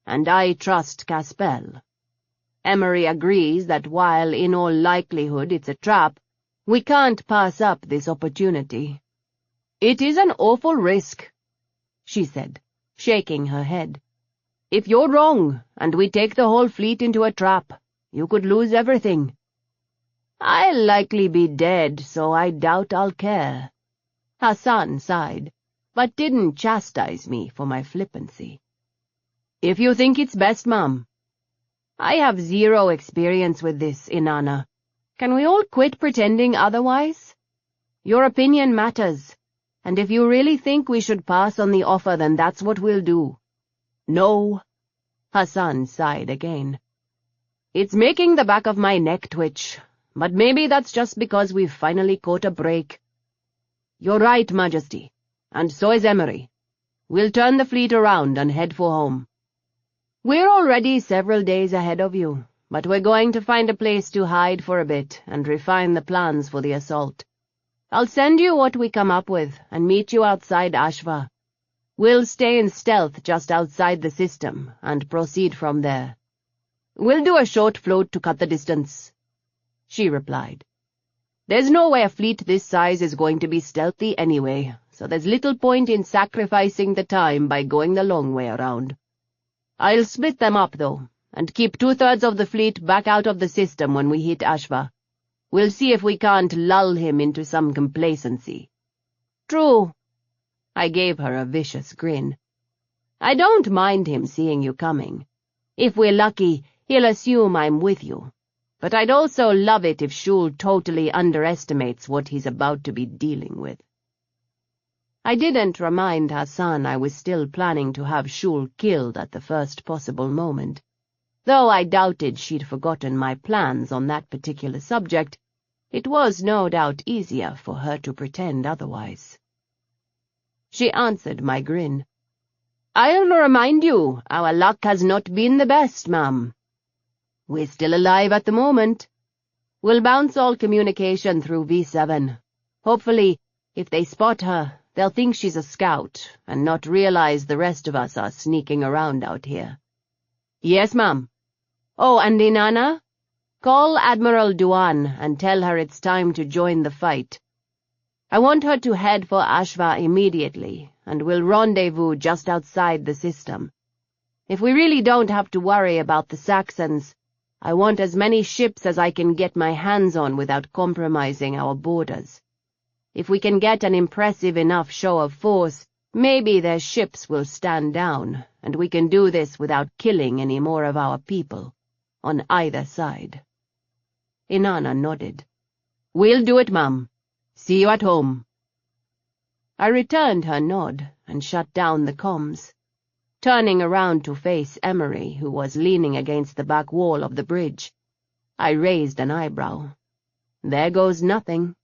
and I trust Caspel. Emery agrees that while in all likelihood it's a trap, we can't pass up this opportunity. It is an awful risk, she said, shaking her head. If you're wrong, and we take the whole fleet into a trap, you could lose everything. I'll likely be dead, so I doubt I'll care. Hassan sighed, but didn't chastise me for my flippancy. If you think it's best, ma'am. I have zero experience with this, Inanna. Can we all quit pretending otherwise? Your opinion matters, and if you really think we should pass on the offer, then that's what we'll do. No, Hassan sighed again. It's making the back of my neck twitch, but maybe that's just because we've finally caught a break. You're right, Majesty, and so is Emery. We'll turn the fleet around and head for home. We're already several days ahead of you, but we're going to find a place to hide for a bit and refine the plans for the assault. I'll send you what we come up with and meet you outside Ashva. We'll stay in stealth just outside the system and proceed from there. We'll do a short float to cut the distance, she replied. There's no way a fleet this size is going to be stealthy anyway, so there's little point in sacrificing the time by going the long way around. I'll split them up, though, and keep 2/3 of the fleet back out of the system when we hit Ashva. We'll see if we can't lull him into some complacency. True. I gave her a vicious grin. I don't mind him seeing you coming. If we're lucky, he'll assume I'm with you. But I'd also love it if Shul totally underestimates what he's about to be dealing with. I didn't remind Hassan I was still planning to have Shul killed at the first possible moment. Though I doubted she'd forgotten my plans on that particular subject, it was no doubt easier for her to pretend otherwise. She answered my grin. I'll remind you, our luck has not been the best, ma'am. We're still alive at the moment. We'll bounce all communication through V7. Hopefully, if they spot her, they'll think she's a scout and not realize the rest of us are sneaking around out here. Yes, ma'am. Oh, and Inanna? Call Admiral Duan and tell her it's time to join the fight. I want her to head for Ashva immediately, and we'll rendezvous just outside the system. If we really don't have to worry about the Saxons, I want as many ships as I can get my hands on without compromising our borders. If we can get an impressive enough show of force, maybe their ships will stand down, and we can do this without killing any more of our people, on either side. Inanna nodded. We'll do it, ma'am. See you at home. I returned her nod and shut down the comms. Turning around to face Emery, who was leaning against the back wall of the bridge, I raised an eyebrow. "There goes nothing."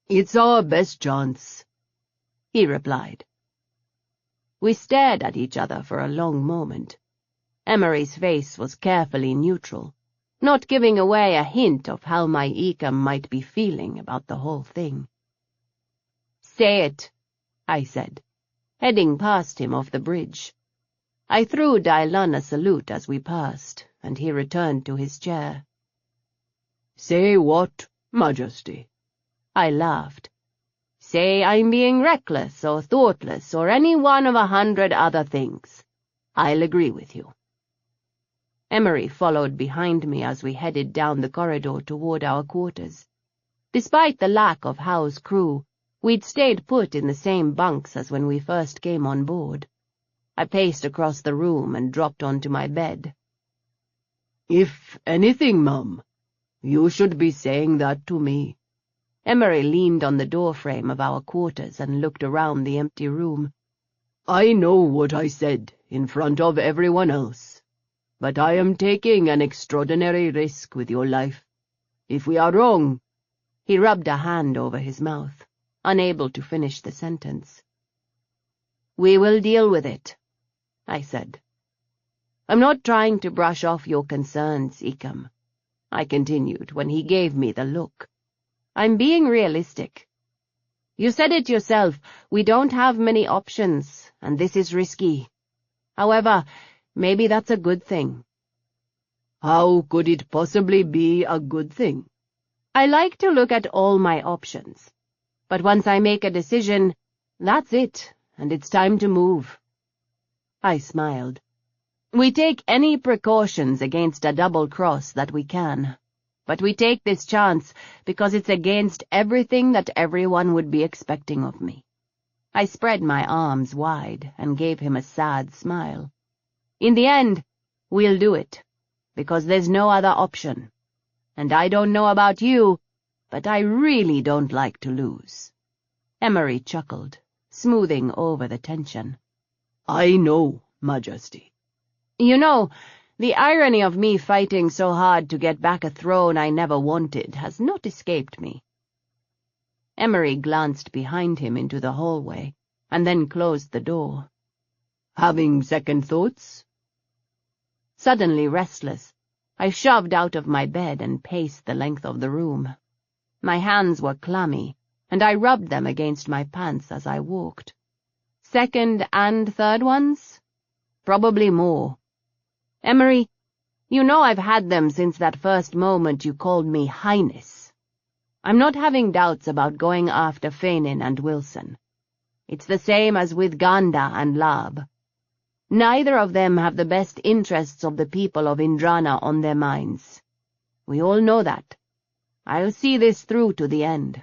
"It's our best chance," he replied. We stared at each other for a long moment. Emery's face was carefully neutral, not giving away a hint of how my Ecam might be feeling about the whole thing. "Say it," I said, heading past him off the bridge. I threw Dylan a salute as we passed, and he returned to his chair. "Say what, Majesty?" I laughed. "Say I'm being reckless or thoughtless or any one of 100 other things. I'll agree with you." Emery followed behind me as we headed down the corridor toward our quarters. Despite the lack of Howe's crew, we'd stayed put in the same bunks as when we first came on board. I paced across the room and dropped onto my bed. "If anything, Mum, you should be saying that to me." Emery leaned on the doorframe of our quarters and looked around the empty room. "I know what I said in front of everyone else, but I am taking an extraordinary risk with your life. If we are wrong—" He rubbed a hand over his mouth, unable to finish the sentence. "We will deal with it," I said. "I'm not trying to brush off your concerns, Ecam," I continued when he gave me the look. "I'm being realistic. You said it yourself, we don't have many options, and this is risky. However, maybe that's a good thing." "How could it possibly be a good thing?" "I like to look at all my options, but once I make a decision, that's it, and it's time to move." I smiled. "We take any precautions against a double cross that we can, but we take this chance because it's against everything that everyone would be expecting of me." I spread my arms wide and gave him a sad smile. "In the end, we'll do it, because there's no other option. And I don't know about you, but I really don't like to lose." Emery chuckled, smoothing over the tension. "I know, Majesty." "You know, the irony of me fighting so hard to get back a throne I never wanted has not escaped me." Emery glanced behind him into the hallway, and then closed the door. "Having second thoughts?" Suddenly restless, I shoved out of my bed and paced the length of the room. My hands were clammy, and I rubbed them against my pants as I walked. Second and third ones? Probably more. Emery, you know I've had them since that first moment you called me Highness. I'm not having doubts about going after Fainin and Wilson. It's the same as with Ganda and Lab. Neither of them have the best interests of the people of Indrana on their minds. We all know that. I'll see this through to the end,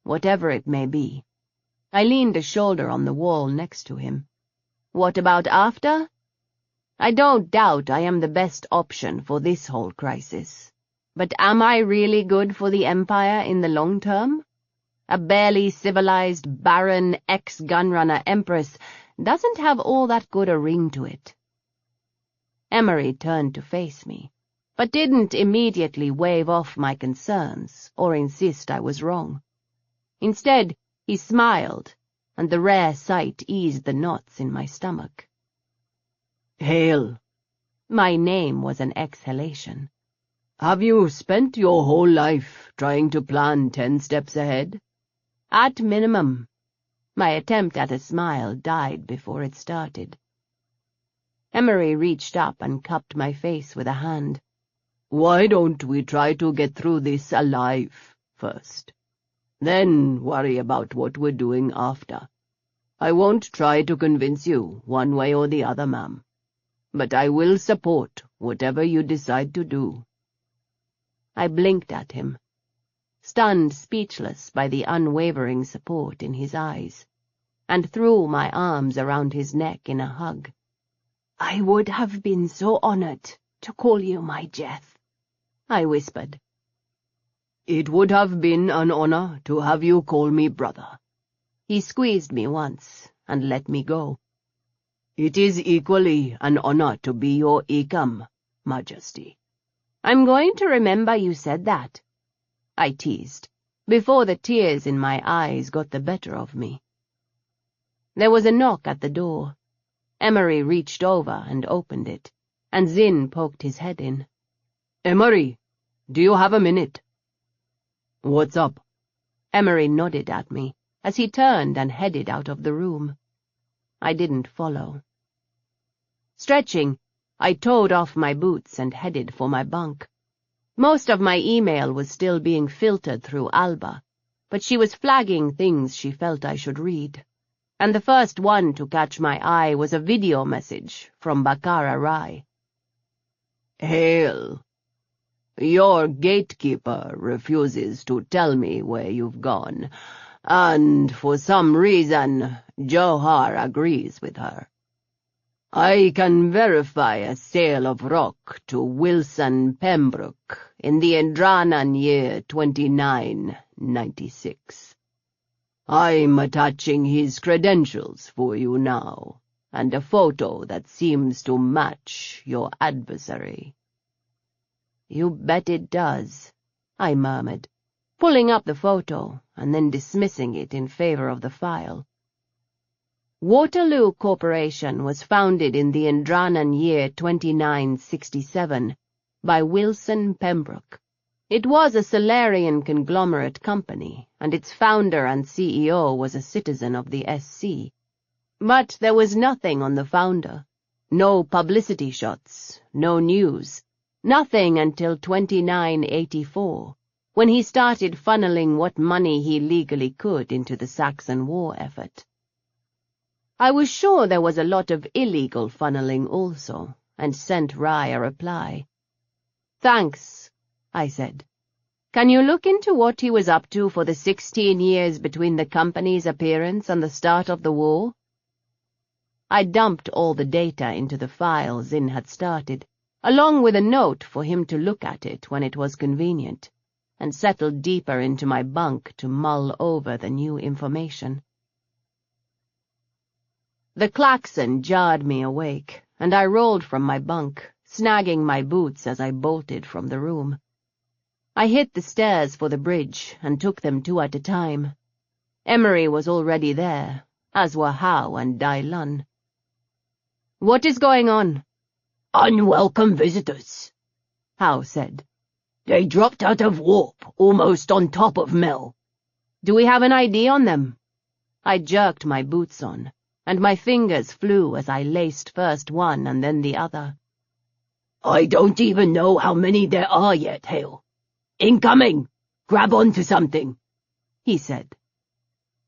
whatever it may be. I leaned a shoulder on the wall next to him. What about after? I don't doubt I am the best option for this whole crisis. But am I really good for the Empire in the long term? A barely civilized, barren, ex-Gunrunner Empress doesn't have all that good a ring to it. Emery turned to face me, but didn't immediately wave off my concerns or insist I was wrong. Instead, he smiled, and the rare sight eased the knots in my stomach. "Hail." My name was an exhalation. "Have you spent your whole life trying to plan 10 steps ahead?" At minimum. My attempt at a smile died before it started. Emery reached up and cupped my face with a hand. "Why don't we try to get through this alive first? Then worry about what we're doing after. I won't try to convince you one way or the other, ma'am, but I will support whatever you decide to do." I blinked at him, stunned speechless by the unwavering support in his eyes, and threw my arms around his neck in a hug. "I would have been so honored to call you my Jeff," I whispered. "It would have been an honor to have you call me brother," He squeezed me once and let me go. It is equally an honor to be your Ikam, Majesty. I'm going to remember you said that, I teased, before the tears in my eyes got the better of me. There was a knock at the door. Emery reached over and opened it, and Zinn poked his head in. Emery, do you have a minute? What's up? Emery nodded at me as he turned and headed out of the room. I didn't follow. Stretching, I toed off my boots and headed for my bunk. Most of my email was still being filtered through Alba, but she was flagging things she felt I should read, and the first one to catch my eye was a video message from Bakara Rai. Hail. Your gatekeeper refuses to tell me where you've gone, and for some reason Johar agrees with her. I can verify a sale of rock to Wilson Pembroke in the Indranan year 2996. I'm attaching his credentials for you now, and a photo that seems to match your adversary. You bet it does, I murmured, pulling up the photo and then dismissing it in favor of the file. Waterloo Corporation was founded in the Indranan year 2967 by Wilson Pembroke. It was a Solarian conglomerate company, and its founder and CEO was a citizen of the SC. But there was nothing on the founder. No publicity shots, no news, nothing until 2984, when he started funneling what money he legally could into the Saxon war effort. I was sure there was a lot of illegal funneling also, and sent Rai a reply. Thanks, I said. Can you look into what he was up to for the 16 years between the company's appearance and the start of the war? I dumped all the data into the file Zinn had started, along with a note for him to look at it when it was convenient, and settled deeper into my bunk to mull over the new information. The klaxon jarred me awake, and I rolled from my bunk, snagging my boots as I bolted from the room. I hit the stairs for the bridge and took them 2 at a time. Emery was already there, as were Hao and Dai Lun. What is going on? Unwelcome visitors, Hao said. They dropped out of warp, almost on top of Mel. Do we have an ID on them? I jerked my boots on, and my fingers flew as I laced first one and then the other. I don't even know how many there are yet, Hale. Incoming! Grab onto something, he said.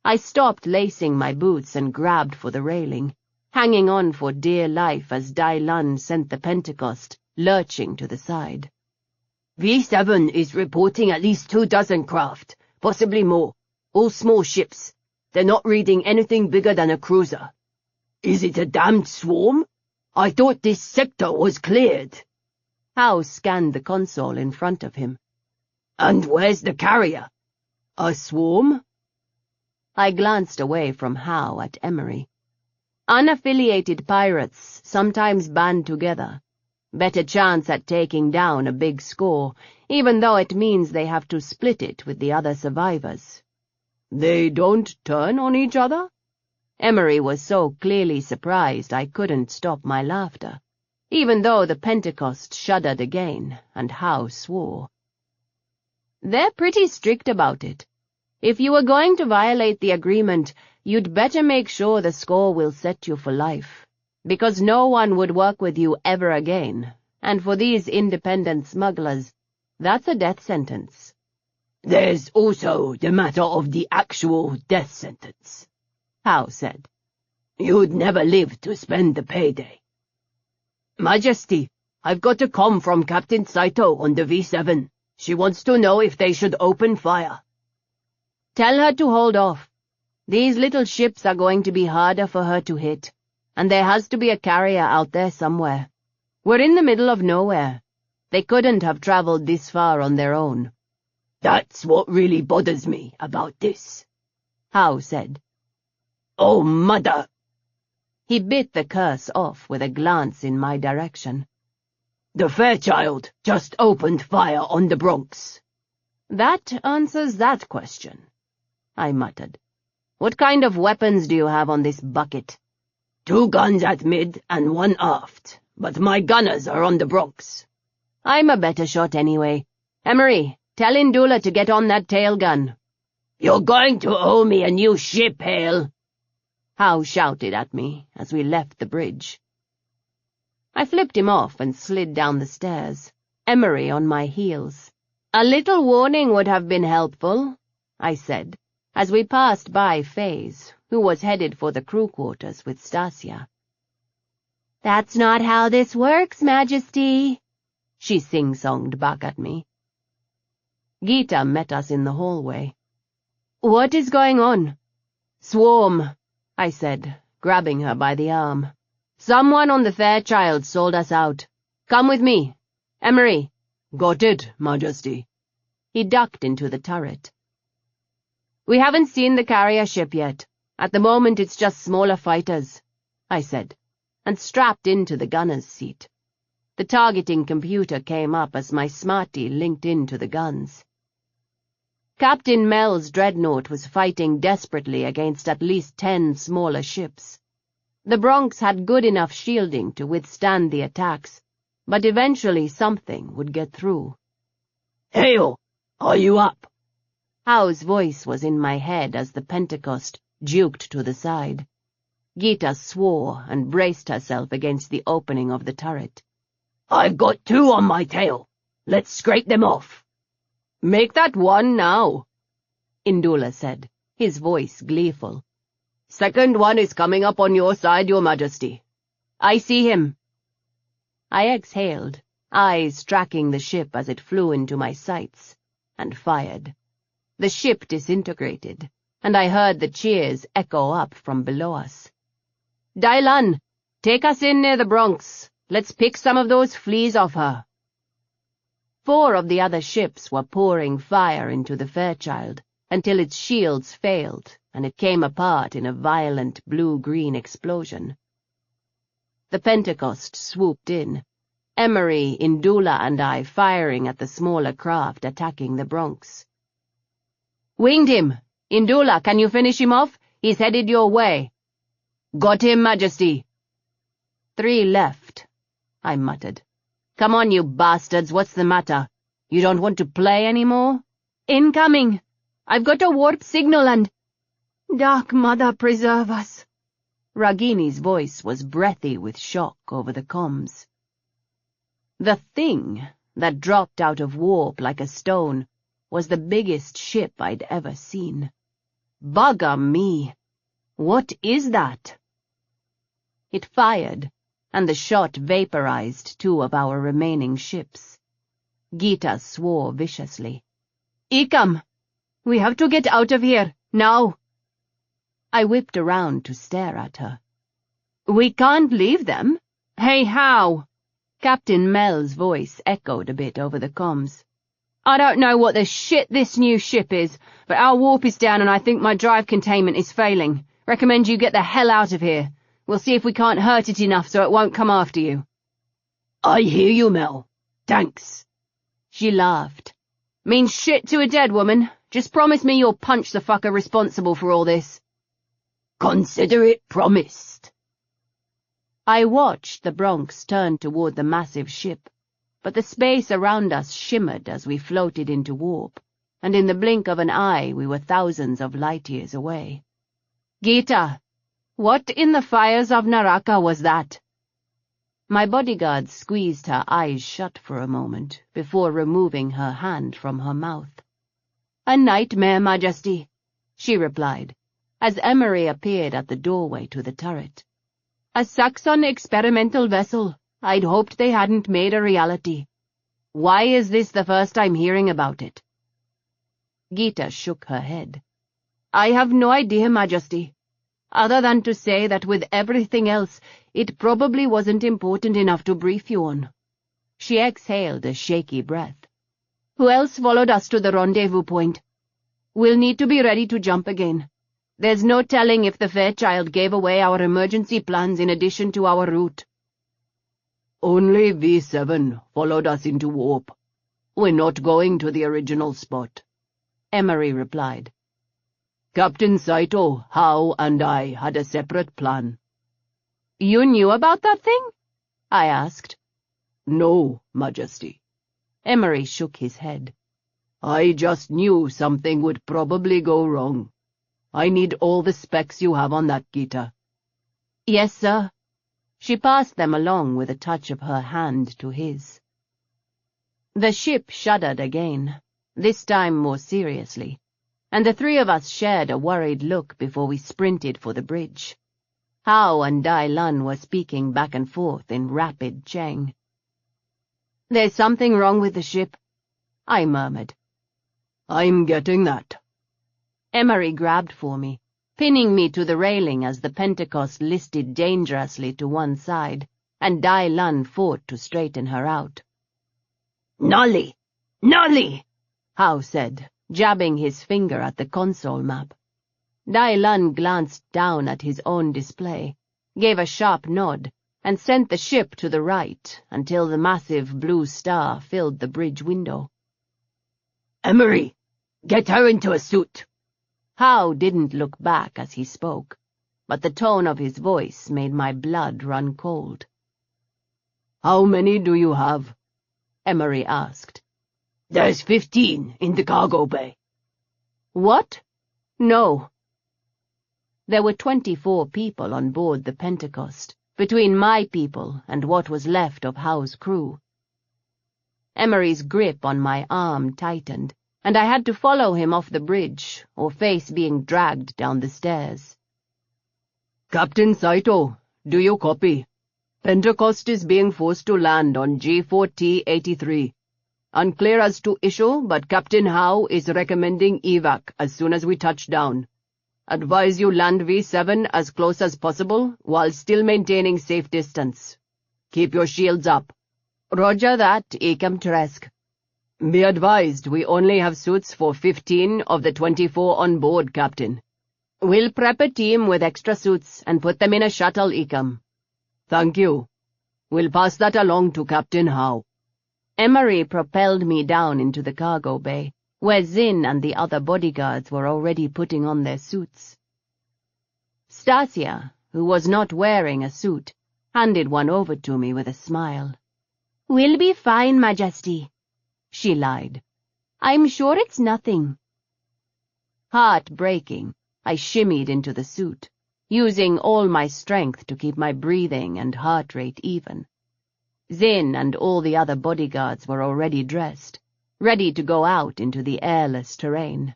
I stopped lacing my boots and grabbed for the railing, hanging on for dear life as Dai Lun sent the Pentecost lurching to the side. V7 is reporting at least 24 craft, possibly more, all small ships. They're not reading anything bigger than a cruiser. Is it a damned swarm? I thought this sector was cleared. Hao scanned the console in front of him. And where's the carrier? A swarm? I glanced away from Hao at Emery. Unaffiliated pirates sometimes band together. Better chance at taking down a big score, even though it means they have to split it with the other survivors. They don't turn on each other? Emery was so clearly surprised I couldn't stop my laughter, even though the Pentecost shuddered again and Hao swore. They're pretty strict about it. If you were going to violate the agreement, you'd better make sure the score will set you for life, because no one would work with you ever again, and for these independent smugglers, that's a death sentence. There's also the matter of the actual death sentence, Hao said. You'd never live to spend the payday. Majesty, I've got a comm from Captain Saito on the V7. She wants to know if they should open fire. Tell her to hold off. These little ships are going to be harder for her to hit, and there has to be a carrier out there somewhere. We're in the middle of nowhere. They couldn't have traveled this far on their own. That's what really bothers me about this, Hao said. Oh, mother! He bit the curse off with a glance in my direction. The Fairchild just opened fire on the Bronx. That answers that question, I muttered. What kind of weapons do you have on this bucket? 2 guns at mid and 1 aft, but my gunners are on the Bronx. I'm a better shot anyway. Emery, tell Indula to get on that tail gun. You're going to owe me a new ship, Hale. Howe shouted at me as we left the bridge. I flipped him off and slid down the stairs, Emery on my heels. A little warning would have been helpful, I said, as we passed by Faze, who was headed for the crew quarters with Stasia. That's not how this works, Majesty, she sing-songed back at me. Gita met us in the hallway. What is going on? Swarm, I said, grabbing her by the arm. Someone on the Fairchild sold us out. Come with me. Emery. Got it, Majesty. He ducked into the turret. We haven't seen the carrier ship yet. At the moment it's just smaller fighters, I said, and strapped into the gunner's seat. The targeting computer came up as my smarty linked into the guns. Captain Mel's dreadnought was fighting desperately against at least 10 smaller ships. The Bronx had good enough shielding to withstand the attacks, but eventually something would get through. Hale, are you up? Howe's voice was in my head as the Pentecost juked to the side. Gita swore and braced herself against the opening of the turret. I've got 2 on my tail. Let's scrape them off. Make that 1 now, Indula said, his voice gleeful. Second one is coming up on your side, Your Majesty. I see him. I exhaled, eyes tracking the ship as it flew into my sights, and fired. The ship disintegrated, and I heard the cheers echo up from below us. Dylan, take us in near the Bronx. Let's pick some of those fleas off her. 4 of the other ships were pouring fire into the Fairchild until its shields failed and it came apart in a violent blue-green explosion. The Pentecost swooped in, Emery, Indula, and I firing at the smaller craft attacking the Bronx. Winged him! Indula, can you finish him off? He's headed your way. Got him, Majesty. 3 left, I muttered. Come on, you bastards, what's the matter? You don't want to play anymore? Incoming! I've got a warp signal and— Dark Mother preserve us. Ragini's voice was breathy with shock over the comms. The thing that dropped out of warp like a stone was the biggest ship I'd ever seen. Bugger me! What is that? It fired, and the shot vaporized 2 of our remaining ships. Gita swore viciously. Ikam! We have to get out of here, now! I whipped around to stare at her. We can't leave them. Hey, how? Captain Mel's voice echoed a bit over the comms. I don't know what the shit this new ship is, but our warp is down and I think my drive containment is failing. Recommend you get the hell out of here. We'll see if we can't hurt it enough so it won't come after you. I hear you, Mel. Thanks. She laughed. Means shit to a dead woman. Just promise me you'll punch the fucker responsible for all this. Consider it promised. I watched the Bronx turn toward the massive ship, but the space around us shimmered as we floated into warp, and in the blink of an eye we were thousands of light-years away. Gita, what in the fires of Naraka was that? My bodyguard squeezed her eyes shut for a moment before removing her hand from her mouth. A nightmare, Majesty, she replied, as Emery appeared at the doorway to the turret. A Saxon experimental vessel. I'd hoped they hadn't made a reality. Why is this the first I'm hearing about it? Gita shook her head. I have no idea, Majesty, other than to say that with everything else, it probably wasn't important enough to brief you on. She exhaled a shaky breath. Who else followed us to the rendezvous point? We'll need to be ready to jump again. There's no telling if the Fairchild gave away our emergency plans in addition to our route. Only V7 followed us into warp. We're not going to the original spot, Emery replied. Captain Saito, Hao, and I had a separate plan. You knew about that thing? I asked. No, Majesty. Emery shook his head. I just knew something would probably go wrong. I need all the specs you have on that, Gita. Yes, sir. She passed them along with a touch of her hand to his. The ship shuddered again, this time more seriously, and the three of us shared a worried look before we sprinted for the bridge. Hao and Dai Lun were speaking back and forth in rapid Cheng. There's something wrong with the ship, I murmured. I'm getting that. Emery grabbed for me, pinning me to the railing as the Pentecost listed dangerously to one side, and Dai Lun fought to straighten her out. Nolly! Nolly! Hao said, jabbing his finger at the console map. Dai Lun glanced down at his own display, gave a sharp nod, and sent the ship to the right until the massive blue star filled the bridge window. Emery, get her into a suit. Hao didn't look back as he spoke, but the tone of his voice made my blood run cold. How many do you have? Emery asked. There's 15 in the cargo bay. What? No. There were 24 people on board the Pentecost, between my people and what was left of Hao's crew. Emery's grip on my arm tightened, and I had to follow him off the bridge or face being dragged down the stairs. Captain Saito, do you copy? Pentecost is being forced to land on G4T-83. Unclear as to issue, but Captain Hao is recommending evac as soon as we touch down. Advise you land V7 as close as possible while still maintaining safe distance. Keep your shields up. Roger that, Ecam Tresk. Be advised, we only have suits for 15 of the 24 on board, Captain. We'll prep a team with extra suits and put them in a shuttle, Ecam. Thank you. We'll pass that along to Captain Hao. Emery propelled me down into the cargo bay, where Zin and the other bodyguards were already putting on their suits. Stasia, who was not wearing a suit, handed one over to me with a smile. "We'll be fine, Majesty," she lied. "I'm sure it's nothing." Heart-breaking, I shimmied into the suit, using all my strength to keep my breathing and heart rate even. Zin and all the other bodyguards were already dressed, ready to go out into the airless terrain.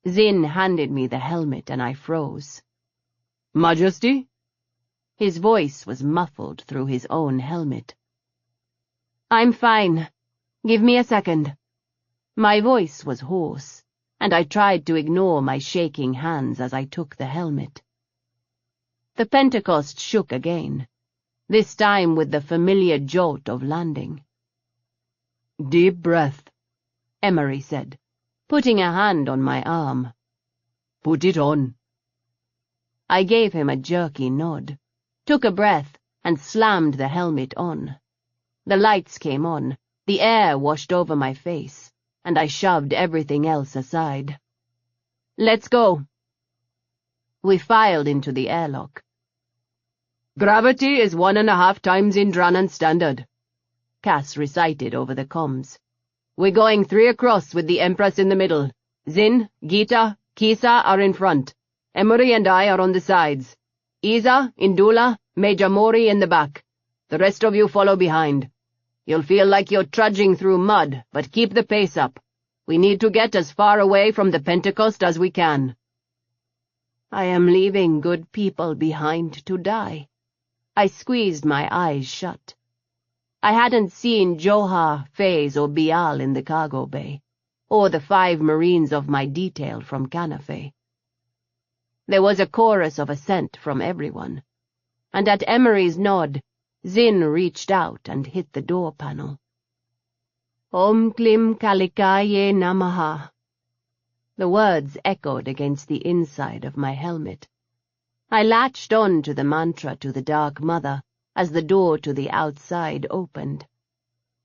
Zin handed me the helmet and I froze. Majesty? His voice was muffled through his own helmet. "I'm fine. Give me a second." My voice was hoarse, and I tried to ignore my shaking hands as I took the helmet. The Pentecost shook again, this time with the familiar jolt of landing. "Deep breath," Emery said, putting a hand on my arm. "Put it on." I gave him a jerky nod, took a breath, and slammed the helmet on. The lights came on, the air washed over my face, and I shoved everything else aside. "Let's go." We filed into the airlock. "Gravity is 1.5 times Indranan standard," Cass recited over the comms. "We're going 3 across with the Empress in the middle. Zin, Gita, Kisa are in front. Emery and I are on the sides. Isa, Indula, Major Mori in the back. The rest of you follow behind. You'll feel like you're trudging through mud, but keep the pace up. We need to get as far away from the Pentecost as we can." I am leaving good people behind to die. I squeezed my eyes shut. I hadn't seen Johar, Faze, or Bial in the cargo bay, or the 5 Marines of my detail from Canafe. There was a chorus of assent from everyone, and at Emery's nod, Zin reached out and hit the door panel. "Om Klim Kalikaye Namaha." The words echoed against the inside of my helmet. I latched on to the mantra to the Dark Mother as the door to the outside opened.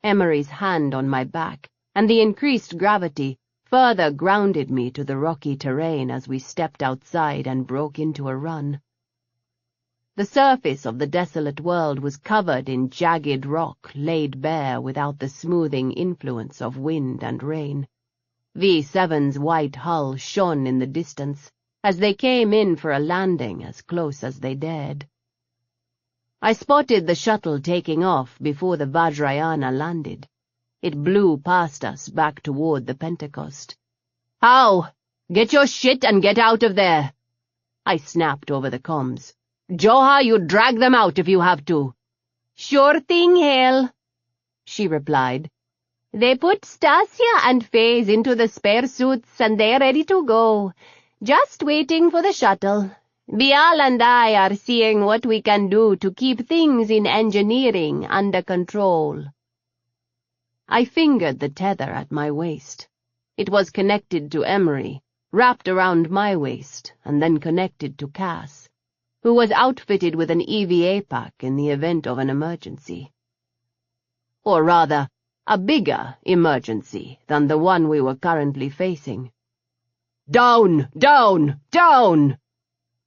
Emery's hand on my back, and the increased gravity further grounded me to the rocky terrain as we stepped outside and broke into a run. The surface of the desolate world was covered in jagged rock laid bare without the smoothing influence of wind and rain. V7's white hull shone in the distance as they came in for a landing as close as they dared. I spotted the shuttle taking off before the Vajrayana landed. It blew past us back toward the Pentecost. "How? Get your shit and get out of there!" I snapped over the comms. "Joha, you drag them out if you have to." "Sure thing, Hail," she replied. "They put Stasia and FaZe into the spare suits and they're ready to go. Just waiting for the shuttle. Bial and I are seeing what we can do to keep things in engineering under control." I fingered the tether at my waist. It was connected to Emery, wrapped around my waist, and then connected to Cass, who was outfitted with an EVA pack in the event of an emergency. Or rather, a bigger emergency than the one we were currently facing. "Down! Down! Down!"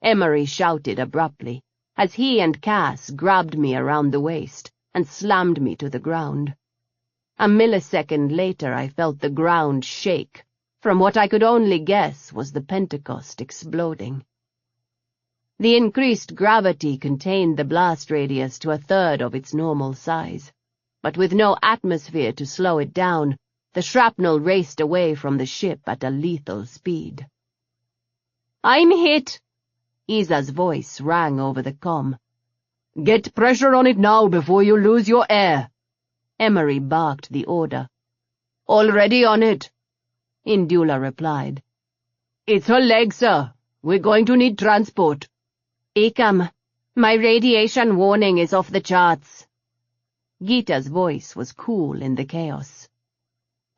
Emery shouted abruptly, as he and Cass grabbed me around the waist and slammed me to the ground. A millisecond later I felt the ground shake, from what I could only guess was the Pentecost exploding. The increased gravity contained the blast radius to a third of its normal size, but with no atmosphere to slow it down, the shrapnel raced away from the ship at a lethal speed. "I'm hit!" Isa's voice rang over the comm. "Get pressure on it now before you lose your air." Emery barked the order. "Already on it," Indula replied. "It's her leg, sir. We're going to need transport." "Ikam, my radiation warning is off the charts." Gita's voice was cool in the chaos.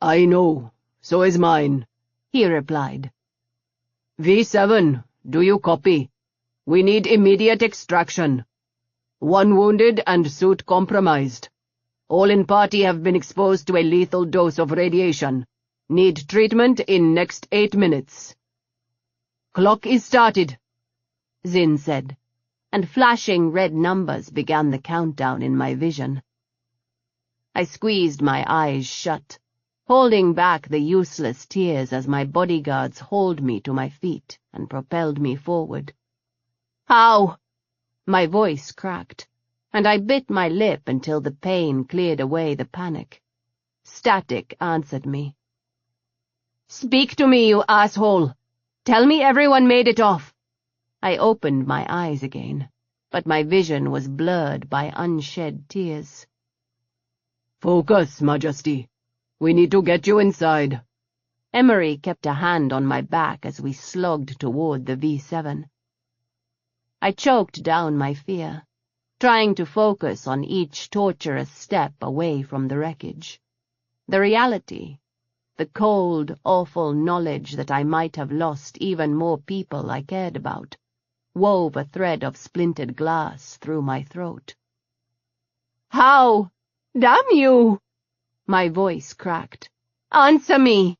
"I know, so is mine," he replied. "V7, do you copy? We need immediate extraction. 1 wounded and suit compromised. All in party have been exposed to a lethal dose of radiation. Need treatment in next 8 minutes. "Clock is started," Zin said, and flashing red numbers began the countdown in my vision. I squeezed my eyes shut, holding back the useless tears as my bodyguards hauled me to my feet and propelled me forward. "How?" My voice cracked, and I bit my lip until the pain cleared away the panic. Static answered me. "Speak to me, you asshole! Tell me everyone made it off!" I opened my eyes again, but my vision was blurred by unshed tears. "Focus, Majesty. We need to get you inside." Emery kept a hand on my back as we slogged toward the V7. I choked down my fear, trying to focus on each torturous step away from the wreckage. The reality, the cold, awful knowledge that I might have lost even more people I cared about, wove a thread of splintered glass through my throat. "How? Damn you!" My voice cracked. "Answer me!"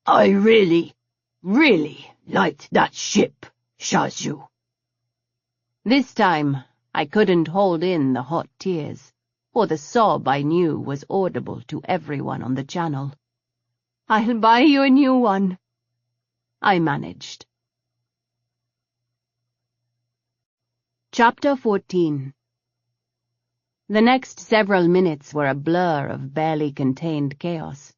"I really liked that ship, Shazhu." This time, I couldn't hold in the hot tears, for the sob I knew was audible to everyone on the channel. "I'll buy you a new one," I managed. Chapter 14. The next several minutes were a blur of barely contained chaos.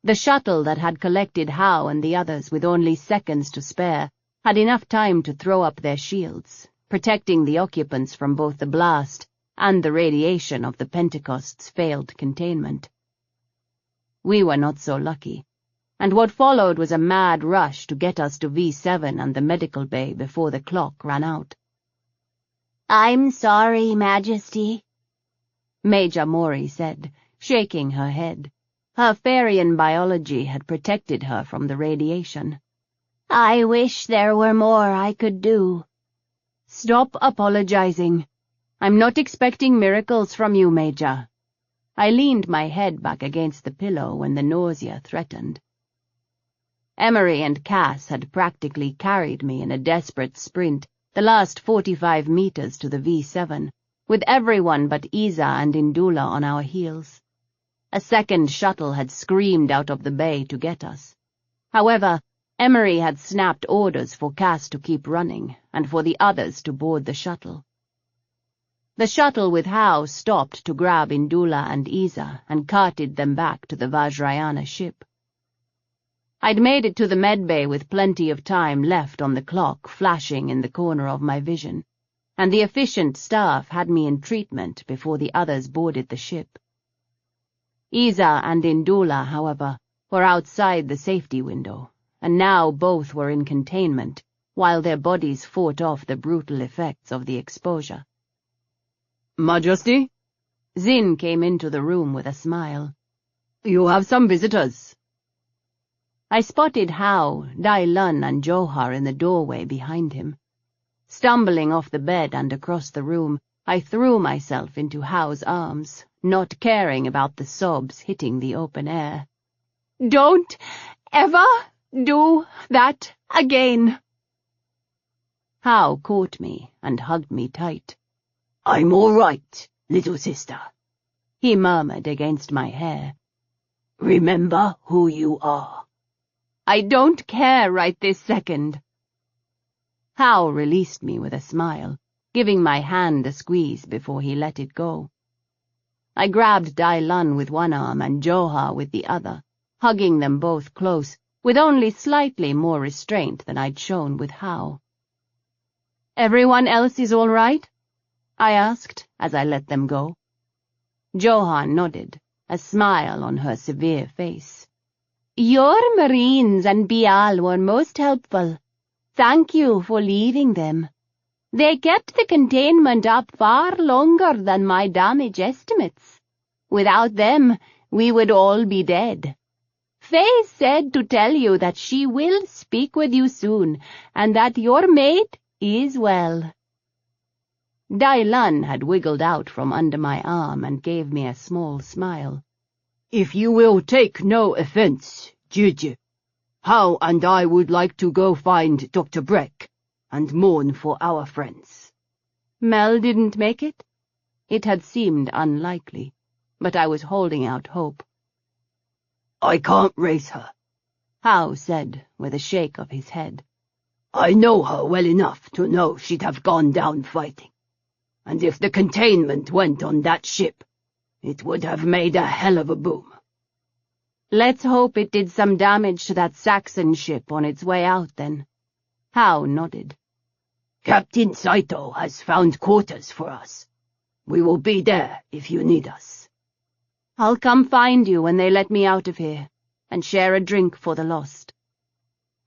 The shuttle that had collected Howe and the others with only seconds to spare had enough time to throw up their shields, protecting the occupants from both the blast and the radiation of the Pentecost's failed containment. We were not so lucky, and what followed was a mad rush to get us to V7 and the medical bay before the clock ran out. "I'm sorry, Majesty," Major Mori said, shaking her head. Her Farian biology had protected her from the radiation. I wish there were more I could do. Stop apologizing. I'm not expecting miracles from you, Major. I leaned my head back against the pillow when the nausea threatened. Emery and Cass had practically carried me in a desperate sprint the last 45 meters to the V7, with everyone but Isa and Indula on our heels. A second shuttle had screamed out of the bay to get us. However, Emery had snapped orders for Cass to keep running and for the others to board the shuttle. The shuttle with Howe stopped to grab Indula and Isa and carted them back to the Vajrayana ship. I'd made it to the medbay with plenty of time left on the clock flashing in the corner of my vision, and the efficient staff had me in treatment before the others boarded the ship. Isa and Indula, however, were outside the safety window, and now both were in containment, while their bodies fought off the brutal effects of the exposure. Majesty? Zin came into the room with a smile. You have some visitors. I spotted Hao, Dai Lun, and Johar in the doorway behind him. Stumbling off the bed and across the room, I threw myself into Hao's arms, not caring about the sobs hitting the open air. Don't ever do that again. Hao caught me and hugged me tight. I'm all right, little sister, he murmured against my hair. Remember who you are. I don't care right this second. Hao released me with a smile, giving my hand a squeeze before he let it go. I grabbed Dai Lun with one arm and Johar with the other, hugging them both close, with only slightly more restraint than I'd shown with Hao. Everyone else is all right? I asked as I let them go. Johar nodded, a smile on her severe face. Your Marines and Bial were most helpful. Thank you for leaving them. They kept the containment up far longer than my damage estimates. Without them, we would all be dead. Faye said to tell you that she will speak with you soon, and that your mate is well. Dai Lun had wiggled out from under my arm and gave me a small smile. If you will take no offense, Juju, Hao and I would like to go find Dr. Breck and mourn for our friends. Mel didn't make it? It had seemed unlikely, but I was holding out hope. I can't raise her, Hao said with a shake of his head. I know her well enough to know she'd have gone down fighting. And if the containment went on that ship, it would have made a hell of a boom. Let's hope it did some damage to that Saxon ship on its way out, then. Hao nodded. Captain Saito has found quarters for us. We will be there if you need us. I'll come find you when they let me out of here, and share a drink for the lost.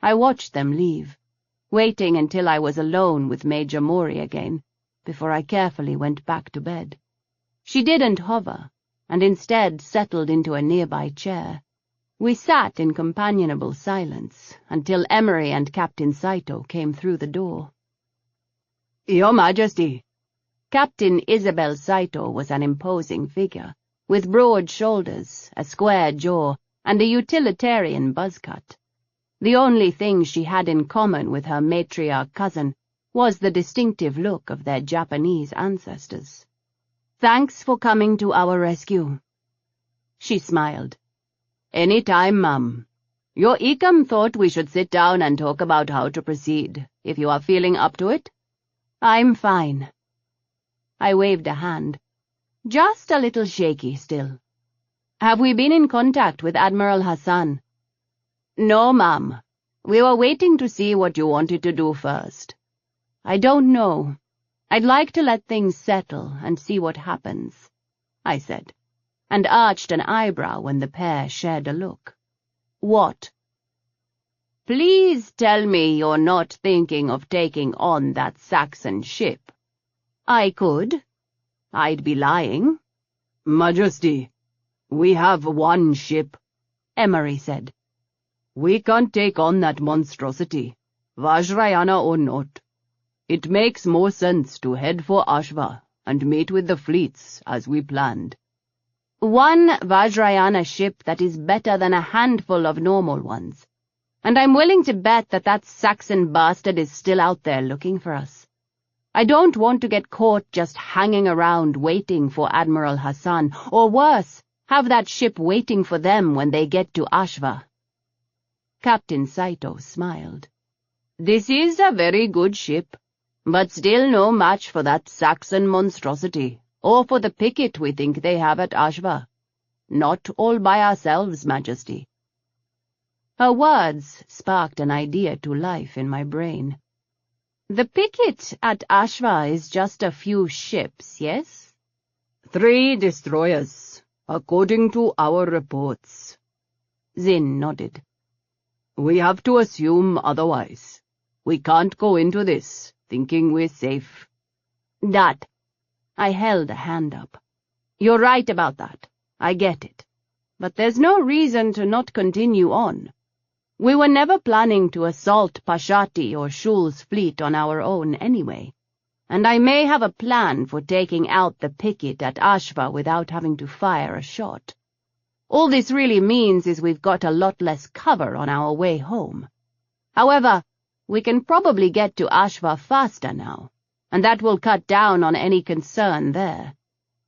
I watched them leave, waiting until I was alone with Major Mori again, before I carefully went back to bed. She didn't hover, and instead settled into a nearby chair. We sat in companionable silence until Emery and Captain Saito came through the door. Your Majesty. Captain Isabel Saito was an imposing figure, with broad shoulders, a square jaw, and a utilitarian buzzcut. The only thing she had in common with her matriarch cousin was the distinctive look of their Japanese ancestors. Thanks for coming to our rescue. She smiled. Any time, ma'am. Your Ecam thought we should sit down and talk about how to proceed, if you are feeling up to it. I'm fine. I waved a hand. Just a little shaky still. Have we been in contact with Admiral Hassan? No, ma'am. We were waiting to see what you wanted to do first. I don't know. I'd like to let things settle and see what happens, I said, and arched an eyebrow when the pair shared a look. What? Please tell me you're not thinking of taking on that Saxon ship. I could. I'd be lying. Majesty, we have one ship Emery said. We can't take on that monstrosity, Vajrayana or not. It makes more sense to head for Ashva and meet with the fleets as we planned. One Vajrayana ship that is better than a handful of normal ones. And I'm willing to bet that that Saxon bastard is still out there looking for us. I don't want to get caught just hanging around waiting for Admiral Hassan, or worse, have that ship waiting for them when they get to Ashva. Captain Saito smiled. This is a very good ship, but still no match for that Saxon monstrosity, or for the picket we think they have at Ashva. Not all by ourselves, Majesty. Her words sparked an idea to life in my brain. The picket at Ashva is just a few ships, yes? 3 destroyers, according to our reports. Zin nodded. We have to assume otherwise. We can't go into this thinking we're safe. That. I held a hand up. You're right about that. I get it. But there's no reason to not continue on. We were never planning to assault Pashati or Shul's fleet on our own anyway, and I may have a plan for taking out the picket at Ashva without having to fire a shot. All this really means is we've got a lot less cover on our way home. However, we can probably get to Ashva faster now, and that will cut down on any concern there.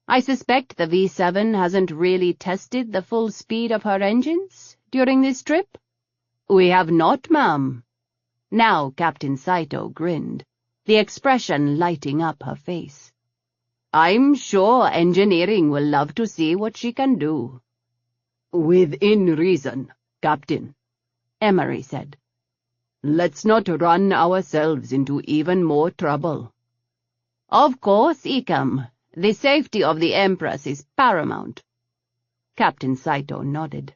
I suspect the V7 hasn't really tested the full speed of her engines during this trip. We have not, ma'am. Now Captain Saito grinned, the expression lighting up her face. I'm sure engineering will love to see what she can do. Within reason, Captain, Emery said. Let's not run ourselves into even more trouble. Of course, Ikam. The safety of the Empress is paramount. Captain Saito nodded.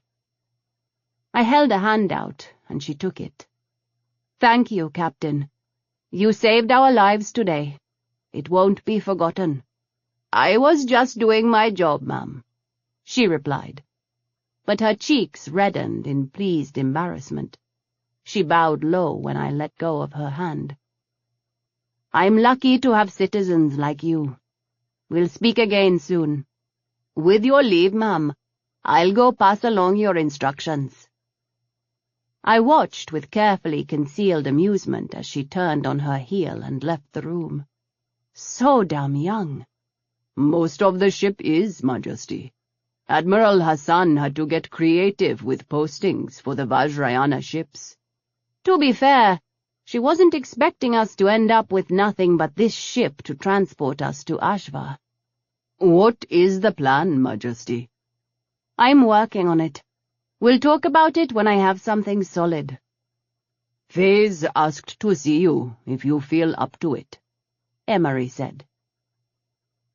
I held a hand out, and she took it. Thank you, Captain. You saved our lives today. It won't be forgotten. I was just doing my job, ma'am, she replied. But her cheeks reddened in pleased embarrassment. She bowed low when I let go of her hand. I'm lucky to have citizens like you. We'll speak again soon. With your leave, ma'am, I'll go pass along your instructions. I watched with carefully concealed amusement as she turned on her heel and left the room. So damn young. Most of the ship is, Majesty. Admiral Hassan had to get creative with postings for the Vajrayana ships. To be fair, she wasn't expecting us to end up with nothing but this ship to transport us to Ashva. What is the plan, Majesty? I'm working on it. We'll talk about it when I have something solid. Faze asked to see you, if you feel up to it, Emery said.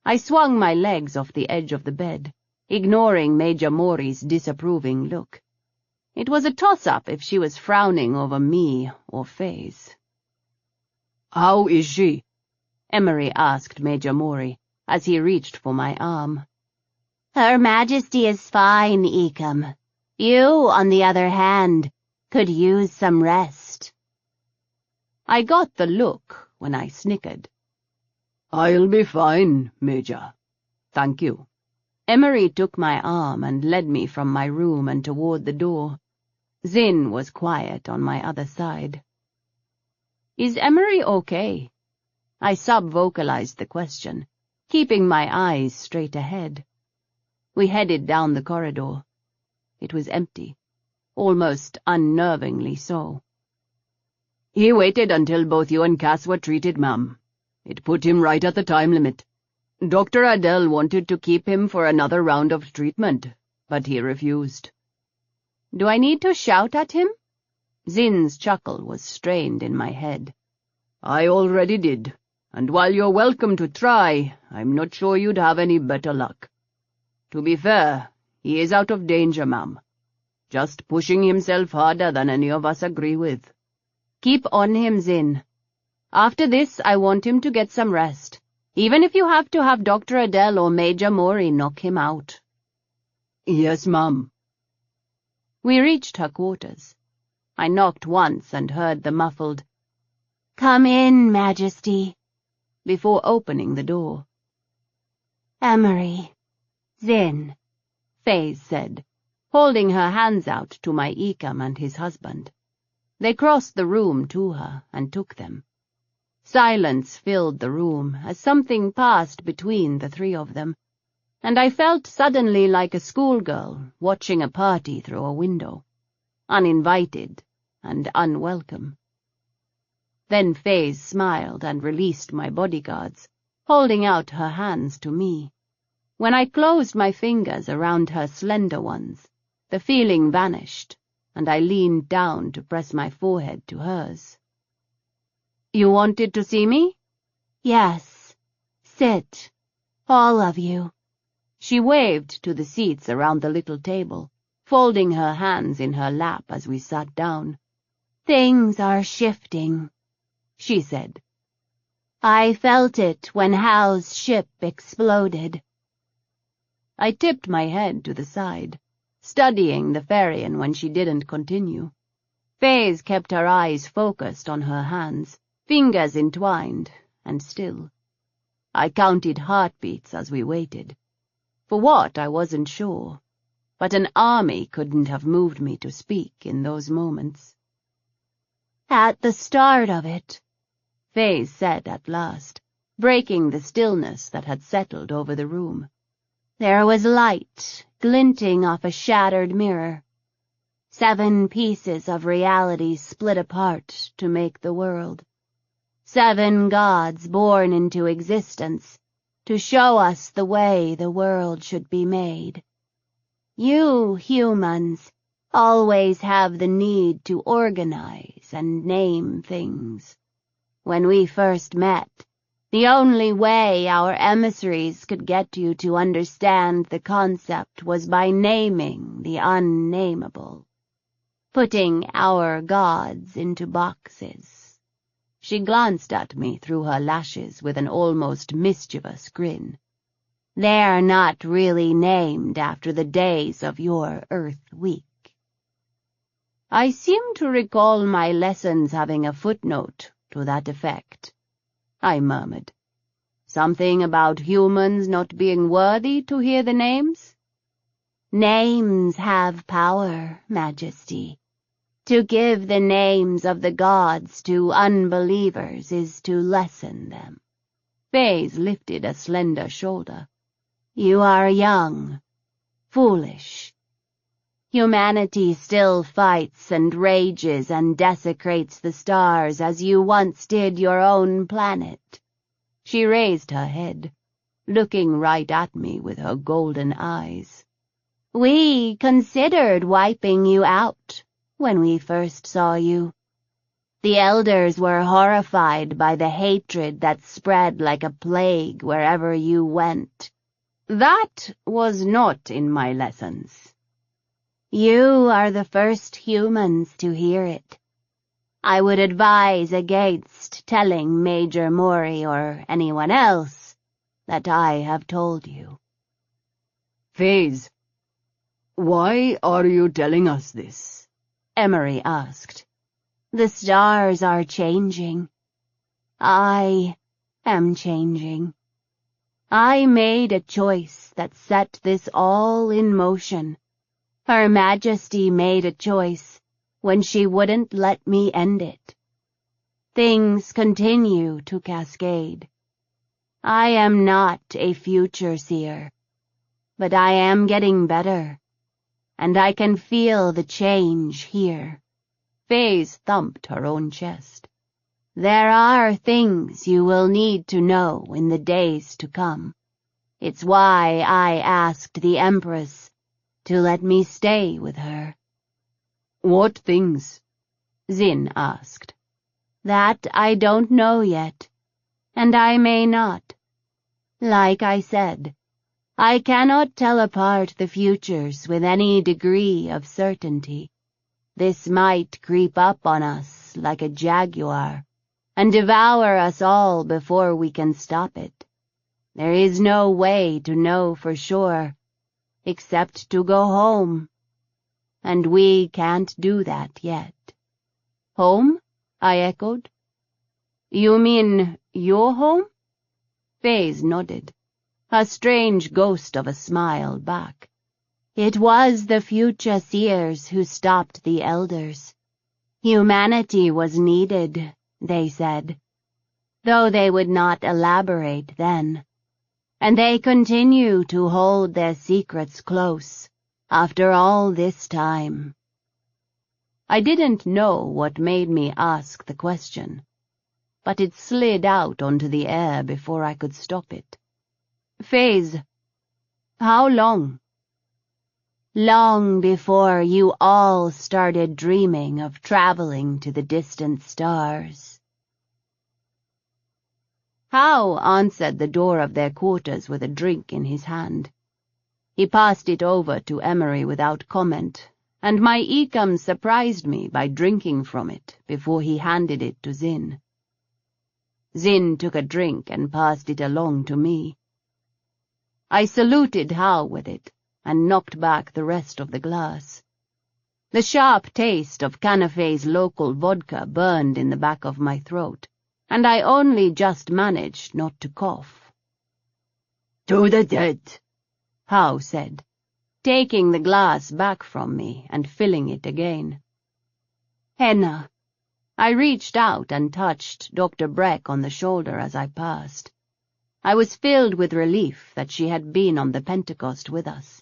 I swung my legs off the edge of the bed, ignoring Major Mori's disapproving look. It was a toss-up if she was frowning over me or Faze. How is she? Emery asked Major Mori, as he reached for my arm. Her Majesty is fine, Ikam. You, on the other hand, could use some rest. I got the look when I snickered. I'll be fine, Major. Thank you. Emery took my arm and led me from my room and toward the door. Zin was quiet on my other side. Is Emery okay? I sub-vocalized the question, keeping my eyes straight ahead. We headed down the corridor. It was empty, almost unnervingly so. He waited until both you and Cass were treated, ma'am. It put him right at the time limit. Dr. Adele wanted to keep him for another round of treatment, but he refused. Do I need to shout at him? Zin's chuckle was strained in my head. I already did, and while you're welcome to try, I'm not sure you'd have any better luck. To be fair, he is out of danger, ma'am. Just pushing himself harder than any of us agree with. Keep on him, Zin. After this, I want him to get some rest, even if you have to have Dr. Adele or Major Mori knock him out. Yes, ma'am. We reached her quarters. I knocked once and heard the muffled, "Come in, Majesty," before opening the door. "Emery, Zin," Faze said, holding her hands out to my Ecam and his husband. They crossed the room to her and took them. Silence filled the room as something passed between the three of them, and I felt suddenly like a schoolgirl watching a party through a window, uninvited and unwelcome. Then Faze smiled and released my bodyguards, holding out her hands to me. When I closed my fingers around her slender ones, the feeling vanished, and I leaned down to press my forehead to hers. "You wanted to see me?" "Yes. Sit, all of you." She waved to the seats around the little table, folding her hands in her lap as we sat down. "Things are shifting," she said. "I felt it when Hal's ship exploded." I tipped my head to the side, studying the Ferian when she didn't continue. Faze kept her eyes focused on her hands, fingers entwined, and still. I counted heartbeats as we waited. For what, I wasn't sure, but an army couldn't have moved me to speak in those moments. "At the start of it," Faze said at last, breaking the stillness that had settled over the room, "there was light glinting off a shattered mirror. 7 pieces of reality split apart to make the world. 7 gods born into existence to show us the way the world should be made. You humans always have the need to organize and name things. When we first met, the only way our emissaries could get you to understand the concept was by naming the unnameable, putting our gods into boxes." She glanced at me through her lashes with an almost mischievous grin. "They're not really named after the days of your Earth Week." I seem to recall my lessons having a footnote to that effect, I murmured. Something about humans not being worthy to hear the names? "Names have power, Majesty. To give the names of the gods to unbelievers is to lessen them." Faze lifted a slender shoulder. "You are young, foolish. Humanity still fights and rages and desecrates the stars as you once did your own planet." She raised her head, looking right at me with her golden eyes. "We considered wiping you out when we first saw you. The elders were horrified by the hatred that spread like a plague wherever you went." "That was not in my lessons." "You are the first humans to hear it. I would advise against telling Major Mori or anyone else that I have told you." Faze, why are you telling us this? Emery asked. "The stars are changing. I am changing. I made a choice that set this all in motion. Her Majesty made a choice when she wouldn't let me end it. Things continue to cascade. I am not a future seer, but I am getting better, and I can feel the change here." Faze thumped her own chest. "There are things you will need to know in the days to come. It's why I asked the Empress to let me stay with her." "What things?" Zin asked. "That I don't know yet, and I may not. Like I said, I cannot tell apart the futures with any degree of certainty. This might creep up on us like a jaguar and devour us all before we can stop it. There is no way to know for sure, except to go home. and we can't do that yet." "Home?" I echoed. "You mean your home?" Faze nodded, a strange ghost of a smile back. "It was the future seers who stopped the elders. Humanity was needed, they said, though they would not elaborate then. And they continue to hold their secrets close after all this time." I didn't know what made me ask the question, but it slid out onto the air before I could stop it. "Faze, how long?" "Long before you all started dreaming of traveling to the distant stars." How answered the door of their quarters with a drink in his hand. He passed it over to Emery without comment, and my Ecum surprised me by drinking from it before he handed it to Zin. Zin took a drink and passed it along to me. I saluted How with it and knocked back the rest of the glass. The sharp taste of Canafe's local vodka burned in the back of my throat, and I only just managed not to cough. "To the dead," How said, taking the glass back from me and filling it again. "Henna." I reached out and touched Dr. Breck on the shoulder as I passed. I was filled with relief that she had been on the Pentecost with us.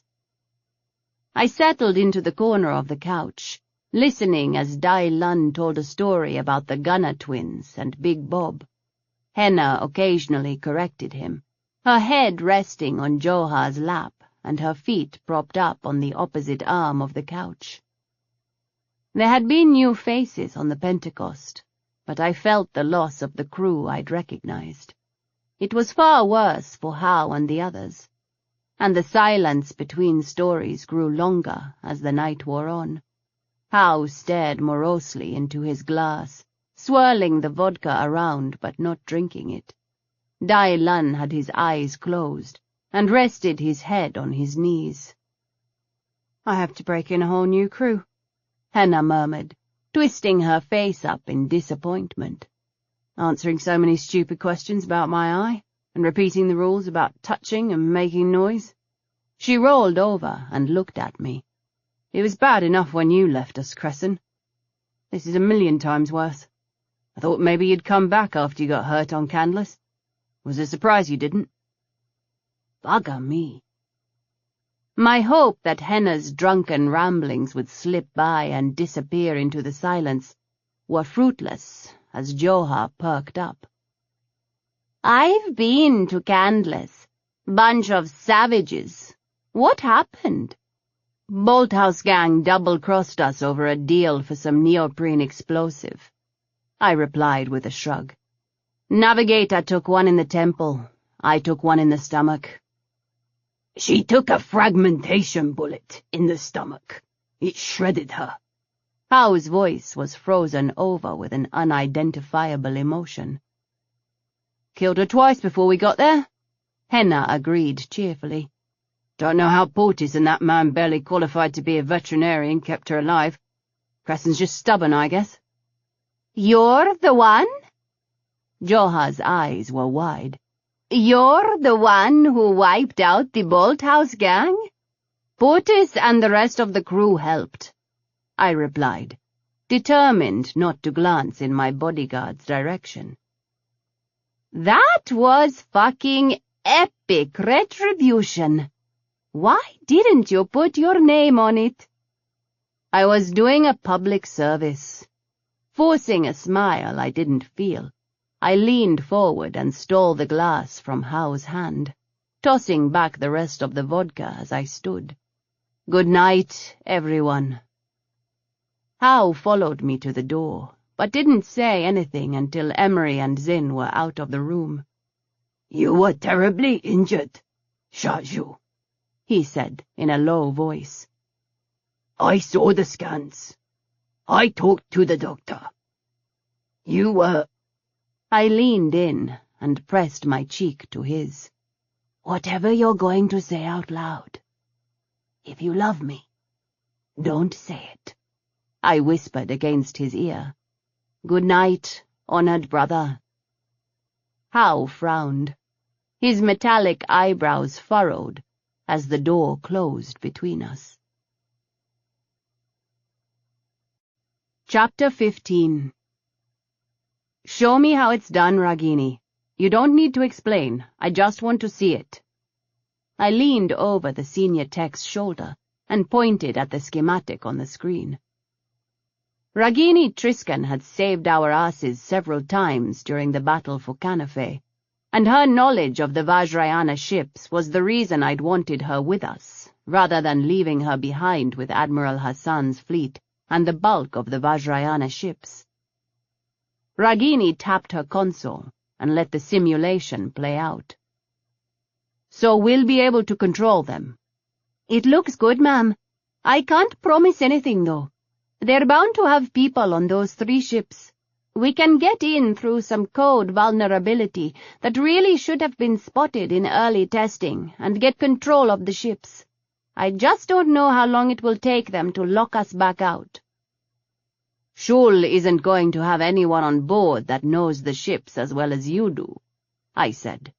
I settled into the corner of the couch, listening as Dai Lun told a story about the Gunner twins and Big Bob. Henna occasionally corrected him, her head resting on Joha's lap and her feet propped up on the opposite arm of the couch. There had been new faces on the Pentecost, but I felt the loss of the crew I'd recognized. It was far worse for How and the others, and the silence between stories grew longer as the night wore on. How stared morosely into his glass, swirling the vodka around but not drinking it. Dai Lun had his eyes closed and rested his head on his knees. "I have to break in a whole new crew," Henna murmured, twisting her face up in disappointment. "Answering so many stupid questions about my eye, and repeating the rules about touching and making noise." She rolled over and looked at me. "It was bad enough when you left us, Crescent. This is 1,000,000 times worse. I thought maybe you'd come back after you got hurt on Candless. Was a surprise you didn't." Bugger me. My hope that Henna's drunken ramblings would slip by and disappear into the silence were fruitless as Joha perked up. "I've been to Candless. Bunch of savages. What happened?" "Bolthouse gang double-crossed us over a deal for some neoprene explosive," I replied with a shrug. "Navigator took one in the temple. I took one in the stomach." "She took a fragmentation bullet in the stomach. It shredded her." How's voice was frozen over with an unidentifiable emotion. "Killed her twice before we got there," Henna agreed cheerfully. "Don't know how Portis and that man barely qualified to be a veterinarian kept her alive. Crescent's just stubborn, I guess." "You're the one?" Joha's eyes were wide. "You're the one who wiped out the Bolthouse gang?" "Portis and the rest of the crew helped," I replied, determined not to glance in my bodyguard's direction. "That was fucking epic retribution. Why didn't you put your name on it?" I was doing a public service. Forcing a smile I didn't feel, I leaned forward and stole the glass from How's hand, tossing back the rest of the vodka as I stood. "Good night, everyone." How followed me to the door, but didn't say anything until Emery and Zin were out of the room. "You were terribly injured, Shaju," he said in a low voice. "I saw the scans. I talked to the doctor. You were—" I leaned in and pressed my cheek to his. "Whatever you're going to say out loud. If you love me, Don't say it, I whispered against his ear. Good night, honored brother. Howe frowned. His metallic eyebrows furrowed as the door closed between us. Chapter 15. Show me how it's done, Ragini. You don't need to explain. I just want to see it. I leaned over the senior tech's shoulder and pointed at the schematic on the screen. Ragini Triskan had saved our asses several times during the battle for Canafe, and her knowledge of the Vajrayana ships was the reason I'd wanted her with us, rather than leaving her behind with Admiral Hassan's fleet and the bulk of the Vajrayana ships. Ragini tapped her console and let the simulation play out. So we'll be able to control them. It looks good, ma'am. I can't promise anything, though. They're bound to have people on those 3 ships. We can get in through some code vulnerability that really should have been spotted in early testing and get control of the ships. I just don't know how long it will take them to lock us back out. Shul isn't going to have anyone on board that knows the ships as well as you do, I said,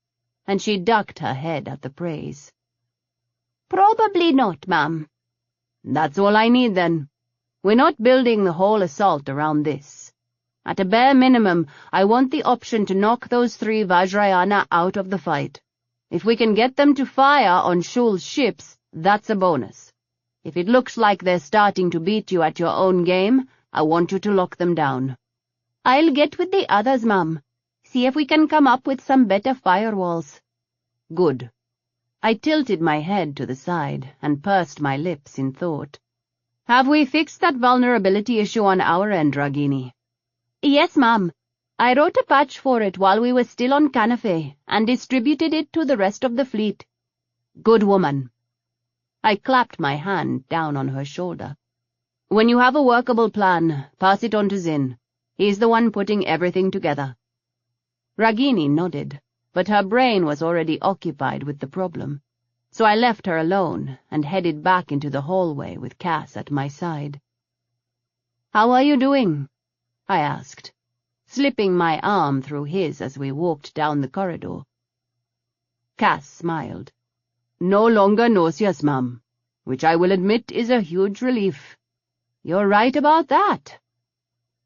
and she ducked her head at the praise. Probably not, ma'am. That's all I need, then. We're not building the whole assault around this. At a bare minimum, I want the option to knock those 3 Vajrayana out of the fight. If we can get them to fire on Shul's ships, that's a bonus. If it looks like they're starting to beat you at your own game, I want you to lock them down. I'll get with the others, ma'am. See if we can come up with some better firewalls. Good. I tilted my head to the side and pursed my lips in thought. Have we fixed that vulnerability issue on our end, Ragini? Yes, ma'am. I wrote a patch for it while we were still on Canafe and distributed it to the rest of the fleet. Good woman. I clapped my hand down on her shoulder. When you have a workable plan, pass it on to Zin. He's the one putting everything together. Ragini nodded, but her brain was already occupied with the problem, so I left her alone and headed back into the hallway with Cass at my side. How are you doing? I asked, slipping my arm through his as we walked down the corridor. Cass smiled. No longer nauseous, ma'am, which I will admit is a huge relief. You're right about that.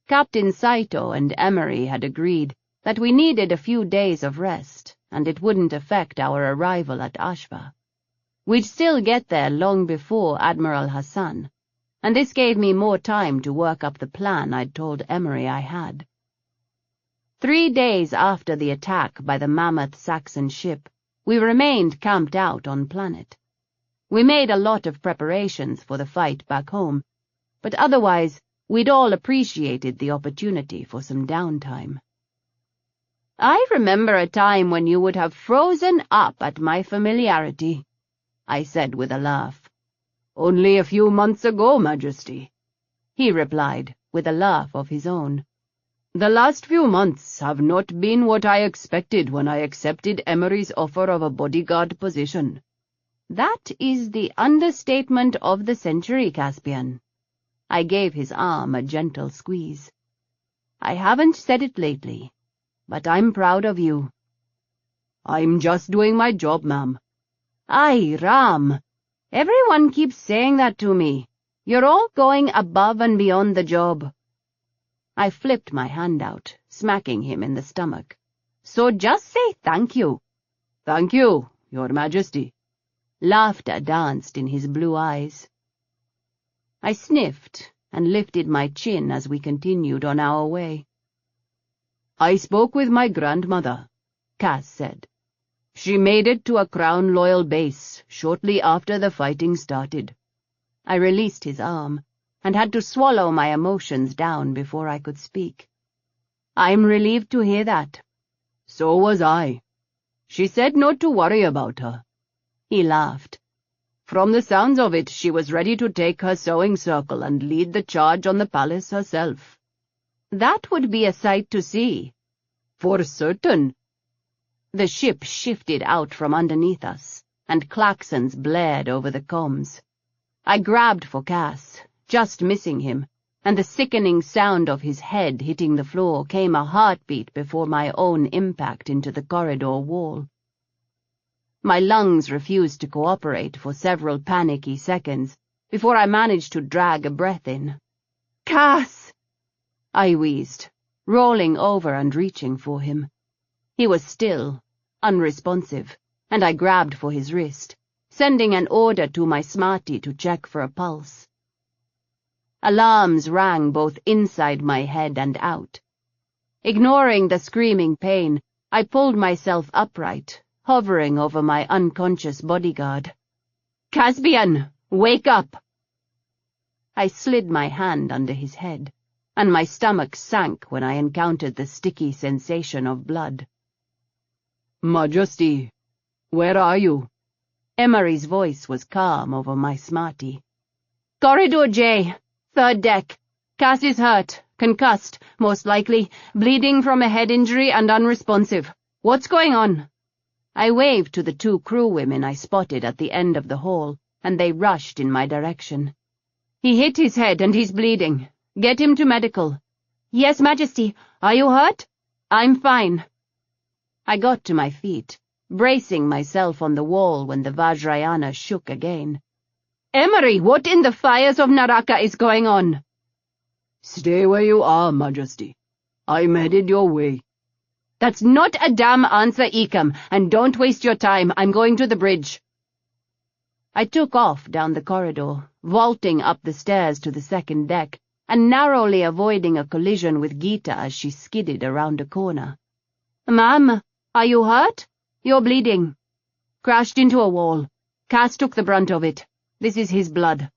Captain Saito and Emery had agreed that we needed a few days of rest, and it wouldn't affect our arrival at Ashva. We'd still get there long before Admiral Hassan, and this gave me more time to work up the plan I'd told Emery I had. 3 days after the attack by the mammoth Saxon ship, we remained camped out on planet. We made a lot of preparations for the fight back home, but otherwise we'd all appreciated the opportunity for some downtime. I remember a time when you would have frozen up at my familiarity, I said with a laugh. Only a few months ago, Majesty, he replied with a laugh of his own. The last few months have not been what I expected when I accepted Emery's offer of a bodyguard position. That is the understatement of the century, Caspian. I gave his arm a gentle squeeze. I haven't said it lately, but I'm proud of you. I'm just doing my job, ma'am. Aye, Ram. Everyone keeps saying that to me. You're all going above and beyond the job. I flipped my hand out, smacking him in the stomach. So just say thank you. Thank you, Your Majesty. Laughter danced in his blue eyes. I sniffed and lifted my chin as we continued on our way. I spoke with my grandmother, Cass said. She made it to a Crown-loyal base shortly after the fighting started. I released his arm and had to swallow my emotions down before I could speak. I'm relieved to hear that. So was I. She said not to worry about her. He laughed. From the sounds of it, she was ready to take her sewing circle and lead the charge on the palace herself. That would be a sight to see. For certain. The ship shifted out from underneath us, and klaxons blared over the comms. I grabbed for Cass, just missing him, and the sickening sound of his head hitting the floor came a heartbeat before my own impact into the corridor wall. My lungs refused to cooperate for several panicky seconds before I managed to drag a breath in. "Cass!" I wheezed, rolling over and reaching for him. He was still, unresponsive, and I grabbed for his wrist, sending an order to my smarty to check for a pulse. Alarms rang both inside my head and out. Ignoring the screaming pain, I pulled myself upright, hovering over my unconscious bodyguard. "Caspian, wake up!" I slid my hand under his head, and my stomach sank when I encountered the sticky sensation of blood. "Majesty, where are you?" Emery's voice was calm over my smarty. "Corridor J, 3rd deck. Cass is hurt, concussed, most likely, bleeding from a head injury and unresponsive. What's going on?" I waved to the 2 crewwomen I spotted at the end of the hall, and they rushed in my direction. "He hit his head and he's bleeding. Get him to medical." "Yes, Majesty. Are you hurt?" "I'm fine." I got to my feet, bracing myself on the wall when the Vajrayana shook again. "Emery, what in the fires of Naraka is going on?" "Stay where you are, Majesty. I'm headed your way." "That's not a damn answer, Ecam, and don't waste your time. I'm going to the bridge." I took off down the corridor, vaulting up the stairs to the 2nd deck, and narrowly avoiding a collision with Geeta as she skidded around a corner. "Ma'am, are you hurt? You're bleeding." "Crashed into a wall. Cass took the brunt of it. This is his blood."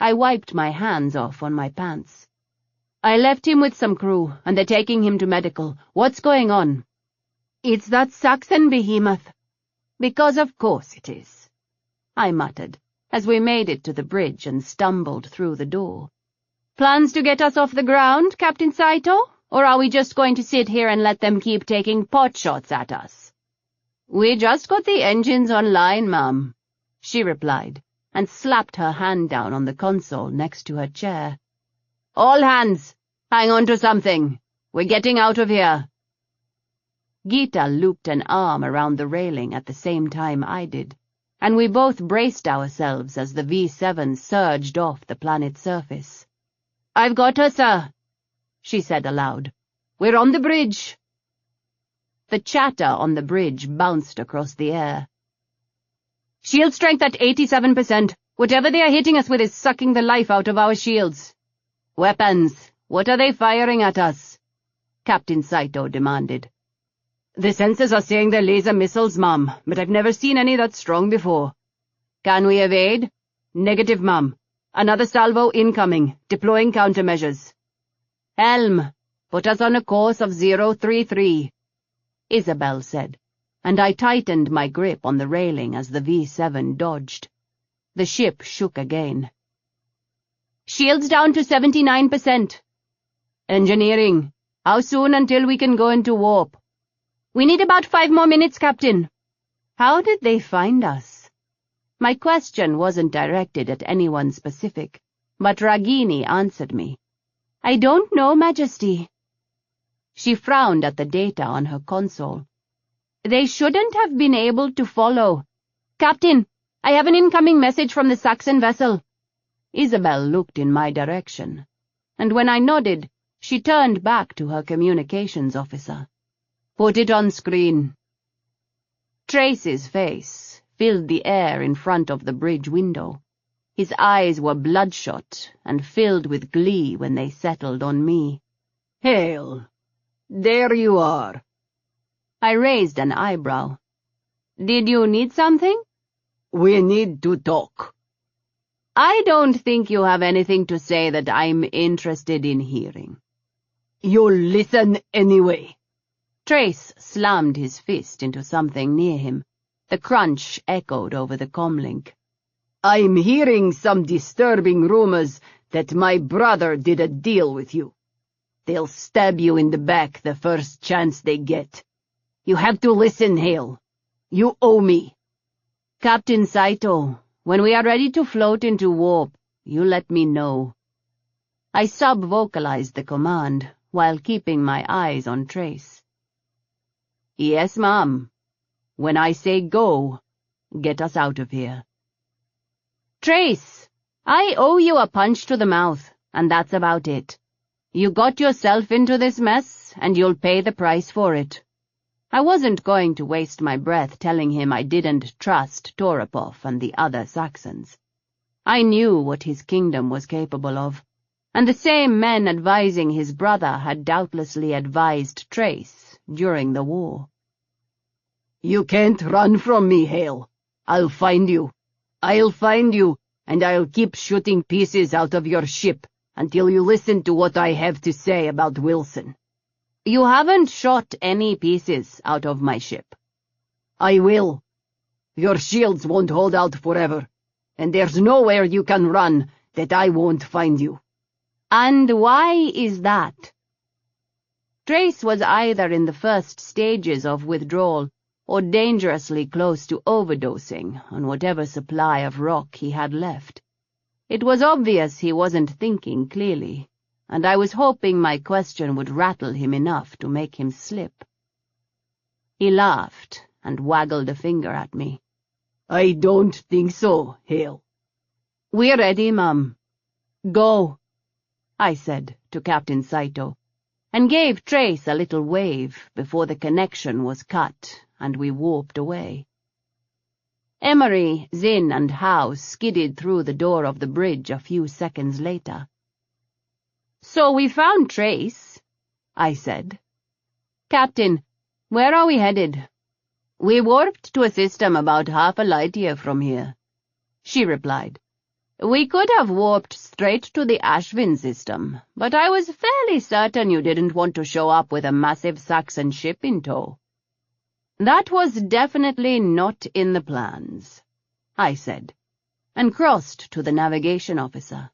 I wiped my hands off on my pants. "I left him with some crew, and they're taking him to medical. What's going on?" "It's that Saxon behemoth." "Because of course it is," I muttered, as we made it to the bridge and stumbled through the door. "Plans to get us off the ground, Captain Saito? Or are we just going to sit here and let them keep taking pot shots at us?" "We just got the engines online, ma'am," she replied, and slapped her hand down on the console next to her chair. "All hands, hang on to something. We're getting out of here." Geeta looped an arm around the railing at the same time I did, and we both braced ourselves as the V7 surged off the planet's surface. "I've got her, sir," she said aloud. "We're on the bridge." The chatter on the bridge bounced across the air. "Shield strength at 87%. Whatever they are hitting us with is sucking the life out of our shields." "Weapons, what are they firing at us?" Captain Saito demanded. "The sensors are saying they're laser missiles, ma'am, but I've never seen any that strong before." "Can we evade?" "Negative, ma'am. Another salvo incoming, deploying countermeasures." "Helm, put us on a course of 033, Isabel said, and I tightened my grip on the railing as the V7 dodged. The ship shook again. "Shields down to 79%. "Engineering, how soon until we can go into warp?" "We need about 5 more minutes, Captain." "How did they find us?" My question wasn't directed at anyone specific, but Ragini answered me. "I don't know, Majesty." She frowned at the data on her console. "They shouldn't have been able to follow. Captain, I have an incoming message from the Saxon vessel." Isabel looked in my direction, and when I nodded, she turned back to her communications officer. "Put it on screen." Trace's face filled the air in front of the bridge window. His eyes were bloodshot and filled with glee when they settled on me. "Hail, there you are." I raised an eyebrow. "Did you need something?" "We need to talk." "I don't think you have anything to say that I'm interested in hearing." "You'll listen anyway." Trace slammed his fist into something near him. The crunch echoed over the comlink. "I'm hearing some disturbing rumors that my brother did a deal with you. They'll stab you in the back the first chance they get. You have to listen, Hale. You owe me." "Captain Saito, When we are ready to float into warp, you let me know." I sub-vocalized the command, while keeping my eyes on Trace. "Yes, ma'am. When I say go, get us out of here." "Trace, I owe you a punch to the mouth, and that's about it. You got yourself into this mess, and you'll pay the price for it." I wasn't going to waste my breath telling him I didn't trust Torapov and the other Saxons. I knew what his kingdom was capable of, and the same men advising his brother had doubtlessly advised Trace during the war. "You can't run from me, Hail. I'll find you. I'll find you, and I'll keep shooting pieces out of your ship until you listen to what I have to say about Wilson." "You haven't shot any pieces out of my ship." "I will. Your shields won't hold out forever, and there's nowhere you can run that I won't find you." "And why is that?" Trace was either in the first stages of withdrawal or dangerously close to overdosing on whatever supply of rock he had left. It was obvious he wasn't thinking clearly, and I was hoping my question would rattle him enough to make him slip. He laughed and waggled a finger at me. "I don't think so, Hail." "We're ready, ma'am. Go," I said to Captain Saito, and gave Trace a little wave before the connection was cut and we warped away. Emery, Zinn, and Howe skidded through the door of the bridge a few seconds later. "So we found Trace," I said. "Captain, where are we headed?" "We warped to a system about half a light year from here," she replied. "We could have warped straight to the Ashvin system, but I was fairly certain you didn't want to show up with a massive Saxon ship in tow." "That was definitely not in the plans," I said, and crossed to the navigation officer.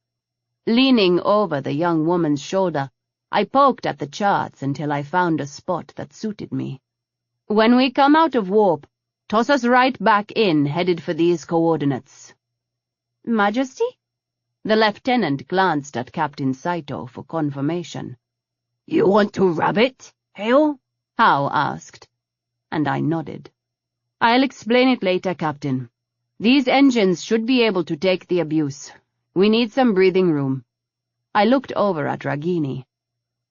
Leaning over the young woman's shoulder, I poked at the charts until I found a spot that suited me. "When we come out of warp, toss us right back in, headed for these coordinates." "Majesty?" The lieutenant glanced at Captain Saito for confirmation. "You want to rabbit, Hail?" Howe asked, and I nodded. "I'll explain it later, Captain. These engines should be able to take the abuse. We need some breathing room." I looked over at Ragini.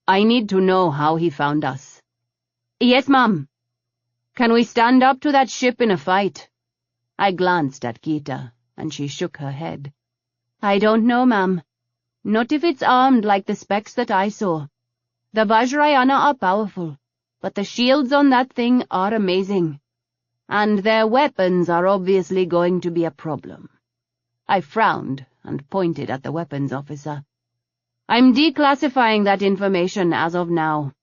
"I need to know how he found us." "Yes, ma'am." "Can we stand up to that ship in a fight?" I glanced at Gita, and she shook her head. "I don't know, ma'am. Not if it's armed like the specs that I saw. The Vajrayana are powerful, but the shields on that thing are amazing. And their weapons are obviously going to be a problem." I frowned and pointed at the weapons officer. "I'm declassifying that information as of now.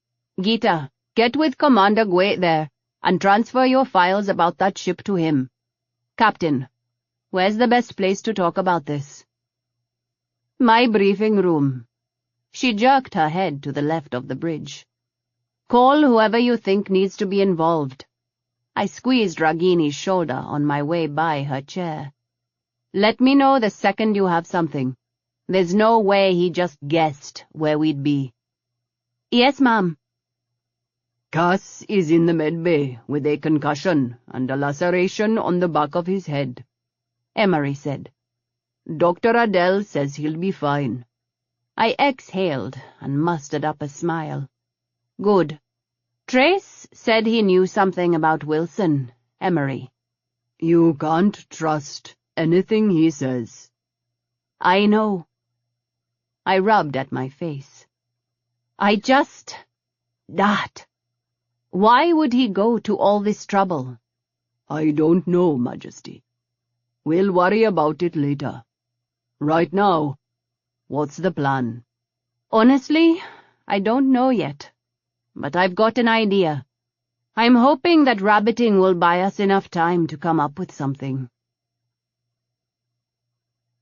Gita, get with Commander Gwait there, and transfer your files about that ship to him. Captain, where's the best place to talk about this?" "My briefing room." She jerked her head to the left of the bridge. "Call whoever you think needs to be involved." I squeezed Ragini's shoulder on my way by her chair. "Let me know the second you have something. There's no way he just guessed where we'd be." "Yes, ma'am." Cass is in the med bay with a concussion and a laceration on the back of his head," Emery said. "Dr. Adele says he'll be fine." I exhaled and mustered up a smile. "Good. Trace said he knew something about Wilson, Emery." "You can't trust anything he says." "I know." I rubbed at my face. That. Why would he go to all this trouble?" "I don't know, Majesty. We'll worry about it later. Right now, what's the plan?" "Honestly, I don't know yet. But I've got an idea. I'm hoping that rabbiting will buy us enough time to come up with something."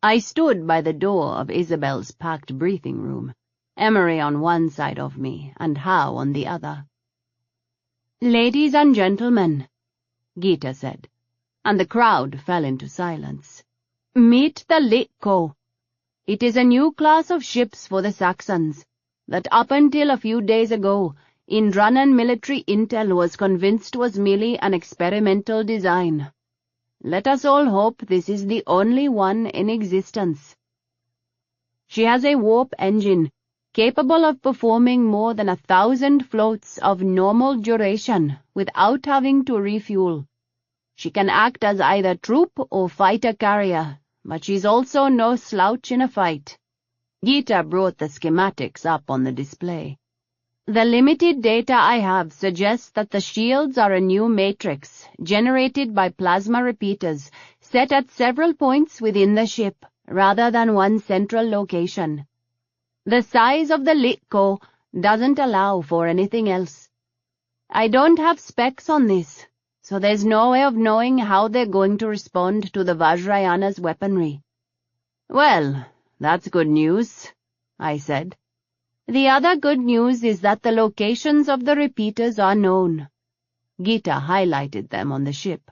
I stood by the door of Isabel's packed briefing room, Emery on one side of me and Howe on the other. "Ladies and gentlemen," Gita said, and the crowd fell into silence. Meet the Litko. It is a new class of ships for the Saxons that up until a few days ago, Indranan military intel was convinced was merely an experimental design. Let us all hope this is the only one in existence. She has a warp engine capable of performing more than 1,000 floats of normal duration without having to refuel. She can act as either troop or fighter carrier, but she's also no slouch in a fight. Gita brought the schematics up on the display. The limited data I have suggests that the shields are a new matrix generated by plasma repeaters set at several points within the ship, rather than one central location. The size of the Litko doesn't allow for anything else. I don't have specs on this, so there's no way of knowing how they're going to respond to the Vajrayana's weaponry. Well, that's good news, I said. The other good news is that the locations of the repeaters are known. Gita highlighted them on the ship.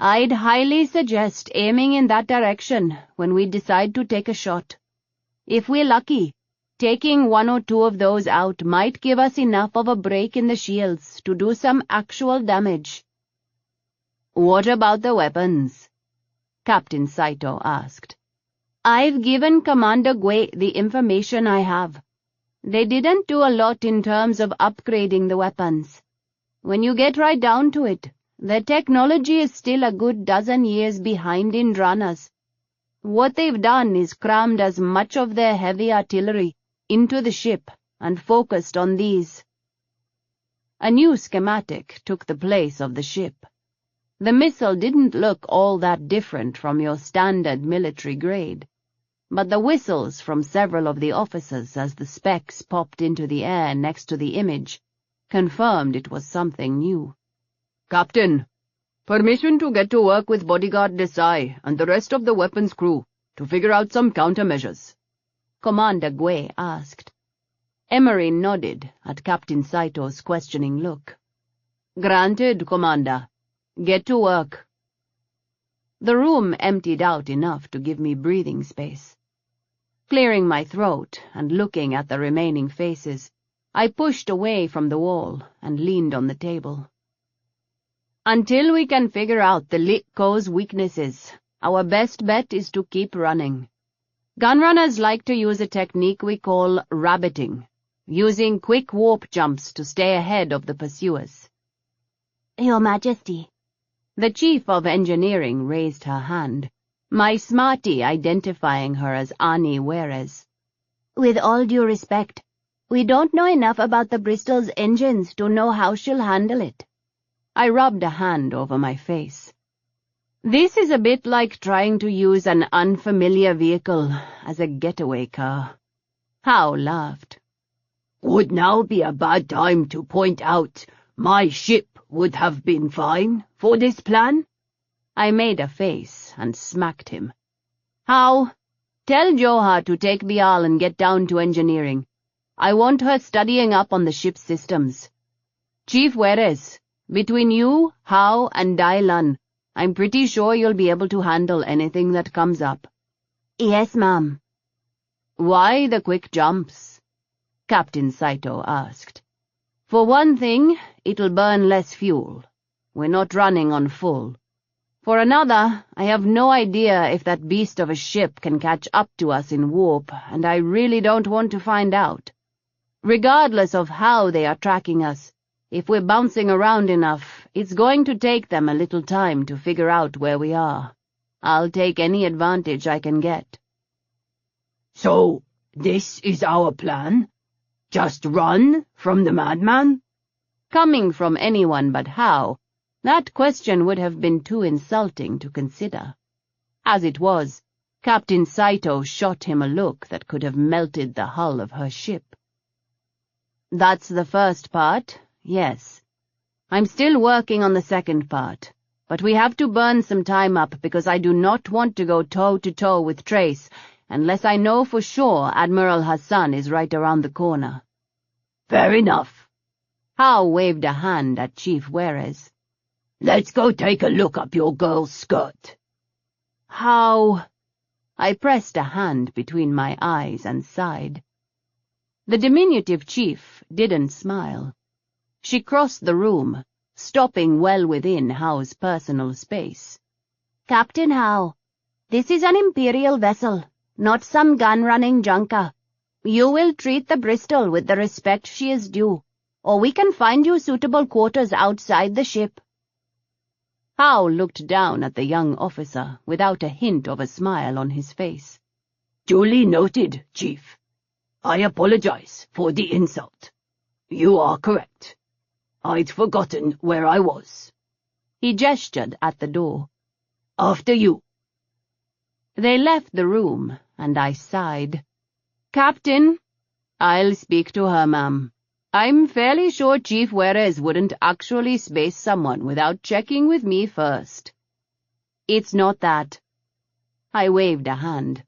I'd highly suggest aiming in that direction when we decide to take a shot. If we're lucky, taking one or two of those out might give us enough of a break in the shields to do some actual damage. What about the weapons? Captain Saito asked. I've given Commander Gue the information I have. They didn't do a lot in terms of upgrading the weapons. When you get right down to it, their technology is still a good dozen years behind Indrana's. What they've done is crammed as much of their heavy artillery into the ship and focused on these. A new schematic took the place of the ship. The missile didn't look all that different from your standard military grade, but the whistles from several of the officers as the specks popped into the air next to the image confirmed it was something new. Captain, permission to get to work with bodyguard Desai and the rest of the weapons crew to figure out some countermeasures, Commander Gue asked. Emery nodded at Captain Saito's questioning look. Granted, Commander. Get to work. The room emptied out enough to give me breathing space. Clearing my throat and looking at the remaining faces, I pushed away from the wall and leaned on the table. Until we can figure out the Litko's weaknesses, our best bet is to keep running. Gunrunners like to use a technique we call rabbiting, using quick warp jumps to stay ahead of the pursuers. Your Majesty. The Chief of Engineering raised her hand, my smarty identifying her as Ani Weres. With all due respect, we don't know enough about the Bristol's engines to know how she'll handle it. I rubbed a hand over my face. This is a bit like trying to use an unfamiliar vehicle as a getaway car. Howe laughed. Would now be a bad time to point out my ship would have been fine for this plan? I made a face and smacked him. Howe, tell Johar to take Bial and get down to engineering. I want her studying up on the ship's systems. Chief Weres, between you, Howe, and Dailan, I'm pretty sure you'll be able to handle anything that comes up. Yes, ma'am. Why the quick jumps? Captain Saito asked. For one thing, it'll burn less fuel. We're not running on full. For another, I have no idea if that beast of a ship can catch up to us in warp, and I really don't want to find out. Regardless of how they are tracking us, if we're bouncing around enough, it's going to take them a little time to figure out where we are. I'll take any advantage I can get. So, this is our plan? Just run from the madman? Coming from anyone but Howe, that question would have been too insulting to consider. As it was, Captain Saito shot him a look that could have melted the hull of her ship. That's the first part, yes. I'm still working on the second part, but we have to burn some time up because I do not want to go toe-to-toe with Trace unless I know for sure Admiral Hassan is right around the corner. Fair enough. Howe waved a hand at Chief Weres. Let's go take a look up your girl's skirt. Howe, I pressed a hand between my eyes and sighed. The diminutive chief didn't smile. She crossed the room, stopping well within Howe's personal space. Captain Howe, this is an Imperial vessel, not some gun-running junker. You will treat the Bristol with the respect she is due, or we can find you suitable quarters outside the ship. Howe looked down at the young officer without a hint of a smile on his face. Duly noted, Chief. I apologize for the insult. You are correct. I'd forgotten where I was. He gestured at the door. After you. They left the room, and I sighed. Captain, I'll speak to her, ma'am. I'm fairly sure Chief Juarez wouldn't actually space someone without checking with me first. It's not that. I waved a hand.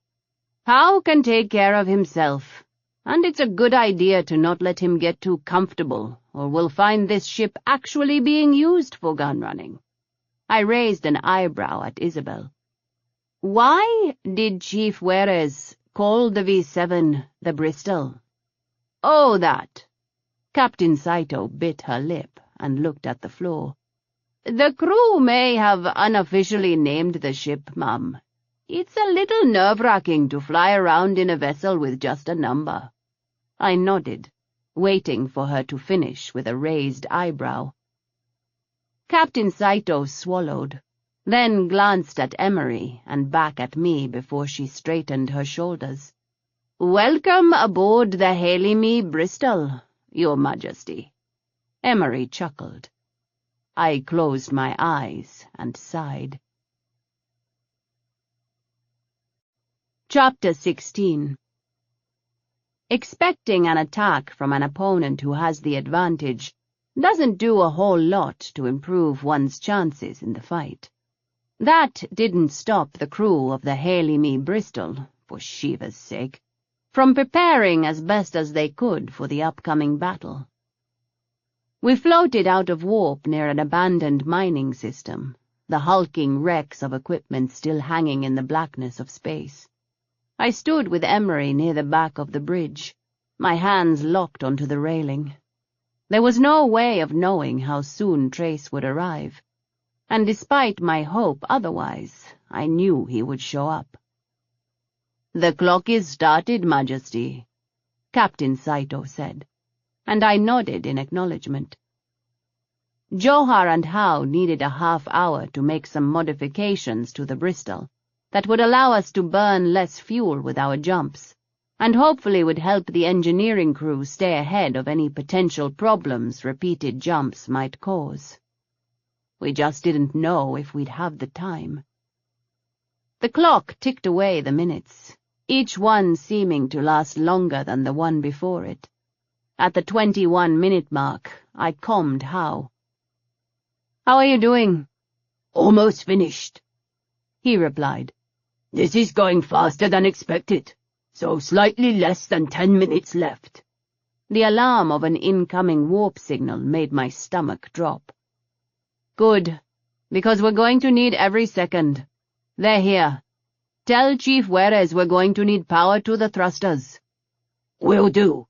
Howe can take care of himself, and it's a good idea to not let him get too comfortable, or we'll find this ship actually being used for gun running. I raised an eyebrow at Isabel. Why did Chief Juarez call the V7 the Bristol? Oh, that. Captain Saito bit her lip and looked at the floor. The crew may have unofficially named the ship, ma'am. It's a little nerve-wracking to fly around in a vessel with just a number. I nodded, waiting for her to finish with a raised eyebrow. Captain Saito swallowed, then glanced at Emery and back at me before she straightened her shoulders. Welcome aboard the Hail Bristol, Your Majesty. Emery chuckled. I closed my eyes and sighed. Chapter 16. Expecting an attack from an opponent who has the advantage doesn't do a whole lot to improve one's chances in the fight. That didn't stop the crew of the Hail Bristol, for Shiva's sake, from preparing as best as they could for the upcoming battle. We floated out of warp near an abandoned mining system, the hulking wrecks of equipment still hanging in the blackness of space. I stood with Emery near the back of the bridge, my hands locked onto the railing. There was no way of knowing how soon Trace would arrive, and despite my hope otherwise, I knew he would show up. The clock is started, Majesty, Captain Saito said, and I nodded in acknowledgement. Johar and Howe needed a half-hour to make some modifications to the Bristol that would allow us to burn less fuel with our jumps, and hopefully would help the engineering crew stay ahead of any potential problems repeated jumps might cause. We just didn't know if we'd have the time. The clock ticked away the minutes, each one seeming to last longer than the one before it. At the 21-minute mark, I calmed Howe. How are you doing? Almost finished, he replied. This is going faster than expected, so slightly less than 10 minutes left. The alarm of an incoming warp signal made my stomach drop. Good, because we're going to need every second. They're here. Tell Chief Juarez we're going to need power to the thrusters. Will do.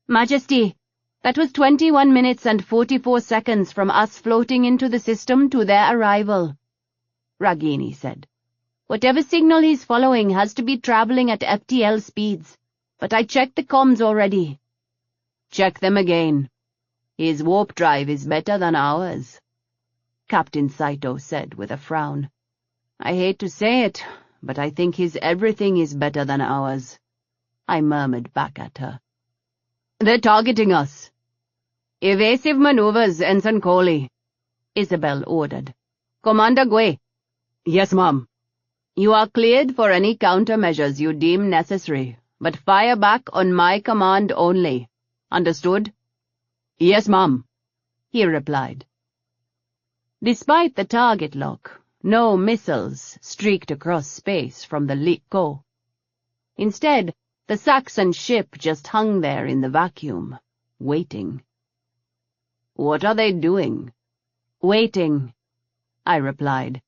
Majesty, that was 21 minutes and 44 seconds from us floating into the system to their arrival, Ragini said. Whatever signal he's following has to be traveling at FTL speeds, but I checked the comms already. Check them again. His warp drive is better than ours, Captain Saito said with a frown. I hate to say it, but I think his everything is better than ours, I murmured back at her. They're targeting us. Evasive maneuvers, Ensign Coley, Isabel ordered. Commander Gui. Yes, ma'am. You are cleared for any countermeasures you deem necessary, but fire back on my command only. Understood? Yes, ma'am, he replied. Despite the target lock, no missiles streaked across space from the Liko. Instead, the Saxon ship just hung there in the vacuum, waiting. What are they doing? Waiting, I replied.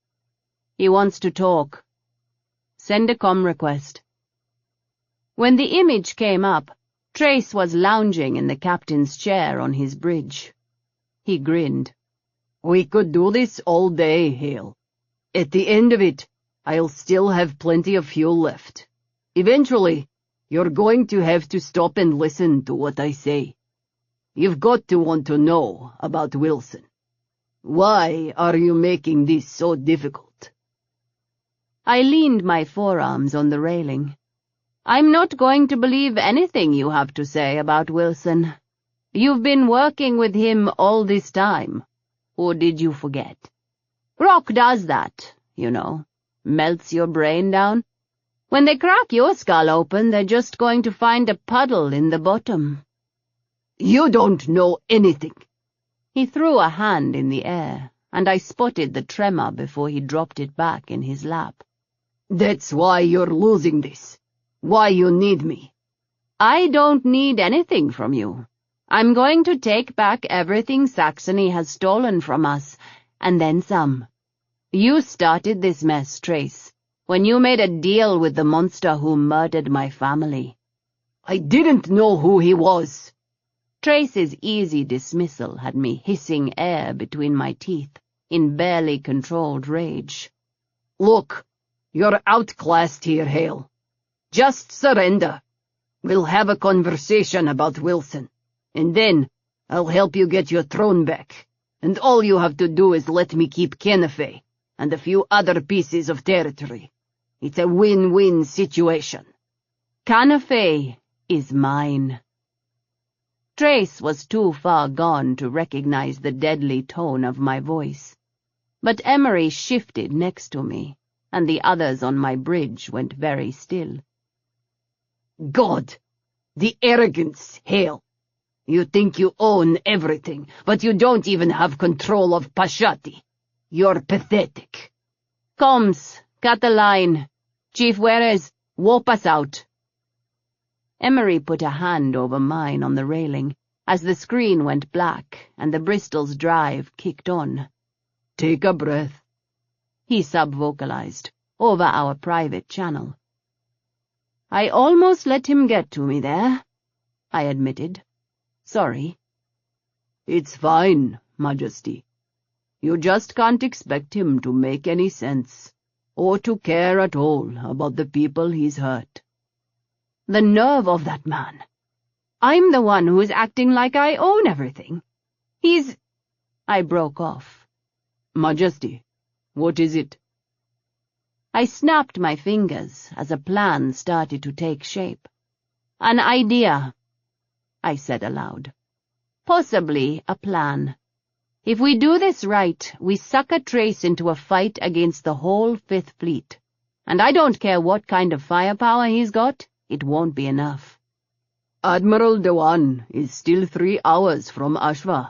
He wants to talk. Send a comm request." When the image came up, Trace was lounging in the captain's chair on his bridge. He grinned. "We could do this all day, Hail. At the end of it, I'll still have plenty of fuel left. Eventually, you're going to have to stop and listen to what I say. You've got to want to know about Wilson. Why are you making this so difficult?" I leaned my forearms on the railing. "I'm not going to believe anything you have to say about Wilson. You've been working with him all this time. Or did you forget? Rock does that, you know. Melts your brain down. When they crack your skull open, they're just going to find a puddle in the bottom." "You don't know anything." He threw a hand in the air, and I spotted the tremor before he dropped it back in his lap. "That's why you're losing this. Why you need me." "I don't need anything from you. I'm going to take back everything Saxony has stolen from us, and then some. You started this mess, Trace, when you made a deal with the monster who murdered my family." "I didn't know who he was." Trace's easy dismissal had me hissing air between my teeth in barely controlled rage. "Look, you're outclassed here, Hail. Just surrender. We'll have a conversation about Wilson, and then I'll help you get your throne back, and all you have to do is let me keep Kennefe and a few other pieces of territory. It's a win-win situation." Kennefe is mine. Trace was too far gone to recognize the deadly tone of my voice, but Emery shifted next to me, and the others on my bridge went very still. "God, the arrogance, Hail. You think you own everything, but you don't even have control of Pashati. You're pathetic." "Comms, cut the line. Chief Juarez, warp us out." Emery put a hand over mine on the railing as the screen went black and the Bristol's drive kicked on. "Take a breath," he sub-vocalized over our private channel. "I almost let him get to me there," I admitted. "Sorry." "It's fine, Majesty. You just can't expect him to make any sense, or to care at all about the people he's hurt." The nerve of that man. I'm the one who is acting like I own everything. He's... I broke off. "Majesty, what is it?" I snapped my fingers as a plan started to take shape. "An idea," I said aloud. "Possibly a plan. If we do this right, we sucker Trace into a fight against the whole Fifth Fleet. And I don't care what kind of firepower he's got, it won't be enough." "Admiral Dewan is still 3 hours from Ashva."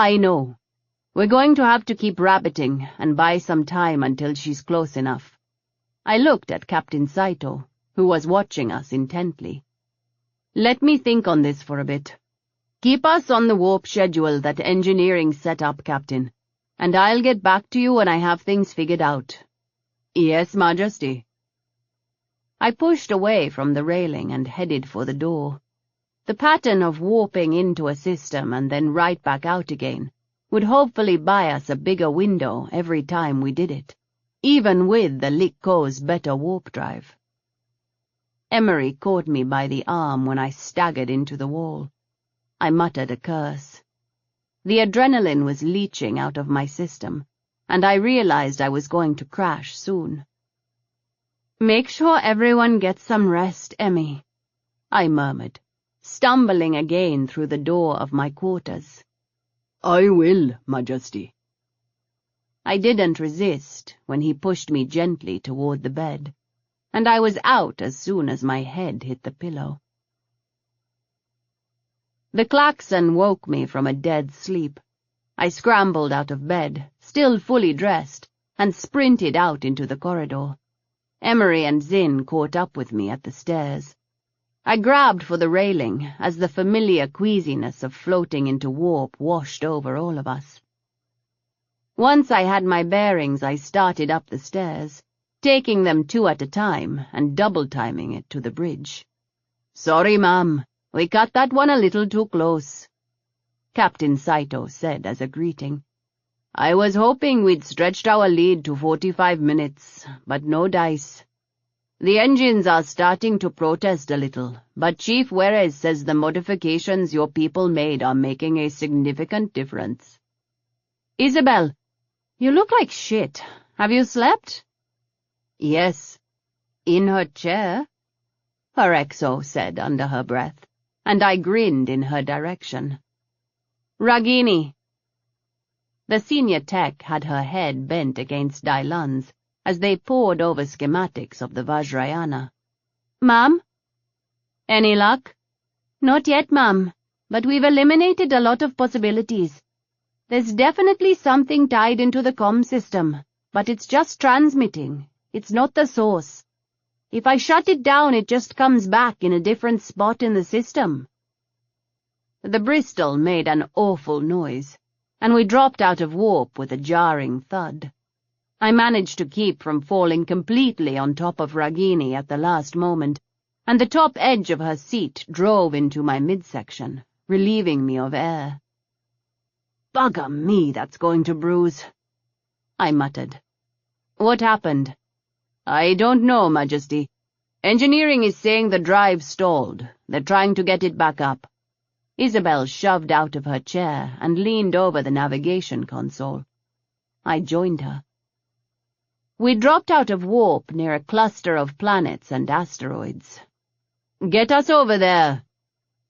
"I know. We're going to have to keep rabbiting and buy some time until she's close enough." I looked at Captain Saito, who was watching us intently. "Let me think on this for a bit. Keep us on the warp schedule that engineering set up, Captain, and I'll get back to you when I have things figured out." "Yes, Majesty." I pushed away from the railing and headed for the door. The pattern of warping into a system and then right back out again would hopefully buy us a bigger window every time we did it, even with the Likko's better warp drive. Emery caught me by the arm when I staggered into the wall. I muttered a curse. The adrenaline was leaching out of my system, and I realized I was going to crash soon. "Make sure everyone gets some rest, Emmy," I murmured, stumbling again through the door of my quarters. "I will, Majesty." I didn't resist when he pushed me gently toward the bed, and I was out as soon as my head hit the pillow. The klaxon woke me from a dead sleep. I scrambled out of bed, still fully dressed, and sprinted out into the corridor. Emery and Zinn caught up with me at the stairs. I grabbed for the railing as the familiar queasiness of floating into warp washed over all of us. Once I had my bearings, I started up the stairs, taking them 2 at a time and double-timing it to the bridge. "Sorry, ma'am, we cut that one a little too close," Captain Saito said as a greeting. "I was hoping we'd stretched our lead to 45 minutes, but no dice. The engines are starting to protest a little, but Chief Juarez says the modifications your people made are making a significant difference." "Isabel, you look like shit. Have you slept?" "Yes, in her chair," her XO said under her breath, and I grinned in her direction. "Ragini." The senior tech had her head bent against Dylan's as they pored over schematics of the Vajrayana. "Ma'am? Any luck?" "Not yet, ma'am, but we've eliminated a lot of possibilities. There's definitely something tied into the comm system, but it's just transmitting. It's not the source. If I shut it down, it just comes back in a different spot in the system." The Bristol made an awful noise, and we dropped out of warp with a jarring thud. I managed to keep from falling completely on top of Ragini at the last moment, and the top edge of her seat drove into my midsection, relieving me of air. "Bugger me, that's going to bruise," I muttered. "What happened?" "I don't know, Majesty. Engineering is saying the drive stalled. They're trying to get it back up." Isabel shoved out of her chair and leaned over the navigation console. I joined her. We dropped out of warp near a cluster of planets and asteroids. "Get us over there,"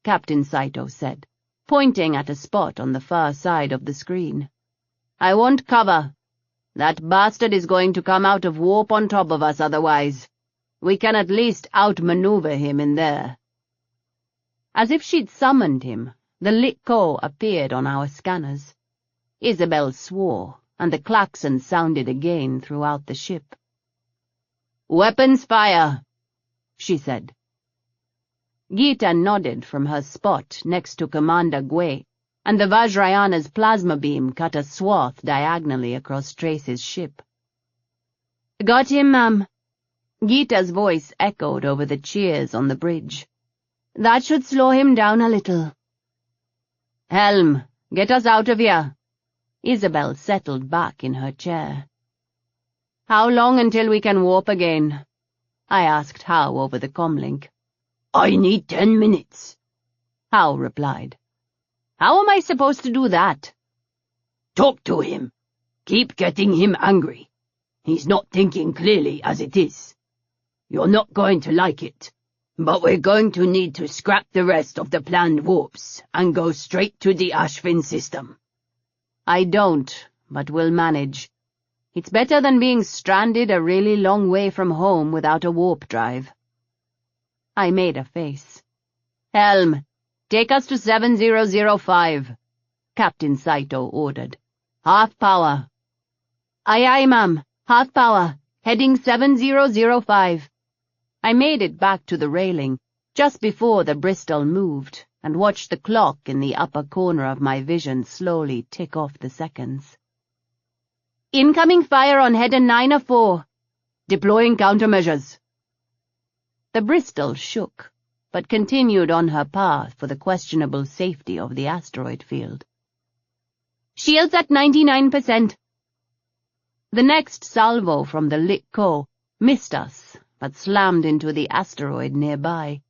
Captain Saito said, pointing at a spot on the far side of the screen. "I want cover. That bastard is going to come out of warp on top of us otherwise. We can at least outmaneuver him in there." As if she'd summoned him, the Litko appeared on our scanners. Isabel swore, and the klaxon sounded again throughout the ship. "Weapons fire," she said. Gita nodded from her spot next to Commander Gui, and the Vajrayana's plasma beam cut a swath diagonally across Trace's ship. "Got him, ma'am." Gita's voice echoed over the cheers on the bridge. "That should slow him down a little." "Helm, get us out of here." Isabel settled back in her chair. "How long until we can warp again?" I asked Howe over the comlink. "I need 10 minutes," Howe replied. "How am I supposed to do that?" "Talk to him. Keep getting him angry. He's not thinking clearly as it is. You're not going to like it, but we're going to need to scrap the rest of the planned warps and go straight to the Ashvin system." "I don't, but we'll manage. It's better than being stranded a really long way from home without a warp drive." I made a face. "Helm, take us to 7005, Captain Saito ordered. "Half power." "Aye, aye, ma'am. Half power. Heading 7005. I made it back to the railing just before the Bristol moved and watched the clock in the upper corner of my vision slowly tick off the seconds. "Incoming fire on header 904. Deploying countermeasures." The Bristol shook, but continued on her path for the questionable safety of the asteroid field. "Shields at 99%. The next salvo from the Litko missed us, but slammed into the asteroid nearby,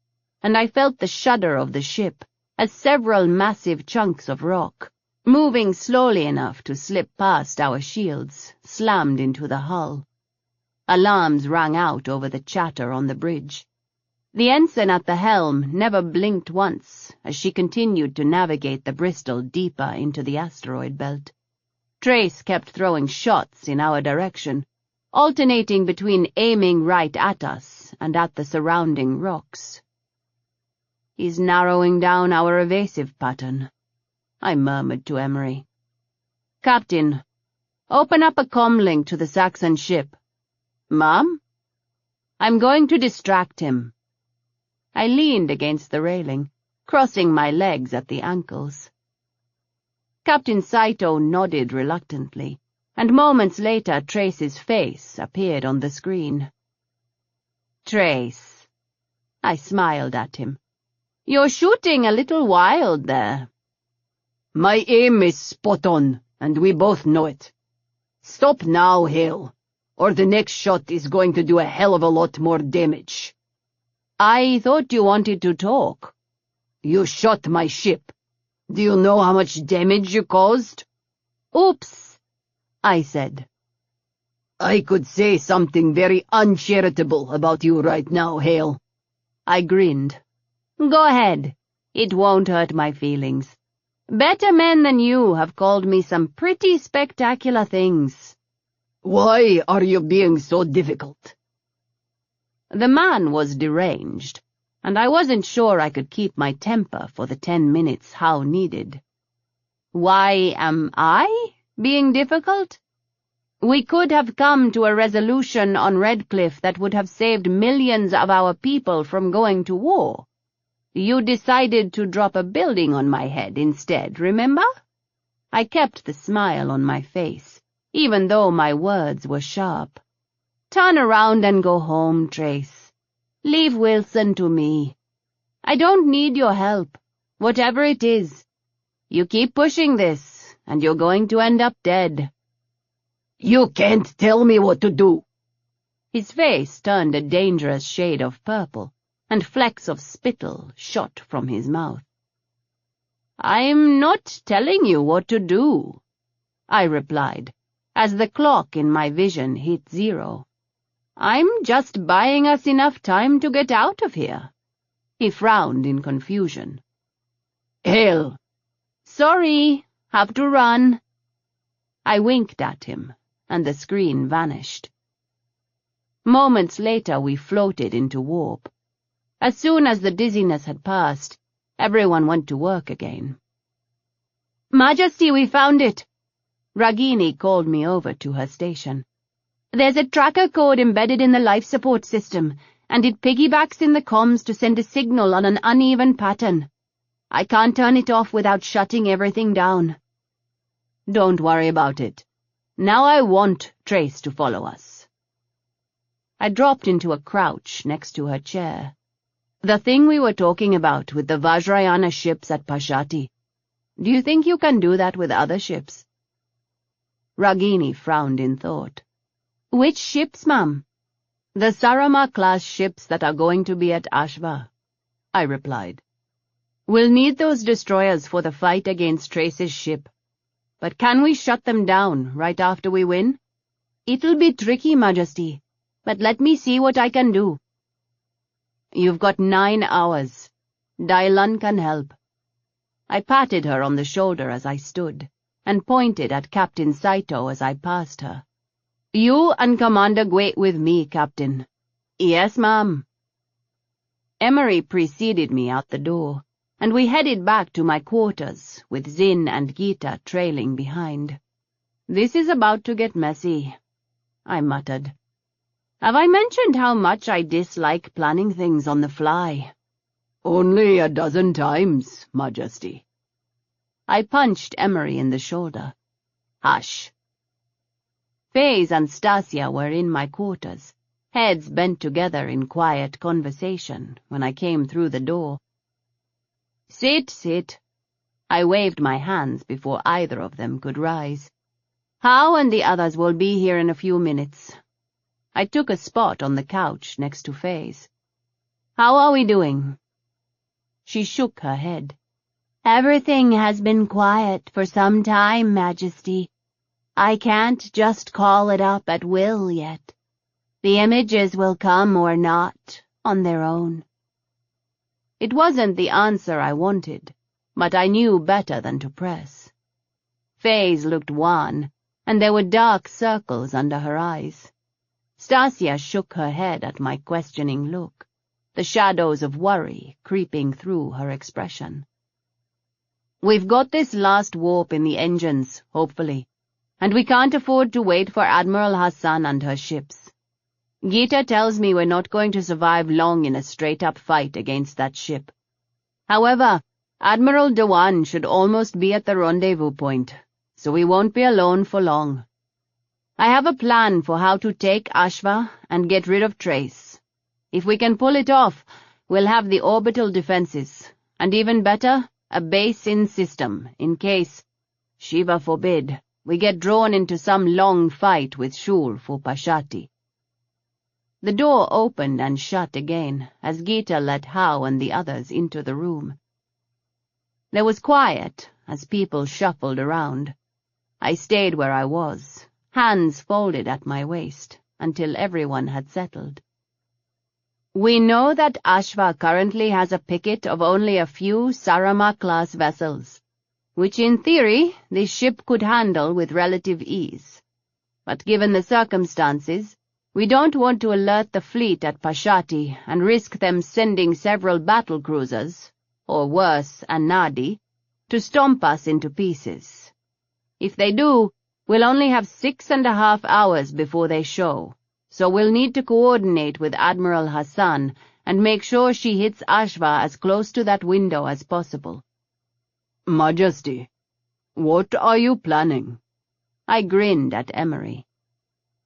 and I felt the shudder of the ship as several massive chunks of rock, moving slowly enough to slip past our shields, slammed into the hull. Alarms rang out over the chatter on the bridge. The ensign at the helm never blinked once as she continued to navigate the Bristol deeper into the asteroid belt. Trace kept throwing shots in our direction, alternating between aiming right at us and at the surrounding rocks. "He's narrowing down our evasive pattern," I murmured to Emery. "Captain, open up a comlink to the Saxon ship." "Ma'am?" "I'm going to distract him." I leaned against the railing, crossing my legs at the ankles. Captain Saito nodded reluctantly, and moments later Trace's face appeared on the screen. "Trace," I smiled at him. "You're shooting a little wild there." My aim is spot on, and we both know it. Stop now, Hail, or the next shot is going to do a hell of a lot more damage. "I thought you wanted to talk." You shot my ship. Do you know how much damage you caused? "Oops," I said. I could say something very uncharitable about you right now, Hail. I grinned. "Go ahead. It won't hurt my feelings. Better men than you have called me some pretty spectacular things." Why are you being so difficult? The man was deranged, and I wasn't sure I could keep my temper for the 10 minutes how needed. Why am I being difficult? We could have come to a resolution on Redcliffe that would have saved millions of our people from going to war. You decided to drop a building on my head instead, remember? I kept the smile on my face, even though my words were sharp. Turn around and go home, Trace. Leave Wilson to me. I don't need your help, whatever it is. You keep pushing this, and you're going to end up dead." You can't tell me what to do. His face turned a dangerous shade of purple, and flecks of spittle shot from his mouth. "I'm not telling you what to do," I replied, as the clock in my vision hit 0. "I'm just buying us enough time to get out of here." He frowned in confusion. Hail. "Sorry, have to run." I winked at him, and the screen vanished. Moments later we floated into warp. As soon as the dizziness had passed, everyone went to work again. "Majesty, we found it!" Ragini called me over to her station. "There's a tracker code embedded in the life support system, and it piggybacks in the comms to send a signal on an uneven pattern. I can't turn it off without shutting everything down." "Don't worry about it. Now I want Trace to follow us." I dropped into a crouch next to her chair. "The thing we were talking about with the Vajrayana ships at Pashati. Do you think you can do that with other ships?" Ragini frowned in thought. "Which ships, ma'am?" "The Sarama-class ships that are going to be at Ashva," I replied. "We'll need those destroyers for the fight against Trace's ship. But can we shut them down right after we win?" "It'll be tricky, Majesty, but let me see what I can do." "You've got 9 hours. Dylan can help." I patted her on the shoulder as I stood, and pointed at Captain Saito as I passed her. "You and Commander wait with me, Captain." "Yes, ma'am." Emery preceded me out the door, and we headed back to my quarters, with Zin and Gita trailing behind. "This is about to get messy," I muttered. "Have I mentioned how much I dislike planning things on the fly?" Only a dozen times, Majesty. I punched Emery in the shoulder. "Hush." Faze and Stasia were in my quarters, heads bent together in quiet conversation when I came through the door. "Sit, sit." I waved my hands before either of them could rise. "How and the others will be here in a few minutes." I took a spot on the couch next to Faze. "How are we doing?" She shook her head. "Everything has been quiet for some time, Majesty. I can't just call it up at will yet. The images will come or not on their own." It wasn't the answer I wanted, but I knew better than to press. Faze looked wan, and there were dark circles under her eyes. Stasia shook her head at my questioning look, the shadows of worry creeping through her expression. "We've got this last warp in the engines, hopefully, and we can't afford to wait for Admiral Hassan and her ships. Gita tells me we're not going to survive long in a straight-up fight against that ship. However, Admiral Dewan should almost be at the rendezvous point, so we won't be alone for long. I have a plan for how to take Ashva and get rid of Trace. If we can pull it off, we'll have the orbital defenses, and even better, a base-in system, in case, Shiva forbid, we get drawn into some long fight with Shul for Pashati. The door opened and shut again as Gita let Hao and the others into the room. There was quiet as people shuffled around. I stayed where I was, hands folded at my waist, until everyone had settled. We know that Ashva currently has a picket of only a few Sarama-class vessels, which in theory this ship could handle with relative ease. But given the circumstances, we don't want to alert the fleet at Pashati and risk them sending several battle cruisers, or worse, a Nadi, to stomp us into pieces. If they do, we'll only have 6.5 hours before they show, so we'll need to coordinate with Admiral Hassan and make sure she hits Ashva as close to that window as possible. Majesty, what are you planning? I grinned at Emery.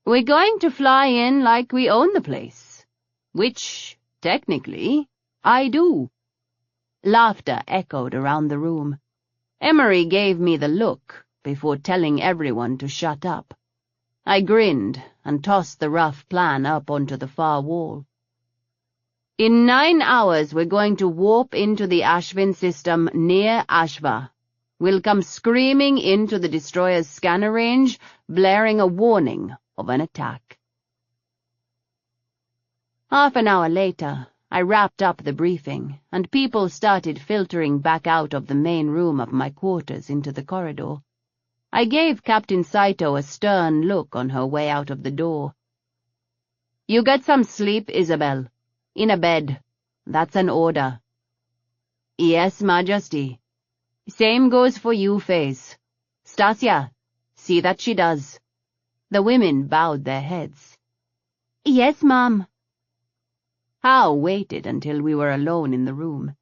We're going to fly in like we own the place, which, technically, I do. Laughter echoed around the room. Emery gave me the look before telling everyone to shut up. I grinned and tossed the rough plan up onto the far wall. In 9 hours we're going to warp into the Ashvin system near Ashva. We'll come screaming into the destroyer's scanner range, blaring a warning of an attack. Half an hour later, I wrapped up the briefing, and people started filtering back out of the main room of my quarters into the corridor. I gave Captain Saito a stern look on her way out of the door. You get some sleep, Isabel. In a bed. That's an order. Yes, Majesty. Same goes for you, Faze. Stasia, see that she does. The women bowed their heads. Yes, Mom. Hao waited until we were alone in the room.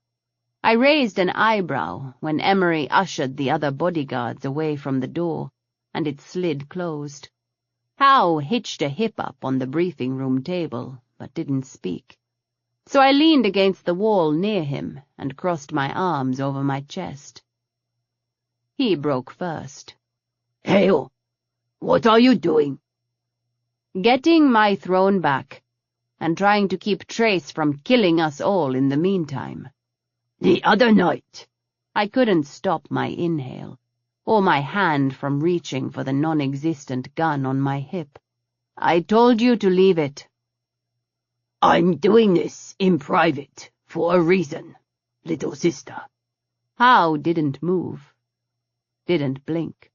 I raised an eyebrow when Emery ushered the other bodyguards away from the door, and it slid closed. Hao hitched a hip up on the briefing room table, but didn't speak. So I leaned against the wall near him and crossed my arms over my chest. He broke first. Hail, what are you doing? Getting my throne back, and trying to keep Trace from killing us all in the meantime. The other night. I couldn't stop my inhale, or my hand from reaching for the non-existent gun on my hip. I told you to leave it. I'm doing this in private, for a reason, little sister. Hao didn't move, didn't blink.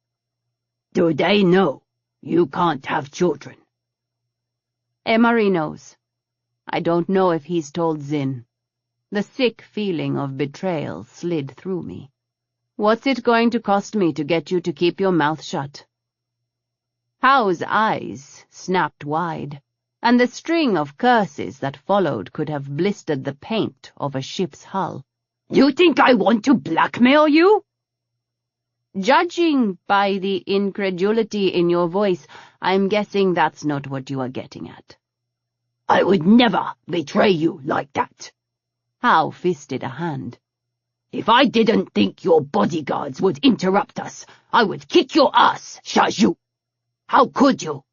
Do they know you can't have children? Emery knows. I don't know if he's told Zin. The sick feeling of betrayal slid through me. What's it going to cost me to get you to keep your mouth shut? Hao's eyes snapped wide, and the string of curses that followed could have blistered the paint of a ship's hull. You think I want to blackmail you? Judging by the incredulity in your voice, I'm guessing that's not what you are getting at. I would never betray you like that. Hao fisted a hand. If I didn't think your bodyguards would interrupt us, I would kick your ass, Shaju. How could you?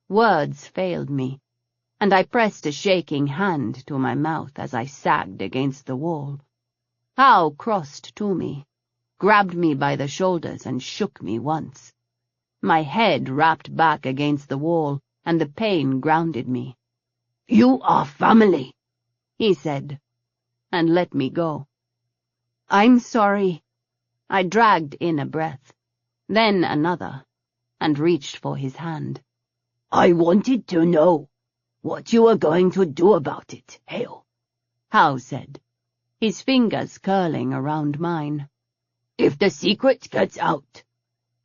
Words failed me, and I pressed a shaking hand to my mouth as I sagged against the wall. Hao crossed to me, grabbed me by the shoulders and shook me once. My head rapped back against the wall, and the pain grounded me. You are family, he said, and let me go. I'm sorry. I dragged in a breath, then another, and reached for his hand. I wanted to know what you were going to do about it, Hale, Hao said, his fingers curling around mine. If the secret gets out,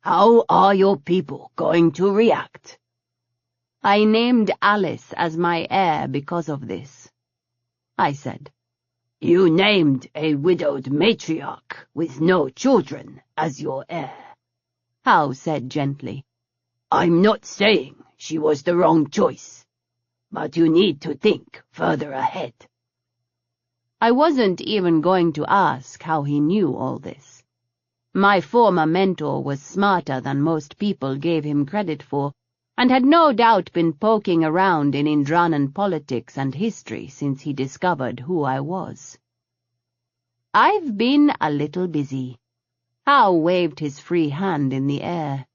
how are your people going to react? I named Alice as my heir because of this, I said. You named a widowed matriarch with no children as your heir. Hao said gently. I'm not saying she was the wrong choice, but you need to think further ahead. I wasn't even going to ask how he knew all this. My former mentor was smarter than most people gave him credit for, and had no doubt been poking around in Indranan politics and history since he discovered who I was. I've been a little busy. Hao waved his free hand in the air.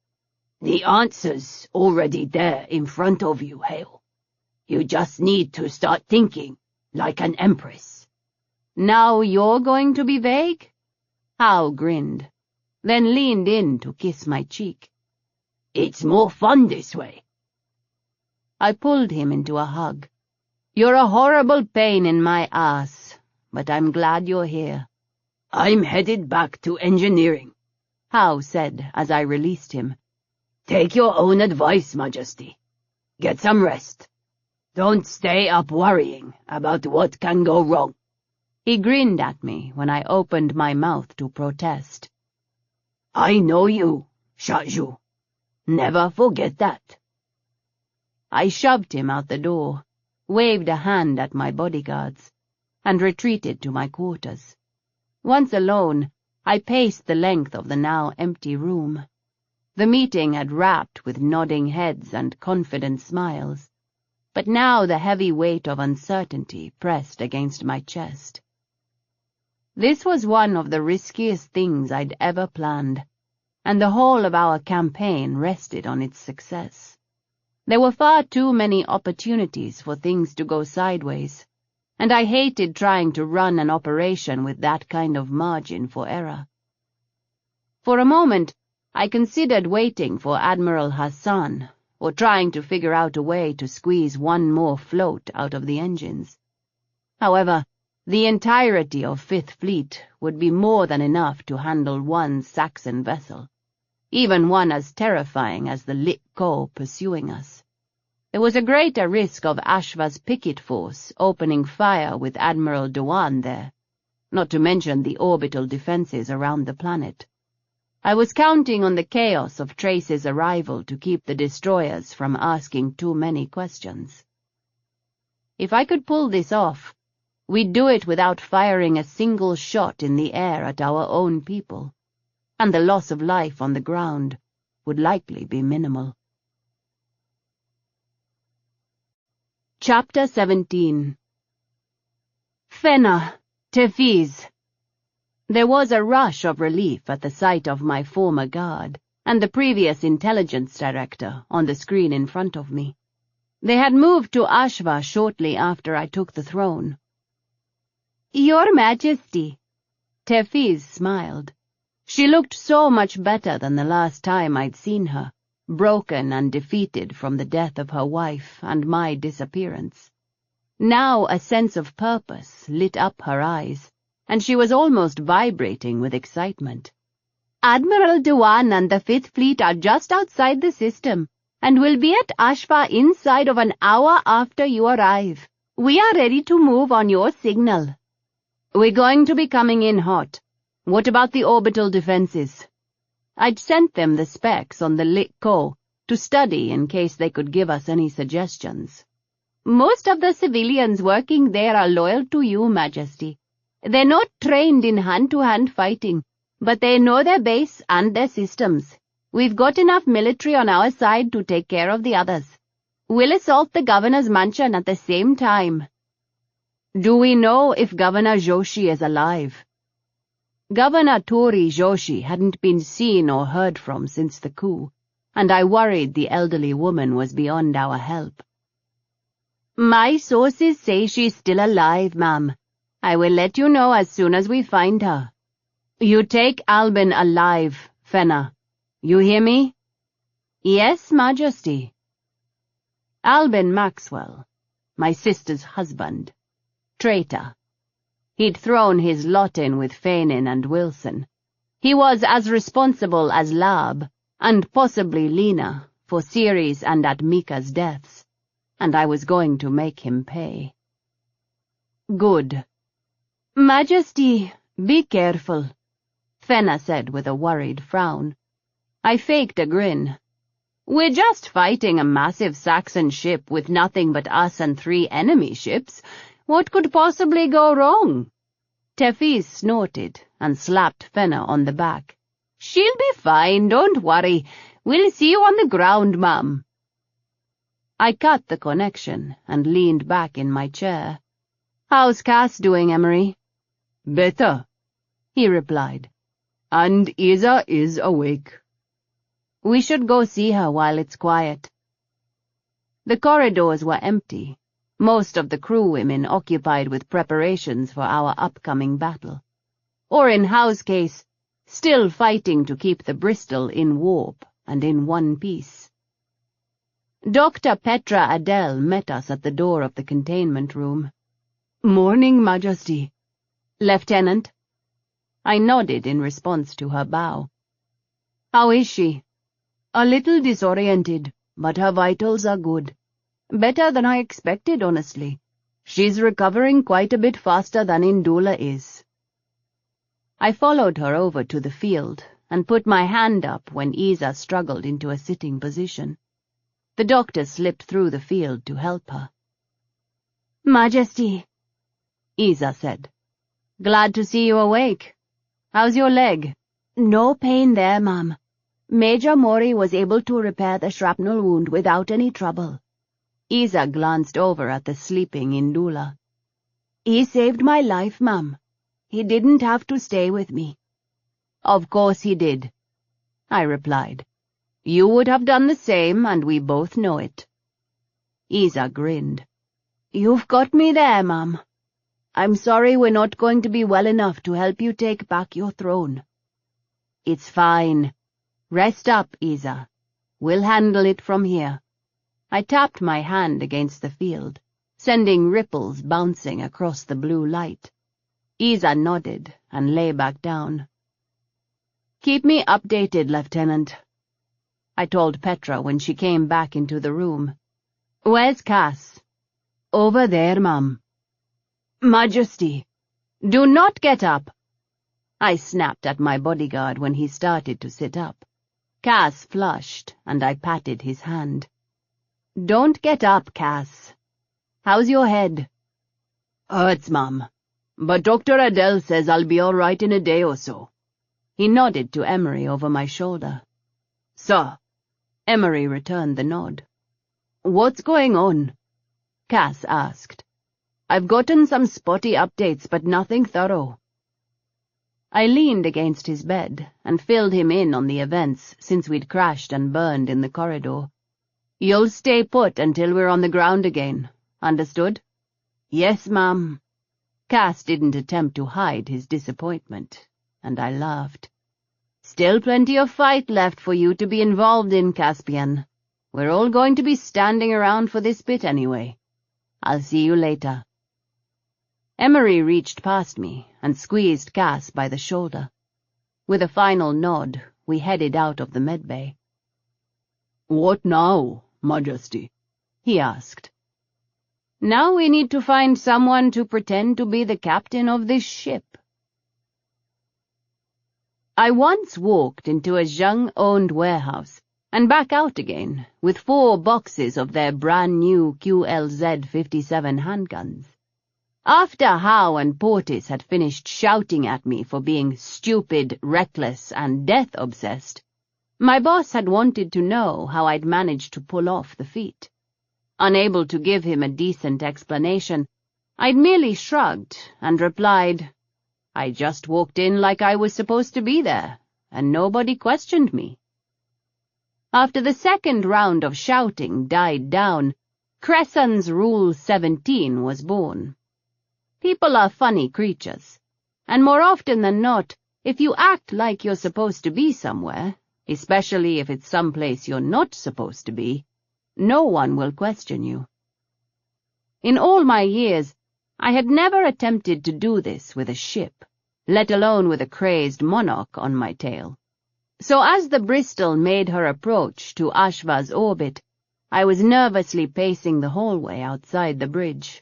The answer's already there in front of you, Hail. You just need to start thinking like an empress. Now you're going to be vague? Hao grinned, then leaned in to kiss my cheek. It's more fun this way. I pulled him into a hug. You're a horrible pain in my ass, but I'm glad you're here. I'm headed back to engineering, Hao said as I released him. Take your own advice, Majesty. Get some rest. Don't stay up worrying about what can go wrong. He grinned at me when I opened my mouth to protest. I know you, Shaju. Never forget that. I shoved him out the door, waved a hand at my bodyguards, and retreated to my quarters. Once alone, I paced the length of the now empty room. The meeting had wrapped with nodding heads and confident smiles, but now the heavy weight of uncertainty pressed against my chest. This was one of the riskiest things I'd ever planned, and the whole of our campaign rested on its success. There were far too many opportunities for things to go sideways, and I hated trying to run an operation with that kind of margin for error. For a moment, I considered waiting for Admiral Hassan, or trying to figure out a way to squeeze one more float out of the engines. However, the entirety of Fifth Fleet would be more than enough to handle one Saxon vessel, even one as terrifying as the Lit Ko pursuing us. There was a greater risk of Ashva's picket force opening fire with Admiral Dewan there, not to mention the orbital defenses around the planet. I was counting on the chaos of Trace's arrival to keep the destroyers from asking too many questions. If I could pull this off, we'd do it without firing a single shot in the air at our own people, and the loss of life on the ground would likely be minimal. Chapter 17. Fenna, Tefiz. There was a rush of relief at the sight of my former guard and the previous intelligence director on the screen in front of me. They had moved to Ashva shortly after I took the throne. "Your Majesty," Tefiz smiled. She looked so much better than the last time I'd seen her, broken and defeated from the death of her wife and my disappearance. Now a sense of purpose lit up her eyes, and she was almost vibrating with excitement. "Admiral Dewan and the Fifth Fleet are just outside the system, and will be at Ashva inside of an hour after you arrive. We are ready to move on your signal." "We're going to be coming in hot. What about the orbital defenses?" I'd sent them the specs on the Lit Ko to study in case they could give us any suggestions. "Most of the civilians working there are loyal to you, Majesty. They're not trained in hand-to-hand fighting, but they know their base and their systems. We've got enough military on our side to take care of the others. We'll assault the governor's mansion at the same time." "Do we know if Governor Joshi is alive?" Governor Tori Joshi hadn't been seen or heard from since the coup, and I worried the elderly woman was beyond our help. "My sources say she's still alive, ma'am. I will let you know as soon as we find her." "You take Albin alive, Fenna. You hear me?" "Yes, Majesty." Albin Maxwell, my sister's husband. Traitor. He'd thrown his lot in with Fainin and Wilson. He was as responsible as Lab, and possibly Lena, for Ceres and Admika's deaths, and I was going to make him pay. "Good." "Majesty, be careful," Fenna said with a worried frown. I faked a grin. We're just fighting a massive Saxon ship with nothing but us and 3 enemy ships. What could possibly go wrong? Tefis snorted and slapped Fenna on the back. She'll be fine, don't worry. We'll see you on the ground, Mum. I cut the connection and leaned back in my chair. How's Cass doing, Emery? Better, he replied. And Isa is awake. We should go see her while it's quiet. The corridors were empty, most of the crew women occupied with preparations for our upcoming battle, or in Howe's case, still fighting to keep the Bristol in warp and in one piece. Dr. Petra Adele met us at the door of the containment room. Morning, Majesty. Lieutenant. I nodded in response to her bow. How is she? A little disoriented, but her vitals are good. Better than I expected, honestly. She's recovering quite a bit faster than Indula is. I followed her over to the field and put my hand up when Isa struggled into a sitting position. The doctor slipped through the field to help her. Majesty, Isa said. Glad to see you awake. How's your leg? No pain there, Mum. Major Mori was able to repair the shrapnel wound without any trouble. Isa glanced over at the sleeping Indula. He saved my life, Mum. He didn't have to stay with me. Of course he did, I replied. You would have done the same, and we both know it. Isa grinned. You've got me there, Mum. I'm sorry we're not going to be well enough to help you take back your throne. It's fine. Rest up, Isa. We'll handle it from here. I tapped my hand against the field, sending ripples bouncing across the blue light. Isa nodded and lay back down. Keep me updated, Lieutenant, I told Petra when she came back into the room. Where's Cass? Over there, Mum. Majesty, do not get up. I snapped at my bodyguard when he started to sit up. Cass flushed, and I patted his hand. Don't get up, Cass. How's your head? Hurts, Mum. But Dr. Adele says I'll be all right in a day or so. He nodded to Emery over my shoulder. Sir. Emery returned the nod. What's going on? Cass asked. I've gotten some spotty updates, but nothing thorough. I leaned against his bed and filled him in on the events since we'd crashed and burned in the corridor. You'll stay put until we're on the ground again. Understood? Yes, ma'am. Cass didn't attempt to hide his disappointment, and I laughed. Still plenty of fight left for you to be involved in, Caspian. We're all going to be standing around for this bit anyway. I'll see you later. Emery reached past me and squeezed Cass by the shoulder. With a final nod, we headed out of the medbay. What now, Majesty? He asked. Now we need to find someone to pretend to be the captain of this ship. I once walked into a Zhang-owned warehouse and back out again with 4 boxes of their brand-new QLZ-57 handguns. After Howe and Portis had finished shouting at me for being stupid, reckless, and death-obsessed, my boss had wanted to know how I'd managed to pull off the feat. Unable to give him a decent explanation, I'd merely shrugged and replied, I just walked in like I was supposed to be there, and nobody questioned me. After the second round of shouting died down, Crescent's Rule 17 was born. People are funny creatures, and more often than not, if you act like you're supposed to be somewhere, especially if it's someplace you're not supposed to be, no one will question you. In all my years, I had never attempted to do this with a ship, let alone with a crazed monarch on my tail. So as the Bristol made her approach to Ashva's orbit, I was nervously pacing the hallway outside the bridge.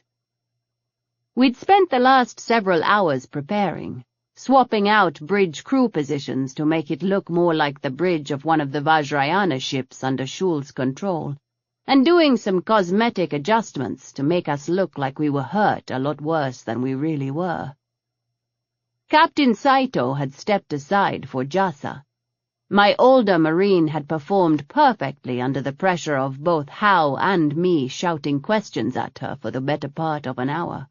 We'd spent the last several hours preparing, swapping out bridge crew positions to make it look more like the bridge of one of the Vajrayana ships under Shul's control, and doing some cosmetic adjustments to make us look like we were hurt a lot worse than we really were. Captain Saito had stepped aside for Jasa. My older Marine had performed perfectly under the pressure of both Hao and me shouting questions at her for the better part of an hour.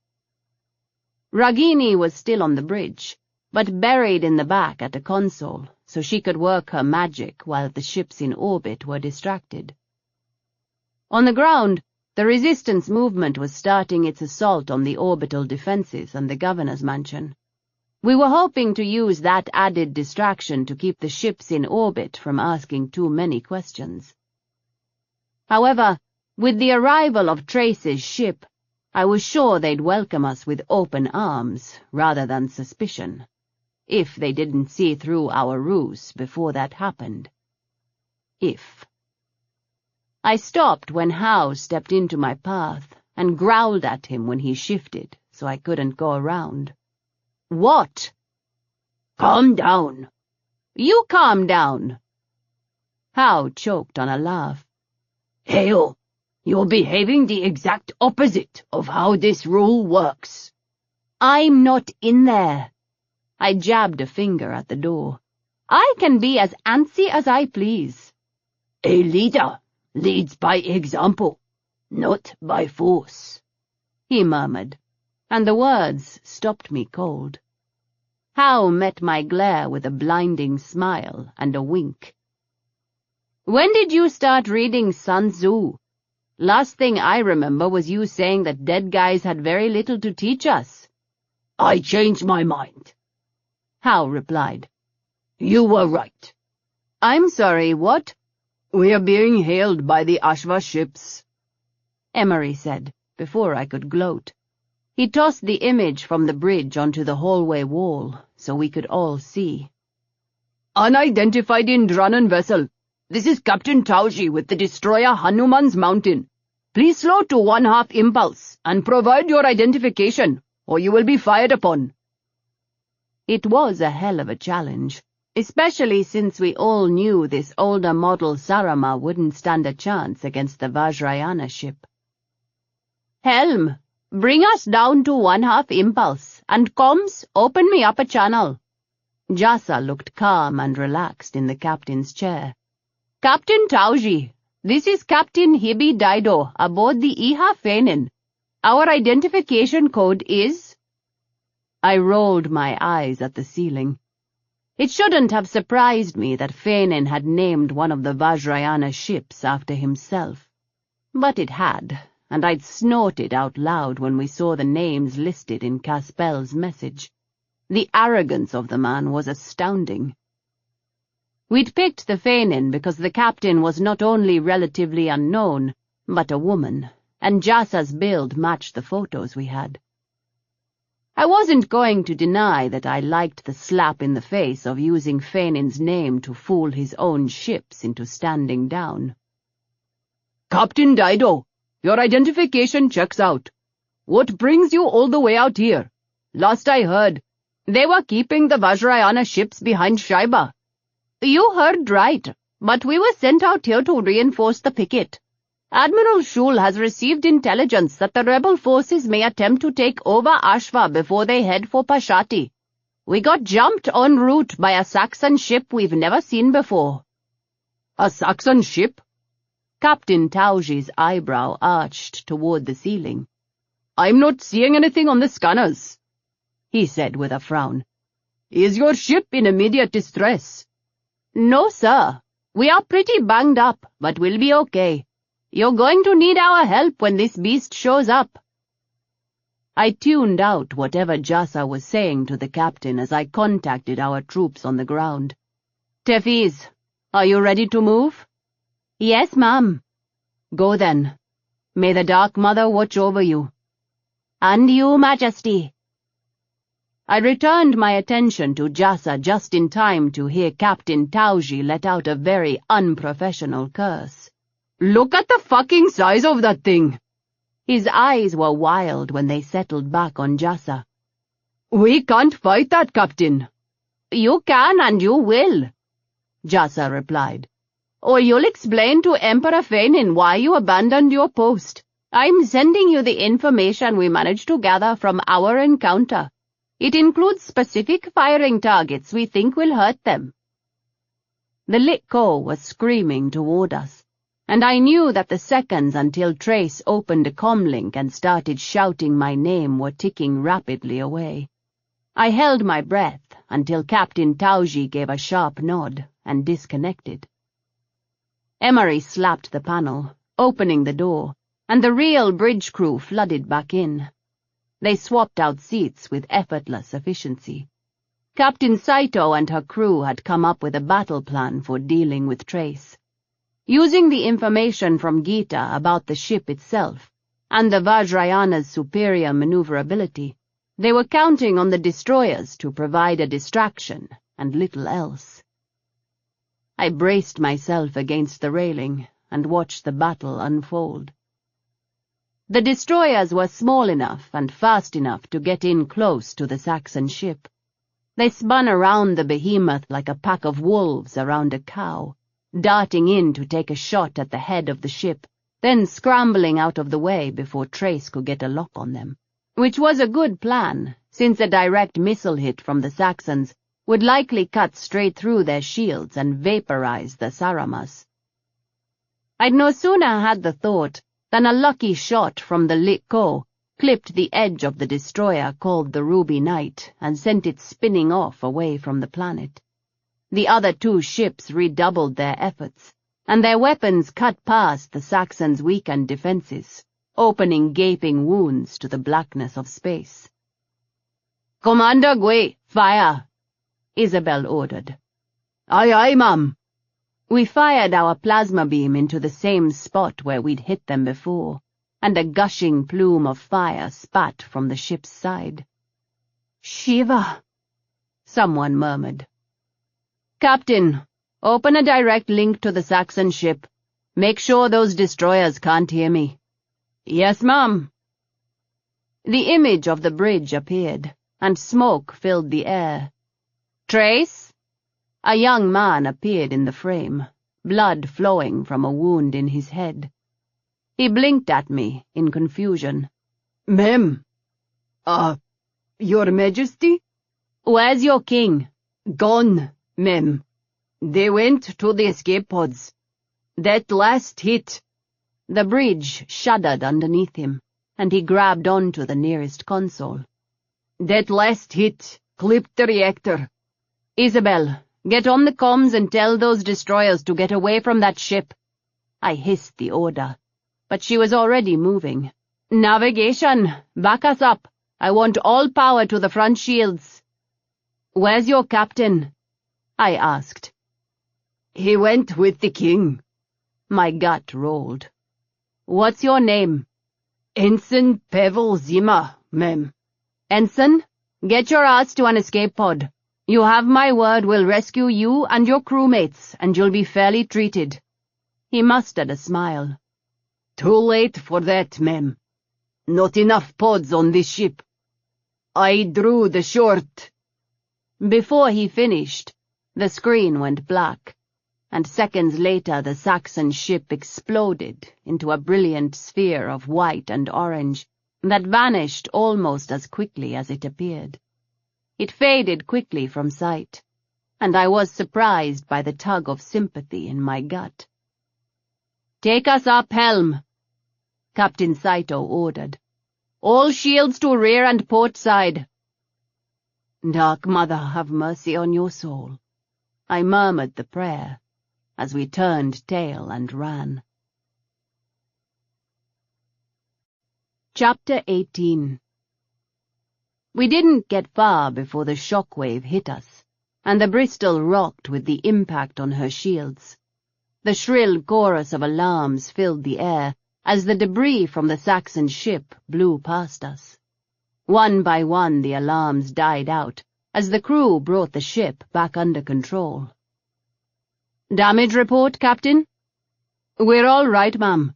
Ragini was still on the bridge, but buried in the back at a console, so she could work her magic while the ships in orbit were distracted. On the ground, the resistance movement was starting its assault on the orbital defenses and the governor's mansion. We were hoping to use that added distraction to keep the ships in orbit from asking too many questions. However, with the arrival of Trace's ship, I was sure they'd welcome us with open arms rather than suspicion, if they didn't see through our ruse before that happened. If. I stopped when Hao stepped into my path and growled at him when he shifted so I couldn't go around. What? Calm down. You calm down. Hao choked on a laugh. Hail, you're behaving the exact opposite of how this rule works. I'm not in there. I jabbed a finger at the door. I can be as antsy as I please. A leader leads by example, not by force, he murmured, and the words stopped me cold. Hao met my glare with a blinding smile and a wink. When did you start reading Sun Tzu? Last thing I remember was you saying that dead guys had very little to teach us. I changed my mind, Hao replied. You were right. I'm sorry, what? We are being hailed by the Ashva ships, Emery said, before I could gloat. He tossed the image from the bridge onto the hallway wall, so we could all see. Unidentified Indranan vessel. This is Captain Tauji with the destroyer Hanuman's Mountain. Please slow to 1/2 impulse and provide your identification, or you will be fired upon. It was a hell of a challenge, especially since we all knew this older model Sarama wouldn't stand a chance against the Vajrayana ship. Helm, bring us down to 1/2 impulse, and comms, open me up a channel. Jasa looked calm and relaxed in the captain's chair. Captain Tauji, this is Captain Hibi Daido aboard the Iha Fenin. Our identification code is... I rolled my eyes at the ceiling. It shouldn't have surprised me that Fenin had named one of the Vajrayana ships after himself. But it had, and I'd snorted out loud when we saw the names listed in Caspel's message. The arrogance of the man was astounding. We'd picked the Fenin because the captain was not only relatively unknown, but a woman, and Jasa's build matched the photos we had. I wasn't going to deny that I liked the slap in the face of using Fenin's name to fool his own ships into standing down. Captain Daido, your identification checks out. What brings you all the way out here? Last I heard, they were keeping the Vajrayana ships behind Shaiba. You heard right, but we were sent out here to reinforce the picket. Admiral Shul has received intelligence that the rebel forces may attempt to take over Ashva before they head for Pashati. We got jumped en route by a Saxon ship we've never seen before. A Saxon ship? Captain Tauji's eyebrow arched toward the ceiling. I'm not seeing anything on the scanners, he said with a frown. Is your ship in immediate distress? No, sir. We are pretty banged up, but we'll be okay. You're going to need our help when this beast shows up. I tuned out whatever Jasa was saying to the captain as I contacted our troops on the ground. Tefiz, are you ready to move? Yes, ma'am. Go then. May the Dark Mother watch over you. And you, Majesty. I returned my attention to Jasa just in time to hear Captain Tauji let out a very unprofessional curse. Look at the fucking size of that thing! His eyes were wild when they settled back on Jasa. We can't fight that, Captain. You can and you will, Jassa replied. Or you'll explain to Emperor Fainin why you abandoned your post. I'm sending you the information we managed to gather from our encounter. It includes specific firing targets we think will hurt them. The Litko was screaming toward us, and I knew that the seconds until Trace opened a comlink and started shouting my name were ticking rapidly away. I held my breath until Captain Tauji gave a sharp nod and disconnected. Emery slapped the panel, opening the door, and the real bridge crew flooded back in. They swapped out seats with effortless efficiency. Captain Saito and her crew had come up with a battle plan for dealing with Trace. Using the information from Gita about the ship itself and the Vajrayana's superior maneuverability, they were counting on the destroyers to provide a distraction and little else. I braced myself against the railing and watched the battle unfold. The destroyers were small enough and fast enough to get in close to the Saxon ship. They spun around the behemoth like a pack of wolves around a cow, darting in to take a shot at the head of the ship, then scrambling out of the way before Trace could get a lock on them, which was a good plan, since a direct missile hit from the Saxons would likely cut straight through their shields and vaporize the Saramas. I'd no sooner had the thought than a lucky shot from the Litko clipped the edge of the destroyer called the Ruby Knight and sent it spinning off away from the planet. The other two ships redoubled their efforts, and their weapons cut past the Saxons' weakened defenses, opening gaping wounds to the blackness of space. "Commander Gui, fire!" Isabel ordered. Aye, aye, ma'am. We fired our plasma beam into the same spot where we'd hit them before, and a gushing plume of fire spat from the ship's side. "Shiva," someone murmured. "Captain, open a direct link to the Saxon ship. Make sure those destroyers can't hear me." "Yes, ma'am." The image of the bridge appeared, and smoke filled the air. "Trace?" A young man appeared in the frame, blood flowing from a wound in his head. He blinked at me in confusion. "Ma'am. Your Majesty?" "Where's your king?" "Gone, ma'am. They went to the escape pods. That last hit—" The bridge shuddered underneath him, and he grabbed onto the nearest console. "That last hit clipped the reactor." "Isabel, get on the comms and tell those destroyers to get away from that ship." I hissed the order, but she was already moving. "Navigation, back us up. I want all power to the front shields." "Where's your captain?" I asked. "He went with the king." My gut rolled. "What's your name?" "Ensign Pavel Zima, ma'am." "Ensign, get your ass to an escape pod. You have my word we'll rescue you and your crewmates, and you'll be fairly treated." He mustered a smile. "Too late for that, ma'am. Not enough pods on this ship. I drew the short." Before he finished, the screen went black, and seconds later the Saxon ship exploded into a brilliant sphere of white and orange that vanished almost as quickly as it appeared. It faded quickly from sight, and I was surprised by the tug of sympathy in my gut. "Take us up, helm," Captain Saito ordered. "All shields to rear and port side." "Dark Mother, have mercy on your soul." I murmured the prayer as we turned tail and ran. Chapter 18. We didn't get far before the shockwave hit us, and the Bristol rocked with the impact on her shields. The shrill chorus of alarms filled the air as the debris from the Saxon ship blew past us. One by one the alarms died out as the crew brought the ship back under control. "Damage report, Captain?" "We're all right, ma'am,"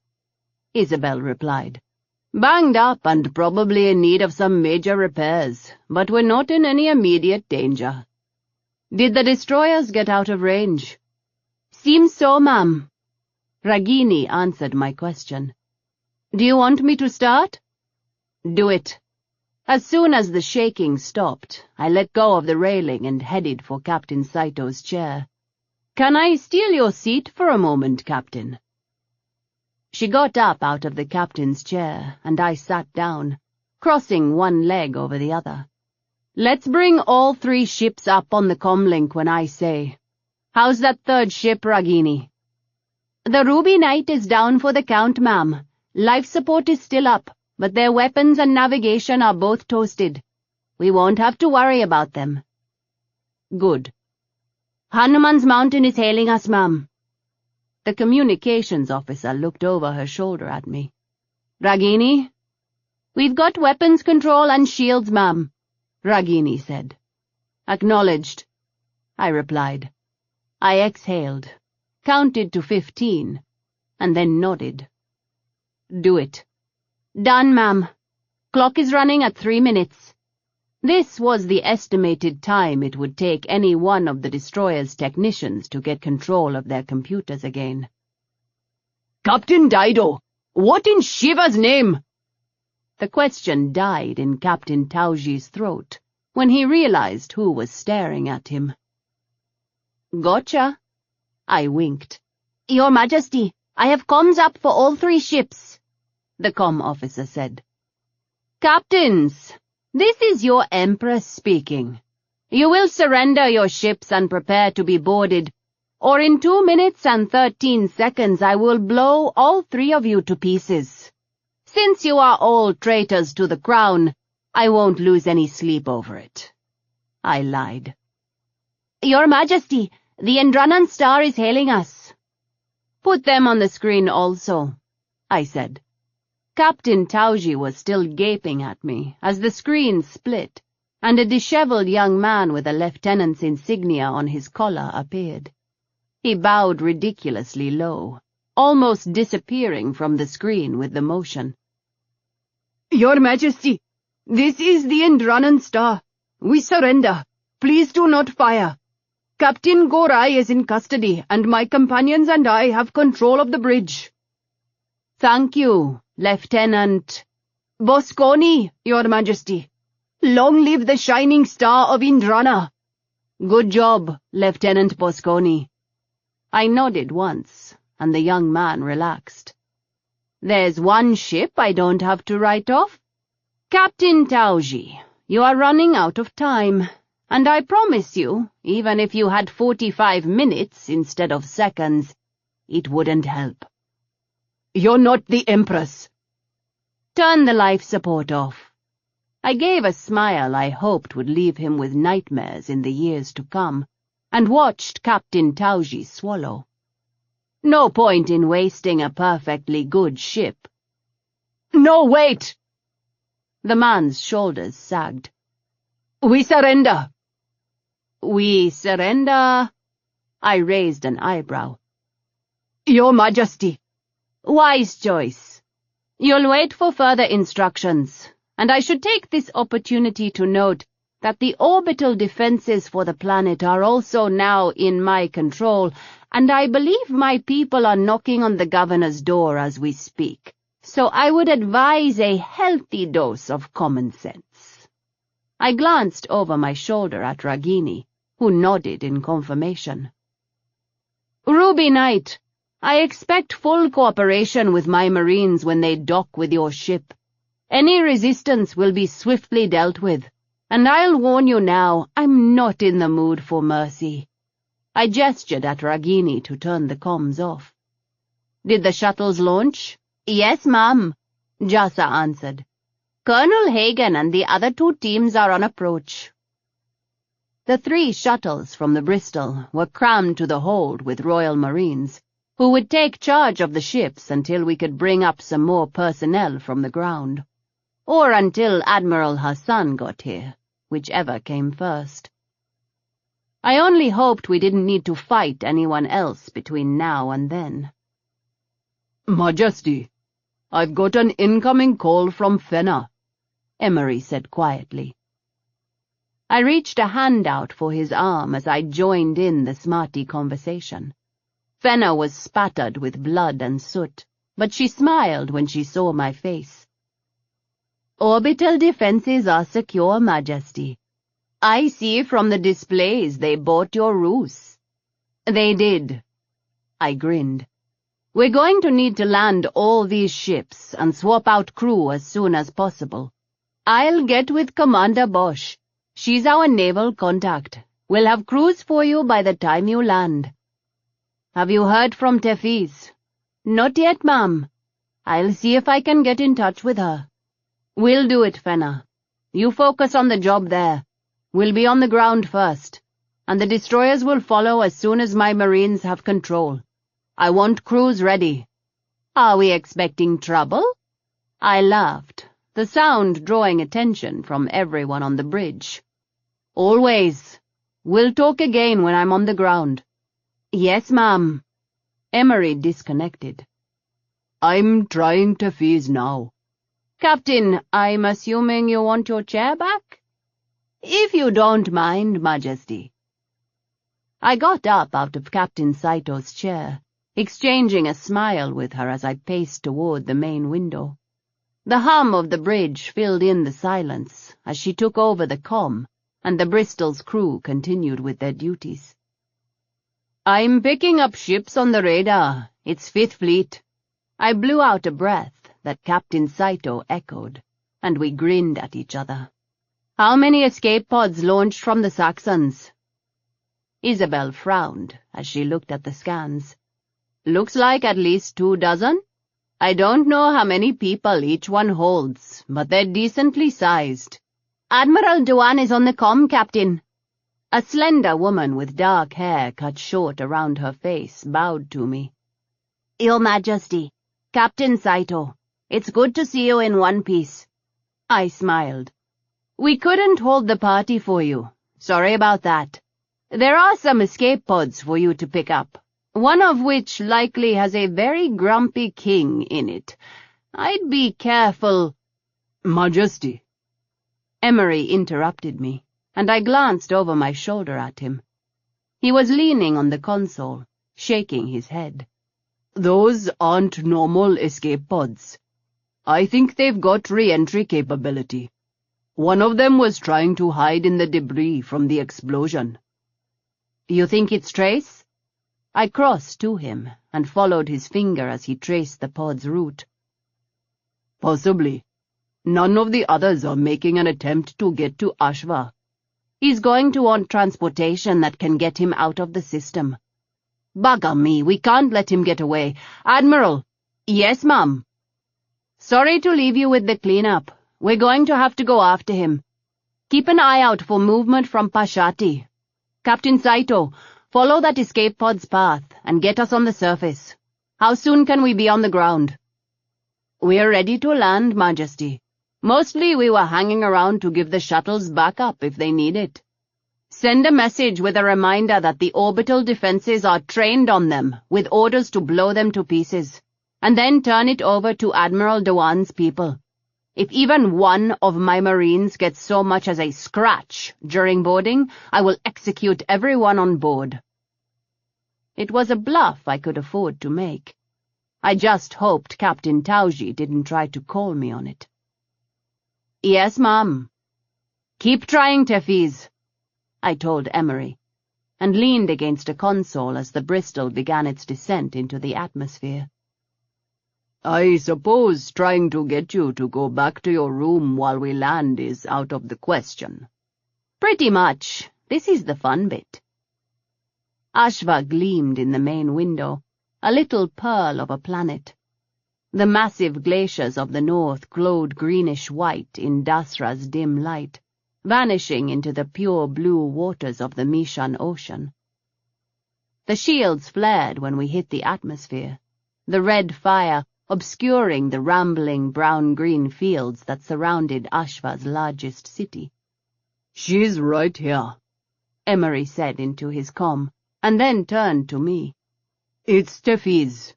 Isabel replied. Banged up and probably in need of some major repairs, but we're not in any immediate danger. Did the destroyers get out of range? Seems so, ma'am. Ragini answered my question. Do you want me to start? Do it. As soon as the shaking stopped, I let go of the railing and headed for Captain Saito's chair. Can I steal your seat for a moment, Captain? She got up out of the captain's chair, and I sat down, crossing one leg over the other. Let's bring all 3 ships up on the comlink when I say. How's that 3rd ship, Ragini? The Ruby Knight is down for the count, ma'am. Life support is still up, but their weapons and navigation are both toasted. We won't have to worry about them. Good. Hanuman's Mountain is hailing us, ma'am. The communications officer looked over her shoulder at me. Ragini? We've got weapons control and shields, ma'am, Ragini said. Acknowledged, I replied. I exhaled, counted to 15, and then nodded. Do it. Done, ma'am. Clock is running at 3 minutes. This was the estimated time it would take any one of the destroyer's technicians to get control of their computers again. Captain Dido, what in Shiva's name? The question died in Captain Tauji's throat when he realized who was staring at him. Gotcha. I winked. Your Majesty, I have comms up for all 3 ships, the comm officer said. Captains, this is your Empress speaking. You will surrender your ships and prepare to be boarded, or in 2 minutes and 13 seconds I will blow all 3 of you to pieces. Since you are all traitors to the crown, I won't lose any sleep over it. I lied. Your Majesty, the Indranan star is hailing us. Put them on the screen also, I said. Captain Tauji was still gaping at me as the screen split, and a disheveled young man with a lieutenant's insignia on his collar appeared. He bowed ridiculously low, almost disappearing from the screen with the motion. Your Majesty, this is the Indranan star. We surrender. Please do not fire. Captain Gorai is in custody, and my companions and I have control of the bridge. Thank you, Lieutenant Bosconi, Your Majesty. Long live the shining star of Indrana. Good job, Lieutenant Bosconi. I nodded once, and the young man relaxed. There's one ship I don't have to write off. Captain Tauji, you are running out of time, and I promise you, even if you had 45 minutes instead of seconds, it wouldn't help. You're not the Empress. Turn the life support off. I gave a smile I hoped would leave him with nightmares in the years to come, and watched Captain Tauji swallow. No point in wasting a perfectly good ship. No, wait! The man's shoulders sagged. We surrender. We surrender? I raised an eyebrow. Your Majesty. Wise choice. You'll wait for further instructions, and I should take this opportunity to note that the orbital defenses for the planet are also now in my control, and I believe my people are knocking on the governor's door as we speak, so I would advise a healthy dose of common sense. I glanced over my shoulder at Ragini, who nodded in confirmation. Ruby Knight, I expect full cooperation with my Marines when they dock with your ship. Any resistance will be swiftly dealt with, and I'll warn you now, I'm not in the mood for mercy. I gestured at Ragini to turn the comms off. Did the shuttles launch? Yes, ma'am, Jasa answered. Colonel Hagen and the other 2 teams are on approach. The 3 shuttles from the Bristol were crammed to the hold with Royal Marines, who would take charge of the ships until we could bring up some more personnel from the ground, or until Admiral Hassan got here, whichever came first. I only hoped we didn't need to fight anyone else between now and then. Majesty, I've got an incoming call from Fenna, Emery said quietly. I reached a hand out for his arm as I joined in the smarty conversation. Fenna was spattered with blood and soot, but she smiled when she saw my face. Orbital defenses are secure, Majesty. I see from the displays they bought your ruse. They did. I grinned. We're going to need to land all these ships and swap out crew as soon as possible. I'll get with Commander Bosch. She's our naval contact. We'll have crews for you by the time you land. Have you heard from Tefiz? Not yet, ma'am. I'll see if I can get in touch with her. We'll do it, Fenna. You focus on the job there. We'll be on the ground first, and the destroyers will follow as soon as my marines have control. I want crews ready. Are we expecting trouble? I laughed, the sound drawing attention from everyone on the bridge. Always. We'll talk again when I'm on the ground. Yes, ma'am. Emery disconnected. I'm trying Tefiz now. Captain, I'm assuming you want your chair back? If you don't mind, Majesty. I got up out of Captain Saito's chair, exchanging a smile with her as I paced toward the main window. The hum of the bridge filled in the silence as she took over the comm, and the Bristol's crew continued with their duties. I'm picking up ships on the radar. It's Fifth Fleet. I blew out a breath that Captain Saito echoed, and we grinned at each other. How many escape pods launched from the Saxons? Isabel frowned as she looked at the scans. Looks like at least 24. I don't know how many people each one holds, but they're decently sized. Admiral Dewan is on the comm, Captain. A slender woman with dark hair cut short around her face bowed to me. Your Majesty, Captain Saito, it's good to see you in one piece. I smiled. We couldn't hold the party for you. Sorry about that. There are some escape pods for you to pick up, one of which likely has a very grumpy king in it. I'd be careful. Majesty. Emery interrupted me, and I glanced over my shoulder at him. He was leaning on the console, shaking his head. Those aren't normal escape pods. I think they've got re-entry capability. One of them was trying to hide in the debris from the explosion. You think it's Trace? I crossed to him and followed his finger as he traced the pod's route. Possibly. None of the others are making an attempt to get to Ashva. He's going to want transportation that can get him out of the system. Bugger me, we can't let him get away. Admiral! Yes, ma'am. Sorry to leave you with the cleanup. We're going to have to go after him. Keep an eye out for movement from Pashati. Captain Saito, follow that escape pod's path and get us on the surface. How soon can we be on the ground? We're ready to land, Majesty. Mostly we were hanging around to give the shuttles backup if they need it. Send a message with a reminder that the orbital defenses are trained on them, with orders to blow them to pieces, and then turn it over to Admiral Dewan's people. If even one of my marines gets so much as a scratch during boarding, I will execute everyone on board. It was a bluff I could afford to make. I just hoped Captain Tauji didn't try to call me on it. Yes, ma'am. Keep trying, Tefiz, I told Emery, and leaned against a console as the Bristol began its descent into the atmosphere. I suppose trying to get you to go back to your room while we land is out of the question. Pretty much. This is the fun bit. Ashva gleamed in the main window, a little pearl of a planet. The massive glaciers of the north glowed greenish-white in Dasra's dim light, vanishing into the pure blue waters of the Mishan Ocean. The shields flared when we hit the atmosphere, the red fire obscuring the rambling brown-green fields that surrounded Ashva's largest city. She's right here, Emery said into his comm, and then turned to me. It's Tefiz.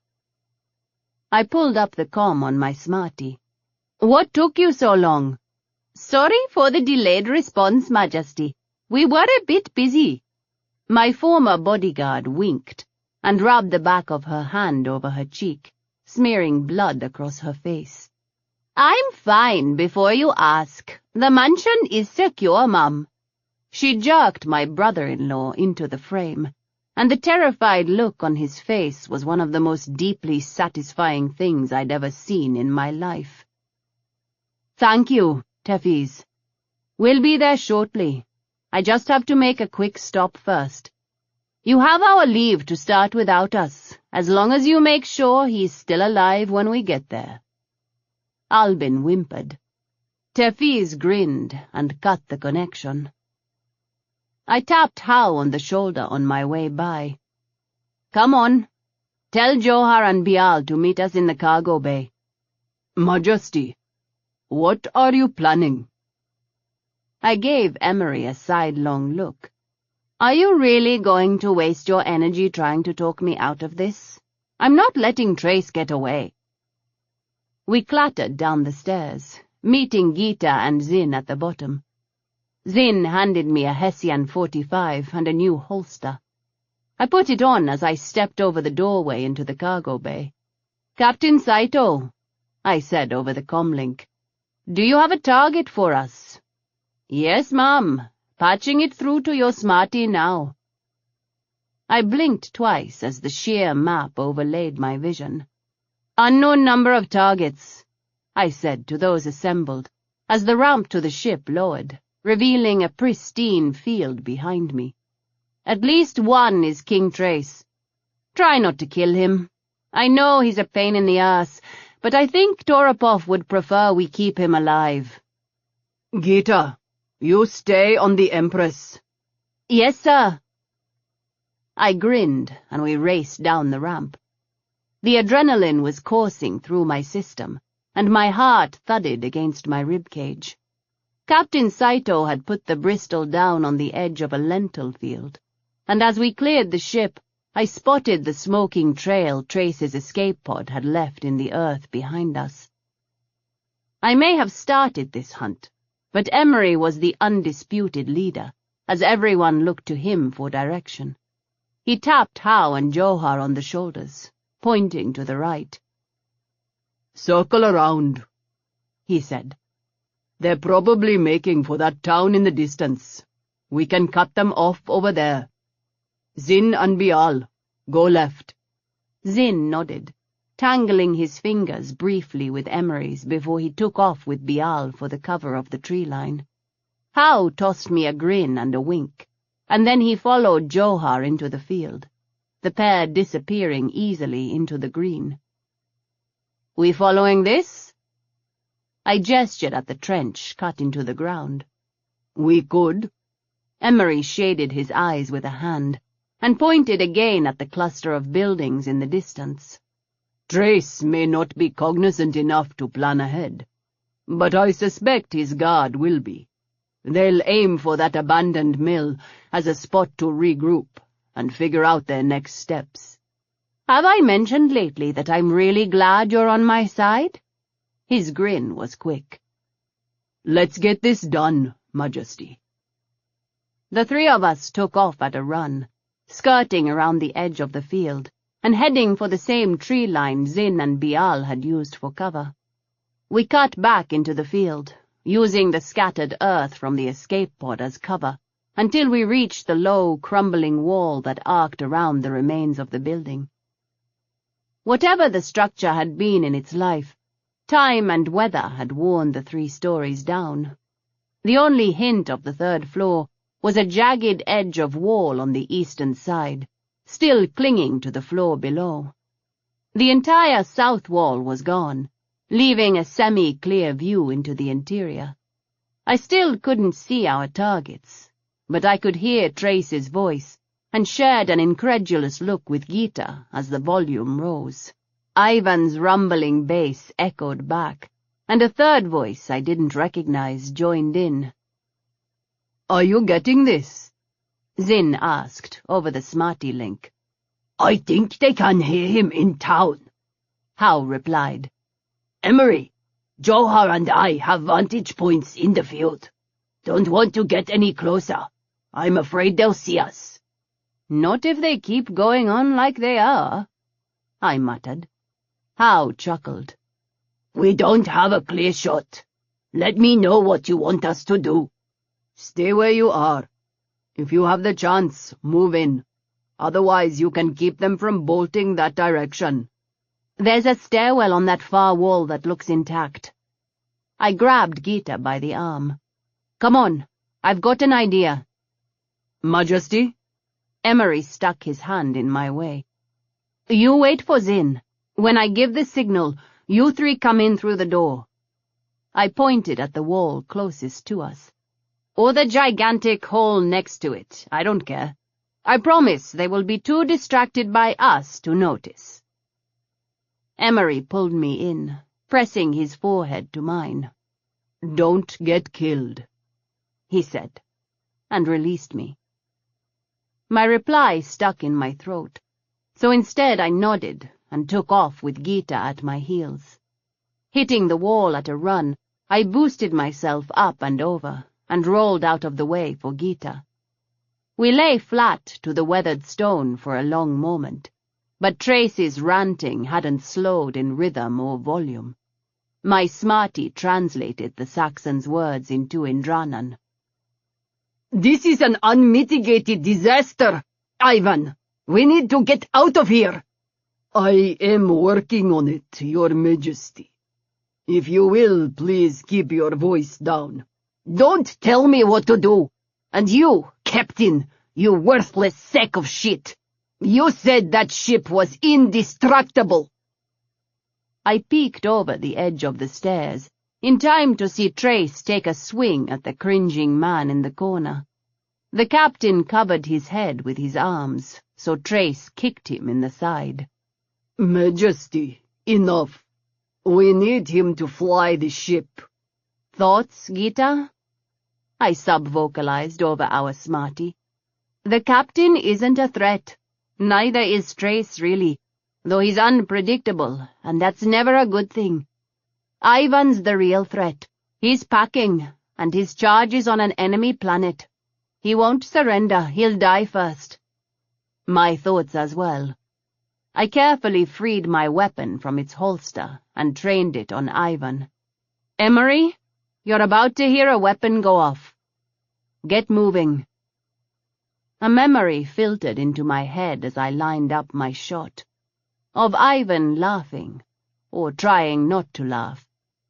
I pulled up the comm on my smarty. What took you so long? Sorry for the delayed response, Majesty. We were a bit busy. My former bodyguard winked and rubbed the back of her hand over her cheek, smearing blood across her face. I'm fine before you ask. The mansion is secure, Mum. She jerked my brother-in-law into the frame, and the terrified look on his face was one of the most deeply satisfying things I'd ever seen in my life. Thank you, Tefis. We'll be there shortly. I just have to make a quick stop first. You have our leave to start without us, as long as you make sure he's still alive when we get there. Albin whimpered. Tefis grinned and cut the connection. I tapped Hao on the shoulder on my way by. Come on. Tell Johar and Bial to meet us in the cargo bay. Majesty, what are you planning? I gave Emery a sidelong look. Are you really going to waste your energy trying to talk me out of this? I'm not letting Trace get away. We clattered down the stairs, meeting Gita and Zin at the bottom. Zin handed me a Hessian 45 and a new holster. I put it on as I stepped over the doorway into the cargo bay. Captain Saito, I said over the comlink, do you have a target for us? Yes, ma'am. Patching it through to your smarty now. I blinked twice as the sheer map overlaid my vision. Unknown number of targets, I said to those assembled, as the ramp to the ship lowered, revealing a pristine field behind me. At least one is King Trace. Try not to kill him. I know he's a pain in the ass, but I think Toropov would prefer we keep him alive. Gita, you stay on the Empress. Yes, sir. I grinned, and we raced down the ramp. The adrenaline was coursing through my system, and my heart thudded against my ribcage. Captain Saito had put the Bristol down on the edge of a lentil field, and as we cleared the ship, I spotted the smoking trail Trace's escape pod had left in the earth behind us. I may have started this hunt, but Emery was the undisputed leader, as everyone looked to him for direction. He tapped Hao and Johar on the shoulders, pointing to the right. Circle around, he said. They're probably making for that town in the distance. We can cut them off over there. Zin and Bial, go left. Zin nodded, tangling his fingers briefly with Emery's before he took off with Bial for the cover of the tree line. Hao tossed me a grin and a wink, and then he followed Johar into the field, the pair disappearing easily into the green. We following this? I gestured at the trench cut into the ground. We could. Emery shaded his eyes with a hand, and pointed again at the cluster of buildings in the distance. Trace may not be cognizant enough to plan ahead, but I suspect his guard will be. They'll aim for that abandoned mill as a spot to regroup and figure out their next steps. Have I mentioned lately that I'm really glad you're on my side? His grin was quick. Let's get this done, Majesty. The three of us took off at a run, skirting around the edge of the field, and heading for the same tree line Zin and Bial had used for cover. We cut back into the field, using the scattered earth from the escape pod as cover, until we reached the low, crumbling wall that arced around the remains of the building. Whatever the structure had been in its life, time and weather had worn the 3 stories down. The only hint of the 3rd floor was a jagged edge of wall on the eastern side, still clinging to the floor below. The entire south wall was gone, leaving a semi-clear view into the interior. I still couldn't see our targets, but I could hear Trace's voice, and shared an incredulous look with Gita as the volume rose. Ivan's rumbling bass echoed back, and a third voice I didn't recognize joined in. Are you getting this? Zin asked over the smarty link. I think they can hear him in town. Hal replied. Emery, Johar and I have vantage points in the field. Don't want to get any closer. I'm afraid they'll see us. Not if they keep going on like they are, I muttered. Hal chuckled. We don't have a clear shot. Let me know what you want us to do. Stay where you are. If you have the chance, move in. Otherwise, you can keep them from bolting that direction. There's a stairwell on that far wall that looks intact. I grabbed Gita by the arm. Come on, I've got an idea. Majesty? Emery stuck his hand in my way. You wait for Zin. When I give the signal, you three come in through the door. I pointed at the wall closest to us. Or the gigantic hole next to it, I don't care. I promise they will be too distracted by us to notice. Emery pulled me in, pressing his forehead to mine. Don't get killed, he said, and released me. My reply stuck in my throat, so instead I nodded and took off with Gita at my heels. Hitting the wall at a run, I boosted myself up and over, and rolled out of the way for Gita. We lay flat to the weathered stone for a long moment, but Tracy's ranting hadn't slowed in rhythm or volume. My smarty translated the Saxon's words into Indranan. This is an unmitigated disaster, Ivan. We need to get out of here. I am working on it, Your Majesty. If you will, please keep your voice down. Don't tell me what to do. And you, Captain, you worthless sack of shit. You said that ship was indestructible. I peeked over the edge of the stairs, in time to see Trace take a swing at the cringing man in the corner. The captain covered his head with his arms, so Trace kicked him in the side. Majesty, enough. We need him to fly the ship. Thoughts, Gita? I sub-vocalized over our smarty. The captain isn't a threat. Neither is Trace, really, though he's unpredictable, and that's never a good thing. Ivan's the real threat. He's packing, and his charge is on an enemy planet. He won't surrender, he'll die first. My thoughts as well. I carefully freed my weapon from its holster and trained it on Ivan. Emery, you're about to hear a weapon go off. Get moving. A memory filtered into my head as I lined up my shot. Of Ivan laughing, or trying not to laugh,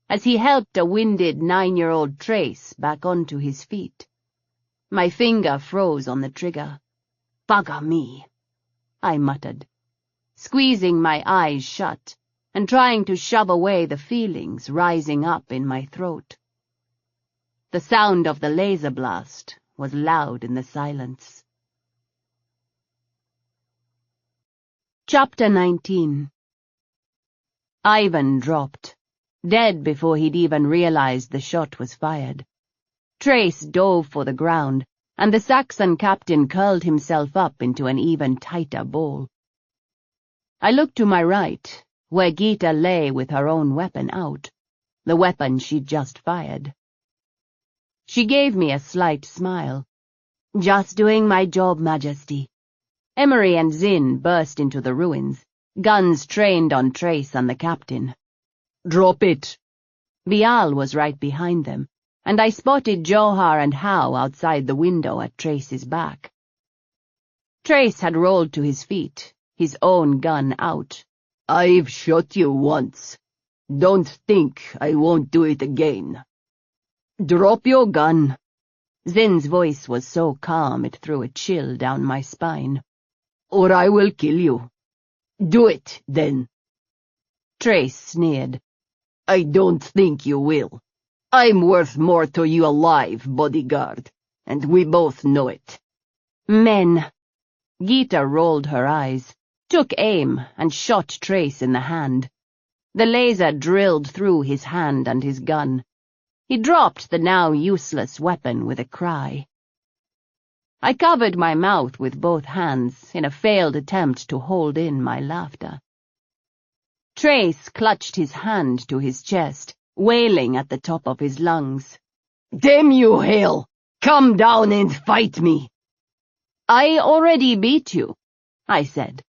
as he helped a winded 9-year-old Trace back onto his feet. My finger froze on the trigger. Bugger me, I muttered, squeezing my eyes shut and trying to shove away the feelings rising up in my throat. The sound of the laser blast was loud in the silence. Chapter 19. Ivan dropped, dead before he'd even realized the shot was fired. Trace dove for the ground, and the Saxon captain curled himself up into an even tighter ball. I looked to my right, where Gita lay with her own weapon out, the weapon she'd just fired. She gave me a slight smile. Just doing my job, Majesty. Emery and Zin burst into the ruins, guns trained on Trace and the captain. Drop it. Bial was right behind them, and I spotted Johar and Howe outside the window at Trace's back. Trace had rolled to his feet, his own gun out. I've shot you once. Don't think I won't do it again. Drop your gun. Zin's voice was so calm it threw a chill down my spine. Or I will kill you. Do it, then. Trace sneered. I don't think you will. I'm worth more to you alive, bodyguard, and we both know it. Men. Gita rolled her eyes, took aim, and shot Trace in the hand. The laser drilled through his hand and his gun. He dropped the now useless weapon with a cry. I covered my mouth with both hands in a failed attempt to hold in my laughter. Trace clutched his hand to his chest, wailing at the top of his lungs. "Damn you, Hail! Come down and fight me!" "I already beat you," I said,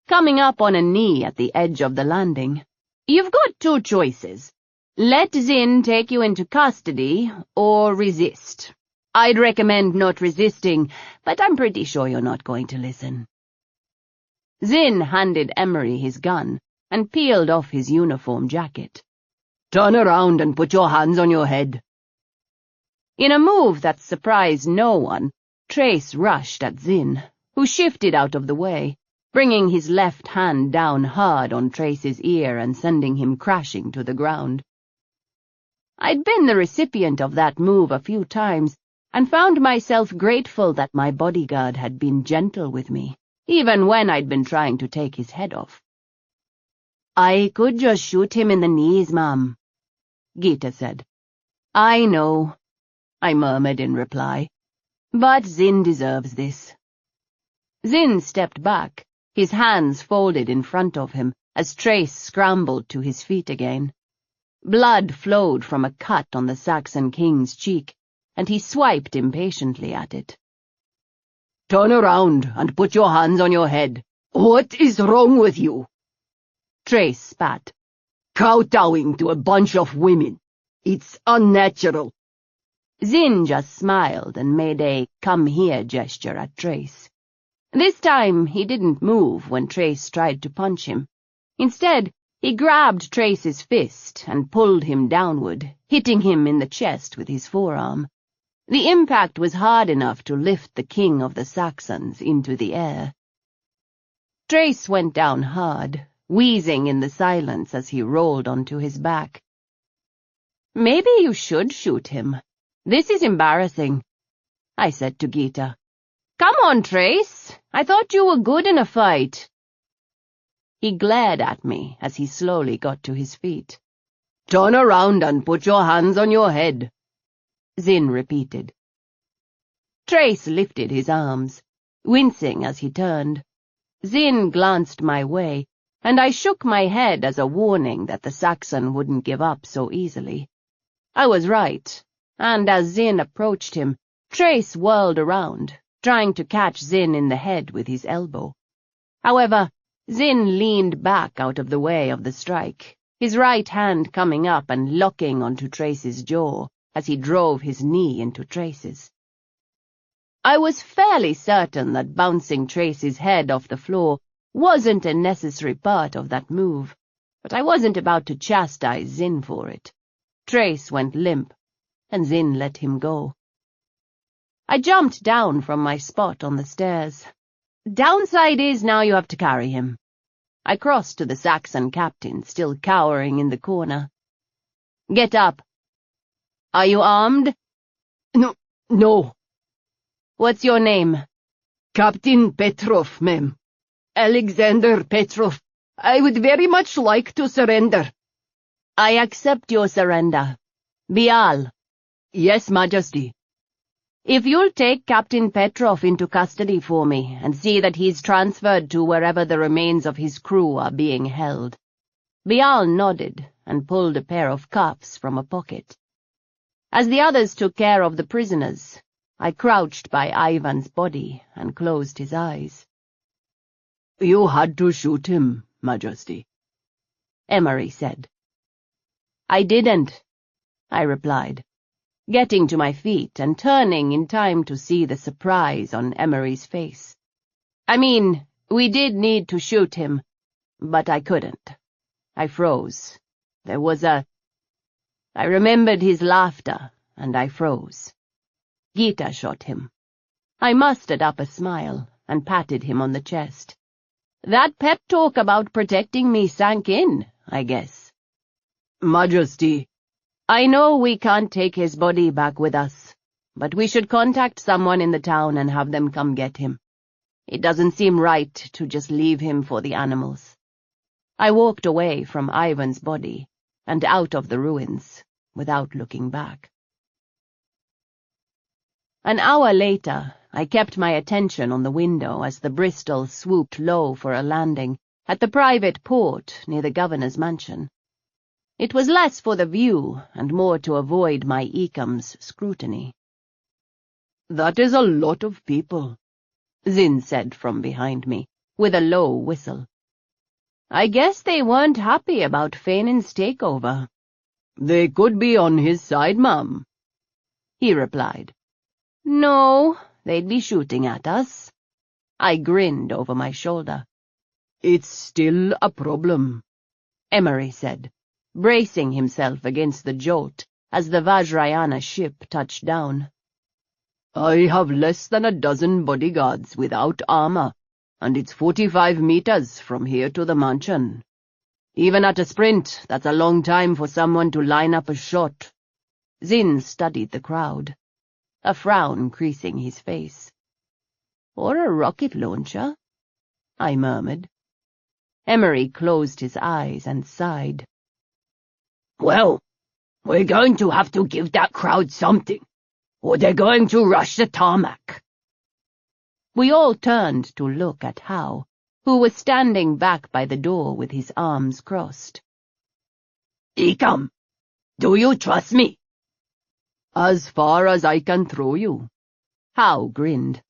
coming up on a knee at the edge of the landing. "You've got two choices. Let Zin take you into custody, or resist. I'd recommend not resisting, but I'm pretty sure you're not going to listen." Zin handed Emery his gun and peeled off his uniform jacket. "Turn around and put your hands on your head." In a move that surprised no one, Trace rushed at Zin, who shifted out of the way, bringing his left hand down hard on Trace's ear and sending him crashing to the ground. I'd been the recipient of that move a few times, and found myself grateful that my bodyguard had been gentle with me, even when I'd been trying to take his head off. "I could just shoot him in the knees, Mom," Gita said. "I know," I murmured in reply, "but Zin deserves this." Zin stepped back, his hands folded in front of him, as Trace scrambled to his feet again. Blood flowed from a cut on the Saxon king's cheek, and he swiped impatiently at it. "Turn around and put your hands on your head. What is wrong with you?" Trace spat. "Kowtowing to a bunch of women. It's unnatural." Zin just smiled and made a come-here gesture at Trace. This time he didn't move when Trace tried to punch him. Instead, he grabbed Trace's fist and pulled him downward, hitting him in the chest with his forearm. The impact was hard enough to lift the king of the Saxons into the air. Trace went down hard, wheezing in the silence as he rolled onto his back. "Maybe you should shoot him. This is embarrassing," I said to Gita. "Come on, Trace. I thought you were good in a fight." He glared at me as he slowly got to his feet. "Turn around and put your hands on your head," Zin repeated. Trace lifted his arms, wincing as he turned. Zin glanced my way, and I shook my head as a warning that the Saxon wouldn't give up so easily. I was right, and as Zin approached him, Trace whirled around, trying to catch Zin in the head with his elbow. However, Zin leaned back out of the way of the strike, his right hand coming up and locking onto Trace's jaw as he drove his knee into Trace's. I was fairly certain that bouncing Trace's head off the floor wasn't a necessary part of that move, but I wasn't about to chastise Zin for it. Trace went limp, and Zin let him go. I jumped down from my spot on the stairs. "Downside is now you have to carry him." I crossed to the Saxon captain, still cowering in the corner. "Get up. Are you armed?" No. "What's your name?" "Captain Petrov, ma'am. Alexander Petrov. I would very much like to surrender." "I accept your surrender. Bial." "Yes, Majesty." "If you'll take Captain Petrov into custody for me and see that he's transferred to wherever the remains of his crew are being held." Bial nodded and pulled a pair of cuffs from a pocket. As the others took care of the prisoners, I crouched by Ivan's body and closed his eyes. "You had to shoot him, Majesty," Emery said. "I didn't," I replied, getting to my feet and turning in time to see the surprise on Emery's face. "I mean, we did need to shoot him, but I couldn't. I froze. There was I remembered his laughter, and I froze. Gita shot him." I mustered up a smile and patted him on the chest. "That pep talk about protecting me sank in, I guess." "Majesty." "I know we can't take his body back with us, but we should contact someone in the town and have them come get him. It doesn't seem right to just leave him for the animals." I walked away from Ivan's body and out of the ruins without looking back. An hour later, I kept my attention on the window as the Bristol swooped low for a landing, at the private port near the governor's mansion. It was less for the view and more to avoid my Ekam's scrutiny. "That is a lot of people," Zin said from behind me, with a low whistle. I guess they weren't happy about Fainan's takeover. "They could be on his side, ma'am," he replied. No, they'd be shooting at us. I grinned over my shoulder. "It's still a problem," Emery said, bracing himself against the jolt as the Vajrayana ship touched down. "I have less than a dozen bodyguards without armor, and it's 45 meters from here to the mansion. Even at a sprint, that's a long time for someone to line up a shot." Zin studied the crowd, a frown creasing his face. "Or a rocket launcher," I murmured. Emery closed his eyes and sighed. "Well, we're going to have to give that crowd something, or they're going to rush the tarmac." We all turned to look at Howe, who was standing back by the door with his arms crossed. "Ekam, do you trust me?" "As far as I can throw you." Howe grinned.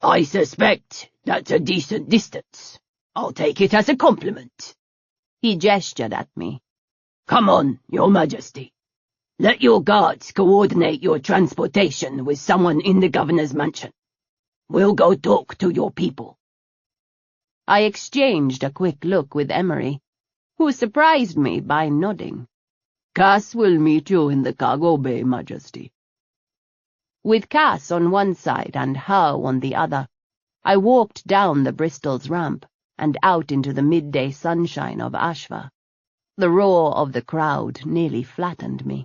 "I suspect that's a decent distance. I'll take it as a compliment." He gestured at me. "Come on, Your Majesty. Let your guards coordinate your transportation with someone in the governor's mansion. We'll go talk to your people." I exchanged a quick look with Emery, who surprised me by nodding. "Cass will meet you in the cargo bay, Majesty." With Cass on one side and Howe on the other, I walked down the Bristol's ramp and out into the midday sunshine of Ashva. The roar of the crowd nearly flattened me.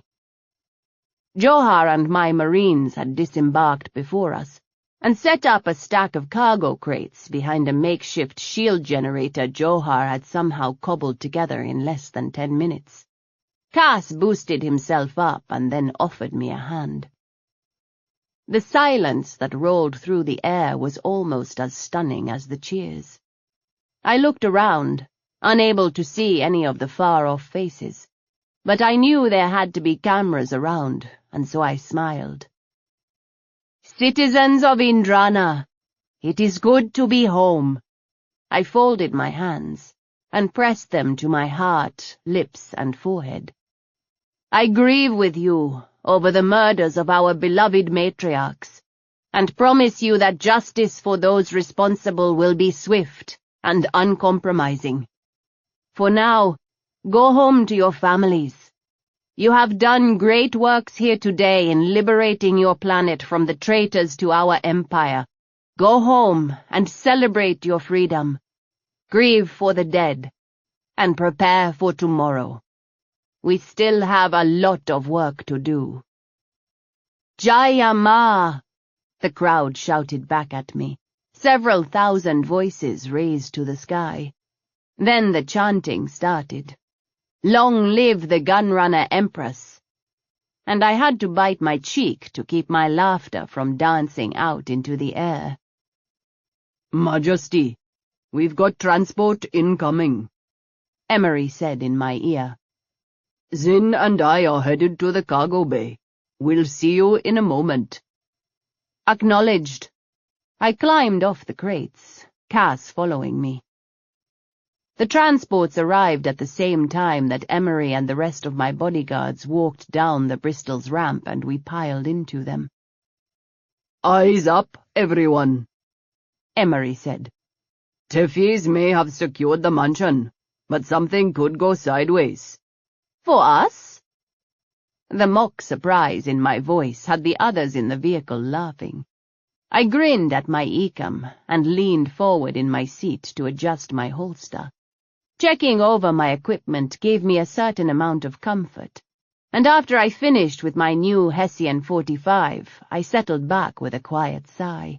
Johar and my marines had disembarked before us and set up a stack of cargo crates behind a makeshift shield generator Johar had somehow cobbled together in less than 10 minutes. Cass boosted himself up and then offered me a hand. The silence that rolled through the air was almost as stunning as the cheers. I looked around, unable to see any of the far-off faces, but I knew there had to be cameras around, and so I smiled. "Citizens of Indrana, it is good to be home." I folded my hands and pressed them to my heart, lips, and forehead. "I grieve with you over the murders of our beloved matriarchs, and promise you that justice for those responsible will be swift and uncompromising. For now, go home to your families. You have done great works here today in liberating your planet from the traitors to our empire. Go home and celebrate your freedom. Grieve for the dead, and prepare for tomorrow. We still have a lot of work to do." "Jaya Ma!" the crowd shouted back at me, several thousand voices raised to the sky. Then the chanting started. "Long live the Gunrunner Empress!" And I had to bite my cheek to keep my laughter from dancing out into the air. "Majesty, we've got transport incoming," Emery said in my ear. "Zin and I are headed to the cargo bay. We'll see you in a moment." Acknowledged. I climbed off the crates, Cass following me. The transports arrived at the same time that Emery and the rest of my bodyguards walked down the Bristol's ramp, and we piled into them. "Eyes up, everyone," Emery said. "Tefis may have secured the mansion, but something could go sideways." "For us?" The mock surprise in my voice had the others in the vehicle laughing. I grinned at my Ekam and leaned forward in my seat to adjust my holster. Checking over my equipment gave me a certain amount of comfort, and after I finished with my new Hessian 45, I settled back with a quiet sigh.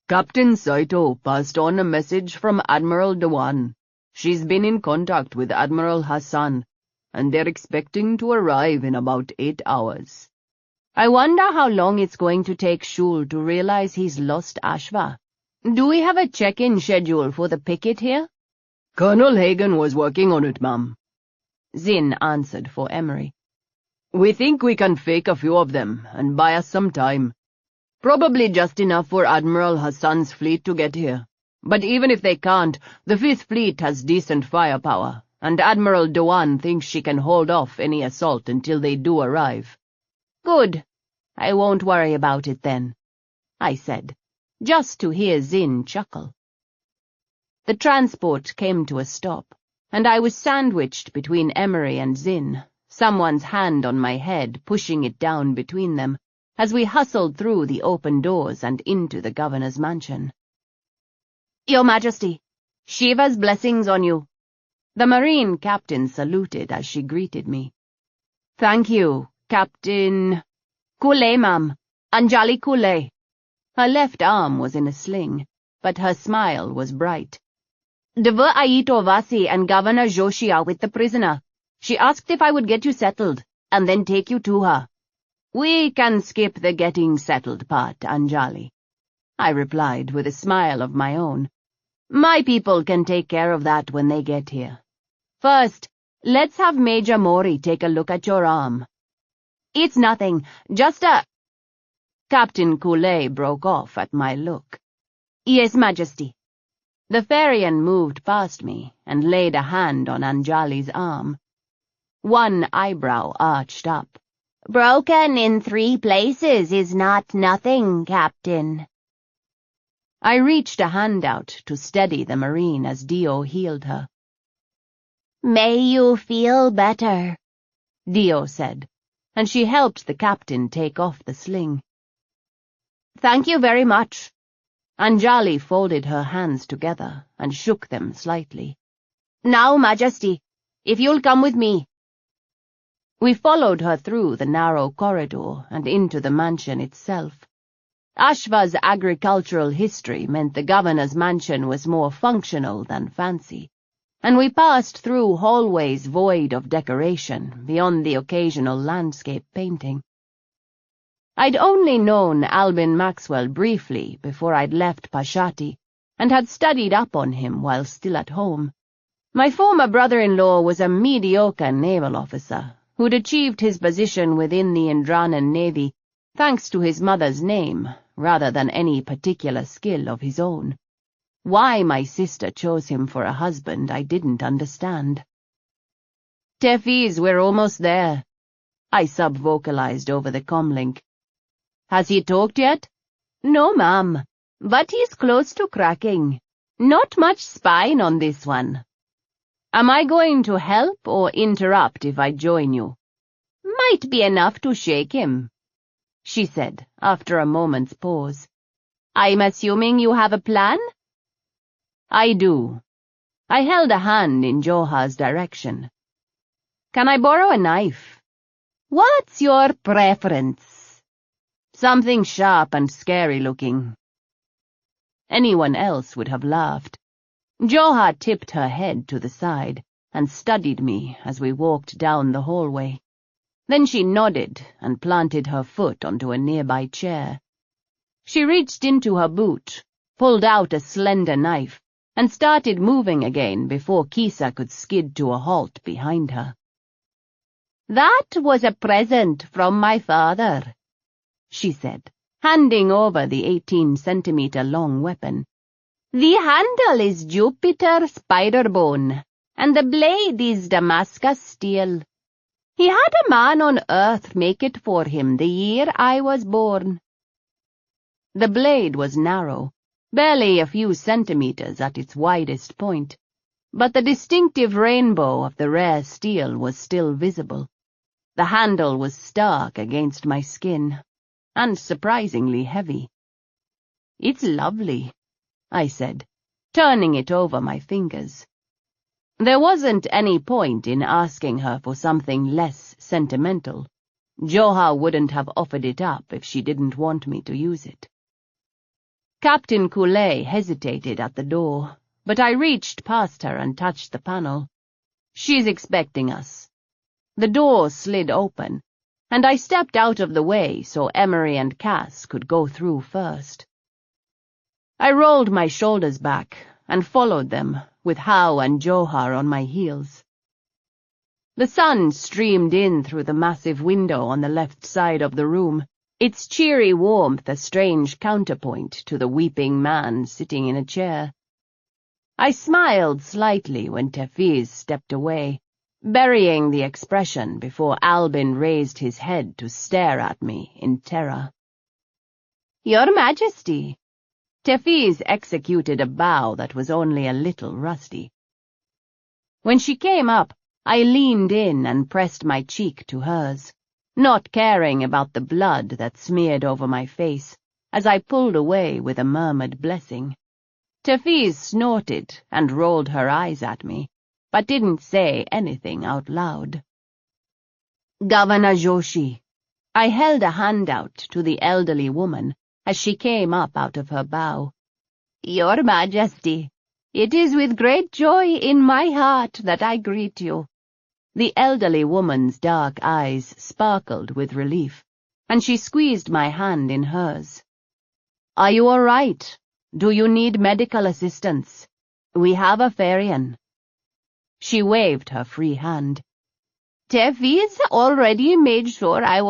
"Captain Saito passed on a message from Admiral Dewan. She's been in contact with Admiral Hassan, and they're expecting to arrive in about 8 hours. I wonder how long it's going to take Shul to realize he's lost Ashva. Do we have a check-in schedule for the picket here?" Colonel Hagen was working on it, ma'am. Zin answered for Emery. We think we can fake a few of them and buy us some time. Probably just enough for Admiral Hassan's fleet to get here. But even if they can't, the Fifth Fleet has decent firepower, and Admiral Dewan thinks she can hold off any assault until they do arrive. Good. I won't worry about it then, I said, just to hear Zin chuckle. The transport came to a stop, and I was sandwiched between Emery and Zin, someone's hand on my head pushing it down between them, as we hustled through the open doors and into the governor's mansion. Your Majesty, Shiva's blessings on you. The Marine captain saluted as she greeted me. Thank you, Captain... Kule, ma'am. Anjali Kule. Her left arm was in a sling, but her smile was bright. Deva Aito Vasi and Governor Joshi are with the prisoner. She asked if I would get you settled, and then take you to her. We can skip the getting settled part, Anjali, I replied with a smile of my own. My people can take care of that when they get here. First, let's have Major Mori take a look at your arm. It's nothing, just a... Captain Kule broke off at my look. Yes, Majesty. The Ferian moved past me and laid a hand on Anjali's arm. One eyebrow arched up. Broken in 3 places is not nothing, Captain. I reached a hand out to steady the Marine as Dio healed her. May you feel better, Dio said, and she helped the captain take off the sling. Thank you very much. Anjali folded her hands together and shook them slightly. Now, Majesty, if you'll come with me. We followed her through the narrow corridor and into the mansion itself. Ashva's agricultural history meant the governor's mansion was more functional than fancy, and we passed through hallways void of decoration beyond the occasional landscape painting. I'd only known Albin Maxwell briefly before I'd left Pashati, and had studied up on him while still at home. My former brother-in-law was a mediocre naval officer who'd achieved his position within the Indranan Navy thanks to his mother's name rather than any particular skill of his own. Why my sister chose him for a husband I didn't understand. Tefiz, we're almost there, I sub-vocalized over the comlink. Has he talked yet? No, ma'am, but he's close to cracking. Not much spine on this one. Am I going to help or interrupt if I join you? Might be enough to shake him, she said after a moment's pause. I'm assuming you have a plan? I do. I held a hand in Joha's direction. Can I borrow a knife? What's your preference? Something sharp and scary-looking. Anyone else would have laughed. Joha tipped her head to the side and studied me as we walked down the hallway. Then she nodded and planted her foot onto a nearby chair. She reached into her boot, pulled out a slender knife, and started moving again before Kisa could skid to a halt behind her. That was a present from my father, she said, handing over the 18-centimeter-long weapon. The handle is Jupiter spider-bone, and the blade is Damascus steel. He had a man on Earth make it for him the year I was born. The blade was narrow, barely a few centimeters at its widest point, but the distinctive rainbow of the rare steel was still visible. The handle was stark against my skin, and surprisingly heavy. It's lovely, I said, turning it over my fingers. There wasn't any point in asking her for something less sentimental. Joha wouldn't have offered it up if she didn't want me to use it. Captain Kule hesitated at the door, but I reached past her and touched the panel. She's expecting us. The door slid open, and I stepped out of the way so Emery and Cass could go through first. I rolled my shoulders back and followed them, with How and Johar on my heels. The sun streamed in through the massive window on the left side of the room, its cheery warmth a strange counterpoint to the weeping man sitting in a chair. I smiled slightly when Tefiz stepped away, burying the expression before Albin raised his head to stare at me in terror. "Your Majesty." Tefiz executed a bow that was only a little rusty. When she came up, I leaned in and pressed my cheek to hers, not caring about the blood that smeared over my face as I pulled away with a murmured blessing. Tefiz snorted and rolled her eyes at me, but didn't say anything out loud. "Governor Joshi." I held a hand out to the elderly woman as she came up out of her bow. "Your Majesty, it is with great joy in my heart that I greet you." The elderly woman's dark eyes sparkled with relief, and she squeezed my hand in hers. "Are you all right? Do you need medical assistance? We have a Farian." She waved her free hand. "Tefiz already made sure I was